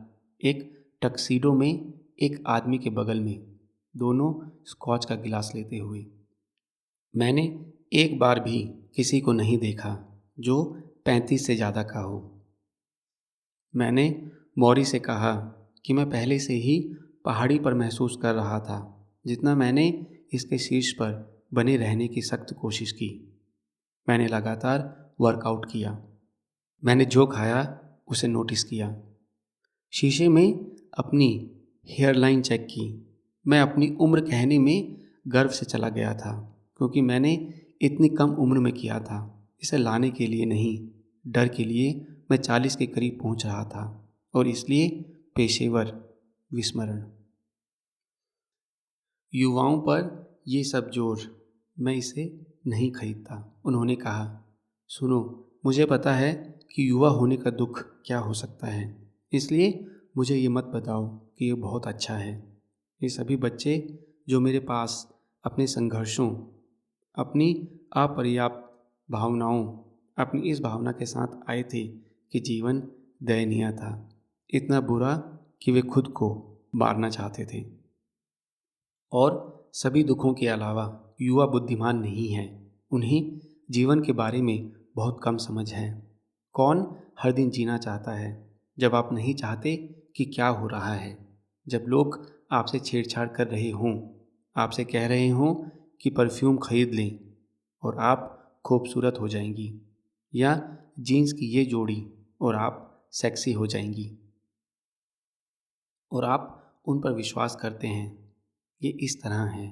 एक टक्सीडो में एक आदमी के बगल में, दोनों स्कॉच का गिलास लेते हुए। मैंने एक बार भी किसी को नहीं देखा जो 35 से ज़्यादा का हो। मैंने मौरी से कहा कि मैं पहले से ही पहाड़ी पर महसूस कर रहा था जितना मैंने इसके शीर्ष पर बने रहने की सख्त कोशिश की। मैंने लगातार वर्कआउट किया। मैंने जो खाया उसे नोटिस किया। शीशे में अपनी हेयरलाइन चेक की। मैं अपनी उम्र कहने में गर्व से चला गया था क्योंकि मैंने इतनी कम उम्र में किया था। इसे लाने के लिए नहीं, डर के लिए मैं 40 के करीब पहुंच रहा था, और इसलिए पेशेवर विस्मरण। युवाओं पर ये सब जोर, मैं इसे नहीं खरीदता। उन्होंने कहा, सुनो, मुझे पता है कि युवा होने का दुख क्या हो सकता है, इसलिए मुझे ये मत बताओ कि ये बहुत अच्छा है। ये सभी बच्चे जो मेरे पास अपने संघर्षों, अपनी अपर्याप्त भावनाओं, अपनी इस भावना के साथ आए थे कि जीवन दयनीय था, इतना बुरा कि वे खुद को मारना चाहते थे। और सभी दुखों के अलावा युवा बुद्धिमान नहीं हैं। उन्हें जीवन के बारे में बहुत कम समझ है। कौन हर दिन जीना चाहता है जब आप नहीं चाहते कि क्या हो रहा है, जब लोग आपसे छेड़छाड़ कर रहे हों, आपसे कह रहे हों कि परफ्यूम खरीद लें और आप खूबसूरत हो जाएंगी, या जीन्स की ये जोड़ी और आप सेक्सी हो जाएंगी, और आप उन पर विश्वास करते हैं। ये इस तरह है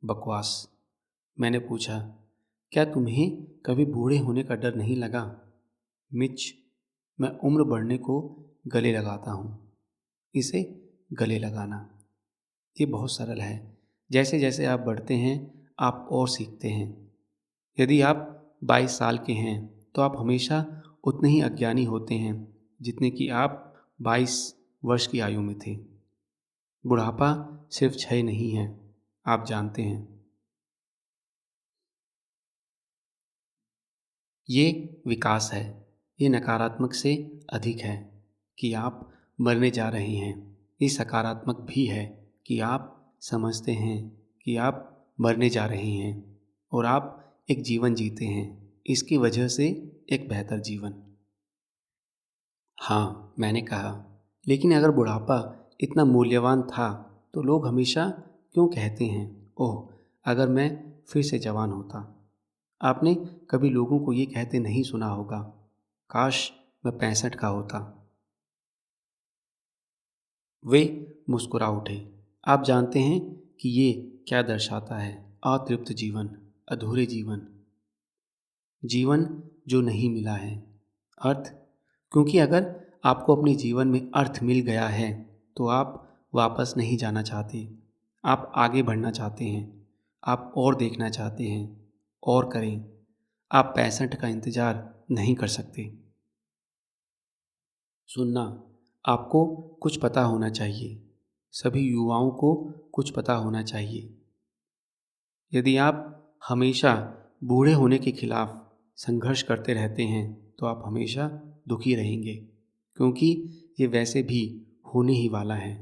बकवास। मैंने पूछा, क्या तुम्हें कभी बूढ़े होने का डर नहीं लगा? मिच, मैं उम्र बढ़ने को गले लगाता हूँ। इसे गले लगाना, ये बहुत सरल है। जैसे जैसे आप बढ़ते हैं आप और सीखते हैं। यदि आप 22 साल के हैं तो आप हमेशा उतने ही अज्ञानी होते हैं जितने कि आप 22 वर्ष की आयु में थे। बुढ़ापा सिर्फ क्षय नहीं है, आप जानते हैं। ये विकास है। ये नकारात्मक से अधिक है कि आप मरने जा रहे हैं। ये सकारात्मक भी है कि आप समझते हैं कि आप मरने जा रहे हैं और आप एक जीवन जीते हैं, इसकी वजह से एक बेहतर जीवन। हाँ, मैंने कहा, लेकिन अगर बुढ़ापा इतना मूल्यवान था तो लोग हमेशा क्यों कहते हैं, ओह अगर मैं फिर से जवान होता। आपने कभी लोगों को ये कहते नहीं सुना होगा, काश मैं 65 का होता। वे मुस्कुरा उठे। आप जानते हैं कि ये क्या दर्शाता है? अतृप्त जीवन, अधूरे जीवन, जीवन जो नहीं मिला है। अर्थ, क्योंकि अगर आपको अपने जीवन में अर्थ मिल गया है तो आप वापस नहीं जाना चाहते। आप आगे बढ़ना चाहते हैं, आप और देखना चाहते हैं, और करें। आप 65 का इंतज़ार नहीं कर सकते। सुनना, आपको कुछ पता होना चाहिए। सभी युवाओं को कुछ पता होना चाहिए। यदि आप हमेशा बूढ़े होने के खिलाफ संघर्ष करते रहते हैं तो आप हमेशा दुखी रहेंगे, क्योंकि ये वैसे भी होने ही वाला है।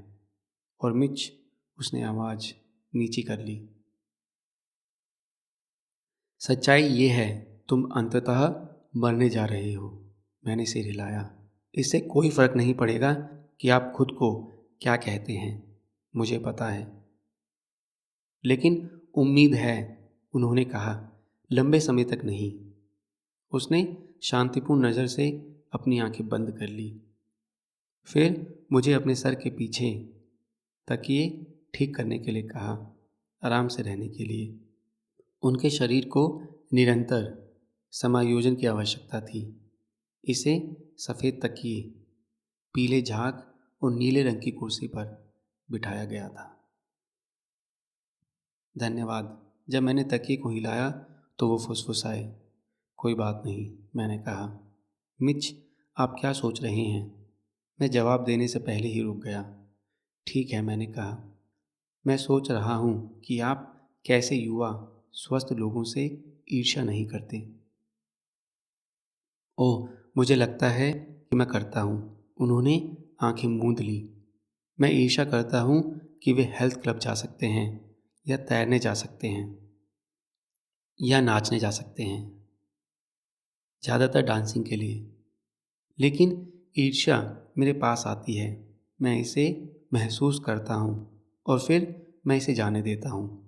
और मिच, उसने आवाज़ नीची कर ली। सच्चाई ये है, तुम अंततः मरने जा रहे हो। मैंने सिर हिलाया। इससे कोई फ़र्क नहीं पड़ेगा कि आप खुद को क्या कहते हैं, मुझे पता है। लेकिन उम्मीद है, उन्होंने कहा, लंबे समय तक नहीं। उसने शांतिपूर्ण नज़र से अपनी आंखें बंद कर ली। फिर मुझे अपने सर के पीछे तकिए ठीक करने के लिए कहा, आराम से रहने के लिए। उनके शरीर को निरंतर समायोजन की आवश्यकता थी। इसे सफ़ेद तकिए, पीले झाग और नीले रंग की कुर्सी पर बिठाया गया था। धन्यवाद। जब मैंने तकिए को हिलाया तो वो फुसफुसाए। कोई बात नहीं, मैंने कहा। मिच, आप क्या सोच रहे हैं? मैं जवाब देने से पहले ही रुक गया। ठीक है, मैंने कहा, मैं सोच रहा हूँ कि आप कैसे युवा स्वस्थ लोगों से ईर्ष्या नहीं करते। ओह, मुझे लगता है कि मैं करता हूँ। उन्होंने आंखें मूंद ली। मैं ईर्ष्या करता हूँ कि वे हेल्थ क्लब जा सकते हैं, या तैरने जा सकते हैं, या नाचने जा सकते हैं, ज़्यादातर डांसिंग के लिए। लेकिन ईर्ष्या मेरे पास आती है, मैं इसे महसूस करता हूँ और फिर मैं इसे जाने देता हूँ।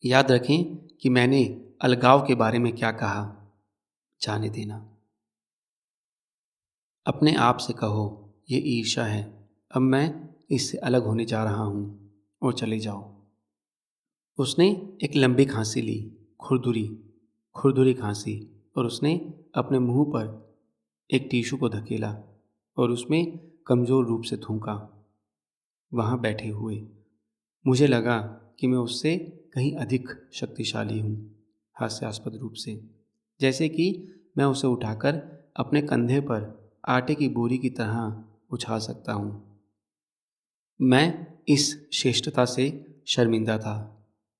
याद रखें कि मैंने अलगाव के बारे में क्या कहा। जाने देना। अपने आप से कहो, ये ईर्ष्या है, अब मैं इससे अलग होने जा रहा हूँ, और चले जाओ। उसने एक लंबी खांसी ली, खुरदुरी खुरदुरी खांसी, और उसने अपने मुंह पर एक टिश्यू को धकेला और उसमें कमज़ोर रूप से थूका। वहाँ बैठे हुए मुझे लगा कि मैं उससे कहीं अधिक शक्तिशाली हूँ, हास्यास्पद रूप से, जैसे कि मैं उसे उठाकर अपने कंधे पर आटे की बोरी की तरह उछाल सकता हूँ। मैं इस श्रेष्ठता से शर्मिंदा था,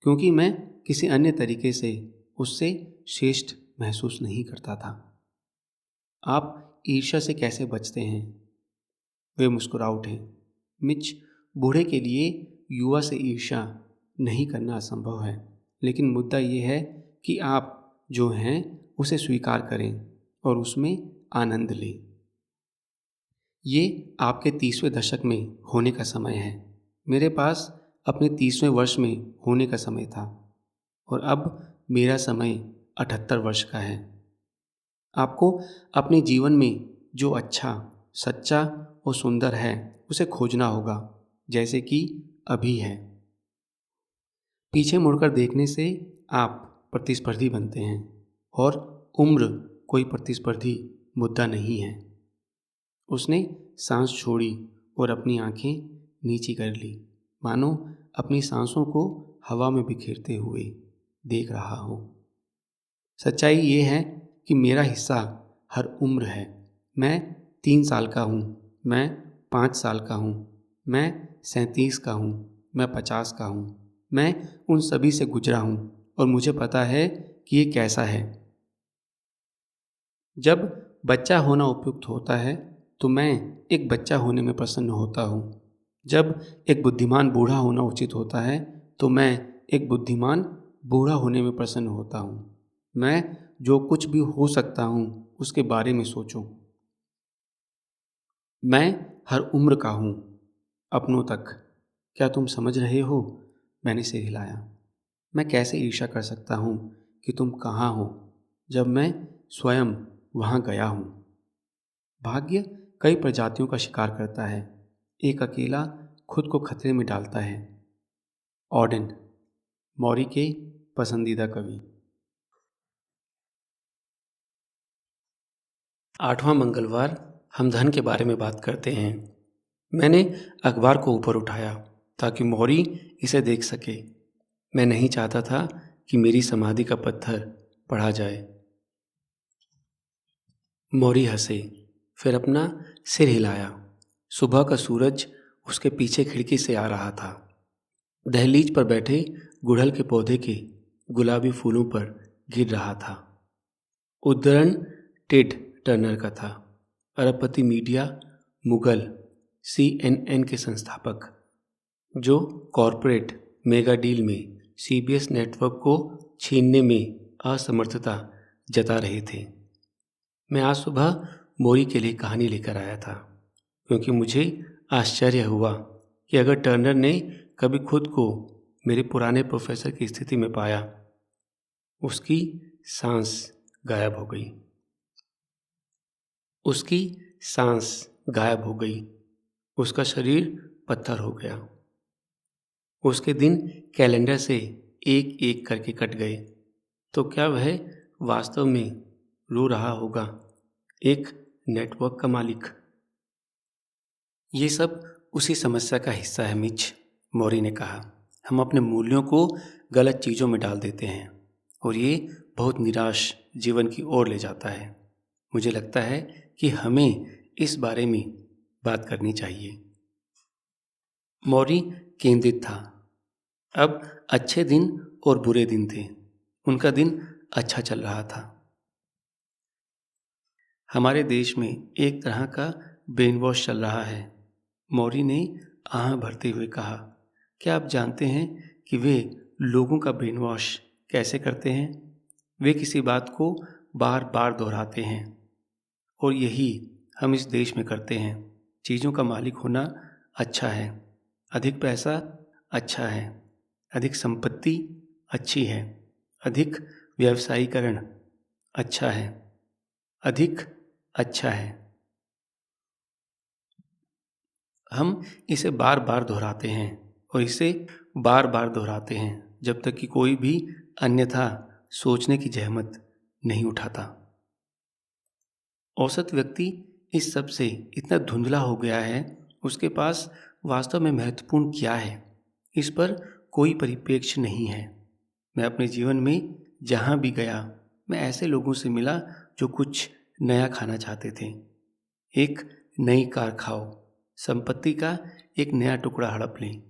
क्योंकि मैं किसी अन्य तरीके से उससे श्रेष्ठ महसूस नहीं करता था। आप ईर्ष्या से कैसे बचते हैं? वे मुस्कुरा उठे। मिच, बूढ़े के लिए युवा से ईर्ष्या नहीं करना असंभव है, लेकिन मुद्दा ये है कि आप जो हैं उसे स्वीकार करें और उसमें आनंद लें। ये आपके 30वें दशक में होने का समय है। मेरे पास अपने 30वें वर्ष में होने का समय था, और अब मेरा समय 78 वर्ष का है। आपको अपने जीवन में जो अच्छा, सच्चा और सुंदर है उसे खोजना होगा, जैसे कि अभी है। पीछे मुड़कर देखने से आप प्रतिस्पर्धी बनते हैं, और उम्र कोई प्रतिस्पर्धी मुद्दा नहीं है। उसने सांस छोड़ी और अपनी आंखें नीची कर ली, मानो अपनी सांसों को हवा में बिखेरते हुए देख रहा हो। सच्चाई ये है कि मेरा हिस्सा हर उम्र है। मैं 3 साल का हूँ, मैं 5 साल का हूँ, मैं 37 का हूँ, मैं 50 का हूँ। मैं उन सभी से गुजरा हूँ, और मुझे पता है कि ये कैसा है। जब बच्चा होना उपयुक्त होता है तो मैं एक बच्चा होने में प्रसन्न होता हूँ। जब एक बुद्धिमान बूढ़ा होना उचित होता है तो मैं एक बुद्धिमान बूढ़ा होने में प्रसन्न होता हूँ। मैं जो कुछ भी हो सकता हूँ उसके बारे में सोचो। मैं हर उम्र का हूँ, अपनों तक। क्या तुम समझ रहे हो? मैंने सिर हिलाया। मैं कैसे ईर्ष्या कर सकता हूँ कि तुम कहाँ हो जब मैं स्वयं वहाँ गया हूँ। भाग्य कई प्रजातियों का शिकार करता है, एक अकेला खुद को खतरे में डालता है। ऑडेन, मौरी के पसंदीदा कवि। 8वां मंगलवार हम धन के बारे में बात करते हैं। मैंने अखबार को ऊपर उठाया ताकि मौरी इसे देख सके। मैं नहीं चाहता था कि मेरी समाधि का पत्थर पढ़ा जाए। मौरी हंसे, फिर अपना सिर हिलाया। सुबह का सूरज उसके पीछे खिड़की से आ रहा था। दहलीज पर बैठे गुड़हल के पौधे के गुलाबी फूलों पर गिर रहा था। उद्धरण टेड टर्नर का था, अरबपति मीडिया मुगल, CNN के संस्थापक, जो कॉरपोरेट मेगा डील में CBS नेटवर्क को छीनने में असमर्थता जता रहे थे। मैं आज सुबह मोरी के लिए कहानी लेकर आया था, क्योंकि मुझे आश्चर्य हुआ कि अगर टर्नर ने कभी खुद को मेरे पुराने प्रोफेसर की स्थिति में पाया। उसकी सांस गायब हो गई। उसकी सांस गायब हो गई। उसका शरीर पत्थर हो गया। उसके दिन कैलेंडर से एक एक करके कट गए। तो क्या वह वास्तव में रो रहा होगा, एक नेटवर्क का मालिक? ये सब उसी समस्या का हिस्सा है मिच, मौरी ने कहा। हम अपने मूल्यों को गलत चीज़ों में डाल देते हैं और ये बहुत निराश जीवन की ओर ले जाता है। मुझे लगता है कि हमें इस बारे में बात करनी चाहिए। मौरी केंद्रित था। अब अच्छे दिन और बुरे दिन थे। उनका दिन अच्छा चल रहा था। हमारे देश में एक तरह का ब्रेन वॉश चल रहा है, मौरी ने आह भरते हुए कहा। क्या आप जानते हैं कि वे लोगों का ब्रेन वॉश कैसे करते हैं? वे किसी बात को बार बार दोहराते हैं और यही हम इस देश में करते हैं। चीज़ों का मालिक होना अच्छा है, अधिक पैसा अच्छा है, अधिक संपत्ति अच्छी है, अधिक व्यवसायीकरण अच्छा है, अधिक अच्छा है। हम इसे बार बार दोहराते हैं और इसे बार बार दोहराते हैं जब तक कि कोई भी अन्यथा सोचने की जहमत नहीं उठाता। औसत व्यक्ति इस सब से इतना धुंधला हो गया है, उसके पास वास्तव में महत्वपूर्ण क्या है, इस पर कोई परिप्रेक्ष्य नहीं है। मैं अपने जीवन में जहाँ भी गया, मैं ऐसे लोगों से मिला जो कुछ नया खाना चाहते थे। एक नई कार खाओ, संपत्ति का एक नया टुकड़ा हड़प लें,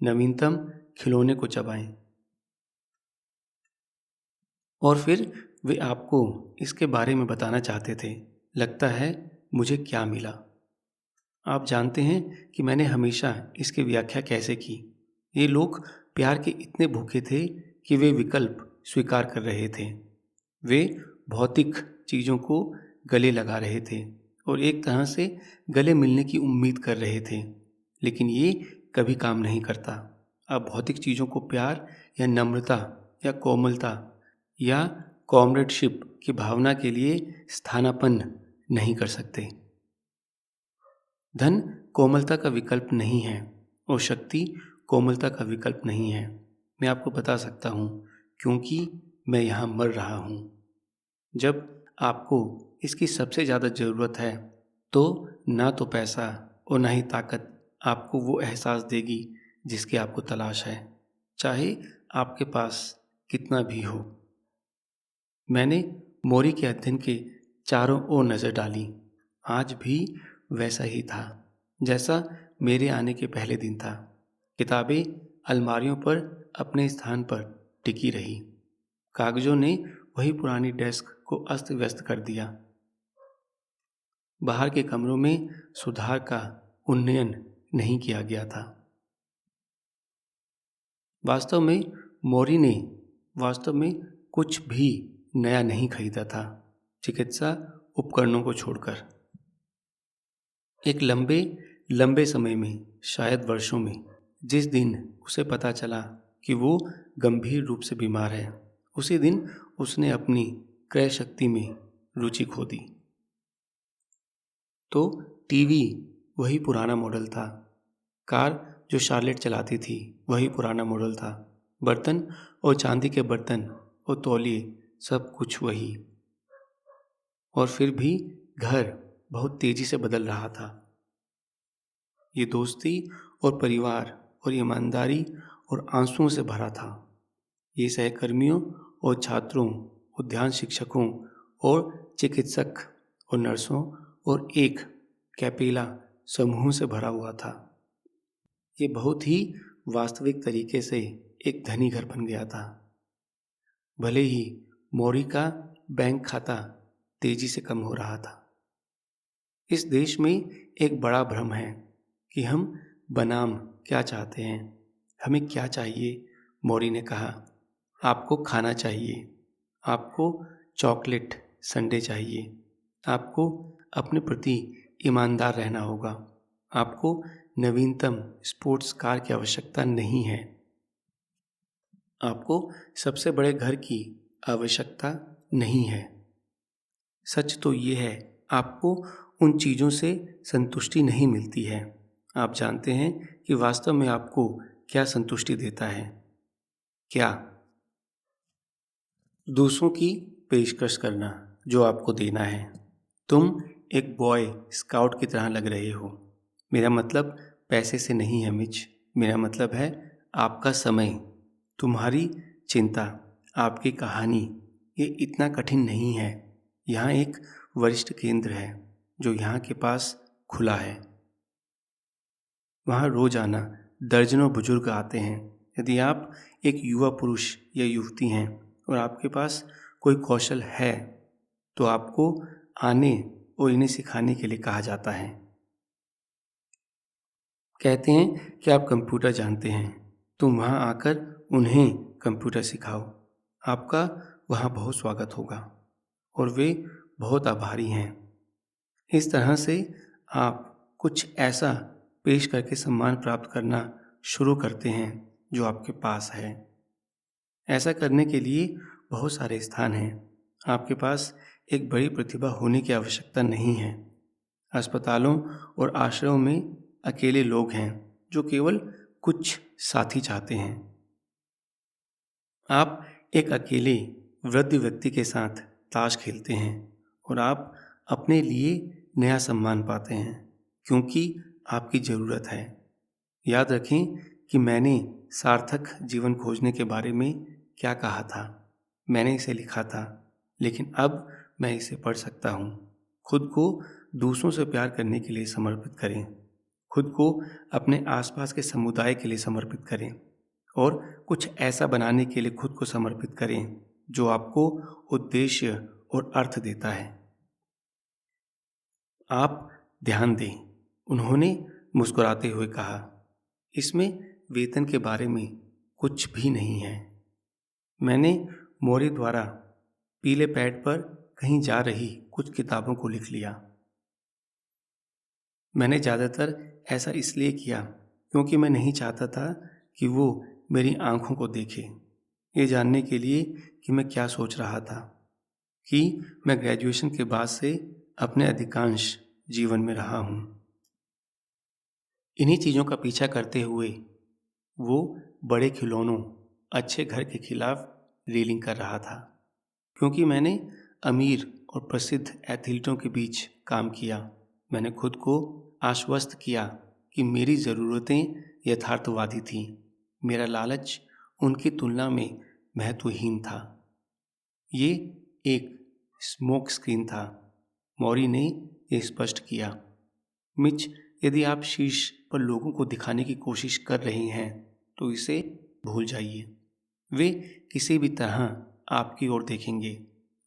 नवीनतम खिलौने को चबाएं और फिर वे आपको इसके बारे में बताना चाहते थे, लगता है मुझे क्या मिला। आप जानते हैं कि मैंने हमेशा इसकी व्याख्या कैसे की। ये लोग प्यार के इतने भूखे थे कि वे विकल्प स्वीकार कर रहे थे। वे भौतिक चीज़ों को गले लगा रहे थे और एक तरह से गले मिलने की उम्मीद कर रहे थे, लेकिन ये कभी काम नहीं करता। आप भौतिक चीज़ों को प्यार या नम्रता या कोमलता या कॉमरेडशिप की भावना के लिए स्थानापन्न नहीं कर सकते। धन कोमलता का विकल्प नहीं है और शक्ति कोमलता का विकल्प नहीं है। मैं आपको बता सकता हूँ, क्योंकि मैं यहाँ मर रहा हूँ। जब आपको इसकी सबसे ज़्यादा ज़रूरत है, तो ना तो पैसा और ना ही ताकत आपको वो एहसास देगी जिसकी आपको तलाश है, चाहे आपके पास कितना भी हो। मैंने मोरी के अध्ययन के चारों ओर नज़र डाली। आज भी वैसा ही था जैसा मेरे आने के पहले दिन था। किताबें अलमारियों पर अपने स्थान पर टिकी रही। कागजों ने वही पुरानी डेस्क को अस्त व्यस्त कर दिया। बाहर के कमरों में सुधार का उन्नयन नहीं किया गया था। वास्तव में मोरी ने कुछ भी नया नहीं खरीदा था, चिकित्सा उपकरणों को छोड़कर। एक लंबे लंबे समय में, शायद वर्षों में, जिस दिन उसे पता चला कि वो गंभीर रूप से बीमार है, उसी दिन उसने अपनी क्रय शक्ति में रुचि खो दी। तो टीवी वही पुराना मॉडल था, कार जो शार्लेट चलाती थी वही पुराना मॉडल था, बर्तन और चांदी के बर्तन और तौलिए सब कुछ वही। और फिर भी घर बहुत तेजी से बदल रहा था। ये दोस्ती और परिवार और ईमानदारी और आंसुओं से भरा था। ये सहकर्मियों और छात्रों, उद्यान शिक्षकों और चिकित्सक और नर्सों और एक कैपेला समूह से भरा हुआ था। ये बहुत ही वास्तविक तरीके से एक धनी घर बन गया था। भले ही मौरी का बैंक खाता तेजी से कम हो रहा था। इस देश में एक बड़ा भ्रम है कि हम बनाम क्या चाहते हैं, हमें क्या चाहिए। मौरी ने कहा, आपको खाना चाहिए, आपको चॉकलेट संडे चाहिए, आपको अपने प्रति ईमानदार रहना होगा, आपको नवीनतम स्पोर्ट्स कार की आवश्यकता नहीं है, आपको सबसे बड़े घर की आवश्यकता नहीं है। सच तो ये है, आपको उन चीज़ों से संतुष्टि नहीं मिलती है। आप जानते हैं कि वास्तव में आपको क्या संतुष्टि देता है? क्या? दूसरों की पेशकश करना जो आपको देना है। तुम एक बॉय स्काउट की तरह लग रहे हो। मेरा मतलब पैसे से नहीं है मिच, मेरा मतलब है आपका समय, तुम्हारी चिंता, आपकी कहानी। ये इतना कठिन नहीं है। यहाँ एक वरिष्ठ केंद्र है जो यहाँ के पास खुला है। वहाँ रोजाना दर्जनों बुजुर्ग आते हैं। यदि आप एक युवा पुरुष या युवती हैं और आपके पास कोई कौशल है तो आपको आने और इन्हें सिखाने के लिए कहा जाता है। कहते हैं कि आप कंप्यूटर जानते हैं, तुम वहाँ आकर उन्हें कंप्यूटर सिखाओ। आपका वहाँ बहुत स्वागत होगा और वे बहुत आभारी हैं। इस तरह से आप कुछ ऐसा पेश करके सम्मान प्राप्त करना शुरू करते हैं जो आपके पास है। ऐसा करने के लिए बहुत सारे स्थान हैं। आपके पास एक बड़ी प्रतिभा होने की आवश्यकता नहीं है। अस्पतालों और आश्रयों में अकेले लोग हैं जो केवल कुछ साथी चाहते हैं। आप एक अकेले वृद्ध व्यक्ति के साथ ताश खेलते हैं और आप अपने लिए नया सम्मान पाते हैं क्योंकि आपकी ज़रूरत है। याद रखें कि मैंने सार्थक जीवन खोजने के बारे में क्या कहा था। मैंने इसे लिखा था, लेकिन अब मैं इसे पढ़ सकता हूँ। खुद को दूसरों से प्यार करने के लिए समर्पित करें। खुद को अपने आसपास के समुदाय के लिए समर्पित करें और कुछ ऐसा बनाने के लिए खुद को समर्पित करें जो आपको उद्देश्य और अर्थ देता है। आप ध्यान दें, उन्होंने मुस्कुराते हुए कहा, इसमें वेतन के बारे में कुछ भी नहीं है। मैंने मौरी द्वारा पीले पैड पर कहीं जा रही कुछ किताबों को लिख लिया। मैंने ज़्यादातर ऐसा इसलिए किया क्योंकि मैं नहीं चाहता था कि वो मेरी आंखों को देखे, ये जानने के लिए कि मैं क्या सोच रहा था, कि मैं ग्रेजुएशन के बाद से अपने अधिकांश जीवन में रहा हूँ। इन्हीं चीज़ों का पीछा करते हुए वो बड़े खिलौनों, अच्छे घर के खिलाफ रीलिंग कर रहा था, क्योंकि मैंने अमीर और प्रसिद्ध एथलीटों के बीच काम किया। मैंने खुद को आश्वस्त किया कि मेरी ज़रूरतें यथार्थवादी थीं। मेरा लालच उनकी तुलना में महत्वहीन था। ये एक स्मोक स्क्रीन था, मौरी ने यह स्पष्ट किया। मिच, यदि आप शीर्ष पर लोगों को दिखाने की कोशिश कर रहे हैं तो इसे भूल जाइए। वे किसी भी तरह आपकी ओर देखेंगे,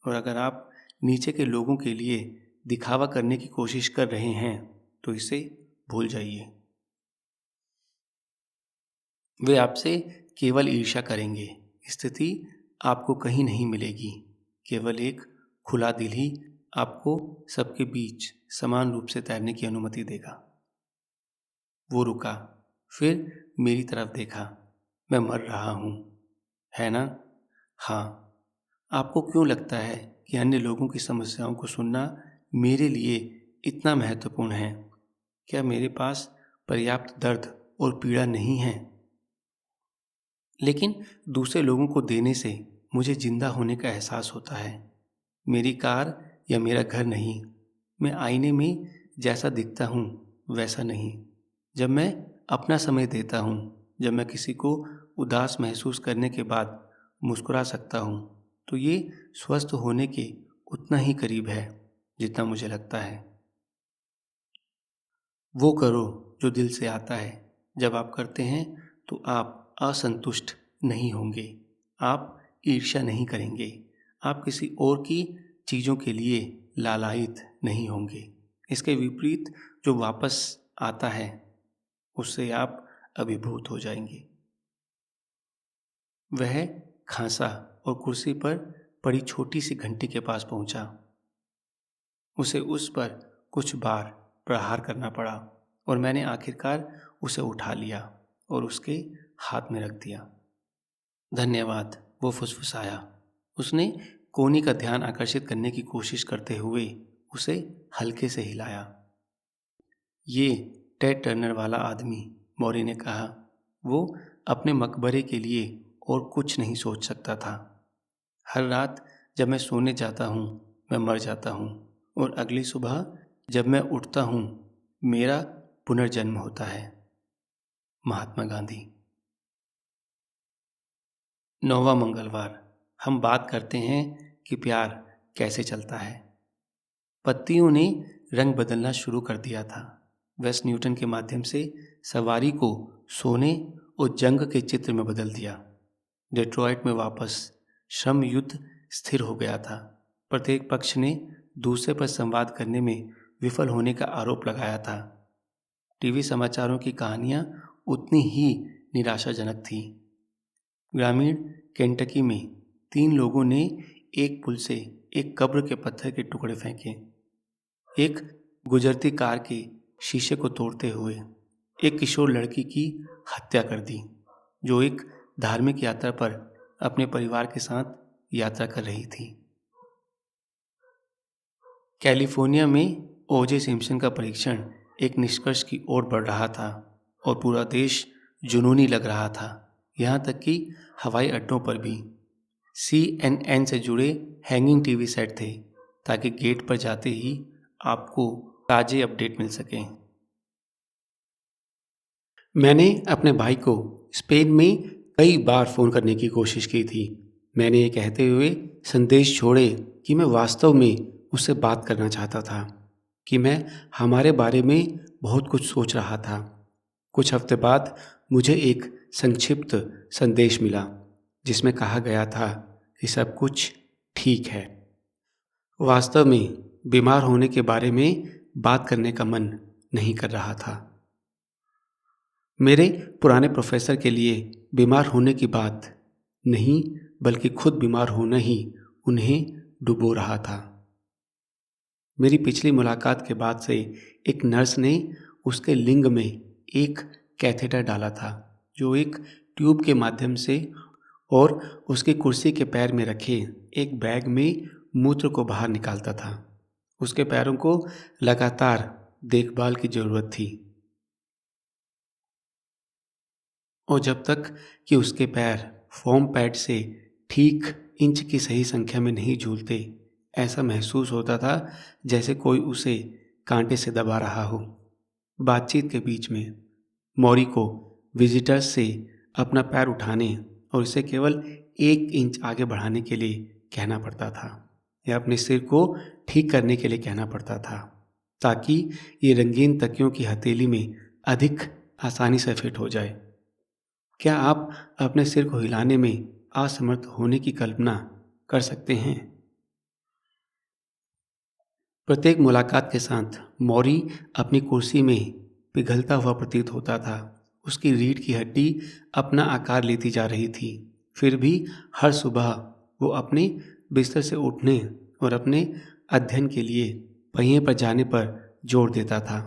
और अगर आप नीचे के लोगों के लिए दिखावा करने की कोशिश कर रहे हैं तो इसे भूल जाइए। वे आपसे केवल ईर्ष्या करेंगे। स्थिति आपको कहीं नहीं मिलेगी, केवल एक खुला दिल ही आपको सबके बीच समान रूप से तैरने की अनुमति देगा। वो रुका, फिर मेरी तरफ देखा। मैं मर रहा हूँ, है ना? हाँ। आपको क्यों लगता है कि अन्य लोगों की समस्याओं को सुनना मेरे लिए इतना महत्वपूर्ण है? क्या मेरे पास पर्याप्त दर्द और पीड़ा नहीं है? लेकिन दूसरे लोगों को देने से मुझे जिंदा होने का एहसास होता है। मेरी कार या मेरा घर नहीं, मैं आईने में जैसा दिखता हूँ वैसा नहीं। जब मैं अपना समय देता हूँ, जब मैं किसी को उदास महसूस करने के बाद मुस्कुरा सकता हूँ, तो ये स्वस्थ होने के उतना ही करीब है जितना मुझे लगता है। वो करो जो दिल से आता है। जब आप करते हैं तो आप असंतुष्ट नहीं होंगे, आप ईर्ष्या नहीं करेंगे, आप किसी और की चीज़ों के लिए लालायित नहीं होंगे। इसके विपरीत जो वापस आता है उससे आप अभिभूत हो जाएंगे। वह खांसा और कुर्सी पर पड़ी छोटी सी घंटी के पास पहुंचा। उसे उस पर कुछ बार प्रहार करना पड़ा और मैंने आखिरकार उसे उठा लिया और उसके हाथ में रख दिया। धन्यवाद, वो फुसफुसाया। उसने कोनी का ध्यान आकर्षित करने की कोशिश करते हुए उसे हल्के से हिलाया। ये टेड टर्नर वाला आदमी, मौरी ने कहा, वो अपने मकबरे के लिए और कुछ नहीं सोच सकता था। हर रात जब मैं सोने जाता हूँ मैं मर जाता हूँ और अगली सुबह जब मैं उठता हूँ मेरा पुनर्जन्म होता है। महात्मा गांधी। 9वां मंगलवार। हम बात करते हैं कि प्यार कैसे चलता है। पत्तियों ने रंग बदलना शुरू कर दिया था। वेस्ट न्यूटन के माध्यम से सवारी को सोने और जंग के चित्र में बदल दिया। डेट्रॉइट में वापस श्रम युद्ध स्थिर हो गया था। प्रत्येक पक्ष ने दूसरे पर संवाद करने में विफल होने का आरोप लगाया था। टीवी समाचारों की कहानियां उतनी ही निराशाजनक थीं। ग्रामीण केंटकी में 3 लोगों ने एक पुल से एक कब्र के पत्थर के टुकड़े फेंके। एक गुजरती कार के शीशे को तोड़ते हुए एक किशोर लड़की की हत्या कर दी, जो एक धार्मिक यात्रा पर अपने परिवार के साथ यात्रा कर रही थी। कैलिफोर्निया में ओजे सिम्पसन का परीक्षण एक निष्कर्ष की ओर बढ़ रहा था और पूरा देश जुनूनी लग रहा था, यहाँ तक कि हवाई अड्डों पर भी। CNN से जुड़े हैंगिंग टीवी सेट थे ताकि गेट पर जाते ही आपको ताजे अपडेट मिल सकें। मैंने अपने भाई को स्पेन में कई बार फ़ोन करने की कोशिश की थी। मैंने ये कहते हुए संदेश छोड़े कि मैं वास्तव में उससे बात करना चाहता था, कि मैं हमारे बारे में बहुत कुछ सोच रहा था। कुछ हफ्ते बाद मुझे एक संक्षिप्त संदेश मिला जिसमें कहा गया था कि सब कुछ ठीक है। वास्तव में बीमार होने के बारे में बात करने का मन नहीं कर रहा था। मेरे पुराने प्रोफेसर के लिए बीमार होने की बात नहीं बल्कि खुद बीमार होना ही उन्हें डुबो रहा था। मेरी पिछली मुलाकात के बाद से एक नर्स ने उसके लिंग में एक कैथेटर डाला था, जो एक ट्यूब के माध्यम से और उसकी कुर्सी के पैर में रखे एक बैग में मूत्र को बाहर निकालता था। उसके पैरों को लगातार देखभाल की जरूरत थी और जब तक कि उसके पैर फोम पैड से ठीक इंच की सही संख्या में नहीं झूलते, ऐसा महसूस होता था जैसे कोई उसे कांटे से दबा रहा हो। बातचीत के बीच में मौरी को विजिटर्स से अपना पैर उठाने और इसे केवल 1 इंच आगे बढ़ाने के लिए कहना पड़ता था या अपने सिर को ठीक करने के लिए कहना पड़ता था, ताकि ये रंगीन तकियों की हथेली में अधिक आसानी से फिट हो जाए। क्या आप अपने सिर को हिलाने में असमर्थ होने की कल्पना कर सकते हैं? प्रत्येक मुलाकात के साथ मौरी अपनी कुर्सी में पिघलता हुआ प्रतीत होता था। उसकी रीढ़ की हड्डी अपना आकार लेती जा रही थी। फिर भी हर सुबह वो अपने बिस्तर से उठने और अपने अध्ययन के लिए पहिए पर जाने पर जोर देता था।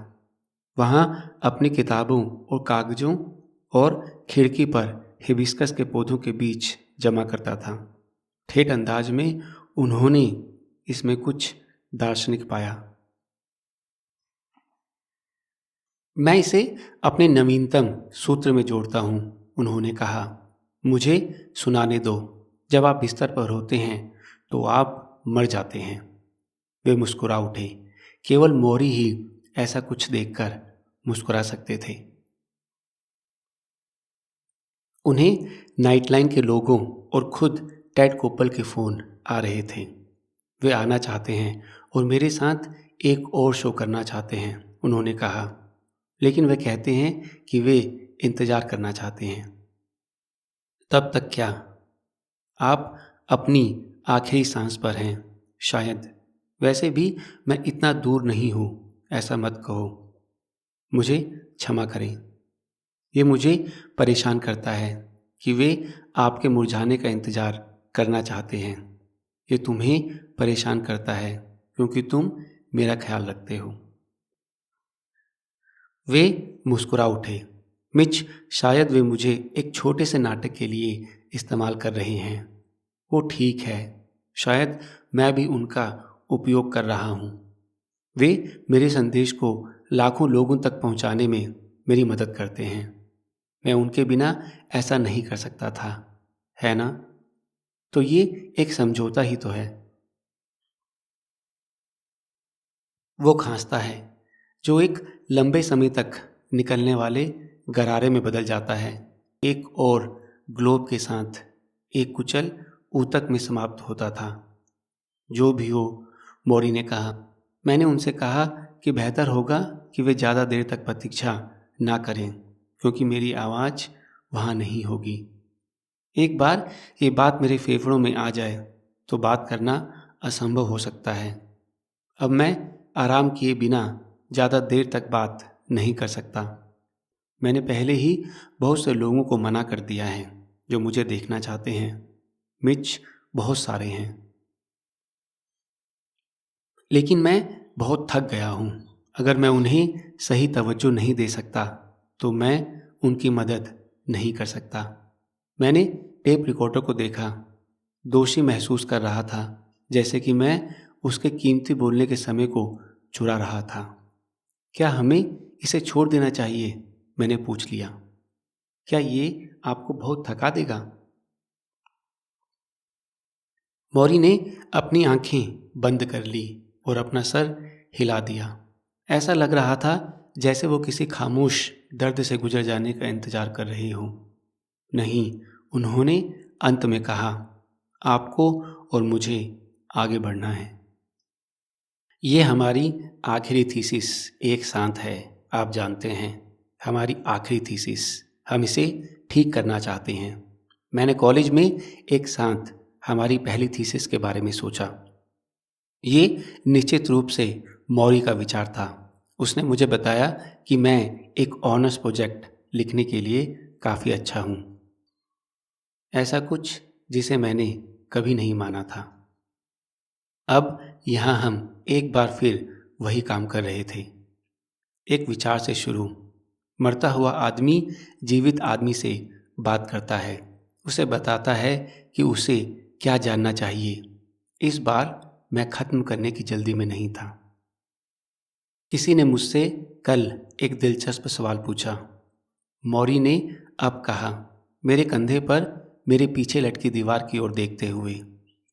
वहाँ अपनी किताबों और कागजों और खिड़की पर हिबिस्कस के पौधों के बीच जमा करता था। ठेठ अंदाज में उन्होंने इसमें कुछ दार्शनिक पाया। मैं इसे अपने नवीनतम सूत्र में जोड़ता हूँ, उन्होंने कहा। मुझे सुनाने दो। जब आप बिस्तर पर होते हैं तो आप मर जाते हैं। वे मुस्कुरा उठे। केवल मोरी ही ऐसा कुछ देखकर मुस्कुरा सकते थे। उन्हें नाइटलाइन के लोगों और खुद टेड कोपल के फ़ोन आ रहे थे। वे आना चाहते हैं और मेरे साथ एक और शो करना चाहते हैं, उन्होंने कहा। लेकिन वे कहते हैं कि वे इंतज़ार करना चाहते हैं। तब तक क्या? आप अपनी आखिरी सांस पर हैं, शायद। वैसे भी मैं इतना दूर नहीं हूँ, ऐसा मत कहो। मुझे क्षमा करें। ये मुझे परेशान करता है कि वे आपके मुरझाने का इंतज़ार करना चाहते हैं। ये तुम्हें परेशान करता है क्योंकि तुम मेरा ख्याल रखते हो। वे मुस्कुरा उठे। मिच, शायद वे मुझे एक छोटे से नाटक के लिए इस्तेमाल कर रहे हैं। वो ठीक है, शायद मैं भी उनका उपयोग कर रहा हूँ। वे मेरे संदेश को लाखों लोगों तक पहुँचाने में मेरी मदद करते हैं। मैं उनके बिना ऐसा नहीं कर सकता था, है ना? तो ये एक समझौता ही तो है। वो खांसता है, जो एक लंबे समय तक निकलने वाले गरारे में बदल जाता है, एक और ग्लोब के साथ एक कुचल ऊतक में समाप्त होता था। जो भी हो, मौरी ने कहा। मैंने उनसे कहा कि बेहतर होगा कि वे ज़्यादा देर तक प्रतीक्षा ना करें, क्योंकि मेरी आवाज़ वहाँ नहीं होगी। एक बार ये बात मेरे फेफड़ों में आ जाए तो बात करना असंभव हो सकता है। अब मैं आराम किए बिना ज़्यादा देर तक बात नहीं कर सकता। मैंने पहले ही बहुत से लोगों को मना कर दिया है जो मुझे देखना चाहते हैं। मिच, बहुत सारे हैं। लेकिन मैं बहुत थक गया हूँ। अगर मैं उन्हें सही तवज्जो नहीं दे सकता तो मैं उनकी मदद नहीं कर सकता। मैंने टेप रिकॉर्डर को देखा। दोषी महसूस कर रहा था, जैसे कि मैं उसके कीमती बोलने के समय को चुरा रहा था। क्या हमें इसे छोड़ देना चाहिए? मैंने पूछ लिया। क्या ये आपको बहुत थका देगा? मौरी ने अपनी आंखें बंद कर ली और अपना सर हिला दिया। ऐसा लग रहा था जैसे वो किसी खामोश दर्द से गुजर जाने का इंतजार कर रहे हो। नहीं, उन्होंने अंत में कहा, आपको और मुझे आगे बढ़ना है। ये हमारी आखिरी थीसिस एक साथ है, आप जानते हैं। हमारी आखिरी थीसिस। हम इसे ठीक करना चाहते हैं। मैंने कॉलेज में एक साथ हमारी पहली थीसिस के बारे में सोचा। ये निश्चित रूप से मौरी का विचार था। उसने मुझे बताया कि मैं एक ऑनर्स प्रोजेक्ट लिखने के लिए काफ़ी अच्छा हूँ। ऐसा कुछ जिसे मैंने कभी नहीं माना था। अब यहाँ हम एक बार फिर वही काम कर रहे थे। एक विचार से शुरू। मरता हुआ आदमी जीवित आदमी से बात करता है, उसे बताता है कि उसे क्या जानना चाहिए। इस बार मैं ख़त्म करने की जल्दी में नहीं था। किसी ने मुझसे कल एक दिलचस्प सवाल पूछा। मौरी ने अब कहा, मेरे कंधे पर मेरे पीछे लटकी दीवार की ओर देखते हुए।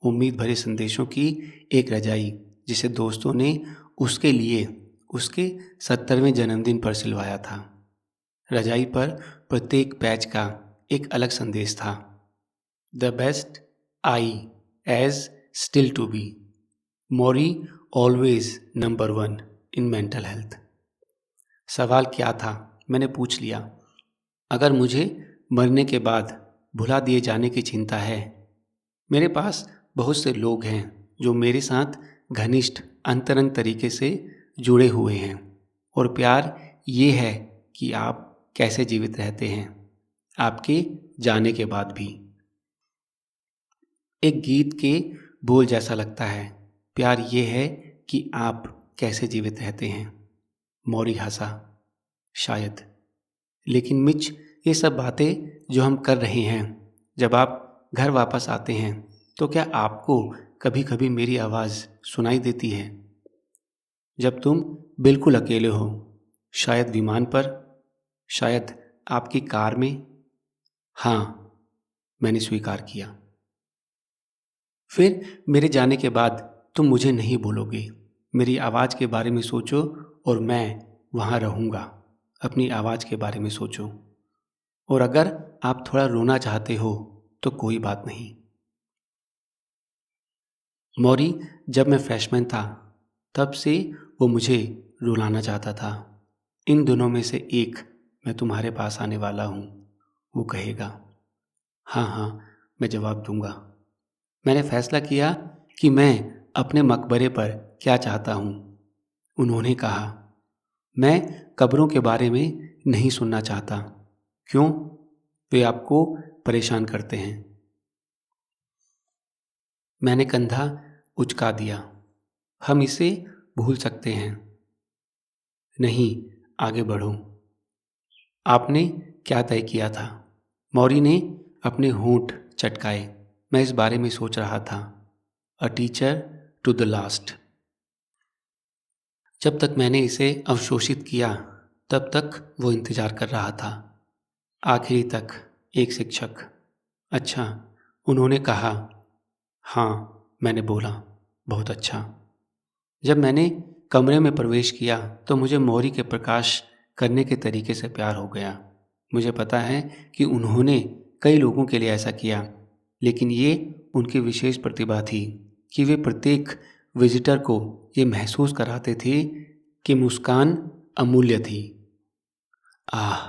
उम्मीद भरे संदेशों की एक रजाई जिसे दोस्तों ने उसके लिए उसके 70वें जन्मदिन पर सिलवाया था। रजाई पर प्रत्येक पैच का एक अलग संदेश था। The best I age still to be. Morrie always number 1 in mental health. सवाल क्या था? मैंने पूछ लिया। अगर मुझे मरने के बाद भुला दिए जाने की चिंता है, मेरे पास बहुत से लोग हैं जो मेरे साथ घनिष्ठ अंतरंग तरीके से जुड़े हुए हैं, और प्यार ये है कि आप कैसे जीवित रहते हैं आपके जाने के बाद भी। एक गीत के बोल जैसा लगता है। प्यार ये है कि आप कैसे जीवित रहते हैं। मौरी हंसा। शायद। लेकिन मिच, ये सब बातें जो हम कर रहे हैं, जब आप घर वापस आते हैं तो क्या आपको कभी कभी मेरी आवाज़ सुनाई देती है? जब तुम बिल्कुल अकेले हो, शायद विमान पर, शायद आपकी कार में। हाँ, मैंने स्वीकार किया। फिर मेरे जाने के बाद तुम मुझे नहीं भूलोगे। मेरी आवाज़ के बारे में सोचो और मैं वहाँ रहूँगा। अपनी आवाज़ के बारे में सोचो। और अगर आप थोड़ा रोना चाहते हो तो कोई बात नहीं। मौरी, जब मैं फ्रेशमैन था तब से वो मुझे रुलाना चाहता था। इन दोनों में से एक मैं तुम्हारे पास आने वाला हूँ, वो कहेगा। हाँ हाँ, मैं जवाब दूंगा। मैंने फैसला किया कि मैं अपने मकबरे पर क्या चाहता हूँ। उन्होंने कहा, मैं कब्रों के बारे में नहीं सुनना चाहता। क्यों? वे आपको परेशान करते हैं। मैंने कंधा उचका दिया। हम इसे भूल सकते हैं। नहीं, आगे बढ़ो। आपने क्या तय किया था? मौरी ने अपने होंठ चटकाए। मैं इस बारे में सोच रहा था। A teacher to the last. जब तक मैंने इसे अवशोषित किया तब तक वो इंतजार कर रहा था। आखिरी तक एक शिक्षक। अच्छा, उन्होंने कहा। हाँ, मैंने बोला, बहुत अच्छा। जब मैंने कमरे में प्रवेश किया तो मुझे मौरी के प्रकाश करने के तरीके से प्यार हो गया। मुझे पता है कि उन्होंने कई लोगों के लिए ऐसा किया, लेकिन ये उनकी विशेष प्रतिभा थी कि वे प्रत्येक विजिटर को ये महसूस कराते थे कि मुस्कान अमूल्य थी। आह,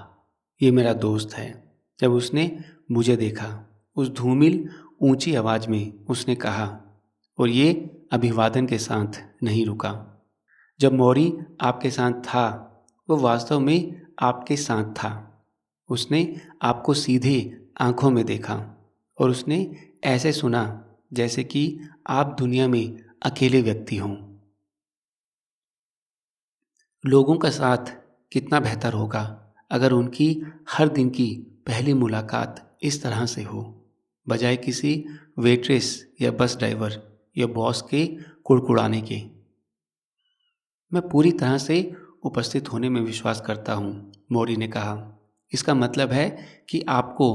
ये मेरा दोस्त है। जब उसने मुझे देखा, उस धूमिल ऊंची आवाज में उसने कहा, और ये अभिवादन के साथ नहीं रुका। जब मौरी आपके साथ था, वो वास्तव में आपके साथ था। उसने आपको सीधे आंखों में देखा और उसने ऐसे सुना जैसे कि आप दुनिया में अकेले व्यक्ति हों। लोगों का साथ कितना बेहतर होगा अगर उनकी हर दिन की पहली मुलाकात इस तरह से हो, बजाय किसी वेट्रेस या बस ड्राइवर या बॉस के कुड़कुड़ाने के। मैं पूरी तरह से उपस्थित होने में विश्वास करता हूँ, मौरी ने कहा। इसका मतलब है कि आपको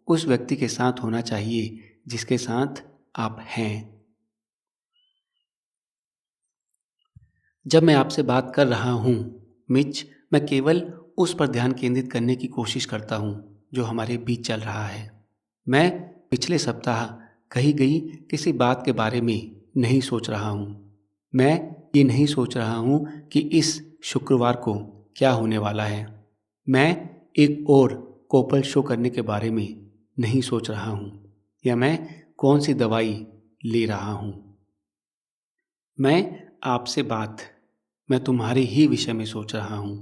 उस व्यक्ति के साथ होना चाहिए जिसके साथ आप हैं। जब मैं आपसे बात कर रहा हूँ, मिच, मैं केवल उस पर ध्यान केंद्रित करने की कोशिश करता हूँ जो हमारे बीच चल रहा है। मैं पिछले सप्ताह कही गई किसी बात के बारे में नहीं सोच रहा हूँ। मैं ये नहीं सोच रहा हूँ कि इस शुक्रवार को क्या होने वाला है। मैं एक और कोपल शो करने के बारे में नहीं सोच रहा हूँ, या मैं कौन सी दवाई ले रहा हूँ। मैं आपसे बात, मैं तुम्हारे ही विषय में सोच रहा हूँ।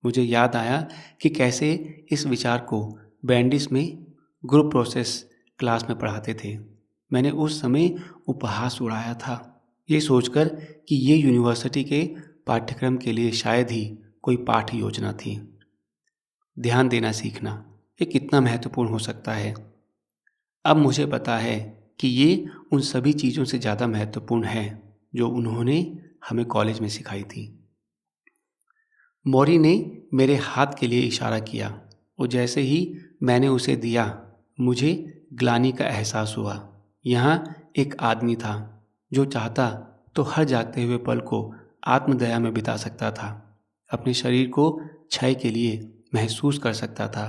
मुझे याद आया कि कैसे इस विचार को बैंडिस में ग्रुप प्रोसेस क्लास में पढ़ाते थे। मैंने उस समय उपहास उड़ाया था, ये सोचकर कि ये यूनिवर्सिटी के पाठ्यक्रम के लिए शायद ही कोई पाठ योजना थी। ध्यान देना सीखना, ये कितना महत्वपूर्ण हो सकता है। अब मुझे पता है कि ये उन सभी चीज़ों से ज़्यादा महत्वपूर्ण है जो उन्होंने हमें कॉलेज में सिखाई थी। मौरी ने मेरे हाथ के लिए इशारा किया और जैसे ही मैंने उसे दिया, मुझे ग्लानि का एहसास हुआ। यहाँ एक आदमी था जो चाहता तो हर जागते हुए पल को आत्मदया में बिता सकता था, अपने शरीर को क्षय के लिए महसूस कर सकता था,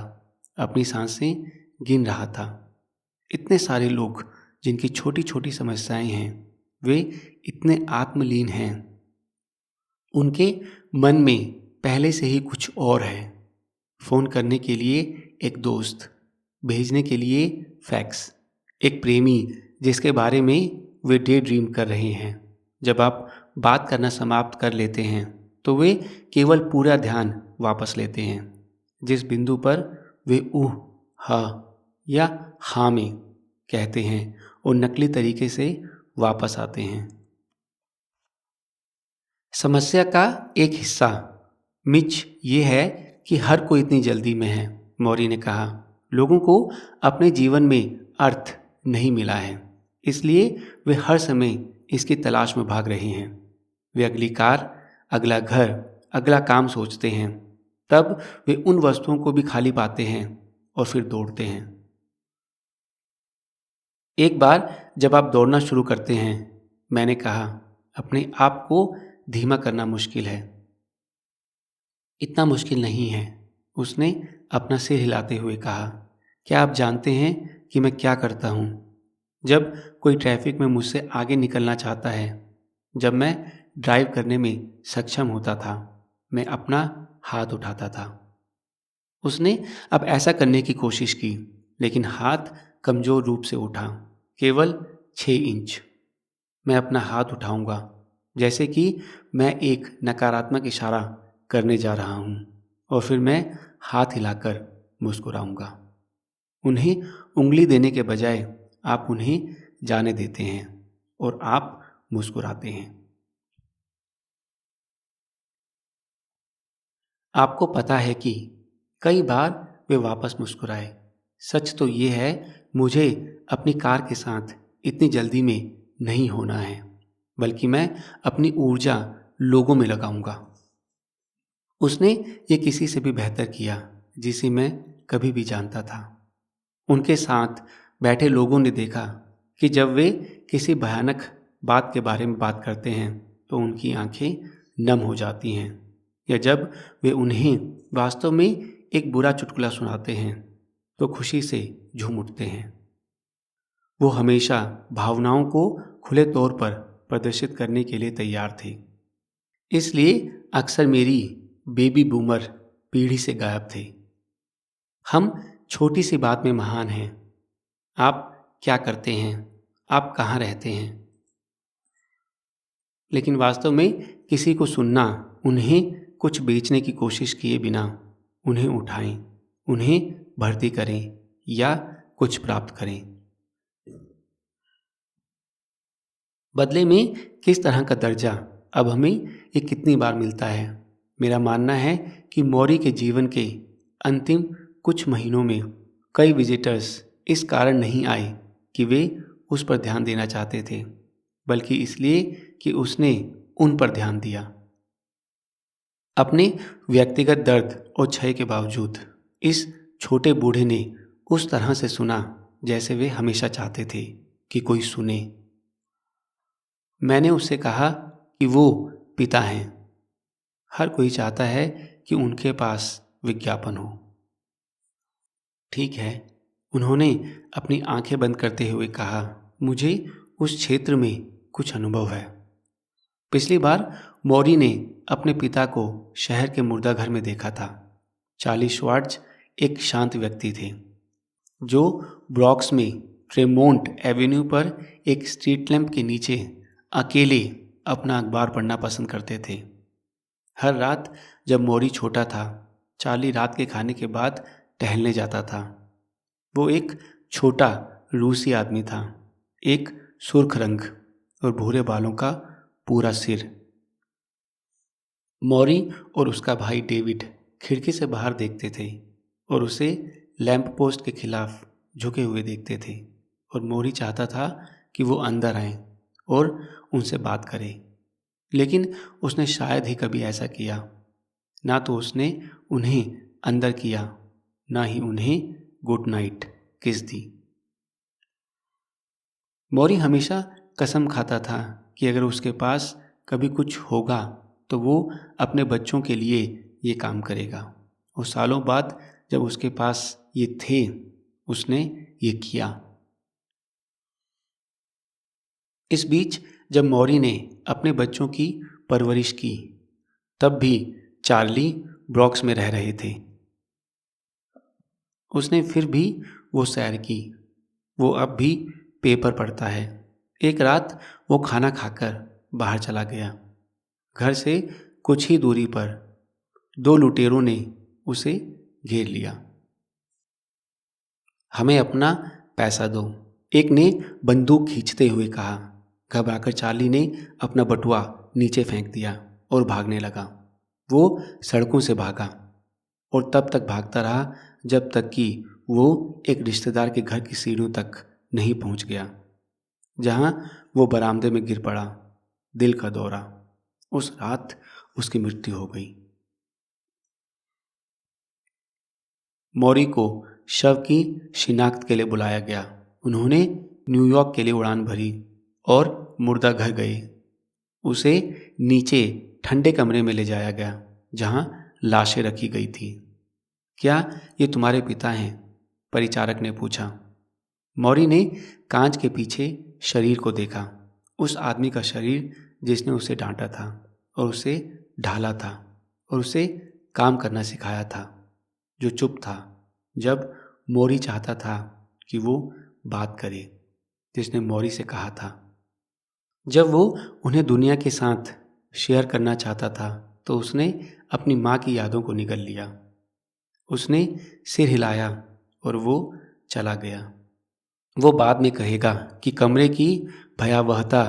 अपनी सांसें गिन रहा था। इतने सारे लोग जिनकी छोटी छोटी समस्याएं हैं, वे इतने आत्मलीन हैं। उनके मन में पहले से ही कुछ और है। फ़ोन करने के लिए एक दोस्त, भेजने के लिए फैक्स, एक प्रेमी जिसके बारे में वे डे ड्रीम कर रहे हैं। जब आप बात करना समाप्त कर लेते हैं तो वे केवल पूरा ध्यान वापस लेते हैं। जिस बिंदु पर वे उह, हा या हाँ में कहते हैं और नकली तरीके से वापस आते हैं। समस्या का एक हिस्सा मिच ये है कि हर कोई इतनी जल्दी में है, मौरी ने कहा। लोगों को अपने जीवन में अर्थ नहीं मिला है, इसलिए वे हर समय इसकी तलाश में भाग रहे हैं। वे अगली कार, अगला घर, अगला काम सोचते हैं। तब वे उन वस्तुओं को भी खाली पाते हैं और फिर दौड़ते हैं। एक बार जब आप दौड़ना शुरू करते हैं, मैंने कहा, अपने आप को धीमा करना मुश्किल है। इतना मुश्किल नहीं है, उसने अपना सिर हिलाते हुए कहा। क्या आप जानते हैं कि मैं क्या करता हूँ? जब कोई ट्रैफिक में मुझसे आगे निकलना चाहता है, जब मैं ड्राइव करने में सक्षम होता था, मैं अपना हाथ उठाता था। उसने अब ऐसा करने की कोशिश की, लेकिन हाथ कमजोर रूप से उठा, केवल 6 इंच। मैं अपना हाथ उठाऊंगा, जैसे कि मैं एक नकारात्मक इशारा करने जा रहा हूं, और फिर मैं हाथ हिलाकर मुस्कुराऊंगा। उन्हें उंगली देने के बजाय आप उन्हें जाने देते हैं और आप मुस्कुराते हैं। आपको पता है कि कई बार वे वापस मुस्कुराए। सच तो ये है, मुझे अपनी कार के साथ इतनी जल्दी में नहीं होना है, बल्कि मैं अपनी ऊर्जा लोगों में लगाऊंगा। उसने ये किसी से भी बेहतर किया जिसे मैं कभी भी जानता था। उनके साथ बैठे लोगों ने देखा कि जब वे किसी भयानक बात के बारे में बात करते हैं तो उनकी आंखें नम हो जाती हैं, या जब वे उन्हें वास्तव में एक बुरा चुटकुला सुनाते हैं तो खुशी से झूम उठते हैं। वो हमेशा भावनाओं को खुले तौर पर प्रदर्शित करने के लिए तैयार थे। इसलिए अक्सर मेरी बेबी बूमर पीढ़ी से गायब थे। हम छोटी सी बात में महान हैं। आप क्या करते हैं? आप कहाँ रहते हैं? लेकिन वास्तव में किसी को सुनना, उन्हें कुछ बेचने की कोशिश किए बिना उन्हें उठाएं, उन्हें भर्ती करें या कुछ प्राप्त करें। बदले में किस तरह का दर्जा अब हमें ये कितनी बार मिलता है? मेरा मानना है कि मौरी के जीवन के अंतिम कुछ महीनों में कई विजिटर्स इस कारण नहीं आए कि वे उस पर ध्यान देना चाहते थे, बल्कि इसलिए कि उसने उन पर ध्यान दिया। अपने व्यक्तिगत दर्द और क्षय के बावजूद इस छोटे बूढ़े ने उस तरह से सुना जैसे वे हमेशा चाहते थे कि कोई सुने। मैंने उससे कहा कि वो पिता हैं। हर कोई चाहता है कि उनके पास विज्ञापन हो। ठीक है, उन्होंने अपनी आंखें बंद करते हुए कहा, मुझे उस क्षेत्र में कुछ अनुभव है। पिछली बार मौरी ने अपने पिता को शहर के मुर्दाघर में देखा था। चार्ली श्वार्ट्ज एक शांत व्यक्ति थे जो ब्रॉक्स में ट्रेमोंट एवेन्यू पर एक स्ट्रीट लैंप के नीचे अकेले अपना अखबार पढ़ना पसंद करते थे। हर रात जब मौरी छोटा था, चार्ली रात के खाने के बाद टहलने जाता था। वो एक छोटा रूसी आदमी था, एक सुर्ख रंग और भूरे बालों का पूरा सिर। मौरी और उसका भाई डेविड खिड़की से बाहर देखते थे और उसे लैंप पोस्ट के खिलाफ झुके हुए देखते थे, और मौरी चाहता था कि वो अंदर आए और उनसे बात करे, लेकिन उसने शायद ही कभी ऐसा किया। ना तो उसने उन्हें अंदर किया, ना ही उन्हें गुड नाइट किस दी। मौरी हमेशा कसम खाता था कि अगर उसके पास कभी कुछ होगा तो वो अपने बच्चों के लिए ये काम करेगा, और सालों बाद जब उसके पास ये थे, उसने ये किया। इस बीच जब मौरी ने अपने बच्चों की परवरिश की, तब भी चार्ली ब्रॉक्स में रह रहे थे। उसने फिर भी वो सैर की। वो अब भी पेपर पढ़ता है। एक रात वो खाना खाकर बाहर चला गया। घर से कुछ ही दूरी पर 2 लुटेरों ने उसे घेर लिया। हमें अपना पैसा दो, एक ने बंदूक खींचते हुए कहा। घबराकर चार्ली ने अपना बटुआ नीचे फेंक दिया और भागने लगा। वो सड़कों से भागा और तब तक भागता रहा जब तक कि वो एक रिश्तेदार के घर की सीढ़ियों तक नहीं पहुंच गया, जहां वो बरामदे में गिर पड़ा। दिल का दौरा। उस रात उसकी मृत्यु हो गई। मौरी को शव की शिनाख्त के लिए बुलाया गया। उन्होंने न्यूयॉर्क के लिए उड़ान भरी और मुर्दा घर गए। उसे नीचे ठंडे कमरे में ले जाया गया जहां लाशें रखी गई थी। क्या ये तुम्हारे पिता हैं? परिचारक ने पूछा। मौरी ने कांच के पीछे शरीर को देखा। उस आदमी का शरीर जिसने उसे डांटा था और उसे ढाला था और उसे काम करना सिखाया था, जो चुप था जब मौरी चाहता था कि वो बात करे, जिसने मौरी से कहा था। जब वो उन्हें दुनिया के साथ शेयर करना चाहता था तो उसने अपनी माँ की यादों को निगल लिया। उसने सिर हिलाया और वो चला गया। वो बाद में कहेगा कि कमरे की भयावहता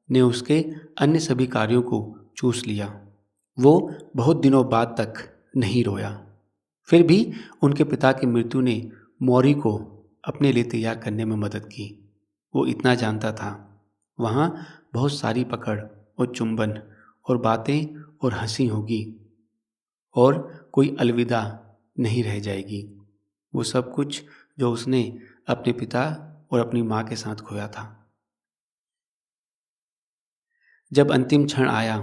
ने उसके अन्य सभी कार्यों को चूस लिया। वो बहुत दिनों बाद तक नहीं रोया। फिर भी उनके पिता की मृत्यु ने मौरी को अपने लिए तैयार करने में मदद की। वो इतना जानता था, वहाँ बहुत सारी पकड़ और चुंबन और बातें और हंसी होगी और कोई अलविदा नहीं रह जाएगी। वो सब कुछ जो उसने अपने पिता और अपनी माँ के साथ खोया था। जब अंतिम क्षण आया,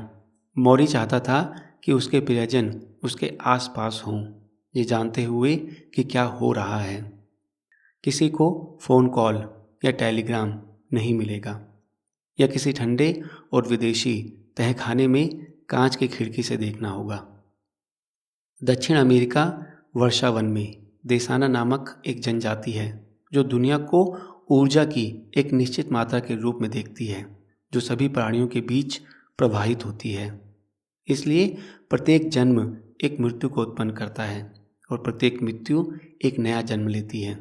मौरी चाहता था कि उसके प्रियजन उसके आसपास हों, ये जानते हुए कि क्या हो रहा है। किसी को फ़ोन कॉल या टेलीग्राम नहीं मिलेगा या किसी ठंडे और विदेशी तहखाने में कांच की खिड़की से देखना होगा। दक्षिण अमेरिका वर्षावन में देसाना नामक एक जनजाति है जो दुनिया को ऊर्जा की एक निश्चित मात्रा के रूप में देखती है, जो सभी प्राणियों के बीच प्रवाहित होती है। इसलिए प्रत्येक जन्म एक मृत्यु को उत्पन्न करता है और प्रत्येक मृत्यु एक नया जन्म लेती है।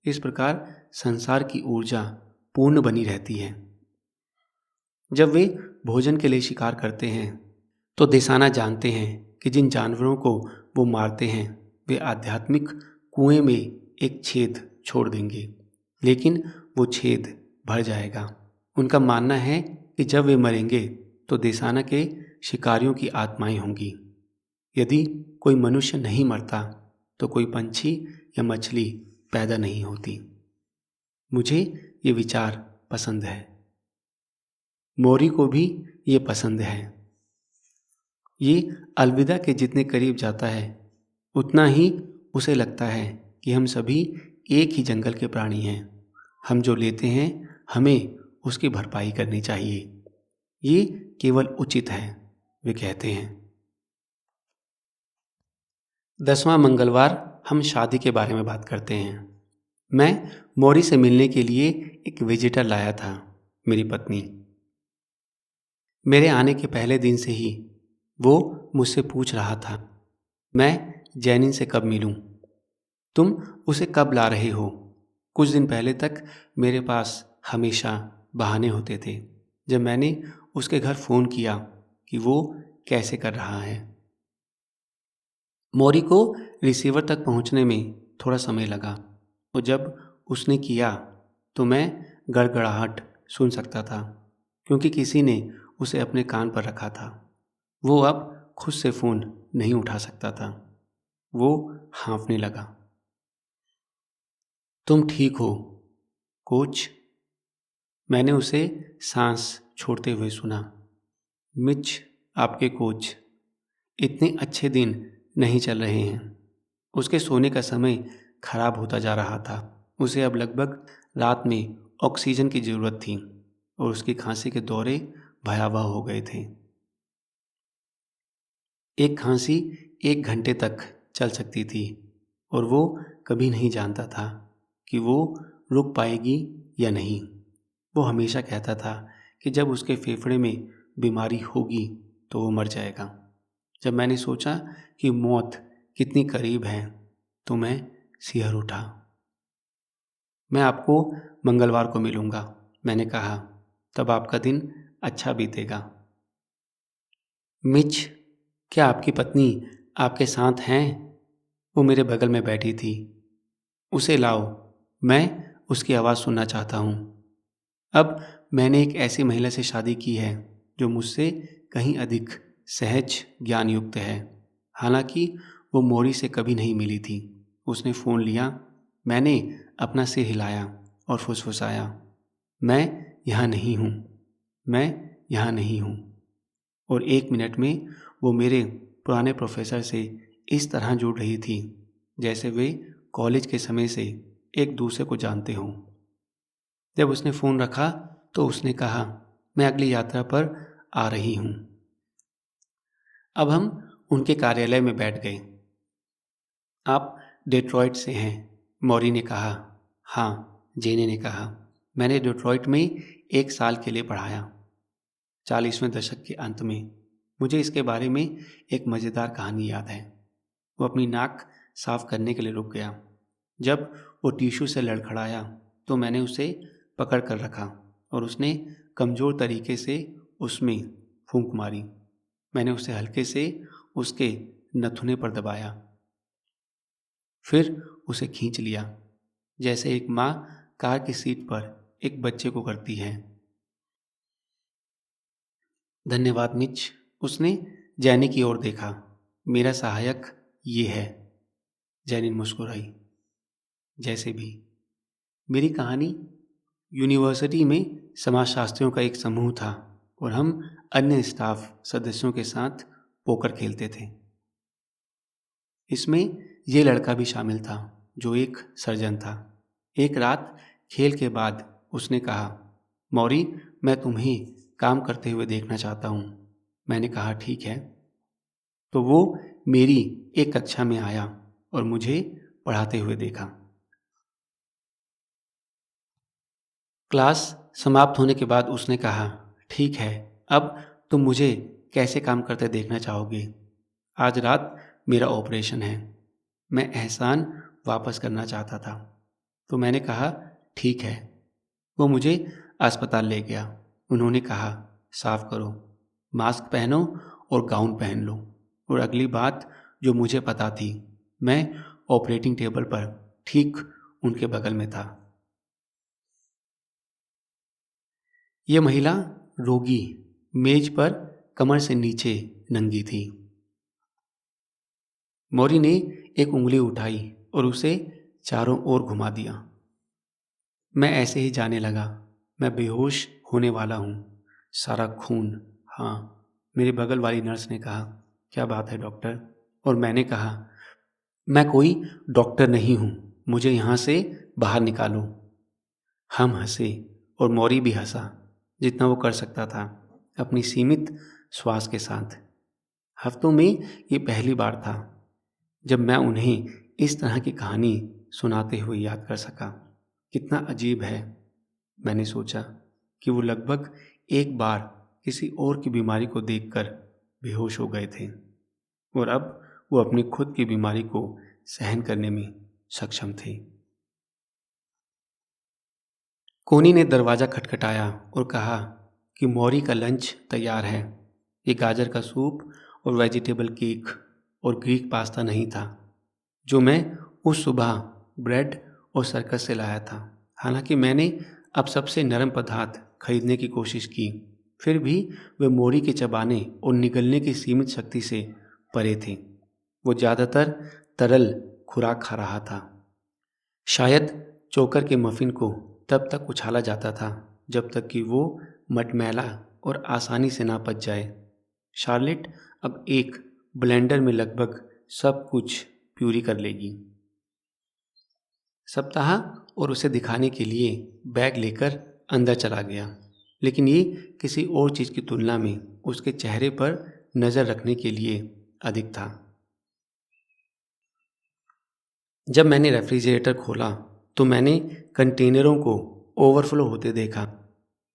इस प्रकार संसार की ऊर्जा पूर्ण बनी रहती है। जब वे भोजन के लिए शिकार करते हैं तो देसाना जानते हैं कि जिन जानवरों को वो मारते हैं वे आध्यात्मिक कुएं में एक छेद छोड़ देंगे, लेकिन वो छेद भर जाएगा। उनका मानना है कि जब वे मरेंगे तो देसाना के शिकारियों की आत्माएं होंगी। यदि कोई मनुष्य नहीं मरता तो कोई पंछी या मछली पैदा नहीं होती। मुझे ये विचार पसंद है। मौरी को भी ये पसंद है। ये अलविदा के जितने करीब जाता है उतना ही उसे लगता है कि हम सभी एक ही जंगल के प्राणी हैं। हम जो लेते हैं हमें उसकी भरपाई करनी चाहिए। ये केवल उचित है, वे कहते हैं। 10वां मंगलवार हम शादी के बारे में बात करते हैं। मैं मौरी से मिलने के लिए एक विजिटर लाया था, मेरी पत्नी। मेरे आने के पहले दिन से ही वो मुझसे पूछ रहा था, मैं जैनिन से कब मिलूं? तुम उसे कब ला रहे हो? कुछ दिन पहले तक मेरे पास हमेशा बहाने होते थे जब मैंने उसके घर फ़ोन किया कि वो कैसे कर रहा है। मौरी को रिसीवर तक पहुंचने में थोड़ा समय लगा और जब उसने किया तो मैं गड़गड़ाहट सुन सकता था क्योंकि किसी ने उसे अपने कान पर रखा था। वो अब खुद से फ़ोन नहीं उठा सकता था। वो हाँफने लगा। तुम ठीक हो कोच? मैंने उसे सांस छोड़ते हुए सुना। मिच, आपके कोच। इतने अच्छे दिन नहीं चल रहे हैं। उसके सोने का समय खराब होता जा रहा था। उसे अब लगभग रात में ऑक्सीजन की ज़रूरत थी और उसकी खांसी के दौरे भयावह हो गए थे। एक खांसी 1 घंटे तक चल सकती थी और वो कभी नहीं जानता था कि वो रुक पाएगी या नहीं। वो हमेशा कहता था कि जब उसके फेफड़े में बीमारी होगी तो वो मर जाएगा। जब मैंने सोचा कि मौत कितनी करीब है तो मैं सिहर उठा। मैं आपको मंगलवार को मिलूँगा, मैंने कहा। तब आपका दिन अच्छा बीतेगा। मिच, क्या आपकी पत्नी आपके साथ हैं? वो मेरे बगल में बैठी थी। उसे लाओ, मैं उसकी आवाज़ सुनना चाहता हूँ। अब मैंने एक ऐसी महिला से शादी की है जो मुझसे कहीं अधिक सहज ज्ञान युक्त है। हालांकि वो मौरी से कभी नहीं मिली थी। उसने फ़ोन लिया, मैंने अपना सिर हिलाया और फुसफुसाया, मैं यहाँ नहीं हूँ, मैं यहाँ नहीं हूँ। और 1 मिनट में वो मेरे पुराने प्रोफेसर से इस तरह जुड़ रही थी जैसे वे कॉलेज के समय से एक दूसरे को जानते हों। जब उसने फ़ोन रखा तो उसने कहा, मैं अगली यात्रा पर आ रही हूँ। अब हम उनके कार्यालय में बैठ गए। आप डेट्रॉइट से हैं? मौरी ने कहा। हाँ, जेने ने कहा। मैंने डेट्रॉइट में 1 साल के लिए पढ़ाया। 40वें दशक के अंत में। मुझे इसके बारे में एक मज़ेदार कहानी याद है। वो अपनी नाक साफ करने के लिए रुक गया। जब वो टिश्यू से लड़खड़ाया तो मैंने उसे पकड़ कर रखा और उसने कमज़ोर तरीके से उसमें फूंक मारी। मैंने उसे हल्के से उसके नथुने पर दबाया, फिर उसे खींच लिया जैसे एक माँ कार की सीट पर एक बच्चे को करती है। धन्यवाद मिच। उसने जैनी की ओर देखा। मेरा सहायक ये है। जैनी मुस्कुराई। जैसे भी मेरी कहानी यूनिवर्सिटी में समाजशास्त्रियों का एक समूह था और हम अन्य स्टाफ सदस्यों के साथ पोकर खेलते थे। इसमें ये लड़का भी शामिल था जो एक सर्जन था। एक रात खेल के बाद उसने कहा, मौरी, मैं तुम्हें काम करते हुए देखना चाहता हूँ। मैंने कहा ठीक है। तो वो मेरी एक कक्षा में आया और मुझे पढ़ाते हुए देखा। क्लास समाप्त होने के बाद उसने कहा, ठीक है, अब तुम मुझे कैसे काम करते देखना चाहोगे? आज रात मेरा ऑपरेशन है। मैं एहसान वापस करना चाहता था। तो मैंने कहा, ठीक है। वो मुझे अस्पताल ले गया। उन्होंने कहा, साफ करो, मास्क पहनो और गाउन पहन लो। और अगली बात जो मुझे पता थी, मैं ऑपरेटिंग टेबल पर ठीक उनके बगल में था। ये महिला रोगी मेज पर कमर से नीचे नंगी थी। मौरी ने एक उंगली उठाई और उसे चारों ओर घुमा दिया। मैं ऐसे ही जाने लगा। मैं बेहोश होने वाला हूँ। सारा खून। हाँ, मेरे बगल वाली नर्स ने कहा, क्या बात है डॉक्टर? और मैंने कहा, मैं कोई डॉक्टर नहीं हूँ, मुझे यहाँ से बाहर निकालो। हम हंसे और मौरी भी हंसा जितना वो कर सकता था अपनी सीमित श्वास के साथ। हफ्तों में ये पहली बार था जब मैं उन्हें इस तरह की कहानी सुनाते हुए याद कर सका। कितना अजीब है, मैंने सोचा, कि वो लगभग एक बार किसी और की बीमारी को देखकर बेहोश हो गए थे और अब वो अपनी खुद की बीमारी को सहन करने में सक्षम थे। कोनी ने दरवाज़ा खटखटाया और कहा कि मौरी का लंच तैयार है। ये गाजर का सूप और वेजिटेबल केक और ग्रीक पास्ता नहीं था जो मैं उस सुबह ब्रेड और सर्कस से लाया था। हालांकि मैंने अब सबसे नरम पदार्थ खरीदने की कोशिश की, फिर भी वे मौरी के चबाने और निगलने की सीमित शक्ति से परे थे। वो ज़्यादातर तरल खुराक खा रहा था। शायद चोकर के मफ़िन को तब तक उछाला जाता था जब तक कि वो मटमैला और आसानी से ना पच जाए। शार्लेट अब एक ब्लेंडर में लगभग सब कुछ प्यूरी कर लेगी। सप्ताह और उसे दिखाने के लिए बैग लेकर अंदर चला गया, लेकिन ये किसी और चीज़ की तुलना में उसके चेहरे पर नज़र रखने के लिए अधिक था। जब मैंने रेफ्रिजरेटर खोला तो मैंने कंटेनरों को ओवरफ्लो होते देखा।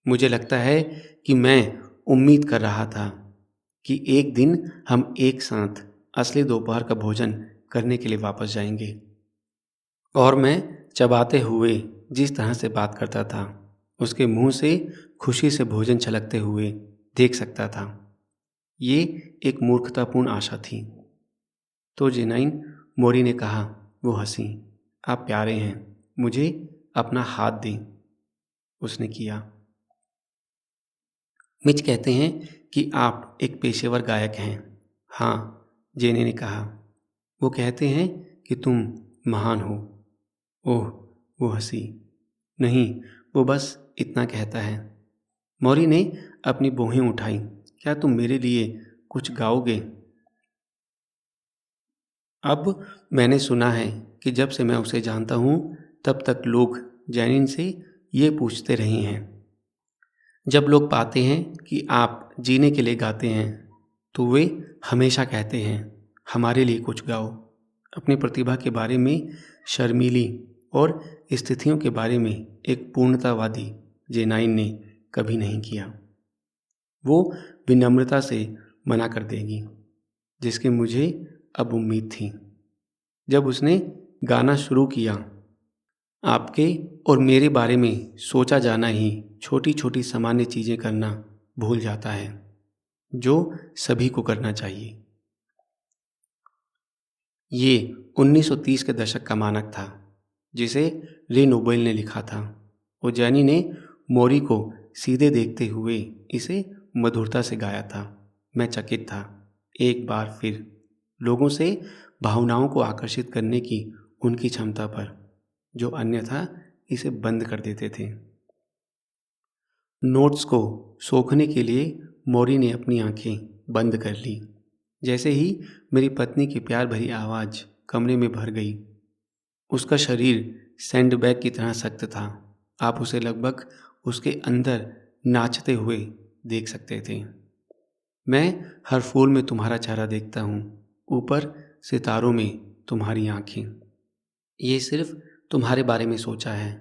मुझे लगता है कि मैं उम्मीद कर रहा था कि एक दिन हम एक साथ असली दोपहर का भोजन करने के लिए वापस जाएंगे। और मैं चबाते हुए जिस तरह से बात करता था उसके मुंह से खुशी से भोजन छलकते हुए देख सकता था। ये एक मूर्खतापूर्ण आशा थी। तो जेनाइन, मोरी ने कहा। वो हंसी। आप प्यारे हैं, मुझे अपना हाथ दें। उसने किया। मिच कहते हैं कि आप एक पेशेवर गायक हैं। हाँ, जेने ने कहा। वो कहते हैं कि तुम महान हो। ओह, वो हंसी। नहीं, वो बस इतना कहता है। मौरी ने अपनी भौहें उठाई। क्या तुम मेरे लिए कुछ गाओगे? अब मैंने सुना है कि जब से मैं उसे जानता हूँ तब तक लोग जैनिन से ये पूछते रहे हैं। जब लोग पाते हैं कि आप जीने के लिए गाते हैं तो वे हमेशा कहते हैं, हमारे लिए कुछ गाओ। अपनी प्रतिभा के बारे में शर्मीली और स्थितियों के बारे में एक पूर्णतावादी जेनाइन ने कभी नहीं किया। वो विनम्रता से मना कर देगी, जिसकी मुझे अब उम्मीद थी। जब उसने गाना शुरू किया, आपके और मेरे बारे में सोचा जाना ही छोटी छोटी सामान्य चीज़ें करना भूल जाता है, जो सभी को करना चाहिए। ये 1930 के दशक का मानक था, जिसे रे नोबेल ने लिखा था। उजैनी ने मोरी को सीधे देखते हुए इसे मधुरता से गाया था। मैं चकित था, एक बार फिर, लोगों से भावनाओं को आकर्षित करने की उनकी क्षमता पर, जो अन्यथा इसे बंद कर देते थे। नोट्स को सोखने के लिए मोरी ने अपनी आंखें बंद कर ली। जैसे ही मेरी पत्नी की प्यार भरी आवाज़ कमरे में भर गई, उसका शरीर सैंडबैग की तरह सख्त था। आप उसे लगभग उसके अंदर नाचते हुए देख सकते थे। मैं हर फूल में तुम्हारा चेहरा देखता हूँ, ऊपर सितारों में तुम्हारी आंखें। ये सिर्फ तुम्हारे बारे में सोचा है,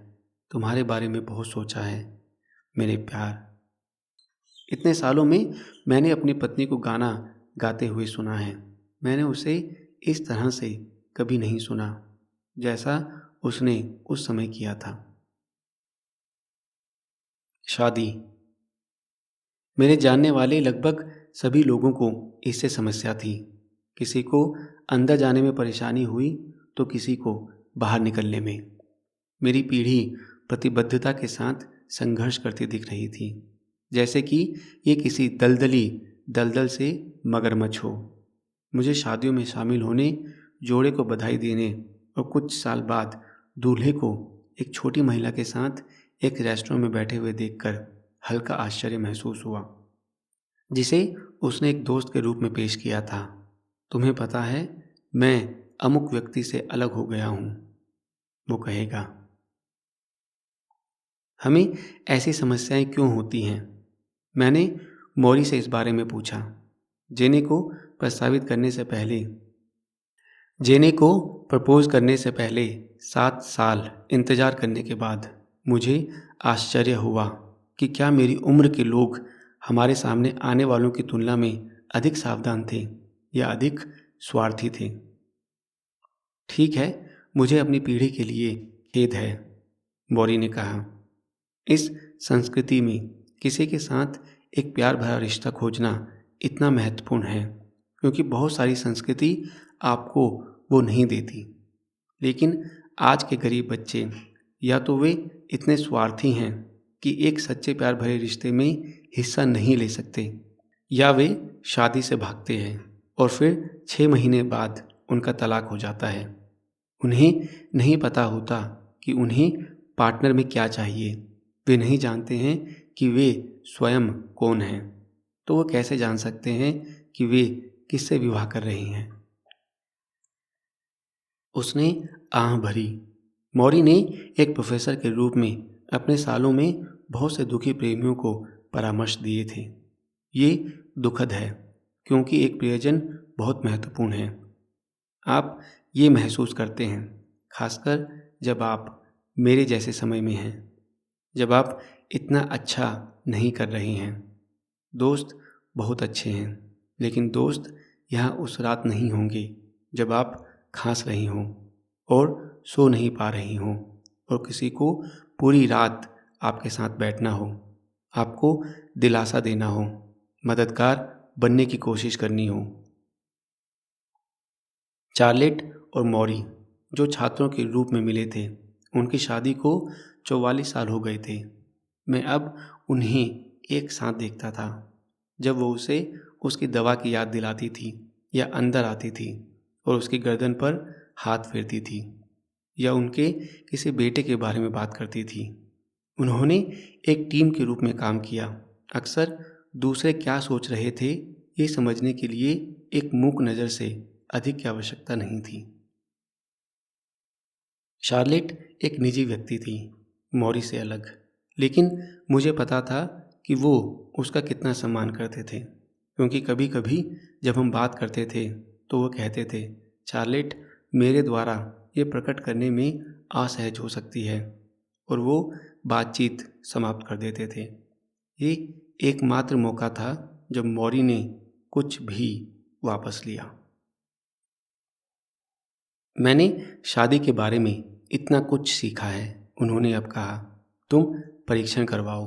तुम्हारे बारे में बहुत सोचा है मेरे प्यार। इतने सालों में मैंने अपनी पत्नी को गाना गाते हुए सुना है। मैंने उसे इस तरह से कभी नहीं सुना जैसा उसने उस समय किया था। शादी। मेरे जानने वाले लगभग सभी लोगों को इससे समस्या थी। किसी को अंदर जाने में परेशानी हुई तो किसी को बाहर निकलने में। मेरी पीढ़ी प्रतिबद्धता के साथ संघर्ष करती दिख रही थी, जैसे कि ये किसी दलदली दलदल से मगरमच्छ हो। मुझे शादियों में शामिल होने, जोड़े को बधाई देने और कुछ साल बाद दूल्हे को एक छोटी महिला के साथ एक रेस्टोरेंट में बैठे हुए देखकर हल्का आश्चर्य महसूस हुआ, जिसे उसने एक दोस्त के रूप में पेश किया था। तुम्हें पता है, मैं अमुक व्यक्ति से अलग हो गया हूँ, वो कहेगा। हमें ऐसी समस्याएं क्यों होती हैं? मैंने मौरी से इस बारे में पूछा। जेने को प्रस्तावित करने से पहले जेने को प्रपोज करने से पहले 7 साल इंतज़ार करने के बाद मुझे आश्चर्य हुआ कि क्या मेरी उम्र के लोग हमारे सामने आने वालों की तुलना में अधिक सावधान थे या अधिक स्वार्थी थे। ठीक है, मुझे अपनी पीढ़ी के लिए खेद है, मौरी ने कहा। इस संस्कृति में किसी के साथ एक प्यार भरा रिश्ता खोजना इतना महत्वपूर्ण है, क्योंकि बहुत सारी संस्कृति आपको वो नहीं देती। लेकिन आज के गरीब बच्चे या तो वे इतने स्वार्थी हैं कि एक सच्चे प्यार भरे रिश्ते में हिस्सा नहीं ले सकते, या वे शादी से भागते हैं और फिर 6 महीने बाद उनका तलाक हो जाता है। उन्हें नहीं पता होता कि उन्हें पार्टनर में क्या चाहिए। वे नहीं जानते हैं कि वे स्वयं कौन हैं, तो वो कैसे जान सकते हैं कि वे किससे विवाह कर रहे हैं। उसने आह भरी। मौरी ने एक प्रोफेसर के रूप में अपने सालों में बहुत से दुखी प्रेमियों को परामर्श दिए थे। ये दुखद है, क्योंकि एक प्रियजन बहुत महत्वपूर्ण है। आप ये महसूस करते हैं, खासकर जब आप मेरे जैसे समय में हैं, जब आप इतना अच्छा नहीं कर रहे हैं। दोस्त बहुत अच्छे हैं, लेकिन दोस्त यहाँ उस रात नहीं होंगे जब आप खांस रही हों और सो नहीं पा रही हों और किसी को पूरी रात आपके साथ बैठना हो, आपको दिलासा देना हो, मददगार बनने की कोशिश करनी हो। चार्लेट और मौरी जो छात्रों के रूप में मिले थे, उनकी शादी को 44 साल हो गए थे। मैं अब उन्हें एक साथ देखता था, जब वो उसे उसकी दवा की याद दिलाती थी, या अंदर आती थी और उसकी गर्दन पर हाथ फेरती थी, या उनके किसी बेटे के बारे में बात करती थी। उन्होंने एक टीम के रूप में काम किया। अक्सर दूसरे क्या सोच रहे थे, ये समझने के लिए एक मूक नज़र से अधिक की आवश्यकता नहीं थी। शार्लेट एक निजी व्यक्ति थी, मौरी से अलग, लेकिन मुझे पता था कि वो उसका कितना सम्मान करते थे, क्योंकि कभी कभी जब हम बात करते थे तो वो कहते थे, शार्लेट मेरे द्वारा ये प्रकट करने में असहज हो सकती है, और वो बातचीत समाप्त कर देते थे। ये एकमात्र मौका था जब मौरी ने कुछ भी वापस लिया। मैंने शादी के बारे में इतना कुछ सीखा है, उन्होंने अब कहा। तुम परीक्षण करवाओ,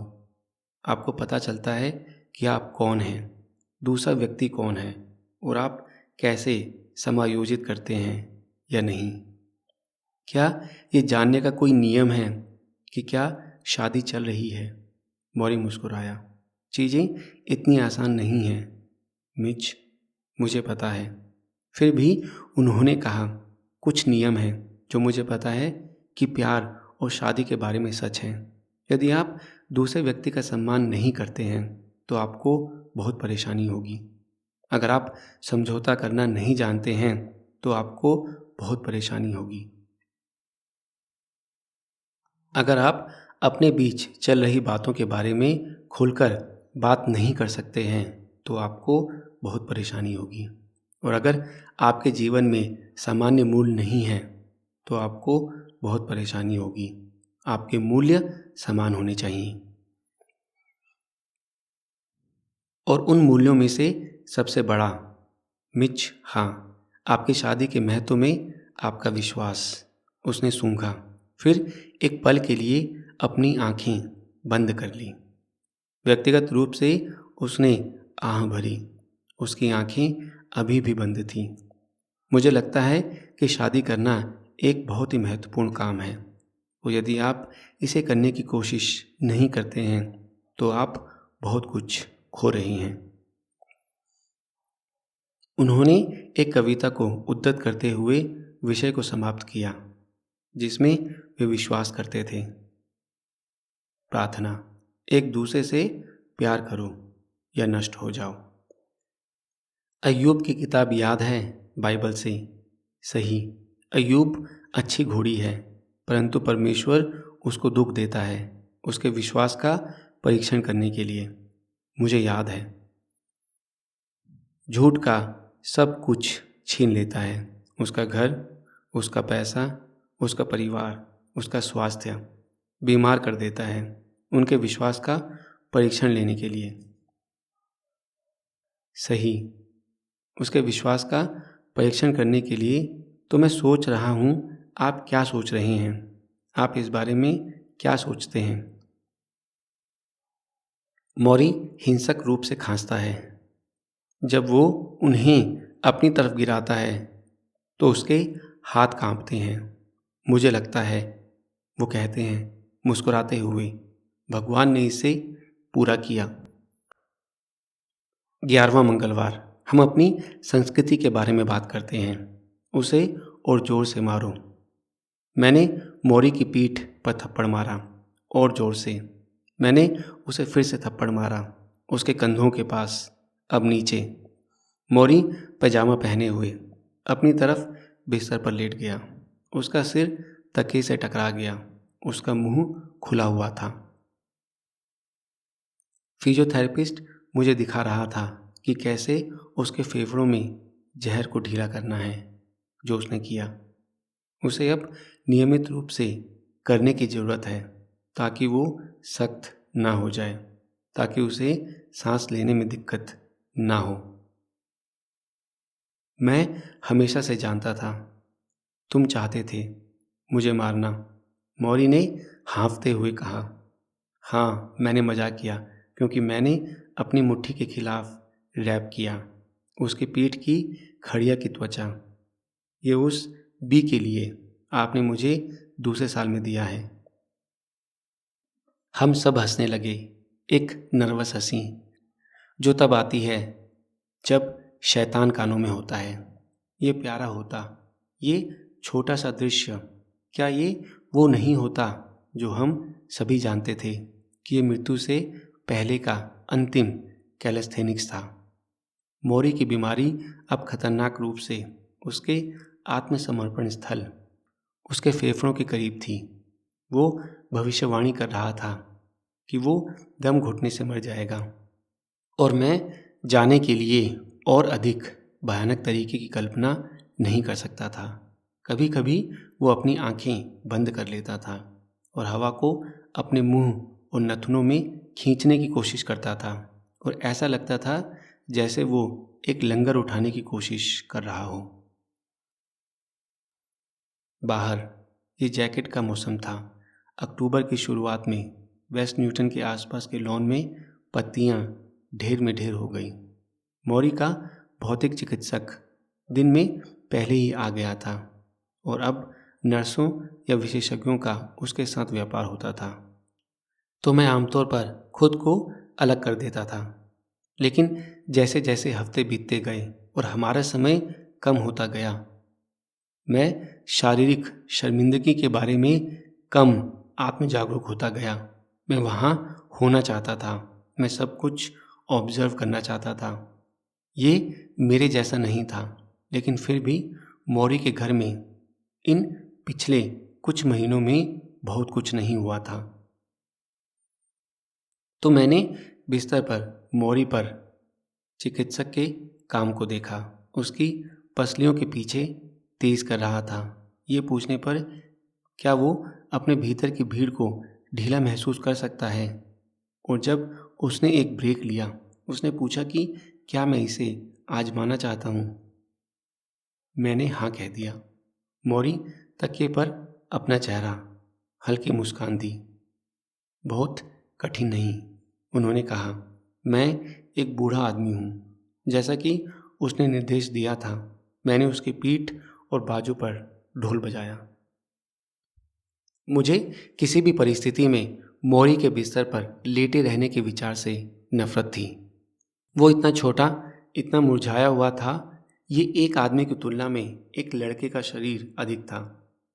आपको पता चलता है कि आप कौन हैं, दूसरा व्यक्ति कौन है, और आप कैसे समायोजित करते हैं या नहीं। क्या ये जानने का कोई नियम है कि क्या शादी चल रही है? मौरी मुस्कुराया। चीज़ें इतनी आसान नहीं हैं, मिच, मुझे पता है। फिर भी उन्होंने कहा, कुछ नियम हैं जो मुझे पता है कि प्यार और शादी के बारे में सच हैं। यदि आप दूसरे व्यक्ति का सम्मान नहीं करते हैं तो आपको बहुत परेशानी होगी। अगर आप समझौता करना नहीं जानते हैं तो आपको बहुत परेशानी होगी। अगर आप अपने बीच चल रही बातों के बारे में खुलकर बात नहीं कर सकते हैं तो आपको बहुत परेशानी होगी। और अगर आपके जीवन में सामान्य मूल्य नहीं है तो आपको बहुत परेशानी होगी। आपके मूल्य समान होने चाहिए। और उन मूल्यों में से सबसे बड़ा, मिच, हाँ, आपकी शादी के महत्व में आपका विश्वास। उसने सूंघा, फिर एक पल के लिए अपनी आंखें बंद कर ली। व्यक्तिगत रूप से उसने आह भरी। उसकी आंखें अभी भी बंद थीं। मुझे लगता है कि शादी करना एक बहुत ही महत्वपूर्ण काम है, और यदि आप इसे करने की कोशिश नहीं करते हैं तो आप बहुत कुछ खो रही हैं। उन्होंने एक कविता को उद्धृत करते हुए विषय को समाप्त किया, जिसमें वे विश्वास करते थे। प्रार्थना, एक दूसरे से प्यार करो या नष्ट हो जाओ। अय्यूब की किताब याद है? बाइबल से। सही, अय्यूब अच्छी घोड़ी है, परंतु परमेश्वर उसको दुख देता है उसके विश्वास का परीक्षण करने के लिए। मुझे याद है। झूठ का सब कुछ छीन लेता है, उसका घर, उसका पैसा, उसका परिवार, उसका स्वास्थ्य, बीमार कर देता है उनके विश्वास का परीक्षण लेने के लिए। सही, उसके विश्वास का परीक्षण करने के लिए। तो मैं सोच रहा हूँ, आप क्या सोच रहे हैं? आप इस बारे में क्या सोचते हैं? मौरी हिंसक रूप से खांसता है। जब वो उन्हें अपनी तरफ गिराता है तो उसके हाथ कांपते हैं। मुझे लगता है, वो कहते हैं मुस्कुराते हुए, भगवान ने इसे पूरा किया। 11वां मंगलवार, हम अपनी संस्कृति के बारे में बात करते हैं। उसे और जोर से मारो। मैंने मौरी की पीठ पर थप्पड़ मारा, और जोर से। मैंने उसे फिर से थप्पड़ मारा, उसके कंधों के पास, अब नीचे। मौरी पैजामा पहने हुए अपनी तरफ बिस्तर पर लेट गया। उसका सिर तकिए से टकरा गया, उसका मुंह खुला हुआ था। फिजियोथेरेपिस्ट मुझे दिखा रहा था कि कैसे उसके फेफड़ों में जहर को ढीला करना है, जो उसने किया। उसे अब नियमित रूप से करने की ज़रूरत है ताकि वो सख्त ना हो जाए, ताकि उसे सांस लेने में दिक्कत ना हो। मैं हमेशा से जानता था, तुम चाहते थे मुझे मारना, मौरी ने हाँफते हुए कहा। हाँ, मैंने मजाक किया क्योंकि मैंने अपनी मुट्ठी के खिलाफ रैप किया। उसकी पीठ की खड़िया की त्वचा। ये उस बी के लिए आपने मुझे दूसरे साल में दिया है। हम सब हंसने लगे। एक नर्वस हंसी जो तब आती है जब शैतान कानों में होता है। ये प्यारा होता, ये छोटा सा दृश्य, क्या ये वो नहीं होता जो हम सभी जानते थे कि ये मृत्यु से पहले का अंतिम कैलेस्थेनिक्स था। मोरी की बीमारी अब खतरनाक रूप से उसके आत्मसमर्पण स्थल, उसके फेफड़ों के करीब थी। वो भविष्यवाणी कर रहा था कि वो दम घुटने से मर जाएगा और मैं जाने के लिए और अधिक भयानक तरीके की कल्पना नहीं कर सकता था। कभी कभी वो अपनी आंखें बंद कर लेता था और हवा को अपने मुंह और नथुनों में खींचने की कोशिश करता था और ऐसा लगता था जैसे वो एक लंगर उठाने की कोशिश कर रहा हो। बाहर ये जैकेट का मौसम था। अक्टूबर की शुरुआत में वेस्ट न्यूटन के आसपास के लॉन में पत्तियां ढेर में ढेर हो गई। मौरी का भौतिक चिकित्सक दिन में पहले ही आ गया था और अब नर्सों या विशेषज्ञों का उसके साथ व्यापार होता था। तो मैं आमतौर पर खुद को अलग कर देता था, लेकिन जैसे जैसे हफ्ते बीतते गए और हमारा समय कम होता गया, मैं शारीरिक शर्मिंदगी के बारे में कम आत्म जागरूक होता गया। मैं वहाँ होना चाहता था, मैं सब कुछ ऑब्जर्व करना चाहता था। ये मेरे जैसा नहीं था, लेकिन फिर भी मौरी के घर में इन पिछले कुछ महीनों में बहुत कुछ नहीं हुआ था। तो मैंने बिस्तर पर मौरी पर चिकित्सक के काम को देखा। उसकी पसलियों के पीछे तेज कर रहा था, ये पूछने पर क्या वो अपने भीतर की भीड़ को ढीला महसूस कर सकता है। और जब उसने एक ब्रेक लिया, उसने पूछा कि क्या मैं इसे आजमाना चाहता हूँ। मैंने हाँ कह दिया। मौरी तकिए पर अपना चेहरा हल्की मुस्कान दी। बहुत कठिन नहीं, उन्होंने कहा। मैं एक बूढ़ा आदमी हूँ, जैसा कि उसने निर्देश दिया था। मैंने उसकी पीठ और बाजू पर ढोल बजाया। मुझे किसी भी परिस्थिति में मौरी के बिस्तर पर लेटे रहने के विचार से नफरत थी। वो इतना छोटा, इतना मुरझाया हुआ था। ये एक आदमी की तुलना में एक लड़के का शरीर अधिक था।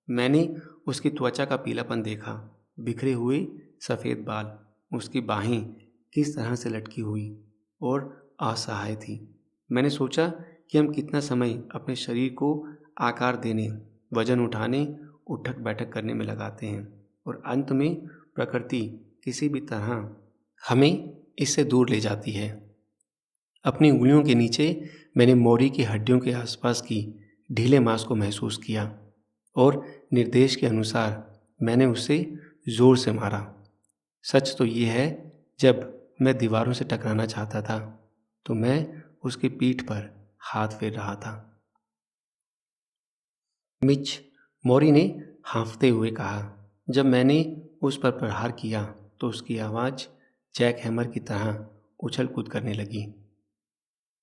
मैंने उसकी त्वचा का पीलापन देखा, बिखरे हुए सफ़ेद बाल, उसकी बाहें किस तरह से लटकी हुई और असहाय थी। मैंने सोचा कि हम कितना समय अपने शरीर को आकार देने, वजन उठाने, उठक बैठक करने में लगाते हैं और अंत में प्रकृति किसी भी तरह हमें इससे दूर ले जाती है। अपनी उंगलियों के नीचे मैंने मौरी की हड्डियों के आसपास की ढीले मांस को महसूस किया और निर्देश के अनुसार मैंने उसे जोर से मारा। सच तो ये है, जब मैं दीवारों से टकराना चाहता था तो मैं उसकी पीठ पर हाथ फेर रहा था। मिच, मौरी ने हाँफते हुए कहा। जब मैंने उस पर प्रहार किया तो उसकी आवाज़ जैक हैमर की तरह उछल कूद करने लगी।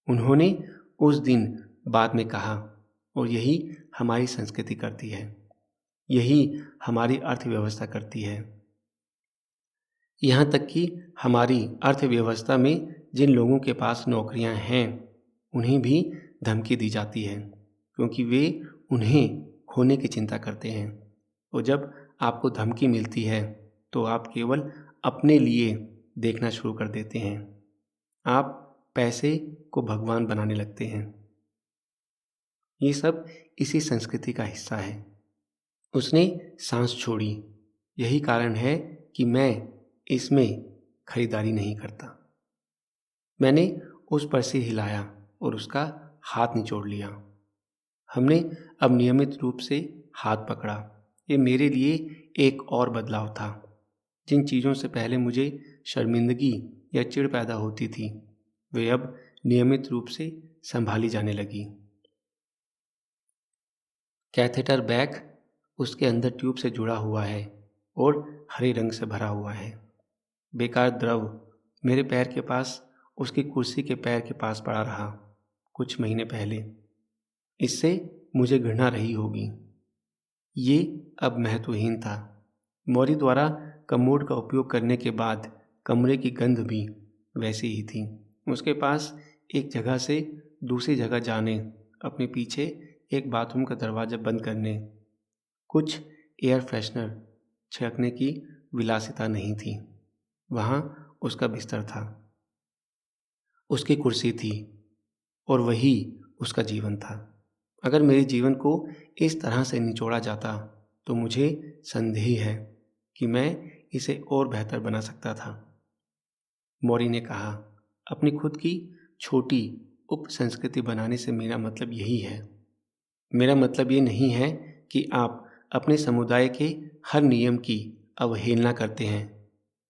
उन्होंने उस दिन बाद में कहा, और यही हमारी संस्कृति करती है, यही हमारी अर्थव्यवस्था करती है। यहाँ तक कि हमारी अर्थव्यवस्था में जिन लोगों के पास नौकरियाँ हैं उन्हें भी धमकी दी जाती है, क्योंकि वे उन्हें खोने की चिंता करते हैं। और जब आपको धमकी मिलती है तो आप केवल अपने लिए देखना शुरू कर देते हैं। आप पैसे को भगवान बनाने लगते हैं। ये सब इसी संस्कृति का हिस्सा है। उसने सांस छोड़ी। यही कारण है कि मैं इसमें खरीदारी नहीं करता। मैंने उस पर सिर हिलाया और उसका हाथ निचोड़ लिया। हमने अब नियमित रूप से हाथ पकड़ा। ये मेरे लिए एक और बदलाव था। जिन चीज़ों से पहले मुझे शर्मिंदगी या चिढ़ पैदा होती थी, वे अब नियमित रूप से संभाली जाने लगी। कैथेटर बैग उसके अंदर ट्यूब से जुड़ा हुआ है और हरे रंग से भरा हुआ है। बेकार द्रव मेरे पैर के पास उसकी कुर्सी के पैर के पास पड़ा रहा कुछ महीने पहले। इससे मुझे घृणा रही होगी। ये अब महत्वहीन था। मौरी द्वारा कमोड का उपयोग करने के बाद कमरे की गंध भी वैसी ही थी। उसके पास एक जगह से दूसरी जगह जाने, अपने पीछे एक बाथरूम का दरवाज़ा बंद करने, कुछ एयर फ्रेशनर छिड़कने की विलासिता नहीं थी। वहाँ उसका बिस्तर था, उसकी कुर्सी थी और वही उसका जीवन था। अगर मेरे जीवन को इस तरह से निचोड़ा जाता तो मुझे संदेह है कि मैं इसे और बेहतर बना सकता था। मौरी ने कहा, अपनी खुद की छोटी उप संस्कृति बनाने से मेरा मतलब यही है। मेरा मतलब ये नहीं है कि आप अपने समुदाय के हर नियम की अवहेलना करते हैं।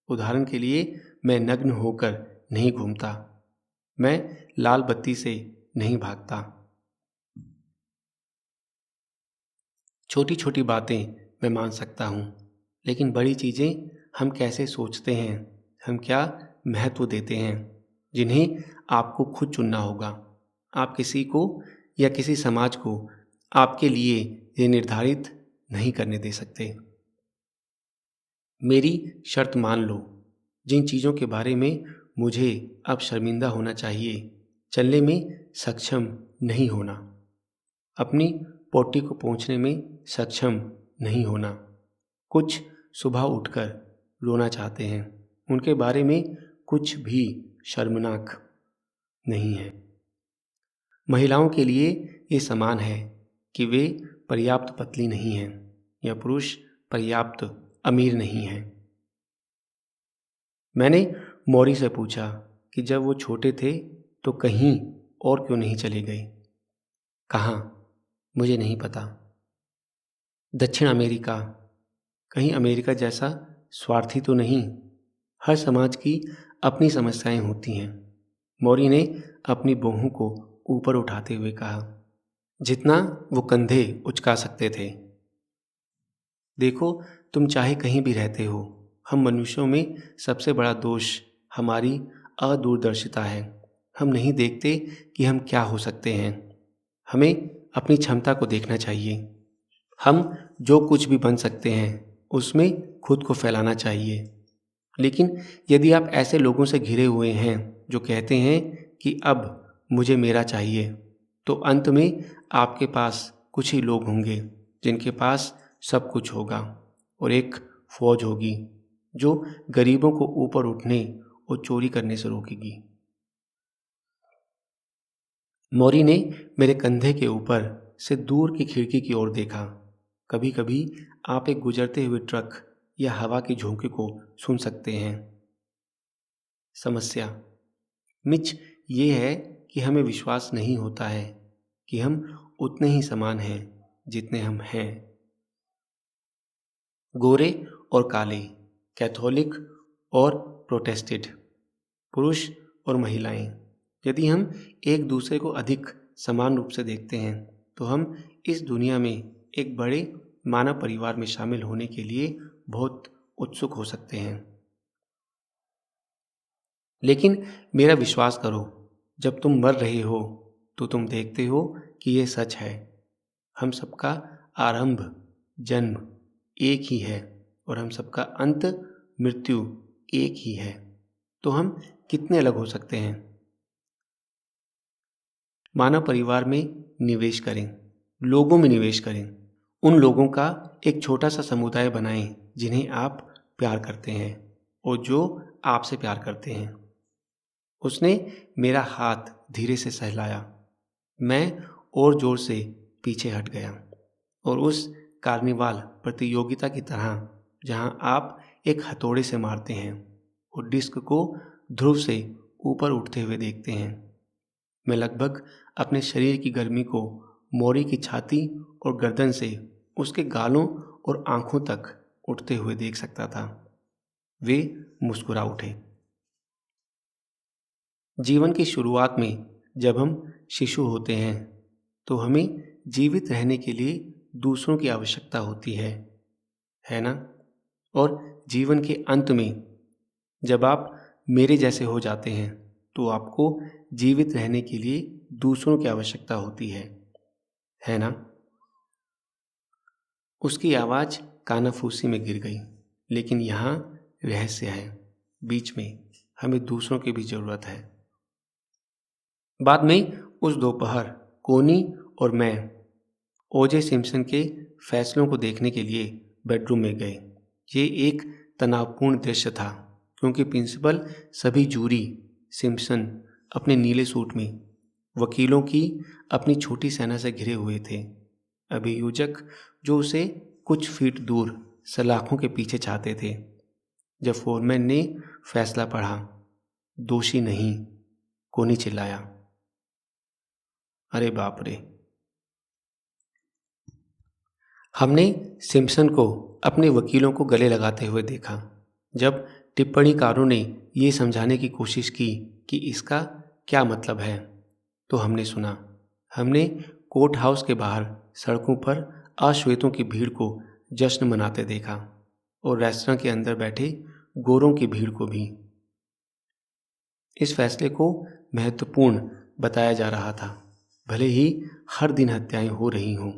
उदाहरण के लिए, मैं नग्न होकर नहीं घूमता, मैं लाल बत्ती से नहीं भागता। छोटी छोटी बातें मैं मान सकता हूँ, लेकिन बड़ी चीज़ें हम कैसे सोचते हैं, हम क्या महत्व देते हैं, जिन्हें आपको खुद चुनना होगा। आप किसी को या किसी समाज को आपके लिए ये निर्धारित नहीं करने दे सकते। मेरी शर्त मान लो, जिन चीज़ों के बारे में मुझे अब शर्मिंदा होना चाहिए, चलने में सक्षम नहीं होना, अपनी पोटी को पहुंचने में सक्षम नहीं होना, कुछ सुबह उठकर रोना चाहते हैं, उनके बारे में कुछ भी शर्मनाक नहीं है। महिलाओं के लिए ये समान है कि वे पर्याप्त पतली नहीं हैं या पुरुष पर्याप्त अमीर नहीं हैं। मैंने मौरी से पूछा कि जब वो छोटे थे तो कहीं और क्यों नहीं चले गए। कहाँ, मुझे नहीं पता। दक्षिण अमेरिका, कहीं अमेरिका जैसा स्वार्थी तो नहीं। हर समाज की अपनी समस्याएं होती हैं। मौरी ने अपनी बाहों को ऊपर उठाते हुए कहा, जितना वो कंधे उचका सकते थे। देखो, तुम चाहे कहीं भी रहते हो, हम मनुष्यों में सबसे बड़ा दोष हमारी अदूरदर्शिता है। हम नहीं देखते कि हम क्या हो सकते हैं। हमें अपनी क्षमता को देखना चाहिए। हम जो कुछ भी बन सकते हैं उसमें खुद को फैलाना चाहिए। लेकिन यदि आप ऐसे लोगों से घिरे हुए हैं जो कहते हैं कि अब मुझे मेरा चाहिए, तो अंत में आपके पास कुछ ही लोग होंगे जिनके पास सब कुछ होगा और एक फौज होगी जो गरीबों को ऊपर उठने और चोरी करने से रोकेगी। मौरी ने मेरे कंधे के ऊपर से दूर की खिड़की की ओर देखा। कभी कभी आप एक गुजरते हुए ट्रक या हवा के झोंके को सुन सकते हैं। समस्या मिच ये है कि हमें विश्वास नहीं होता है कि हम उतने ही समान हैं जितने हम हैं। गोरे और काले, कैथोलिक और प्रोटेस्टेंट, पुरुष और महिलाएं, यदि हम एक दूसरे को अधिक समान रूप से देखते हैं तो हम इस दुनिया में एक बड़े मानव परिवार में शामिल होने के लिए बहुत उत्सुक हो सकते हैं। लेकिन मेरा विश्वास करो, जब तुम मर रहे हो तो तुम देखते हो कि यह सच है। हम सबका आरंभ जन्म एक ही है और हम सबका अंत मृत्यु एक ही है। तो हम कितने अलग हो सकते हैं। मानव परिवार में निवेश करें, लोगों में निवेश करें। उन लोगों का एक छोटा सा समुदाय बनाएं जिन्हें आप प्यार करते हैं और जो आपसे प्यार करते हैं। उसने मेरा हाथ धीरे से सहलाया। मैं और जोर से पीछे हट गया और उस कार्निवाल प्रतियोगिता की तरह जहां आप एक हथौड़े से मारते हैं और डिस्क को ध्रुव से ऊपर उठते हुए देखते हैं, मैं लगभग अपने शरीर की गर्मी को मौरी की छाती और गर्दन से उसके गालों और आंखों तक उठते हुए देख सकता था। वे मुस्कुरा उठे। जीवन की शुरुआत में जब हम शिशु होते हैं तो हमें जीवित रहने के लिए दूसरों की आवश्यकता होती है ना? और जीवन के अंत में जब आप मेरे जैसे हो जाते हैं तो आपको जीवित रहने के लिए दूसरों की आवश्यकता होती है ना? उसकी आवाज़ कानाफूसी में गिर गई। लेकिन यहाँ रहस्य है, बीच में हमें दूसरों की भी ज़रूरत है। बाद में उस दोपहर कोनी और मैं ओजे सिम्पसन के फैसलों को देखने के लिए बेडरूम में गए। ये एक तनावपूर्ण दृश्य था क्योंकि प्रिंसिपल, सभी जूरी, सिम्पसन अपने नीले सूट में, वकीलों की अपनी छोटी सेना से घिरे हुए थे, अभियोजक जो उसे कुछ फीट दूर सलाखों के पीछे चाहते थे। जब फोरमैन ने फैसला पढ़ा, दोषी नहीं, कोनी चिल्लाया। अरे बाप रे! हमने सिम्पसन को अपने वकीलों को गले लगाते हुए देखा। जब टिप्पणीकारों ने ये समझाने की कोशिश की कि इसका क्या मतलब है, तो हमने सुना। हमने कोर्ट हाउस के बाहर सड़कों पर अश्वेतों की भीड़ को जश्न मनाते देखा और रेस्तरां के अंदर बैठे गोरों की भीड़ को भी। इस फैसले को महत्वपूर्ण बताया जा रहा था, भले ही हर दिन हत्याएं हो रही हों।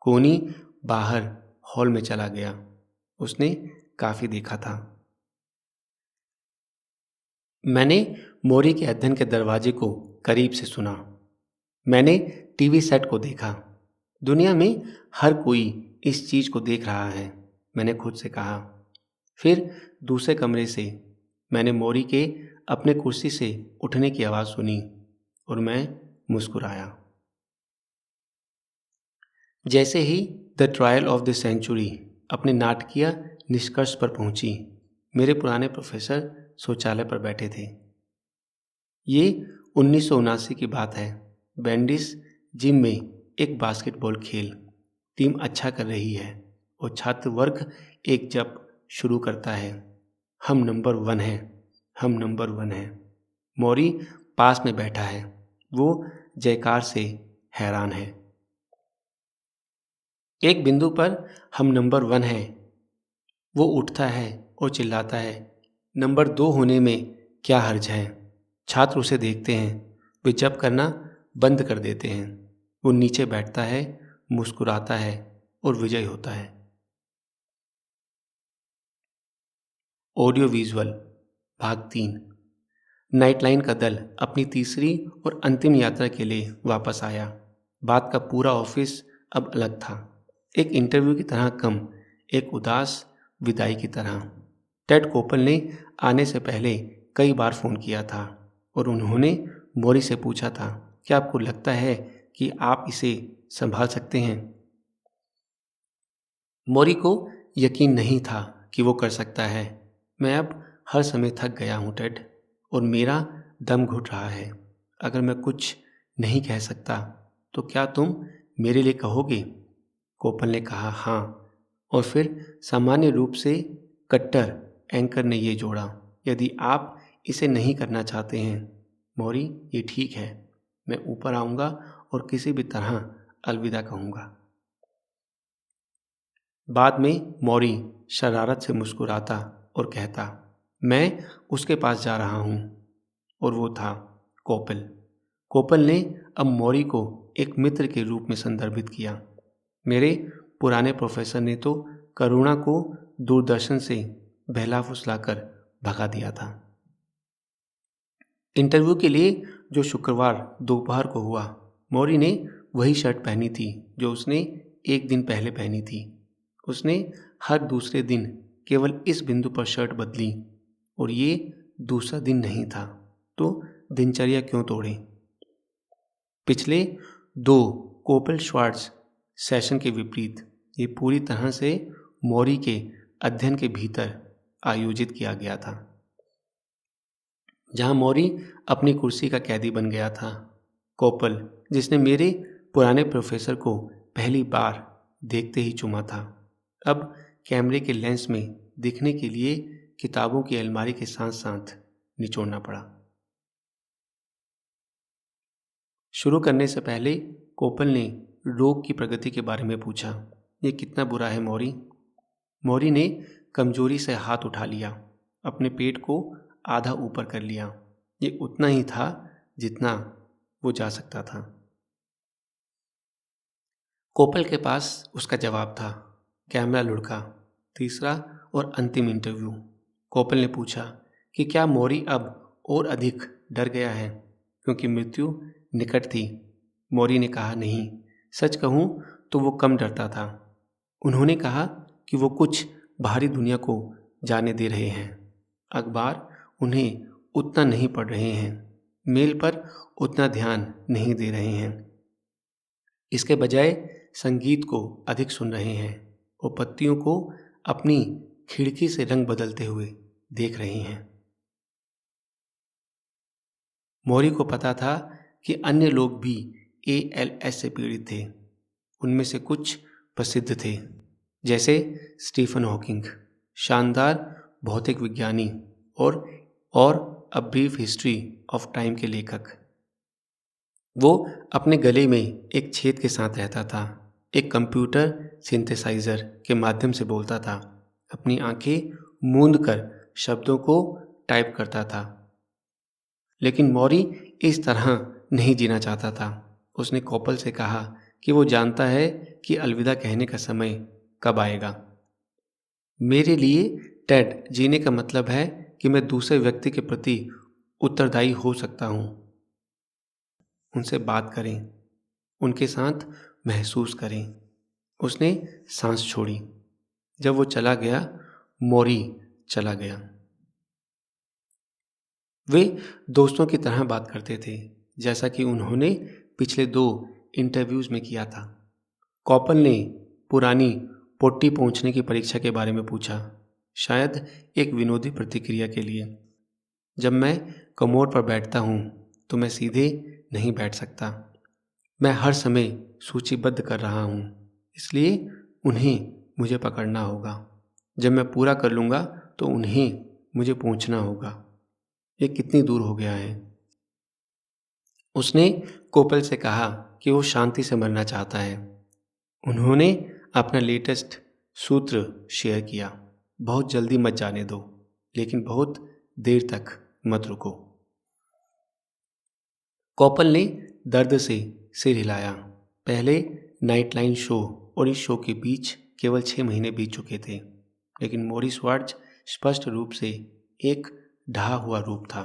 कोनी बाहर हॉल में चला गया। उसने काफी देखा था। मैंने मोरी के अध्ययन के दरवाजे को करीब से सुना। मैंने टीवी सेट को देखा। दुनिया में हर कोई इस चीज को देख रहा है, मैंने खुद से कहा। फिर दूसरे कमरे से मैंने मोरी के अपने कुर्सी से उठने की आवाज सुनी और मैं मुस्कुराया। जैसे ही the trial of the century अपने नाटकीय निष्कर्ष पर पहुंची, मेरे पुराने प्रोफेसर शौचालय पर बैठे थे। ये 1979 की बात है। बैंडिस जिम में एक बास्केटबॉल खेल, टीम अच्छा कर रही है और छात्र वर्ग एक जप शुरू करता है, हम नंबर 1 हैं, हम नंबर 1 हैं। मौरी पास में बैठा है, वो जयकार से हैरान है। एक बिंदु पर हम नंबर 1 हैं, वो उठता है और चिल्लाता है, नंबर 2 होने में क्या हर्ज है। छात्र उसे देखते हैं, वे जप करना बंद कर देते हैं। वो नीचे बैठता है, मुस्कुराता है और विजय होता है। ऑडियो विजुअल भाग 3। नाइटलाइन का दल अपनी तीसरी और अंतिम यात्रा के लिए वापस आया। बात का पूरा ऑफिस अब अलग था, एक इंटरव्यू की तरह कम, एक उदास विदाई की तरह। टेड कोपल ने आने से पहले कई बार फ़ोन किया था और उन्होंने मोरी से पूछा था, क्या आपको लगता है कि आप इसे संभाल सकते हैं? मोरी को यकीन नहीं था कि वो कर सकता है। मैं अब हर समय थक गया हूँ टेड, और मेरा दम घुट रहा है। अगर मैं कुछ नहीं कह सकता तो क्या तुम मेरे लिए कहोगे? कोपल ने कहा हाँ, और फिर सामान्य रूप से कट्टर एंकर ने ये जोड़ा, यदि आप इसे नहीं करना चाहते हैं मौरी, ये ठीक है, मैं ऊपर आऊँगा और किसी भी तरह अलविदा कहूँगा। बाद में मौरी शरारत से मुस्कुराता और कहता, मैं उसके पास जा रहा हूँ, और वो था कोपल। कोपल ने अब मौरी को एक मित्र के रूप में संदर्भित किया। मेरे पुराने प्रोफेसर ने तो करुणा को दूरदर्शन से बहला फुसलाकर भगा दिया था। इंटरव्यू के लिए जो शुक्रवार दोपहर को हुआ, मौरी ने वही शर्ट पहनी थी जो उसने एक दिन पहले पहनी थी। उसने हर दूसरे दिन केवल इस बिंदु पर शर्ट बदली, और ये दूसरा दिन नहीं था, तो दिनचर्या क्यों तोड़े? पिछले 2 कोपल श्वार्ट्ज सेशन के विपरीत ये पूरी तरह से मौरी के अध्ययन के भीतर आयोजित किया गया था, जहां मौरी अपनी कुर्सी का कैदी बन गया था। कोपल, जिसने मेरे पुराने प्रोफेसर को पहली बार देखते ही चूमा था, अब कैमरे के लेंस में दिखने के लिए किताबों की अलमारी के साथ साथ निचोड़ना पड़ा। शुरू करने से पहले कोपल ने रोग की प्रगति के बारे में पूछा, ये कितना बुरा है मौरी? मौरी ने कमजोरी से हाथ उठा लिया, अपने पेट को आधा ऊपर कर लिया। ये उतना ही था जितना वो जा सकता था। कोपल के पास उसका जवाब था। कैमरा लुढ़का। तीसरा और अंतिम इंटरव्यू। कोपल ने पूछा कि क्या मौरी अब और अधिक डर गया है क्योंकि मृत्यु निकट थी। मौरी ने कहा, नहीं, सच कहूँ तो वो कम डरता था। उन्होंने कहा कि वो कुछ बाहरी दुनिया को जाने दे रहे हैं। अखबार उन्हें उतना नहीं पढ़ रहे हैं। मेल पर उतना ध्यान नहीं दे रहे हैं। इसके बजाय संगीत को अधिक सुन रहे हैं और पत्तियों को अपनी खिड़की से रंग बदलते हुए देख रहे हैं। मौरी को पता था कि अन्य लोग भी ALS से पीड़ित थे। उनमें से कुछ प्रसिद्ध थे, जैसे स्टीफन हॉकिंग, शानदार भौतिक विज्ञानी और a brief history of time के लेखक। वो अपने गले में एक छेद के साथ रहता था, एक कंप्यूटर सिंथेसाइजर के माध्यम से बोलता था, अपनी आंखें मूंद कर शब्दों को टाइप करता था। लेकिन मौरी इस तरह नहीं जीना चाहता था। उसने कोपल से कहा कि वो जानता है कि अलविदा कहने का समय कब आएगा। मेरे लिए टेड, जीने का मतलब है कि मैं दूसरे व्यक्ति के प्रति उत्तरदायी हो सकता हूँ। उनसे बात करें, उनके साथ महसूस करें। उसने सांस छोड़ी। जब वो चला गया, मौरी चला गया। वे दोस्तों की तरह बात करते थे, जैसा कि उन्होंने पिछले 2 इंटरव्यूज में किया था। कोपल ने पुरानी पोट्टी पहुंचने की परीक्षा के बारे में पूछा, शायद एक विनोदी प्रतिक्रिया के लिए। जब मैं कमोड पर बैठता हूँ तो मैं सीधे नहीं बैठ सकता। मैं हर समय सूचीबद्ध कर रहा हूँ, इसलिए उन्हें मुझे पकड़ना होगा। जब मैं पूरा कर लूँगा तो उन्हें मुझे पहुँचना होगा। ये कितनी दूर हो गया है। उसने कोपल से कहा कि वो शांति से मरना चाहता है। उन्होंने अपना लेटेस्ट सूत्र शेयर किया, बहुत जल्दी मत जाने दो, लेकिन बहुत देर तक मत रुको। कोपल ने दर्द से सिर हिलाया। पहले नाइटलाइन शो और इस शो के बीच केवल 6 महीने बीत चुके थे, लेकिन मौरी श्वार्ट्ज स्पष्ट रूप से एक ढहा हुआ रूप था।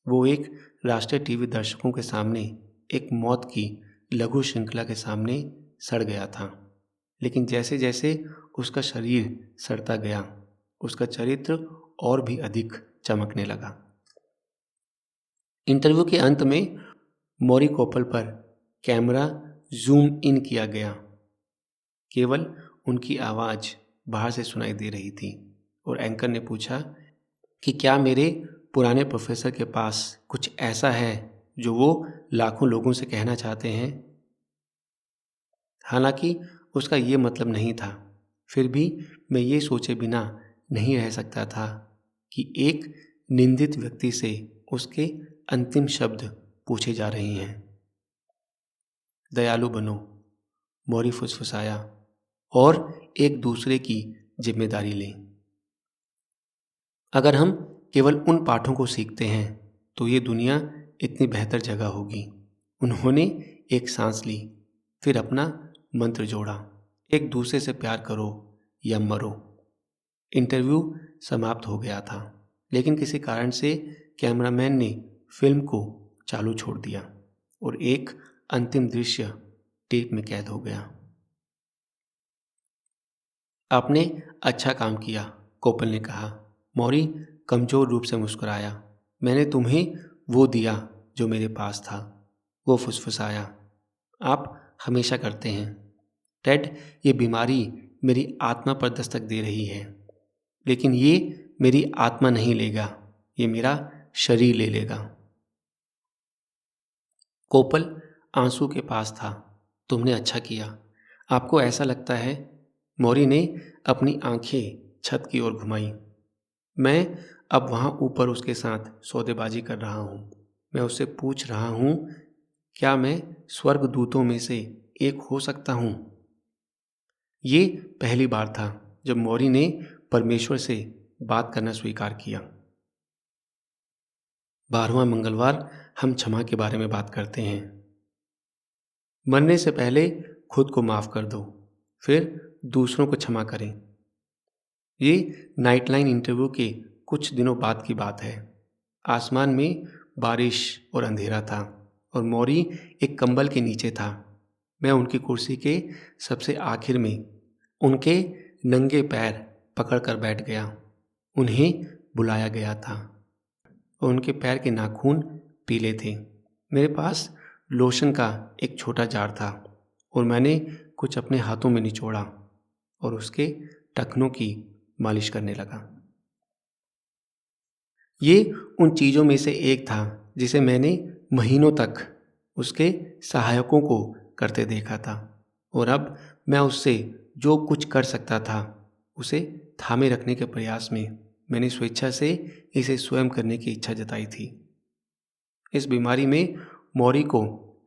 वो एक राष्ट्रीय टीवी दर्शकों के सामने एक मौत की लघु श्रृंखला के सामने सड़ गया था। लेकिन जैसे जैसे उसका शरीर सड़ता गया, उसका चरित्र और भी अधिक चमकने लगा। इंटरव्यू के अंत में मौरी कोपल पर कैमरा जूम इन किया गया। केवल उनकी आवाज़ बाहर से सुनाई दे रही थी और एंकर ने पूछा कि क्या मेरे पुराने प्रोफेसर के पास कुछ ऐसा है जो वो लाखों लोगों से कहना चाहते हैं। हालांकि उसका ये मतलब नहीं था, फिर भी मैं ये सोचे बिना नहीं रह सकता था कि एक निंदित व्यक्ति से उसके अंतिम शब्द पूछे जा रहे हैं। दयालु बनो, मौरी फुसफुसाया, और एक दूसरे की जिम्मेदारी लें। अगर हम केवल उन पाठों को सीखते हैं तो ये दुनिया इतनी बेहतर जगह होगी। उन्होंने एक सांस ली, फिर अपना मंत्र जोड़ा, एक दूसरे से प्यार करो या मरो। इंटरव्यू समाप्त हो गया था, लेकिन किसी कारण से कैमरामैन ने फिल्म को चालू छोड़ दिया और एक अंतिम दृश्य टेप में कैद हो गया। आपने अच्छा काम किया, कोपल ने कहा। मौरी कमजोर रूप से मुस्कुराया। मैंने तुम्हें वो दिया जो मेरे पास था, वो फुसफुसाया। आप हमेशा करते हैं। टेड, ये बीमारी मेरी आत्मा पर दस्तक दे रही है, लेकिन ये मेरी आत्मा नहीं लेगा, ये मेरा शरीर ले लेगा। कोपल आंसू के पास था। तुमने अच्छा किया। आपको ऐसा लगता है? मौरी ने अपनी आंखें छत की ओर घुमाई। मैं अब वहाँ ऊपर उसके साथ सौदेबाजी कर रहा हूँ। मैं उससे पूछ रहा हूँ, क्या मैं स्वर्गदूतों में से एक हो सकता हूँ? ये पहली बार था जब मौरी ने परमेश्वर से बात करना स्वीकार किया। 12वां मंगलवार हम क्षमा के बारे में बात करते हैं। मरने से पहले खुद को माफ कर दो, फिर दूसरों को क्षमा करें। ये नाइटलाइन इंटरव्यू के कुछ दिनों बाद की बात है। आसमान में बारिश और अंधेरा था और मौरी एक कंबल के नीचे था। मैं उनकी कुर्सी के सबसे आखिर में उनके नंगे पैर पकड़कर बैठ गया। उन्हें बुलाया गया था और उनके पैर के नाखून पीले थे। मेरे पास लोशन का एक छोटा जार था और मैंने कुछ अपने हाथों में निचोड़ा और उसके टखनों की मालिश करने लगा। ये उन चीज़ों में से एक था जिसे मैंने महीनों तक उसके सहायकों को करते देखा था और अब मैं उससे जो कुछ कर सकता था उसे थामे रखने के प्रयास में मैंने स्वेच्छा से इसे स्वयं करने की इच्छा जताई थी। इस बीमारी में मौरी को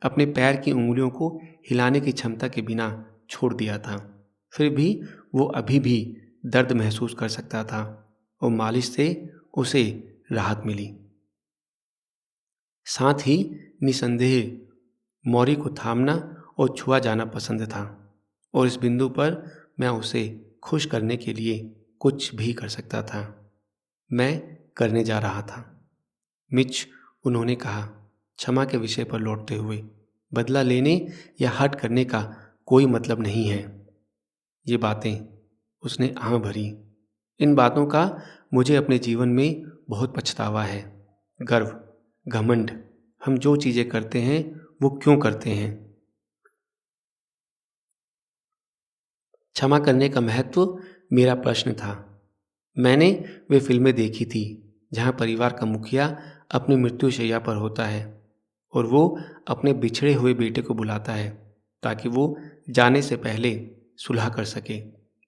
अपने पैर की उंगलियों को हिलाने की क्षमता के बिना छोड़ दिया था। फिर भी वो अभी भी दर्द महसूस कर सकता था और मालिश से उसे राहत मिली। साथ ही निसंदेह मौरी को थामना और छुआ जाना पसंद था और इस बिंदु पर मैं उसे खुश करने के लिए कुछ भी कर सकता था। मैं करने जा रहा था। मिच, उन्होंने कहा, क्षमा के विषय पर लौटते हुए, बदला लेने या हट करने का कोई मतलब नहीं है। ये बातें उसने आह भरी। इन बातों का मुझे अपने जीवन में बहुत पछतावा है। गर्व, घमंड, हम जो चीज़ें करते हैं वो क्यों करते हैं। क्षमा करने का महत्व मेरा प्रश्न था। मैंने वे फिल्में देखी थी जहाँ परिवार का मुखिया अपनी मृत्युशैया पर होता है और वो अपने बिछड़े हुए बेटे को बुलाता है ताकि वो जाने से पहले सुलह कर सके।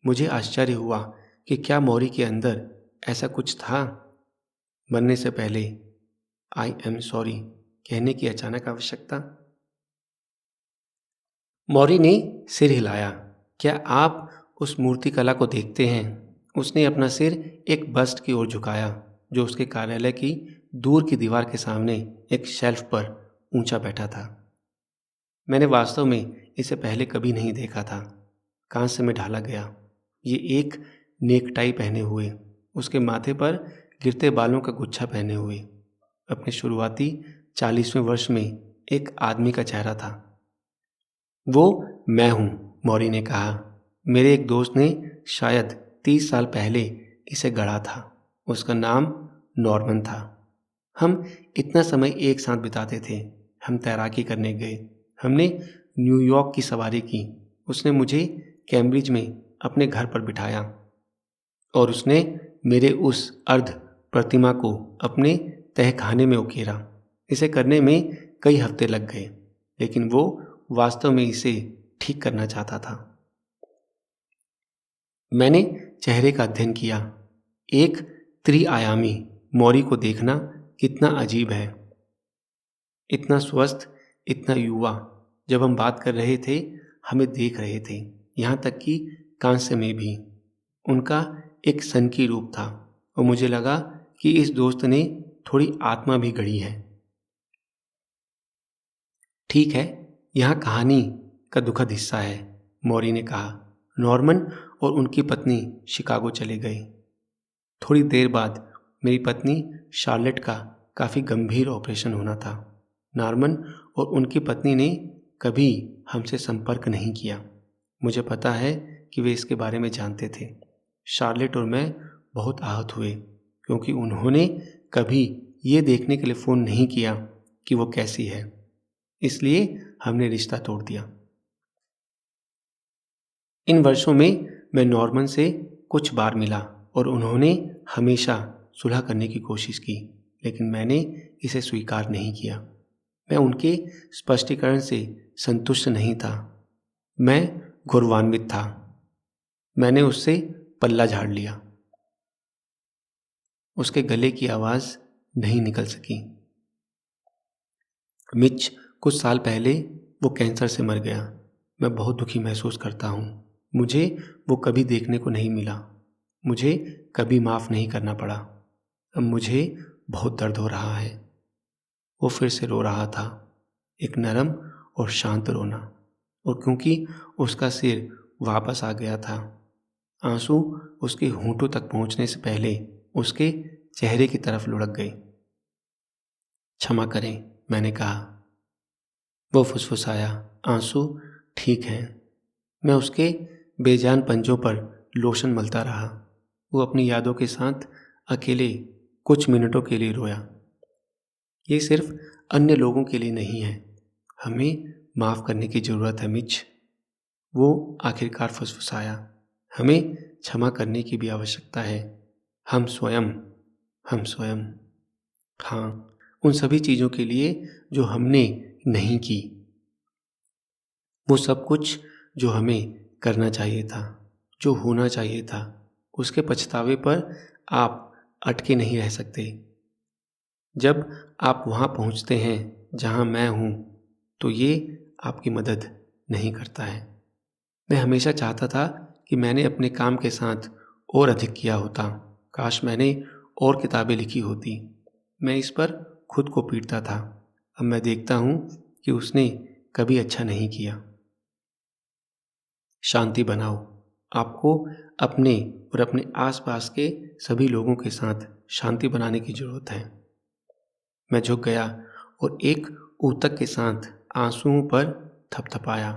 मुझे आश्चर्य हुआ कि क्या मौरी के अंदर ऐसा कुछ था। मरने से पहले आई एम सॉरी कहने की अचानक आवश्यकता। मौरी ने सिर हिलाया। क्या आप उस मूर्तिकला को देखते हैं? उसने अपना सिर एक बस्ट की ओर झुकाया जो उसके कार्यालय की दूर की दीवार के सामने एक शेल्फ पर ऊंचा बैठा था। मैंने वास्तव में इसे पहले कभी नहीं देखा था। कांस्य में ढाला गया, ये एक नेकटाई पहने हुए, उसके माथे पर गिरते बालों का गुच्छा पहने हुए, अपने शुरुआती 40वें वर्ष में एक आदमी का चेहरा था। वो मैं हूँ, मौरी ने कहा। मेरे एक दोस्त ने शायद 30 साल पहले इसे गढ़ा था। उसका नाम नॉर्मन था। हम इतना समय एक साथ बिताते थे। हम तैराकी करने गए, हमने न्यूयॉर्क की सवारी की। उसने मुझे कैम्ब्रिज में अपने घर पर बिठाया और उसने मेरे उस अर्ध प्रतिमा को अपने तहखाने में उकेरा। इसे करने में कई हफ्ते लग गए, लेकिन वो वास्तव में इसे ठीक करना चाहता था। मैंने चेहरे का अध्ययन किया। एक त्रिआयामी मौरी को देखना कितना अजीब है। इतना स्वस्थ, इतना युवा। जब हम बात कर रहे थे, हमें देख रहे थे, यहाँ तक कि कांस्य में भी। उनका एक सनकी रूप था और मुझे लगा कि इस दोस्त ने थोड़ी आत्मा भी गढ़ी है। ठीक है, यहाँ कहानी का दुखद हिस्सा है, मौरी ने कहा। नॉर्मन और उनकी पत्नी शिकागो चले गए। थोड़ी देर बाद मेरी पत्नी शार्लेट का काफ़ी गंभीर ऑपरेशन होना था। नॉर्मन और उनकी पत्नी ने कभी हमसे संपर्क नहीं किया। मुझे पता है कि वे इसके बारे में जानते थे। शार्लेट और मैं बहुत आहत हुए क्योंकि उन्होंने कभी ये देखने के लिए फ़ोन नहीं किया कि वो कैसी है। इसलिए हमने रिश्ता तोड़ दिया। इन वर्षों में मैं नॉर्मन से कुछ बार मिला और उन्होंने हमेशा सुलह करने की कोशिश की, लेकिन मैंने इसे स्वीकार नहीं किया। मैं उनके स्पष्टीकरण से संतुष्ट नहीं था। मैं गौरवान्वित था। मैंने उससे पल्ला झाड़ लिया। उसके गले की आवाज़ नहीं निकल सकी। मिच, कुछ साल पहले वो कैंसर से मर गया। मैं बहुत दुखी महसूस करता हूँ। मुझे वो कभी देखने को नहीं मिला। मुझे कभी माफ़ नहीं करना पड़ा। अब मुझे बहुत दर्द हो रहा है। वो फिर से रो रहा था, एक नरम और शांत रोना। और क्योंकि उसका सिर वापस आ गया था, आंसू उसके होंठों तक पहुंचने से पहले उसके चेहरे की तरफ लुढ़क गए। क्षमा करें, मैंने कहा। वो फुसफुसाया, आंसू ठीक हैं। मैं उसके बेजान पंजों पर लोशन मलता रहा। वो अपनी यादों के साथ अकेले कुछ मिनटों के लिए रोया। ये सिर्फ अन्य लोगों के लिए नहीं है, हमें माफ़ करने की ज़रूरत है मिच। वो आखिरकार फुसफुसाया, हमें क्षमा करने की भी आवश्यकता है। हम स्वयं हम स्वयं हाँ, उन सभी चीज़ों के लिए जो हमने नहीं की। वो सब कुछ जो हमें करना चाहिए था, जो होना चाहिए था, उसके पछतावे पर आप अटके नहीं रह सकते। जब आप वहाँ पहुँचते हैं जहाँ मैं हूँ, तो ये आपकी मदद नहीं करता है। मैं हमेशा चाहता था कि मैंने अपने काम के साथ और अधिक किया होता। काश मैंने और किताबें लिखी होती। मैं इस पर खुद को पीटता था। अब मैं देखता हूँ कि उसने कभी अच्छा नहीं किया। शांति बनाओ। आपको अपने और अपने आसपास के सभी लोगों के साथ शांति बनाने की ज़रूरत है। मैं झुक गया और एक ऊतक के साथ आंसुओं पर थपथपाया।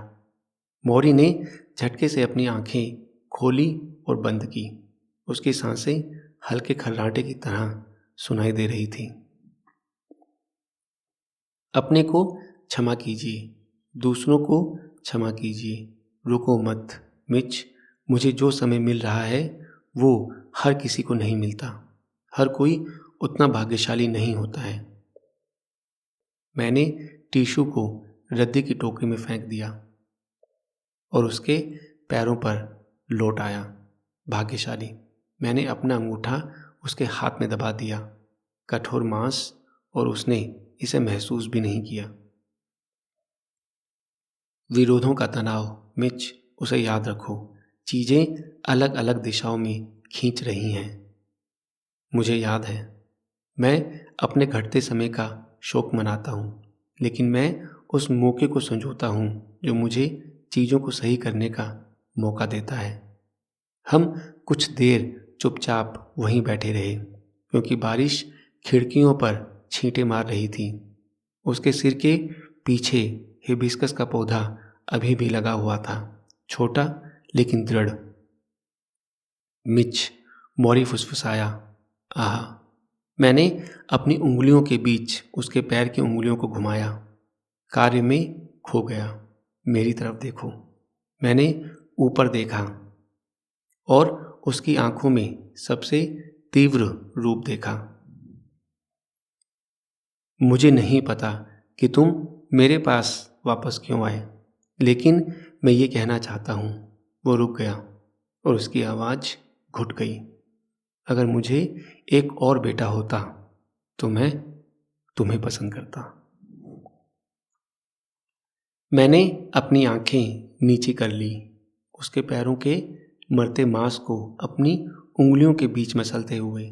मौरी ने झटके से अपनी आंखें खोली और बंद की। उसकी सांसें हल्के खर्राटे की तरह सुनाई दे रही थी। अपने को क्षमा कीजिए, दूसरों को क्षमा कीजिए। रुको मत मिच। मुझे जो समय मिल रहा है वो हर किसी को नहीं मिलता। हर कोई उतना भाग्यशाली नहीं होता है। मैंने टिश्यू को रद्दी की टोकरी में फेंक दिया और उसके पैरों पर लौट आया। भाग्यशाली। मैंने अपना अंगूठा उसके हाथ में दबा दिया, कठोर मांस, और उसने इसे महसूस भी नहीं किया। विरोधों का तनाव मिच, उसे याद रखो। चीज़ें अलग अलग दिशाओं में खींच रही हैं। मुझे याद है, मैं अपने घटते समय का शोक मनाता हूँ, लेकिन मैं उस मौके को संजोता हूँ जो मुझे चीज़ों को सही करने का मौका देता है। हम कुछ देर चुपचाप वहीं बैठे रहे, क्योंकि बारिश खिड़कियों पर छींटे मार रही थी। उसके सिर के पीछे हिबिस्कस का पौधा अभी भी लगा हुआ था, छोटा लेकिन दृढ़। मिच, मौरी फुसफुसाया। आहा। मैंने अपनी उंगलियों के बीच उसके पैर की उंगलियों को घुमाया। कार्य में खो गया। मेरी तरफ देखो। मैंने ऊपर देखा और उसकी आंखों में सबसे तीव्र रूप देखा। मुझे नहीं पता कि तुम मेरे पास वापस क्यों आए, लेकिन मैं ये कहना चाहता हूँ। वो रुक गया और उसकी आवाज़ घुट गई। अगर मुझे एक और बेटा होता तो मैं तुम्हें पसंद करता। मैंने अपनी आंखें नीचे कर ली, उसके पैरों के मरते मांस को अपनी उंगलियों के बीच मसलते हुए।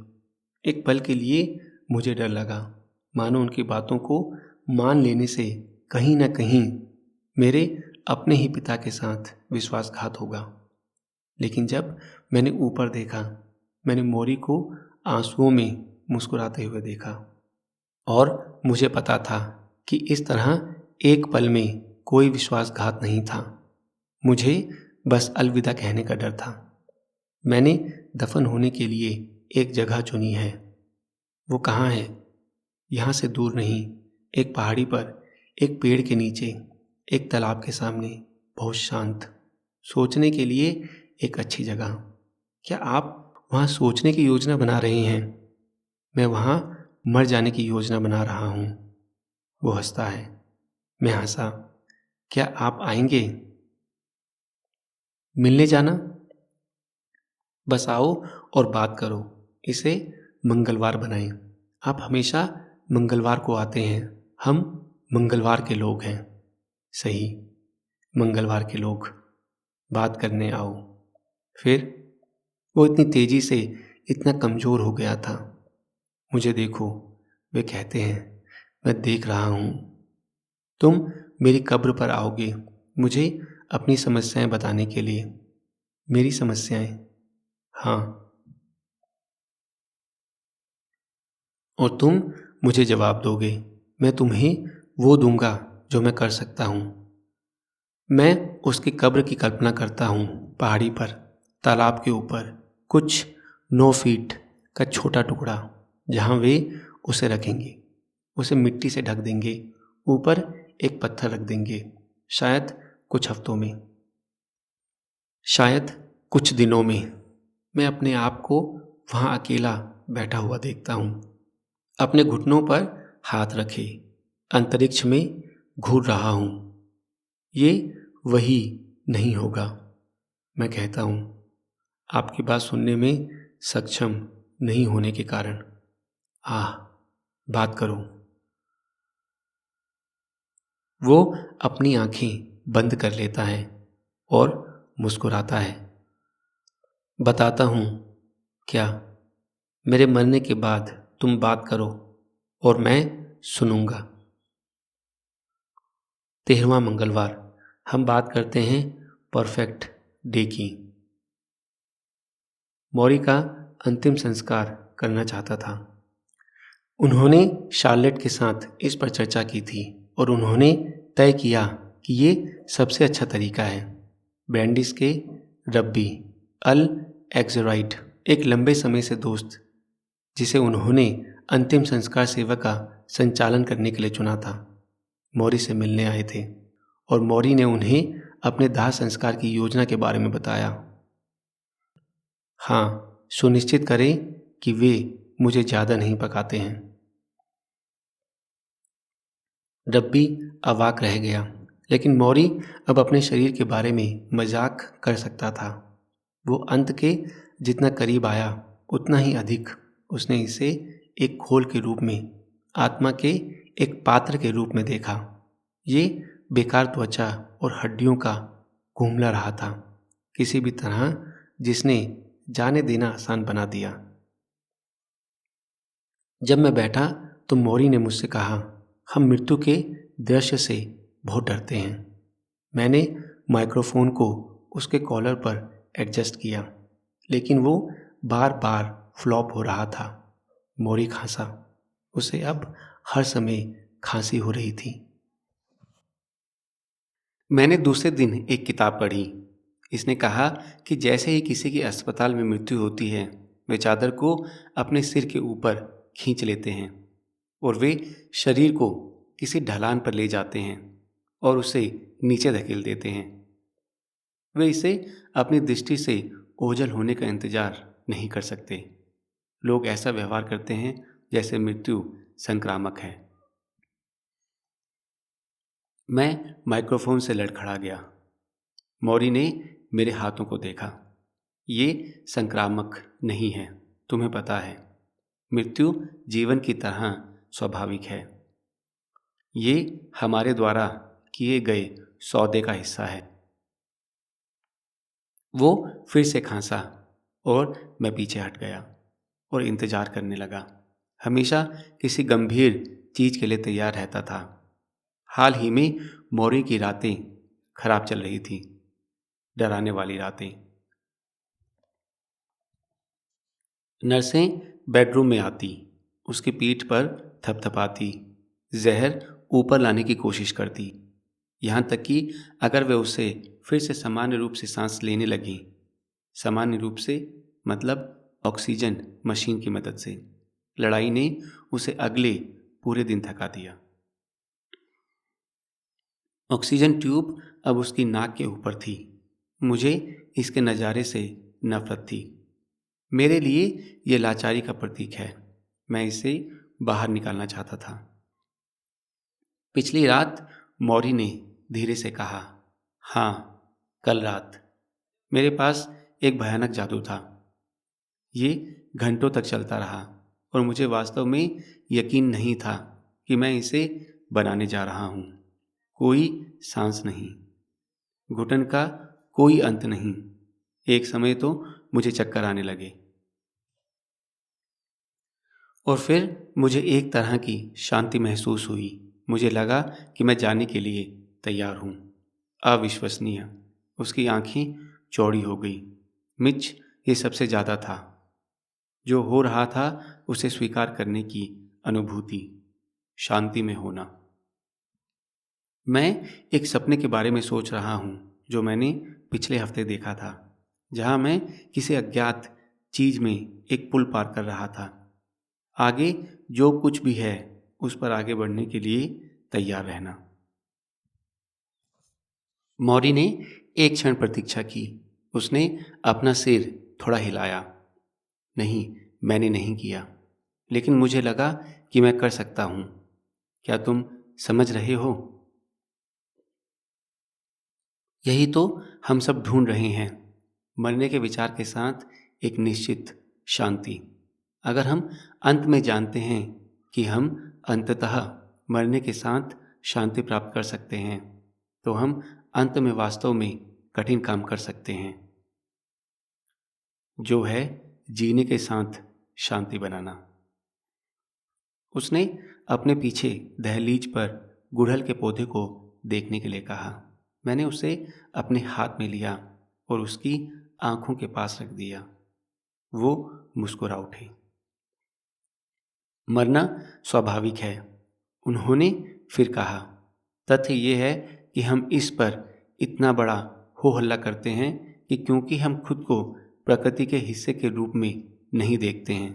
एक पल के लिए मुझे डर लगा, मानो उनकी बातों को मान लेने से कहीं ना कहीं मेरे अपने ही पिता के साथ विश्वासघात होगा। लेकिन जब मैंने ऊपर देखा, मैंने मौरी को आंसुओं में मुस्कुराते हुए देखा, और मुझे पता था कि इस तरह एक पल में कोई विश्वासघात नहीं था। मुझे बस अलविदा कहने का डर था। मैंने दफन होने के लिए एक जगह चुनी है। वो कहाँ है? यहाँ से दूर नहीं, एक पहाड़ी पर, एक पेड़ के नीचे, एक तालाब के सामने, बहुत शांत, सोचने के लिए एक अच्छी जगह। क्या आप वहाँ सोचने की योजना बना रहे हैं? मैं वहाँ मर जाने की योजना बना रहा हूँ। वो हंसता है। मैं हंसा। क्या आप आएंगे? मिलने जाना? बस आओ और बात करो। इसे मंगलवार बनाएं। आप हमेशा मंगलवार को आते हैं। हम मंगलवार के लोग हैं। सही, मंगलवार के लोग। बात करने आओ। फिर वो इतनी तेजी से इतना कमज़ोर हो गया था। मुझे देखो, वे कहते हैं, मैं देख रहा हूँ। तुम मेरी कब्र पर आओगे मुझे अपनी समस्याएं बताने के लिए। मेरी समस्याएं? हाँ। और तुम मुझे जवाब दोगे। मैं तुम्हें वो दूंगा जो मैं कर सकता हूँ। मैं उसकी कब्र की कल्पना करता हूँ, पहाड़ी पर, तालाब के ऊपर, कुछ 9 फीट का छोटा टुकड़ा, जहाँ वे उसे रखेंगे। उसे मिट्टी से ढक देंगे, ऊपर एक पत्थर रख देंगे। शायद कुछ हफ्तों में, शायद कुछ दिनों में, मैं अपने आप को वहाँ अकेला बैठा हुआ देखता हूँ, अपने घुटनों पर हाथ रखे, अंतरिक्ष में घूर रहा हूँ। ये वही नहीं होगा, मैं कहता हूँ, आपकी बात सुनने में सक्षम नहीं होने के कारण। आह, बात करो। वो अपनी आंखें बंद कर लेता है और मुस्कुराता है। बताता हूँ। क्या? मेरे मरने के बाद तुम बात करो और मैं सुनूंगा। 13वां मंगलवार, हम बात करते हैं परफेक्ट डे की। मौरी का अंतिम संस्कार करना चाहता था। उन्होंने शार्लेट के साथ इस पर चर्चा की थी और उन्होंने तय किया कि ये सबसे अच्छा तरीका है। ब्रैंडिस के रब्बी अल एक्जराइट, एक लंबे समय से दोस्त, जिसे उन्होंने अंतिम संस्कार सेवा का संचालन करने के लिए चुना था, मौरी से मिलने आए थे और मौरी ने उन्हें अपने दाह संस्कार की योजना के बारे में बताया। हाँ, सुनिश्चित करें कि वे मुझे ज़्यादा नहीं पकाते हैं। रब्बी अवाक रह गया, लेकिन मौरी अब अपने शरीर के बारे में मजाक कर सकता था। वो अंत के जितना करीब आया उतना ही अधिक उसने इसे एक खोल के रूप में, आत्मा के एक पात्र के रूप में देखा। ये बेकार त्वचा और हड्डियों का घूमला रहा था, किसी भी तरह जिसने जाने देना आसान बना दिया। जब मैं बैठा तो मौरी ने मुझसे कहा, हम मृत्यु के दृश्य से बहुत डरते हैं। मैंने माइक्रोफोन को उसके कॉलर पर एडजस्ट किया, लेकिन वो बार बार फ्लॉप हो रहा था। मौरी खांसा। उसे अब हर समय खांसी हो रही थी। मैंने दूसरे दिन एक किताब पढ़ी। इसने कहा कि जैसे ही किसी की अस्पताल में मृत्यु होती है, वे चादर को अपने सिर के ऊपर खींच लेते हैं और वे शरीर को किसी ढलान पर ले जाते हैं और उसे नीचे धकेल देते हैं। वे इसे अपनी दृष्टि से ओझल होने का इंतजार नहीं कर सकते। लोग ऐसा व्यवहार करते हैं जैसे मृत्यु संक्रामक है। मैं माइक्रोफोन से लड़खड़ा गया। मौरी ने मेरे हाथों को देखा। ये संक्रामक नहीं है, तुम्हें पता है। मृत्यु जीवन की तरह स्वाभाविक है। ये हमारे द्वारा किए गए सौदे का हिस्सा है। वो फिर से खांसा और मैं पीछे हट गया और इंतजार करने लगा। हमेशा किसी गंभीर चीज के लिए तैयार रहता था। हाल ही में मौरी की रातें खराब चल रही थी, डराने वाली रातें। नर्सें बेडरूम में आती, उसकी पीठ पर थपथपाती, जहर ऊपर लाने की कोशिश करती, यहाँ तक कि अगर वे उसे फिर से सामान्य रूप से सांस लेने लगी, सामान्य रूप से मतलब ऑक्सीजन मशीन की मदद से, लड़ाई ने उसे अगले पूरे दिन थका दिया। ऑक्सीजन ट्यूब अब उसकी नाक के ऊपर थी। मुझे इसके नज़ारे से नफरत थी। मेरे लिए ये लाचारी का प्रतीक है। मैं इसे बाहर निकालना चाहता था। पिछली रात मौरी ने धीरे से कहा, हाँ, कल रात मेरे पास एक भयानक जादू था। ये घंटों तक चलता रहा और मुझे वास्तव में यकीन नहीं था कि मैं इसे बनाने जा रहा हूँ। कोई सांस नहीं, घुटन का कोई अंत नहीं। एक समय तो मुझे चक्कर आने लगे। और फिर मुझे एक तरह की शांति महसूस हुई। मुझे लगा कि मैं जाने के लिए तैयार हूँ। अविश्वसनीय। उसकी आंखें चौड़ी हो गई। मिच, ये सबसे ज़्यादा था। जो हो रहा था उसे स्वीकार करने की अनुभूति, शांति में होना। मैं एक सपने के बारे में सोच रहा हूँ जो मैंने पिछले हफ्ते देखा था, जहाँ मैं किसी अज्ञात चीज़ में एक पुल पार कर रहा था। आगे जो कुछ भी है उस पर आगे बढ़ने के लिए तैयार रहना। मौरी ने एक क्षण प्रतीक्षा की। उसने अपना सिर थोड़ा हिलाया। नहीं, मैंने नहीं किया, लेकिन मुझे लगा कि मैं कर सकता हूँ। क्या तुम समझ रहे हो? यही तो हम सब ढूंढ रहे हैं, मरने के विचार के साथ एक निश्चित शांति। अगर हम अंत में जानते हैं कि हम अंततः मरने के साथ शांति प्राप्त कर सकते हैं, तो हम अंत में वास्तव में कठिन काम कर सकते हैं, जो है जीने के साथ शांति बनाना। उसने अपने पीछे दहलीज पर गुड़हल के पौधे को देखने के लिए कहा। मैंने उसे अपने हाथ में लिया और उसकी आंखों के पास रख दिया। वो मुस्कुरा उठी। मरना स्वाभाविक है, उन्होंने फिर कहा। तथ्य ये है कि हम इस पर इतना बड़ा हो हल्ला करते हैं कि क्योंकि हम खुद को प्रकृति के हिस्से के रूप में नहीं देखते हैं।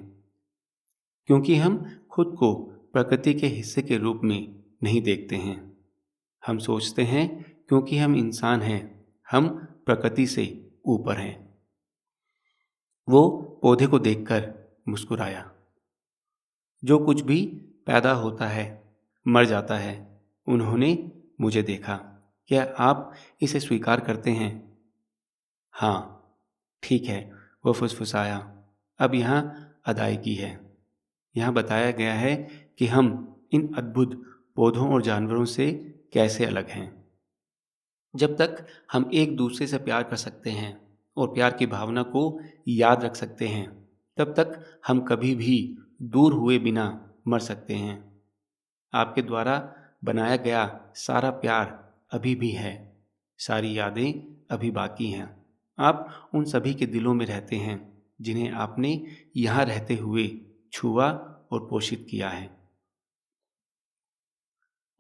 क्योंकि हम खुद को प्रकृति के हिस्से के रूप में नहीं देखते हैं। हम सोचते हैं क्योंकि हम इंसान हैं, हम प्रकृति से ऊपर हैं। वो पौधे को देखकर मुस्कुराया। जो कुछ भी पैदा होता है मर जाता है। उन्होंने मुझे देखा। क्या आप इसे स्वीकार करते हैं? हाँ, ठीक है, वो फुसफुसाया। अब यहाँ अदायगी है। यहाँ बताया गया है कि हम इन अद्भुत पौधों और जानवरों से कैसे अलग हैं। जब तक हम एक दूसरे से प्यार कर सकते हैं और प्यार की भावना को याद रख सकते हैं, तब तक हम कभी भी दूर हुए बिना मर सकते हैं। आपके द्वारा बनाया गया सारा प्यार अभी भी है, सारी यादें अभी बाकी हैं। आप उन सभी के दिलों में रहते हैं जिन्हें आपने यहाँ रहते हुए छुआ और पोषित किया है।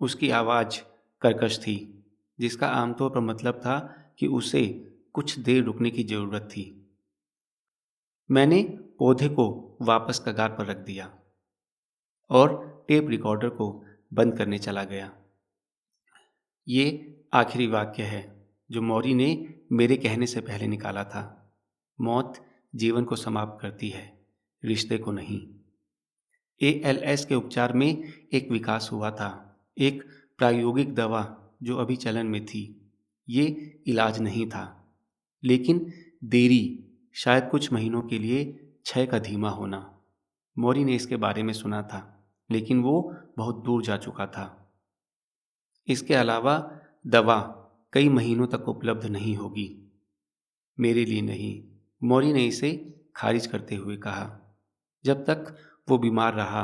उसकी आवाज़ कर्कश थी, जिसका आमतौर पर मतलब था कि उसे कुछ देर रुकने की ज़रूरत थी। मैंने पौधे को वापस कगार पर रख दिया और टेप रिकॉर्डर को बंद करने चला गया। ये आखिरी वाक्य है जो मौरी ने मेरे कहने से पहले निकाला था। मौत जीवन को समाप्त करती है, रिश्ते को नहीं। ALS के उपचार में एक विकास हुआ था, एक प्रायोगिक दवा जो अभी चलन में थी। ये इलाज नहीं था, लेकिन देरी, शायद कुछ महीनों के लिए क्षय का धीमा होना। मौरी ने इसके बारे में सुना था, लेकिन वो बहुत दूर जा चुका था। इसके अलावा दवा कई महीनों तक उपलब्ध नहीं होगी। मेरे लिए नहीं, मौरी ने इसे खारिज करते हुए कहा। जब तक वो बीमार रहा,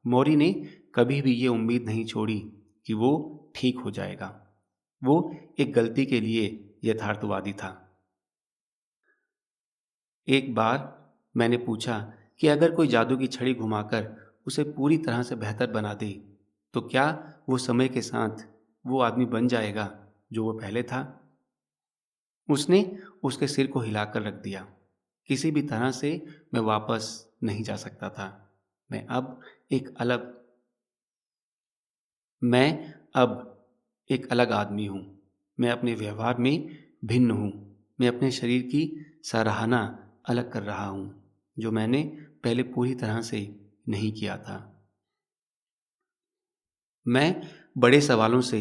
मौरी ने कभी भी ये उम्मीद नहीं छोड़ी कि वो ठीक हो जाएगा। वो एक गलती के लिए यथार्थवादी था। एक बार मैंने पूछा कि अगर कोई जादू की छड़ी घुमाकर उसे पूरी तरह से बेहतर बना दे, तो क्या वो समय के साथ वो आदमी बन जाएगा जो वो पहले था? उसने उसके सिर को हिलाकर रख दिया। किसी भी तरह से मैं वापस नहीं जा सकता था। मैं अब एक अलग मैं अब एक अलग आदमी हूँ। मैं अपने व्यवहार में भिन्न हूँ। मैं अपने शरीर की सराहना अलग कर रहा हूँ, जो मैंने पहले पूरी तरह से नहीं किया था। मैं बड़े सवालों से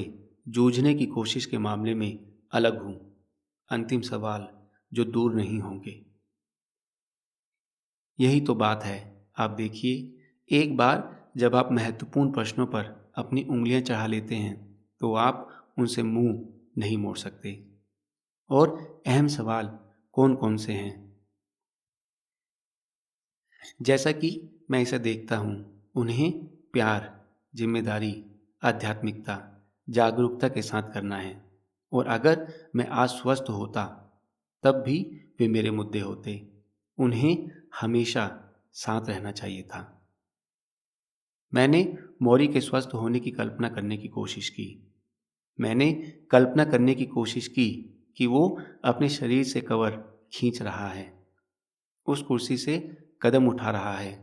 जूझने की कोशिश के मामले में अलग हूँ। अंतिम सवाल जो दूर नहीं होंगे। यही तो बात है। आप देखिए, एक बार जब आप महत्वपूर्ण प्रश्नों पर अपनी उंगलियां चढ़ा लेते हैं, तो आप उनसे मुंह नहीं मोड़ सकते। और अहम सवाल कौन कौन से हैं? जैसा कि मैं इसे देखता हूँ, उन्हें प्यार, जिम्मेदारी, आध्यात्मिकता, जागरूकता के साथ करना है। और अगर मैं आज स्वस्थ होता, तब भी वे मेरे मुद्दे होते। उन्हें हमेशा साथ रहना चाहिए था। मैंने मौरी के स्वस्थ होने की कल्पना करने की कोशिश की। मैंने कल्पना करने की कोशिश की कि वो अपने शरीर से कवर खींच रहा है, उस कुर्सी से कदम उठा रहा है।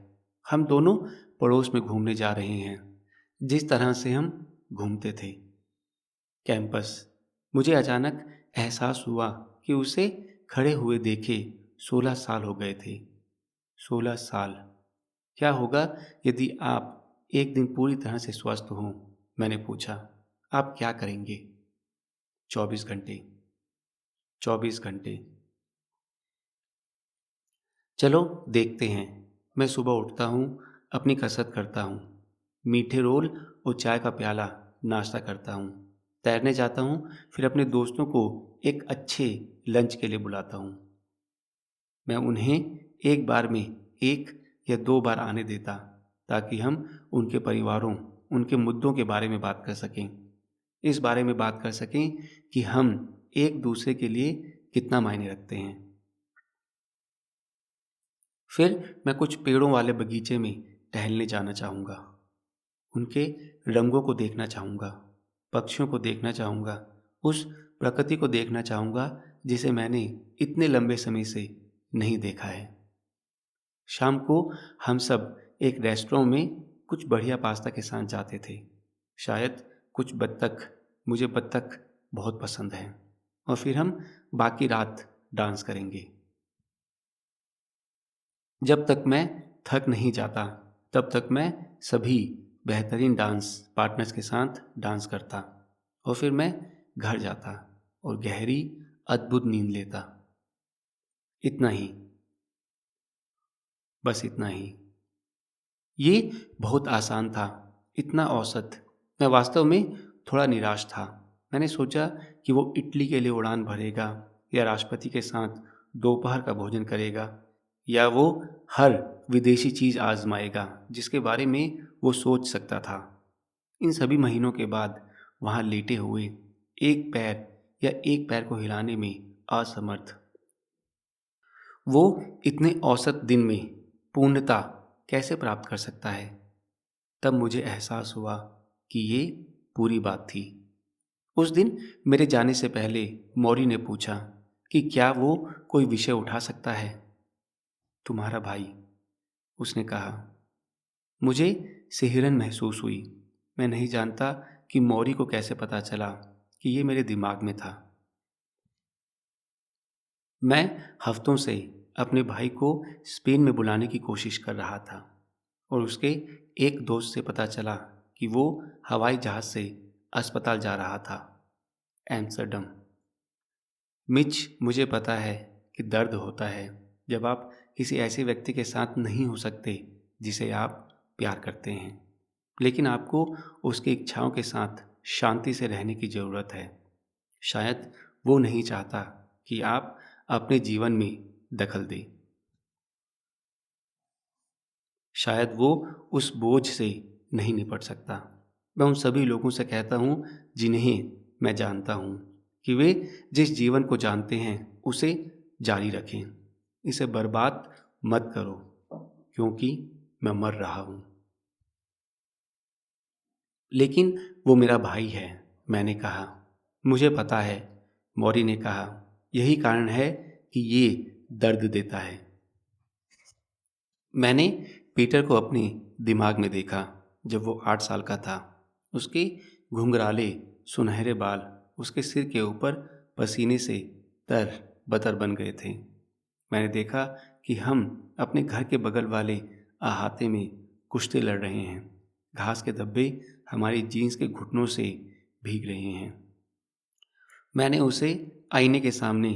हम दोनों पड़ोस में घूमने जा रहे हैं, जिस तरह से हम घूमते थे। कैंपस। मुझे अचानक एहसास हुआ कि उसे खड़े हुए देखे 16 साल हो गए थे। 16 साल। क्या होगा यदि आप एक दिन पूरी तरह से स्वस्थ हों? मैंने पूछा। आप क्या करेंगे? 24 घंटे। 24 घंटे। चलो देखते हैं। मैं सुबह उठता हूँ, अपनी कसरत करता हूँ, मीठे रोल और चाय का प्याला नाश्ता करता हूँ, तैरने जाता हूँ, फिर अपने दोस्तों को एक अच्छे लंच के लिए बुलाता हूँ। मैं उन्हें एक बार में 1 या 2 बार आने देता, ताकि हम उनके परिवारों, उनके मुद्दों के बारे में बात कर सकें। इस बारे में बात कर सकें कि हम एक दूसरे के लिए कितना मायने रखते हैं। फिर मैं कुछ पेड़ों वाले बगीचे में टहलने जाना चाहूँगा। उनके रंगों को देखना चाहूँगा, पक्षियों को देखना चाहूँगा, उस प्रकृति को देखना चाहूँगा जिसे मैंने इतने लंबे समय से नहीं देखा है। शाम को हम सब एक रेस्टोरेंट में कुछ बढ़िया पास्ता के साथ जाते थे। शायद कुछ बत्तख, मुझे बत्तख बहुत पसंद है। और फिर हम बाकी रात डांस करेंगे। जब तक मैं थक नहीं जाता, तब तक मैं सभी बेहतरीन डांस पार्टनर्स के साथ डांस करता। और फिर मैं घर जाता और गहरी अद्भुत नींद लेता। इतना ही, बस इतना ही। ये बहुत आसान था, इतना औसत। मैं वास्तव में थोड़ा निराश था। मैंने सोचा कि वो इटली के लिए उड़ान भरेगा, या राष्ट्रपति के साथ दोपहर का भोजन करेगा, या वो हर विदेशी चीज़ आजमाएगा जिसके बारे में वो सोच सकता था। इन सभी महीनों के बाद वहाँ लेटे हुए, एक पैर को हिलाने में असमर्थ, वो इतने औसत दिन में पूर्णता कैसे प्राप्त कर सकता है? तब मुझे एहसास हुआ कि ये पूरी बात थी। उस दिन मेरे जाने से पहले मौरी ने पूछा कि क्या वो कोई विषय उठा सकता है। तुम्हारा भाई, उसने कहा। मुझे सिहरन महसूस हुई। मैं नहीं जानता कि मौरी को कैसे पता चला कि ये मेरे दिमाग में था। मैं हफ्तों से अपने भाई को स्पेन में बुलाने की कोशिश कर रहा था, और उसके एक दोस्त से पता चला कि वो हवाई जहाज़ से अस्पताल जा रहा था, एम्स्टर्डम। मिच, मुझे पता है कि दर्द होता है जब आप किसी ऐसे व्यक्ति के साथ नहीं हो सकते जिसे आप प्यार करते हैं, लेकिन आपको उसकी इच्छाओं के साथ शांति से रहने की ज़रूरत है। शायद वो नहीं चाहता कि आप अपने जीवन में दखल दें। शायद वो उस बोझ से नहीं निपट सकता। मैं उन सभी लोगों से कहता हूँ जिन्हें मैं जानता हूँ कि वे जिस जीवन को जानते हैं उसे जारी रखें। इसे बर्बाद मत करो, क्योंकि मैं मर रहा हूँ। लेकिन वो मेरा भाई है, मैंने कहा। मुझे पता है, मौरी ने कहा। यही कारण है कि ये दर्द देता है। मैंने पीटर को अपने दिमाग में देखा जब वो 8 साल का था। उसके घुंघराले सुनहरे बाल उसके सिर के ऊपर पसीने से तर बतर बन गए थे। मैंने देखा कि हम अपने घर के बगल वाले अहाते में कुश्ती लड़ रहे हैं। घास के धब्बे हमारी जीन्स के घुटनों से भीग रहे हैं। मैंने उसे आईने के सामने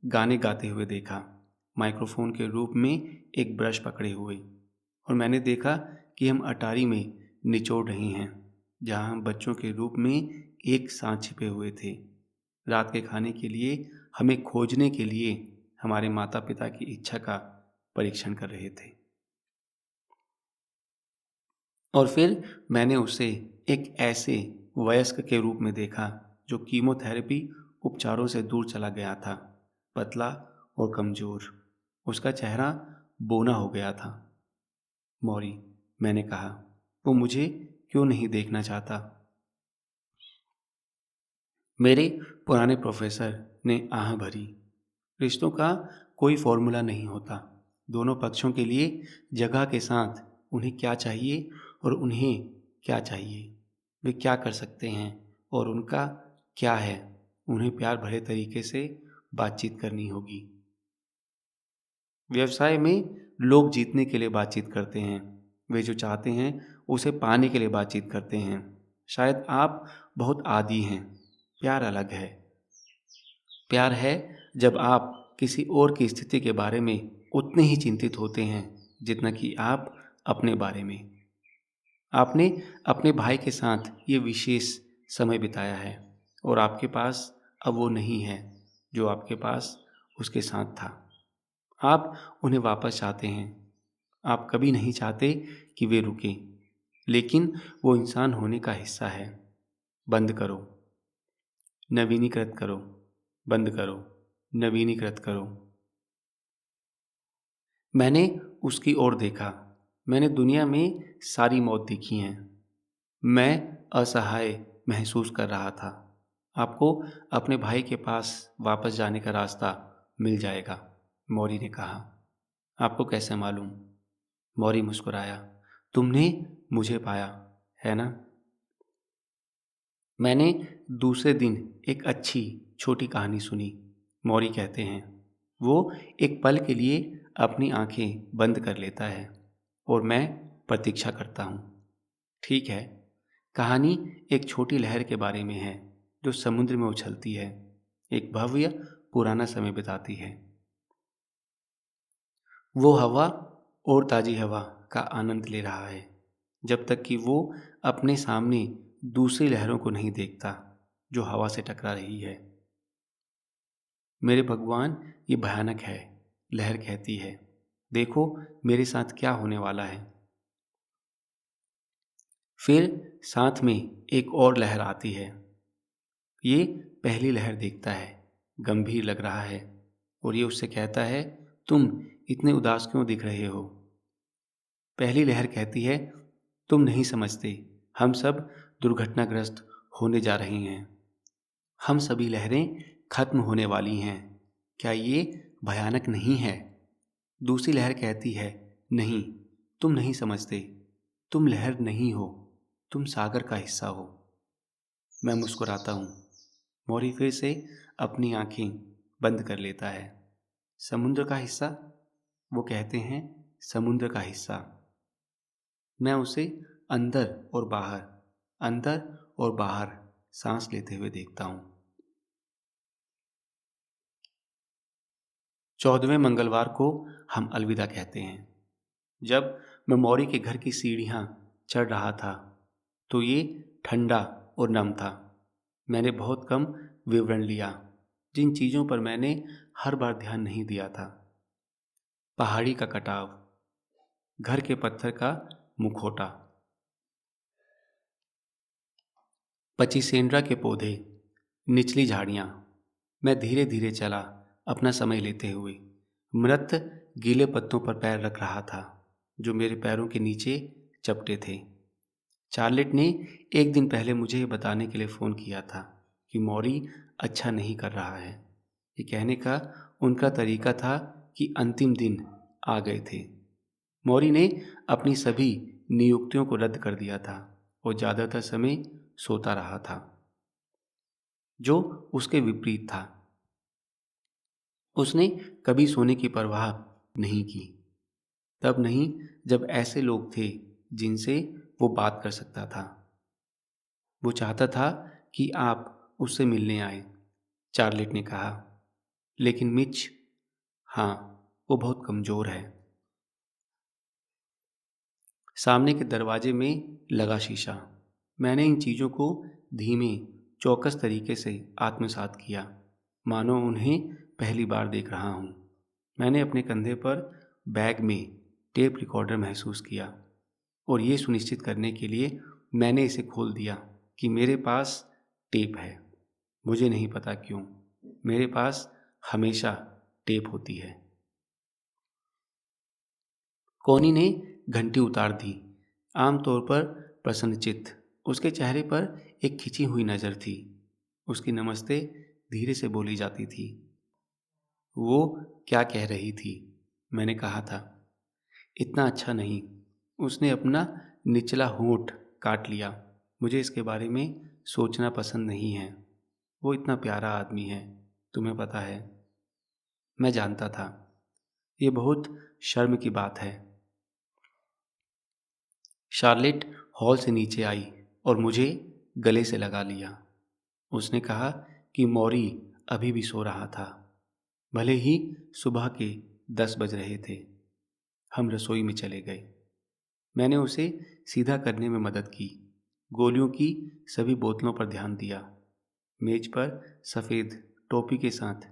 गाने गाते हुए देखा, माइक्रोफोन के रूप में एक ब्रश पकड़े हुए। और मैंने देखा कि हम अटारी में निचोड़ रहे हैं, जहाँ हम बच्चों के रूप में एक साथ छिपे हुए थे। रात के खाने के लिए हमें खोजने के लिए हमारे माता पिता की इच्छा का परीक्षण कर रहे थे। और फिर मैंने उसे एक ऐसे वयस्क के रूप में देखा जो कीमोथेरेपी उपचारों से दूर चला गया था, पतला और कमजोर। उसका चेहरा बौना हो गया था। मौरी, मैंने कहा, वो मुझे क्यों नहीं देखना चाहता? मेरे पुराने प्रोफेसर ने आह भरी। रिश्तों का कोई फॉर्मूला नहीं होता। दोनों पक्षों के लिए जगह के साथ उन्हें क्या चाहिए और उन्हें क्या चाहिए, वे क्या कर सकते हैं और उनका क्या है, उन्हें प्यार भरे तरीके से बातचीत करनी होगी। व्यवसाय में लोग जीतने के लिए बातचीत करते हैं। वे जो चाहते हैं उसे पाने के लिए बातचीत करते हैं। शायद आप बहुत आदी हैं। प्यार अलग है। प्यार है जब आप किसी और की स्थिति के बारे में उतने ही चिंतित होते हैं जितना कि आप अपने बारे में। आपने अपने भाई के साथ ये विशेष समय बिताया है और आपके पास अब वो नहीं है जो आपके पास उसके साथ था। आप उन्हें वापस चाहते हैं। आप कभी नहीं चाहते कि वे रुकें, लेकिन वो इंसान होने का हिस्सा है। बंद करो, नवीनीकृत करो, बंद करो, नवीनीकृत करो। मैंने उसकी ओर देखा। मैंने दुनिया में सारी मौत देखी हैं। मैं असहाय महसूस कर रहा था। आपको अपने भाई के पास वापस जाने का रास्ता मिल जाएगा, मौरी ने कहा। आपको कैसे मालूम? मौरी मुस्कुराया। तुमने मुझे पाया, है ना? मैंने दूसरे दिन एक अच्छी छोटी कहानी सुनी। मौरी कहते हैं, वो एक पल के लिए अपनी आंखें बंद कर लेता है और मैं प्रतीक्षा करता हूँ। ठीक है। कहानी एक छोटी लहर के बारे में है जो समुद्र में उछलती है, एक भव्य पुराना समय बिताती है। वो हवा और ताज़ी हवा का आनंद ले रहा है जब तक कि वो अपने सामने दूसरी लहरों को नहीं देखता जो हवा से टकरा रही है। मेरे भगवान, ये भयानक है, लहर कहती है। देखो मेरे साथ क्या होने वाला है। फिर साथ में एक और लहर आती है। ये पहली लहर देखता है, गंभीर लग रहा है और ये उससे कहता है, तुम इतने उदास क्यों दिख रहे हो? पहली लहर कहती है, तुम नहीं समझते, हम सब दुर्घटनाग्रस्त होने जा रहे हैं। हम सभी लहरें खत्म होने वाली हैं। क्या ये भयानक नहीं है? दूसरी लहर कहती है, नहीं, तुम नहीं समझते, तुम लहर नहीं हो, तुम सागर का हिस्सा हो। मैं मुस्कुराता हूँ। मौरी फिर से अपनी आंखें बंद कर लेता है। समुद्र का हिस्सा? वो कहते हैं, समुद्र का हिस्सा। मैं उसे अंदर और बाहर, अंदर और बाहर सांस लेते हुए देखता हूँ। 14वें मंगलवार को हम अलविदा कहते हैं। जब मैं मौरी के घर की सीढ़ियाँ चढ़ रहा था तो ये ठंडा और नम था। मैंने बहुत कम विवरण लिया, जिन चीज़ों पर मैंने हर बार ध्यान नहीं दिया था। पहाड़ी का कटाव, घर के पत्थर का मुखौटा, पचिसेंड्रा के पौधे, निचली झाड़ियाँ। मैं धीरे धीरे चला, अपना समय लेते हुए। मृत गीले पत्तों पर पैर रख रहा था जो मेरे पैरों के नीचे चपटे थे। चार्लेट ने एक दिन पहले मुझे ये बताने के लिए फ़ोन किया था कि मौरी अच्छा नहीं कर रहा है। ये कहने का उनका तरीका था कि अंतिम दिन आ गए थे। मौरी ने अपनी सभी नियुक्तियों को रद्द कर दिया था और ज़्यादातर समय सोता रहा था, जो उसके विपरीत था। उसने कभी सोने की परवाह नहीं की, तब नहीं जब ऐसे लोग थे जिनसे वो बात कर सकता था। वो चाहता था कि आप उससे मिलने आए, चार्लेट ने कहा। लेकिन मिच, हाँ, वो बहुत कमज़ोर है। सामने के दरवाजे में लगा शीशा। मैंने इन चीज़ों को धीमे, चौकस तरीके से आत्मसात किया, मानो उन्हें पहली बार देख रहा हूँ। मैंने अपने कंधे पर बैग में टेप रिकॉर्डर महसूस किया। और ये सुनिश्चित करने के लिए मैंने इसे खोल दिया कि मेरे पास टेप है। मुझे नहीं पता क्यों, मेरे पास हमेशा टेप होती है। कोनी ने घंटी उतार दी, आमतौर पर प्रसन्नचित्त। उसके चेहरे पर एक खिंची हुई नज़र थी। उसकी नमस्ते धीरे से बोली जाती थी। वो क्या कह रही थी? मैंने कहा था। इतना अच्छा नहीं। उसने अपना निचला होंठ काट लिया। मुझे इसके बारे में सोचना पसंद नहीं है। वो इतना प्यारा आदमी है, तुम्हें पता है। मैं जानता था। ये बहुत शर्म की बात है। शार्लेट हॉल से नीचे आई और मुझे गले से लगा लिया। उसने कहा कि मौरी अभी भी सो रहा था, भले ही सुबह के 10 बज रहे थे। हम रसोई में चले गए। मैंने उसे सीधा करने में मदद की, गोलियों की सभी बोतलों पर ध्यान दिया। मेज पर सफ़ेद टोपी के साथ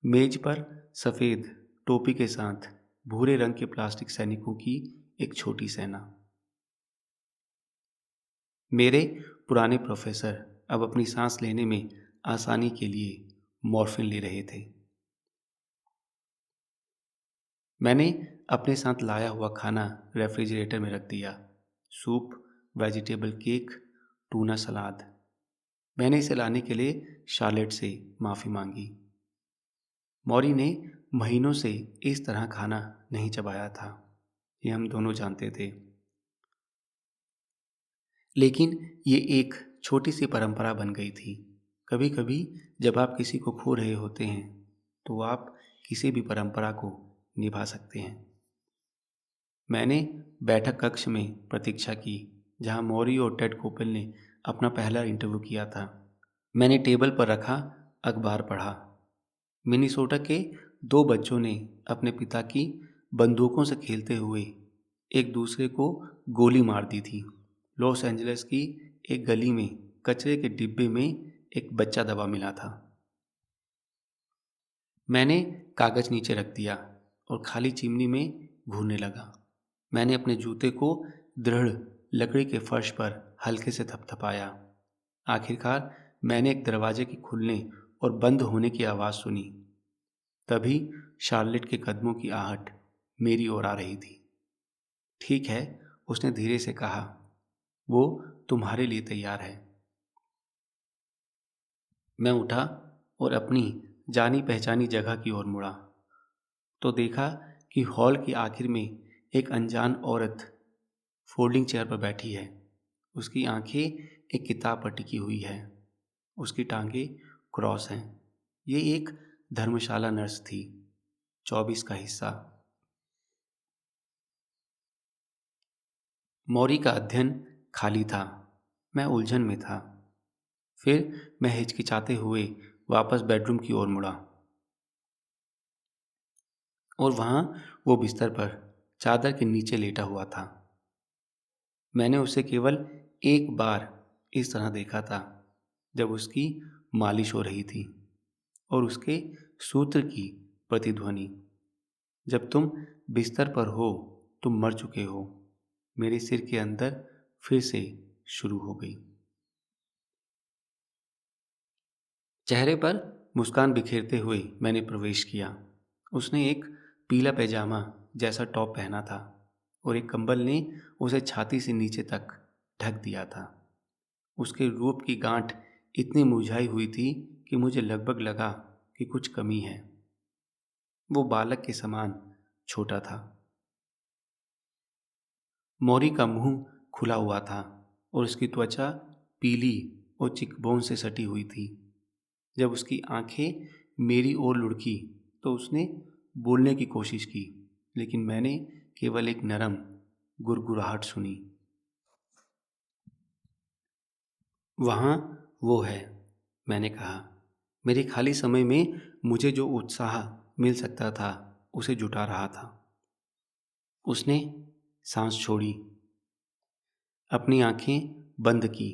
मेज पर सफ़ेद टोपी के साथ भूरे रंग के प्लास्टिक सैनिकों की एक छोटी सेना। मेरे पुराने प्रोफेसर अब अपनी सांस लेने में आसानी के लिए मॉर्फिन ले रहे थे। मैंने अपने साथ लाया हुआ खाना रेफ्रिजरेटर में रख दिया। सूप, वेजिटेबल केक, टूना सलाद। मैंने इसे लाने के लिए शार्लेट से माफ़ी मांगी। मौरी ने महीनों से इस तरह खाना नहीं चबाया था, ये हम दोनों जानते थे। लेकिन ये एक छोटी सी परंपरा बन गई थी। कभी कभी जब आप किसी को खो रहे होते हैं तो आप किसी भी परंपरा को निभा सकते हैं। मैंने बैठक कक्ष में प्रतीक्षा की जहां मौरी और टेड कोपेल ने अपना पहला इंटरव्यू किया था। मैंने टेबल पर रखा अखबार पढ़ा। मिनीसोटा के 2 बच्चों ने अपने पिता की बंदूकों से खेलते हुए एक दूसरे को गोली मार दी थी। लॉस एंजलिस की एक गली में कचरे के डिब्बे में एक बच्चा दबा मिला था। मैंने कागज नीचे रख दिया और खाली चिमनी में घूरने लगा। मैंने अपने जूते को दृढ़ लकड़ी के फर्श पर हल्के से थपथपाया। आखिरकार मैंने एक दरवाजे के खुलने और बंद होने की आवाज़ सुनी। तभी शार्लेट के कदमों की आहट मेरी ओर आ रही थी। ठीक है, उसने धीरे से कहा, वो तुम्हारे लिए तैयार है। मैं उठा और अपनी जानी पहचानी जगह की ओर मुड़ा तो देखा कि हॉल के आखिर में एक अनजान औरत फोल्डिंग चेयर पर बैठी है। उसकी आंखें एक किताब पर टिकी हुई है। उसकी टांगें क्रॉस हैं। ये एक धर्मशाला नर्स थी, 24 का हिस्सा। मौरी का अध्ययन खाली था। मैं उलझन में था। फिर मैं हिचकिचाते हुए वापस बेडरूम की ओर मुड़ा और वहाँ वो बिस्तर पर चादर के नीचे लेटा हुआ था। मैंने उसे केवल एक बार इस तरह देखा था जब उसकी मालिश हो रही थी और उसके सूत्र की प्रतिध्वनि, जब तुम बिस्तर पर हो तुम मर चुके हो, मेरे सिर के अंदर फिर से शुरू हो गई। चेहरे पर मुस्कान बिखेरते हुए मैंने प्रवेश किया। उसने एक पीला पैजामा जैसा टॉप पहना था और एक कंबल ने उसे छाती से नीचे तक ढक दिया था। उसके रूप की गांठ इतनी मुरझाई हुई थी कि मुझे लगभग लगा कि कुछ कमी है। वो बालक के समान छोटा था। मौरी का मुंह खुला हुआ था और उसकी त्वचा पीली और चिकबोन से सटी हुई थी। जब उसकी आंखें मेरी ओर लुढ़की तो उसने बोलने की कोशिश की, लेकिन मैंने केवल एक नरम गुरगुराहट सुनी। वहाँ वो है, मैंने कहा। मेरे खाली समय में मुझे जो उत्साह मिल सकता था उसे जुटा रहा था। उसने सांस छोड़ी, अपनी आंखें बंद की,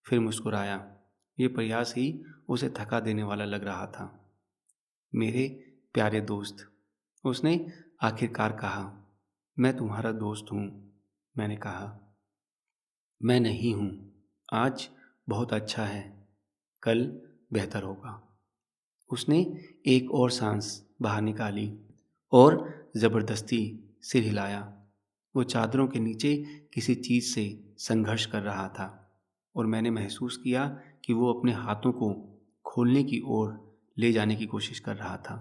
फिर मुस्कुराया। ये प्रयास ही उसे थका देने वाला लग रहा था। मेरे प्यारे दोस्त, उसने आखिरकार कहा, मैं तुम्हारा दोस्त हूँ। मैंने कहा। मैं नहीं हूँ। आज बहुत अच्छा है, कल बेहतर होगा। उसने एक और सांस बाहर निकाली और ज़बरदस्ती सिर हिलाया। वो चादरों के नीचे किसी चीज़ से संघर्ष कर रहा था और मैंने महसूस किया कि वो अपने हाथों को खोलने की ओर ले जाने की कोशिश कर रहा था।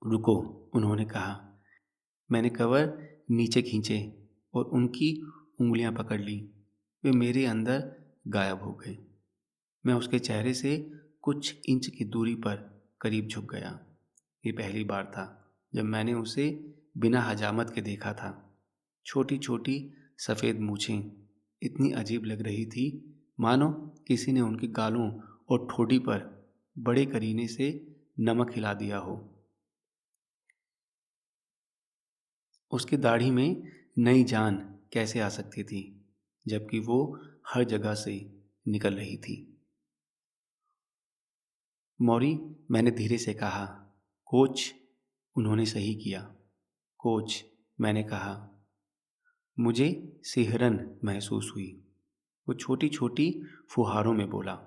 रुको, उन्होंने कहा। मैंने कवर नीचे खींचे और उनकी उंगलियां पकड़ ली। वे मेरे अंदर गायब हो गए। मैं उसके चेहरे से कुछ इंच की दूरी पर करीब झुक गया। ये पहली बार था जब मैंने उसे बिना हजामत के देखा था। छोटी छोटी सफ़ेद मूछें इतनी अजीब लग रही थी, मानो किसी ने उनके गालों और ठोड़ी पर बड़े करीने से नमक हिला दिया हो। उसकी दाढ़ी में नई जान कैसे आ सकती थी, जबकि वो हर जगह से निकल रही थी। मौरी, मैंने धीरे से कहा। कोच, उन्होंने सही किया। कोच, मैंने कहा। मुझे सिहरन महसूस हुई। वो छोटी छोटी फुहारों में बोला,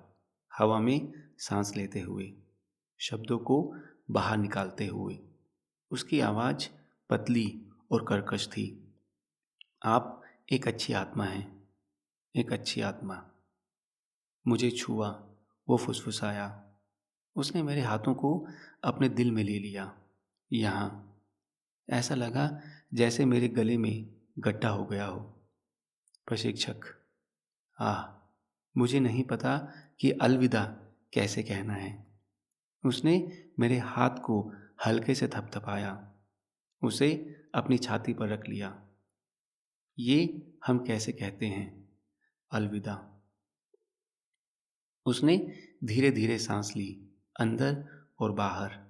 हवा में सांस लेते हुए, शब्दों को बाहर निकालते हुए। उसकी आवाज़ पतली और कर्कश थी। आप एक अच्छी आत्मा हैं, एक अच्छी आत्मा। मुझे छुआ, वो फुसफुसाया। उसने मेरे हाथों को अपने दिल में ले लिया। यहाँ ऐसा लगा जैसे मेरे गले में गड्ढा हो गया हो। प्रशिक्षक, आह, मुझे नहीं पता कि अलविदा कैसे कहना है। उसने मेरे हाथ को हल्के से थपथपाया, उसे अपनी छाती पर रख लिया। ये हम कैसे कहते हैं, अलविदा। उसने धीरे धीरे सांस ली, अंदर और बाहर।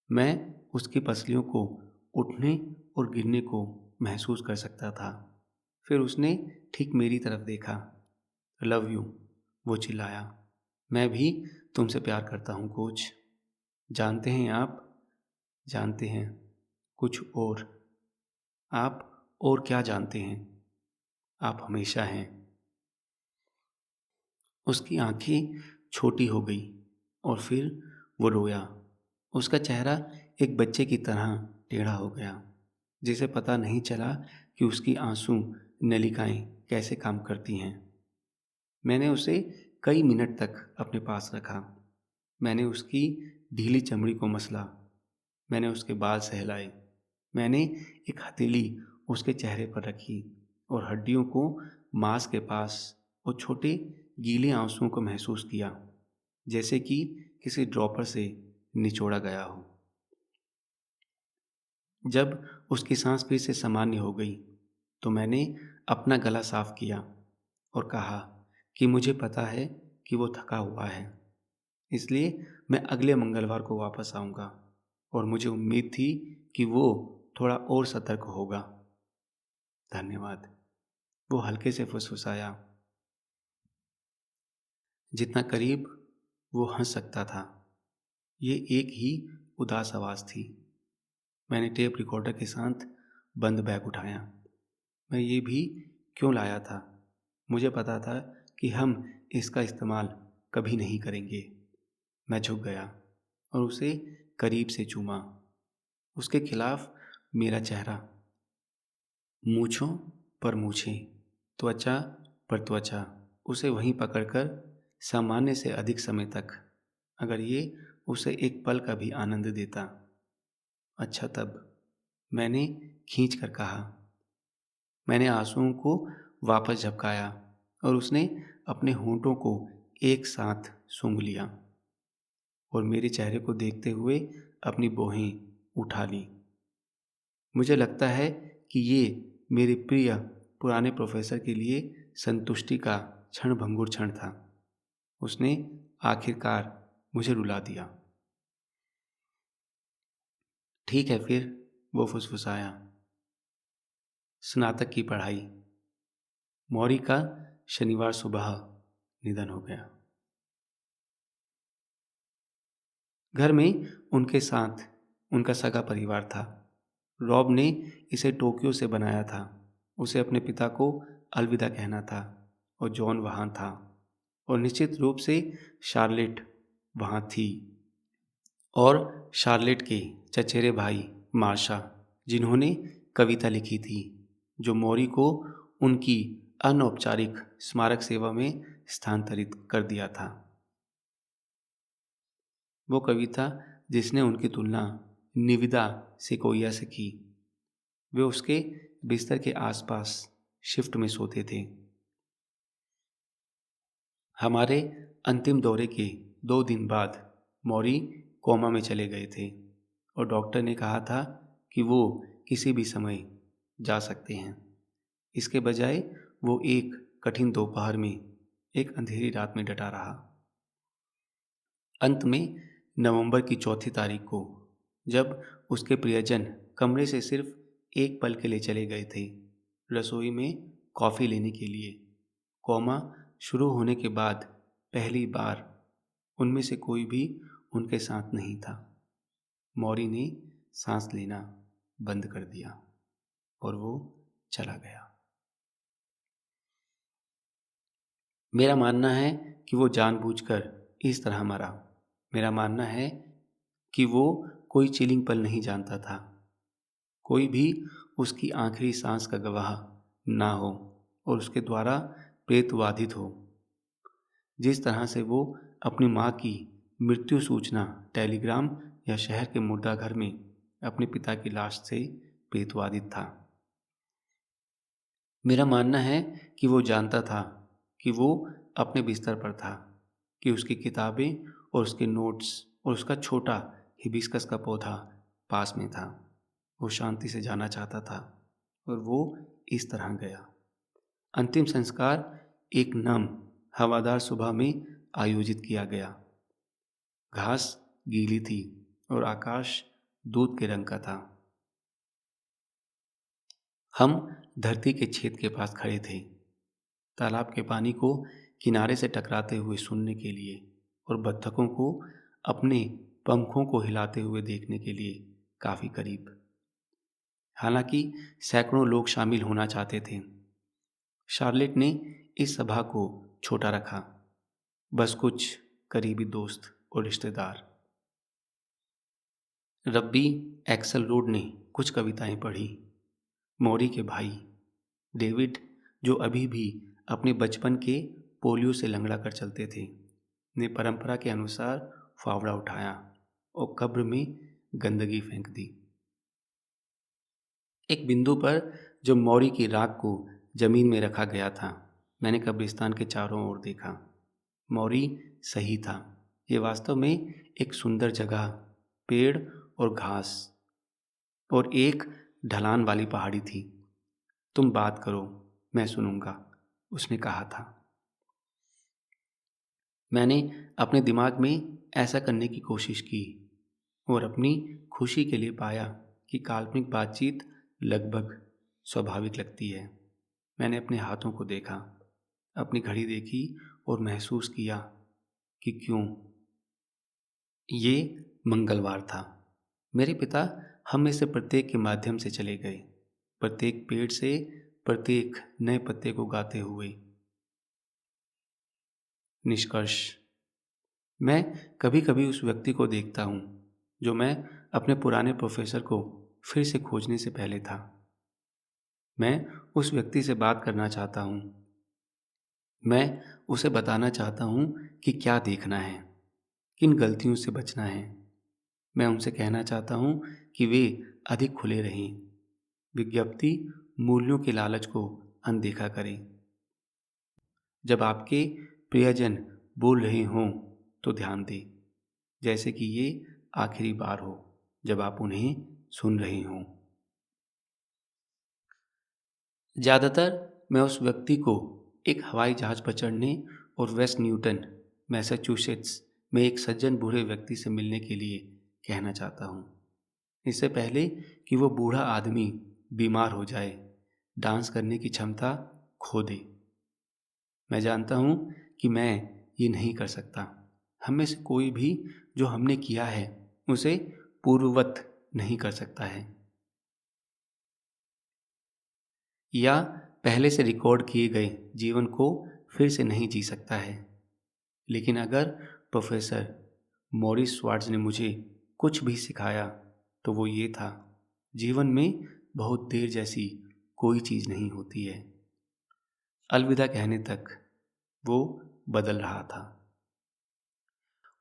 मैं उसकी पसलियों को उठने और गिरने को महसूस कर सकता था। फिर उसने ठीक मेरी तरफ देखा। लव यू, वो चिल्लाया। मैं भी तुमसे प्यार करता हूँ कोच। जानते हैं आप, जानते हैं कुछ और। आप और क्या जानते हैं? आप हमेशा हैं। उसकी आंखें छोटी हो गई और फिर वो रोया। उसका चेहरा एक बच्चे की तरह टेढ़ा हो गया, जिसे पता नहीं चला कि उसकी आंसू नलिकाएं कैसे काम करती हैं। मैंने उसे कई मिनट तक अपने पास रखा। मैंने उसकी ढीली चमड़ी को मसला। मैंने उसके बाल सहलाए। मैंने एक हथेली उसके चेहरे पर रखी और हड्डियों को मांस के पास और छोटे गीले आंसुओं को महसूस किया, जैसे कि किसी ड्रॉपर से निचोड़ा गया हो। जब उसकी सांस फिर से सामान्य हो गई तो मैंने अपना गला साफ किया और कहा कि मुझे पता है कि वो थका हुआ है, इसलिए मैं अगले मंगलवार को वापस आऊँगा और मुझे उम्मीद थी कि वो थोड़ा और सतर्क होगा। धन्यवाद, वो हल्के से फुसफुसाया, जितना करीब वो हंस सकता था। ये एक ही उदास आवाज़ थी। मैंने टेप रिकॉर्डर के साथ बंद बैग उठाया। मैं ये भी क्यों लाया था? मुझे पता था कि हम इसका इस्तेमाल कभी नहीं करेंगे। मैं झुक गया और उसे करीब से चूमा। उसके खिलाफ मेरा चेहरा, मूँछों पर मूँछें, त्वचा पर त्वचा, उसे वहीं पकड़कर सामान्य से अधिक समय तक, अगर ये उसे एक पल का भी आनंद देता। अच्छा तब, मैंने खींच कर कहा। मैंने आंसुओं को वापस झपकाया और उसने अपने होंठों को एक साथ सूंघ लिया और मेरे चेहरे को देखते हुए अपनी भौहें उठा ली। मुझे लगता है कि ये मेरे प्रिय पुराने प्रोफेसर के लिए संतुष्टि का क्षणभंगुर क्षण था। उसने आखिरकार मुझे रुला दिया। ठीक है फिर, वो फुसफुसाया। स्नातक की पढ़ाई। मौरी का शनिवार सुबह निधन हो गया। घर में उनके साथ उनका सगा परिवार था। रॉब ने इसे टोक्यो से बनाया था। उसे अपने पिता को अलविदा कहना था और जॉन वहाँ था और निश्चित रूप से शार्लेट वहाँ थी और शार्लेट के चचेरे भाई मार्शा, जिन्होंने कविता लिखी थी जो मौरी को उनकी अनौपचारिक स्मारक सेवा में स्थानांतरित कर दिया था। वो कविता जिसने उनकी तुलना निविदा सेकोया से की। वे उसके बिस्तर के आसपास शिफ्ट में सोते थे। हमारे अंतिम दौरे के 2 दिन बाद मौरी कोमा में चले गए थे और डॉक्टर ने कहा था कि वो किसी भी समय जा सकते हैं। इसके बजाय वो एक कठिन दोपहर में एक अंधेरी रात में डटा रहा। अंत में नवंबर की 4 तारीख को जब उसके प्रियजन कमरे से सिर्फ एक पल के लिए चले गए थे, रसोई में कॉफ़ी लेने के लिए, कोमा शुरू होने के बाद पहली बार उनमें से कोई भी उनके साथ नहीं था। मौरी ने सांस लेना बंद कर दिया और वो चला गया। मेरा मानना है कि वो जानबूझकर इस तरह मरा। मेरा मानना है कि वो कोई चिलिंग पल नहीं जानता था। कोई भी उसकी आखिरी सांस का गवाह ना हो और उसके द्वारा प्रेतवाधित हो। जिस तरह से वो अपनी माँ की मृत्यु सूचना टेलीग्राम या शहर के मुर्दाघर में अपने पिता की लाश से प्रेतवाधित था। मेरा मानना है कि वो जानता था कि वो अपने बिस्तर पर था, कि उसकी किताबें और उसके नोट्स और उसका छोटा हिबिस्कस का पौधा पास में था। वो शांति से जाना चाहता था और वो इस तरह गया। अंतिम संस्कार एक नम हवादार सुबह में आयोजित किया गया। घास गीली थी और आकाश दूध के रंग का था। हम धरती के छेद के पास खड़े थे, तालाब के पानी को किनारे से टकराते हुए सुनने के लिए और बत्तखों को अपने पंखों को हिलाते हुए देखने के लिए काफ़ी करीब। हालांकि सैकड़ों लोग शामिल होना चाहते थे। शार्लेट ने इस सभा को छोटा रखा, बस कुछ करीबी दोस्त और रिश्तेदार। रब्बी एक्सेलरोड ने कुछ कविताएं पढ़ी। मौरी के भाई डेविड, जो अभी भी अपने बचपन के पोलियो से लंगड़ा कर चलते थे, ने परंपरा के अनुसार फावड़ा उठाया और कब्र में गंदगी फेंक दी। एक बिंदु पर जब मौरी की राख को जमीन में रखा गया था, मैंने कब्रिस्तान के चारों ओर देखा। मौरी सही था। ये वास्तव में एक सुंदर जगह, पेड़ और घास और एक ढलान वाली पहाड़ी थी। तुम बात करो, मैं सुनूंगा, उसने कहा था। मैंने अपने दिमाग में ऐसा करने की कोशिश की और अपनी खुशी के लिए पाया कि काल्पनिक बातचीत लगभग स्वाभाविक लगती है। मैंने अपने हाथों को देखा, अपनी घड़ी देखी और महसूस किया कि क्यों। ये मंगलवार था। मेरे पिता हम में से प्रत्येक के माध्यम से चले गए, प्रत्येक पेड़ से प्रत्येक नए पत्ते को गाते हुए। निष्कर्ष, मैं कभी कभी उस व्यक्ति को देखता हूँ जो मैं अपने पुराने प्रोफेसर को फिर से खोजने से पहले था। मैं उस व्यक्ति से बात करना चाहता हूँ। मैं उसे बताना चाहता हूँ कि क्या देखना है, किन गलतियों से बचना है। मैं उनसे कहना चाहता हूँ कि वे अधिक खुले रहें, विज्ञप्ति मूल्यों के लालच को अनदेखा करें। जब आपके प्रियजन बोल रहे हों तो ध्यान दें, जैसे कि ये आखिरी बार हो जब आप उन्हें सुन रहे हों। ज़्यादातर मैं उस व्यक्ति को एक हवाई जहाज़ पर चढ़ने और वेस्ट न्यूटन, मैसाचुसेट्स में एक सज्जन बूढ़े व्यक्ति से मिलने के लिए कहना चाहता हूँ, इससे पहले कि वो बूढ़ा आदमी बीमार हो जाए, डांस करने की क्षमता खो दे। मैं जानता हूँ कि मैं ये नहीं कर सकता। हम में से कोई भी जो हमने किया है उसे पूर्ववत नहीं कर सकता है। या पहले से रिकॉर्ड किए गए जीवन को फिर से नहीं जी सकता है। लेकिन अगर प्रोफेसर मॉरिस श्वार्ट्ज ने मुझे कुछ भी सिखाया तो वो ये था, जीवन में बहुत देर जैसी कोई चीज़ नहीं होती है। अलविदा कहने तक वो बदल रहा था।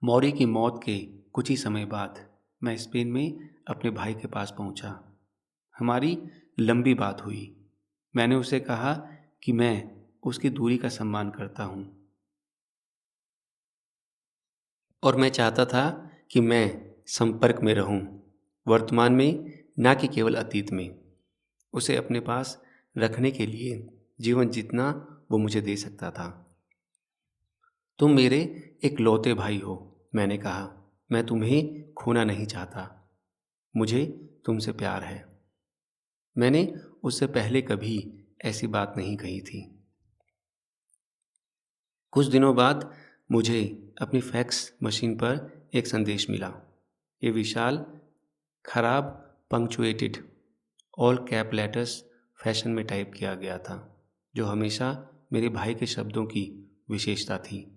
मौरी की मौत के कुछ ही समय बाद मैं स्पेन में अपने भाई के पास पहुंचा। हमारी लंबी बात हुई। मैंने उसे कहा कि मैं उसकी दूरी का सम्मान करता हूं और मैं चाहता था कि मैं संपर्क में रहूं, वर्तमान में, ना कि केवल अतीत में। उसे अपने पास रखने के लिए जीवन जितना वो मुझे दे सकता था। तुम मेरे इकलौते भाई हो, मैंने कहा। मैं तुम्हें खोना नहीं चाहता। मुझे तुमसे प्यार है। मैंने उससे पहले कभी ऐसी बात नहीं कही थी। कुछ दिनों बाद मुझे अपनी फैक्स मशीन पर एक संदेश मिला। ये विशाल, खराब, punctuated, all cap letters fashion में टाइप किया गया था, जो हमेशा मेरे भाई के शब्दों की विशेषता थी।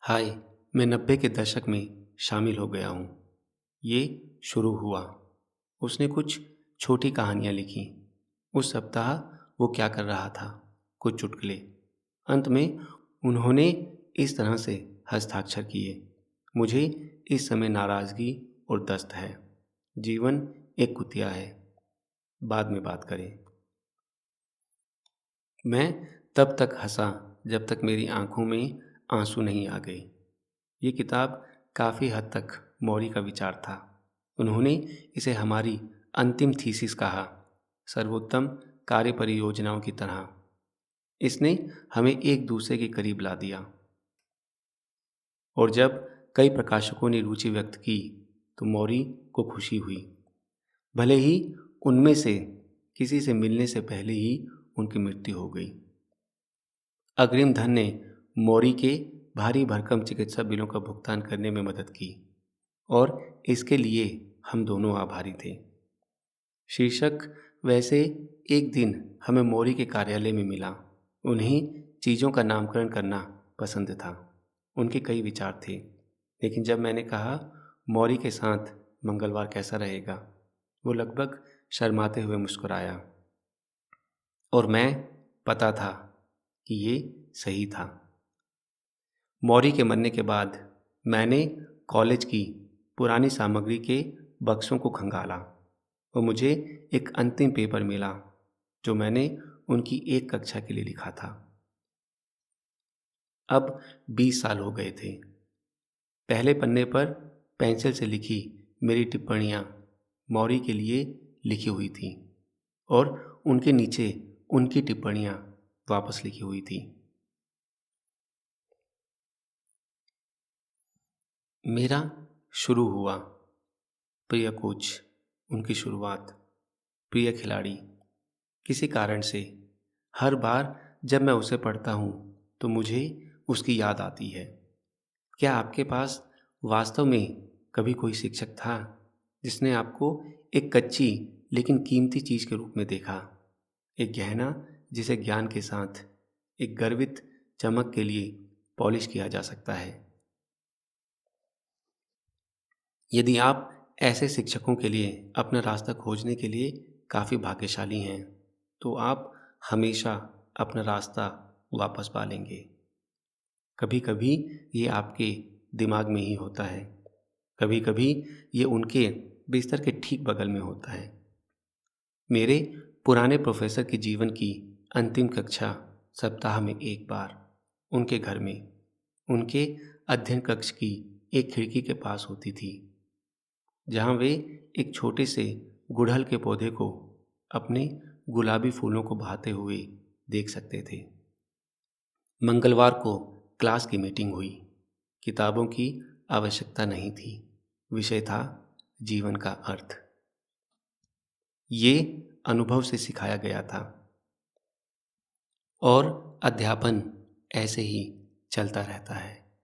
हाय, मैं 90 के दशक में शामिल हो गया हूँ। ये शुरू हुआ। उसने कुछ छोटी कहानियाँ लिखी। उस सप्ताह वो क्या कर रहा था, कुछ चुटकुले। अंत में उन्होंने इस तरह से हस्ताक्षर किए, मुझे इस समय नाराज़गी और दस्त है। जीवन एक कुतिया है, बाद में बात करें। मैं तब तक हंसा जब तक मेरी आंखों में आंसू नहीं आ गए। ये किताब काफ़ी हद तक मौरी का विचार था। उन्होंने इसे हमारी अंतिम थीसिस कहा, सर्वोत्तम कार्य परियोजनाओं की तरह। इसने हमें एक दूसरे के करीब ला दिया। और जब कई प्रकाशकों ने रुचि व्यक्त की तो मौरी को खुशी हुई, भले ही उनमें से किसी से मिलने से पहले ही उनकी मृत्यु हो गई। अग्रिम धन ने मौरी के भारी भरकम चिकित्सा बिलों का भुगतान करने में मदद की और इसके लिए हम दोनों आभारी थे। शीर्षक वैसे एक दिन हमें मौरी के कार्यालय में मिला। उन्हें चीज़ों का नामकरण करना पसंद था। उनके कई विचार थे, लेकिन जब मैंने कहा मौरी के साथ मंगलवार कैसा रहेगा, वो लगभग शर्माते हुए मुस्कुराया। और मैं पता था कि ये सही था। मौरी के मरने के बाद मैंने कॉलेज की पुरानी सामग्री के बक्सों को खंगाला और मुझे एक अंतिम पेपर मिला जो मैंने उनकी एक कक्षा के लिए लिखा था। अब 20 साल हो गए थे। पहले पन्ने पर पेंसिल से लिखी मेरी टिप्पणियाँ मौरी के लिए लिखी हुई थी और उनके नीचे उनकी टिप्पणियाँ वापस लिखी हुई थी। मेरा शुरू हुआ। प्रिय कोच, उनकी शुरुआत। प्रिय खिलाड़ी। किसी कारण से हर बार जब मैं उसे पढ़ता हूँ तो मुझे उसकी याद आती है। क्या आपके पास वास्तव में कभी कोई शिक्षक था जिसने आपको एक कच्ची लेकिन कीमती चीज़ के रूप में देखा, एक गहना जिसे ज्ञान के साथ एक गर्वित चमक के लिए पॉलिश किया जा सकता है? यदि आप ऐसे शिक्षकों के लिए अपना रास्ता खोजने के लिए काफ़ी भाग्यशाली हैं, तो आप हमेशा अपना रास्ता वापस पा लेंगे। कभी कभी ये आपके दिमाग में ही होता है, कभी कभी ये उनके बिस्तर के ठीक बगल में होता है। मेरे पुराने प्रोफेसर के जीवन की अंतिम कक्षा सप्ताह में एक बार उनके घर में, उनके अध्ययन कक्ष की एक खिड़की के पास होती थी, जहाँ वे एक छोटे से गुड़हल के पौधे को अपने गुलाबी फूलों को बहाते हुए देख सकते थे। मंगलवार को क्लास की मीटिंग हुई। किताबों की आवश्यकता नहीं थी। विषय था जीवन का अर्थ। ये अनुभव से सिखाया गया था और अध्यापन ऐसे ही चलता रहता है।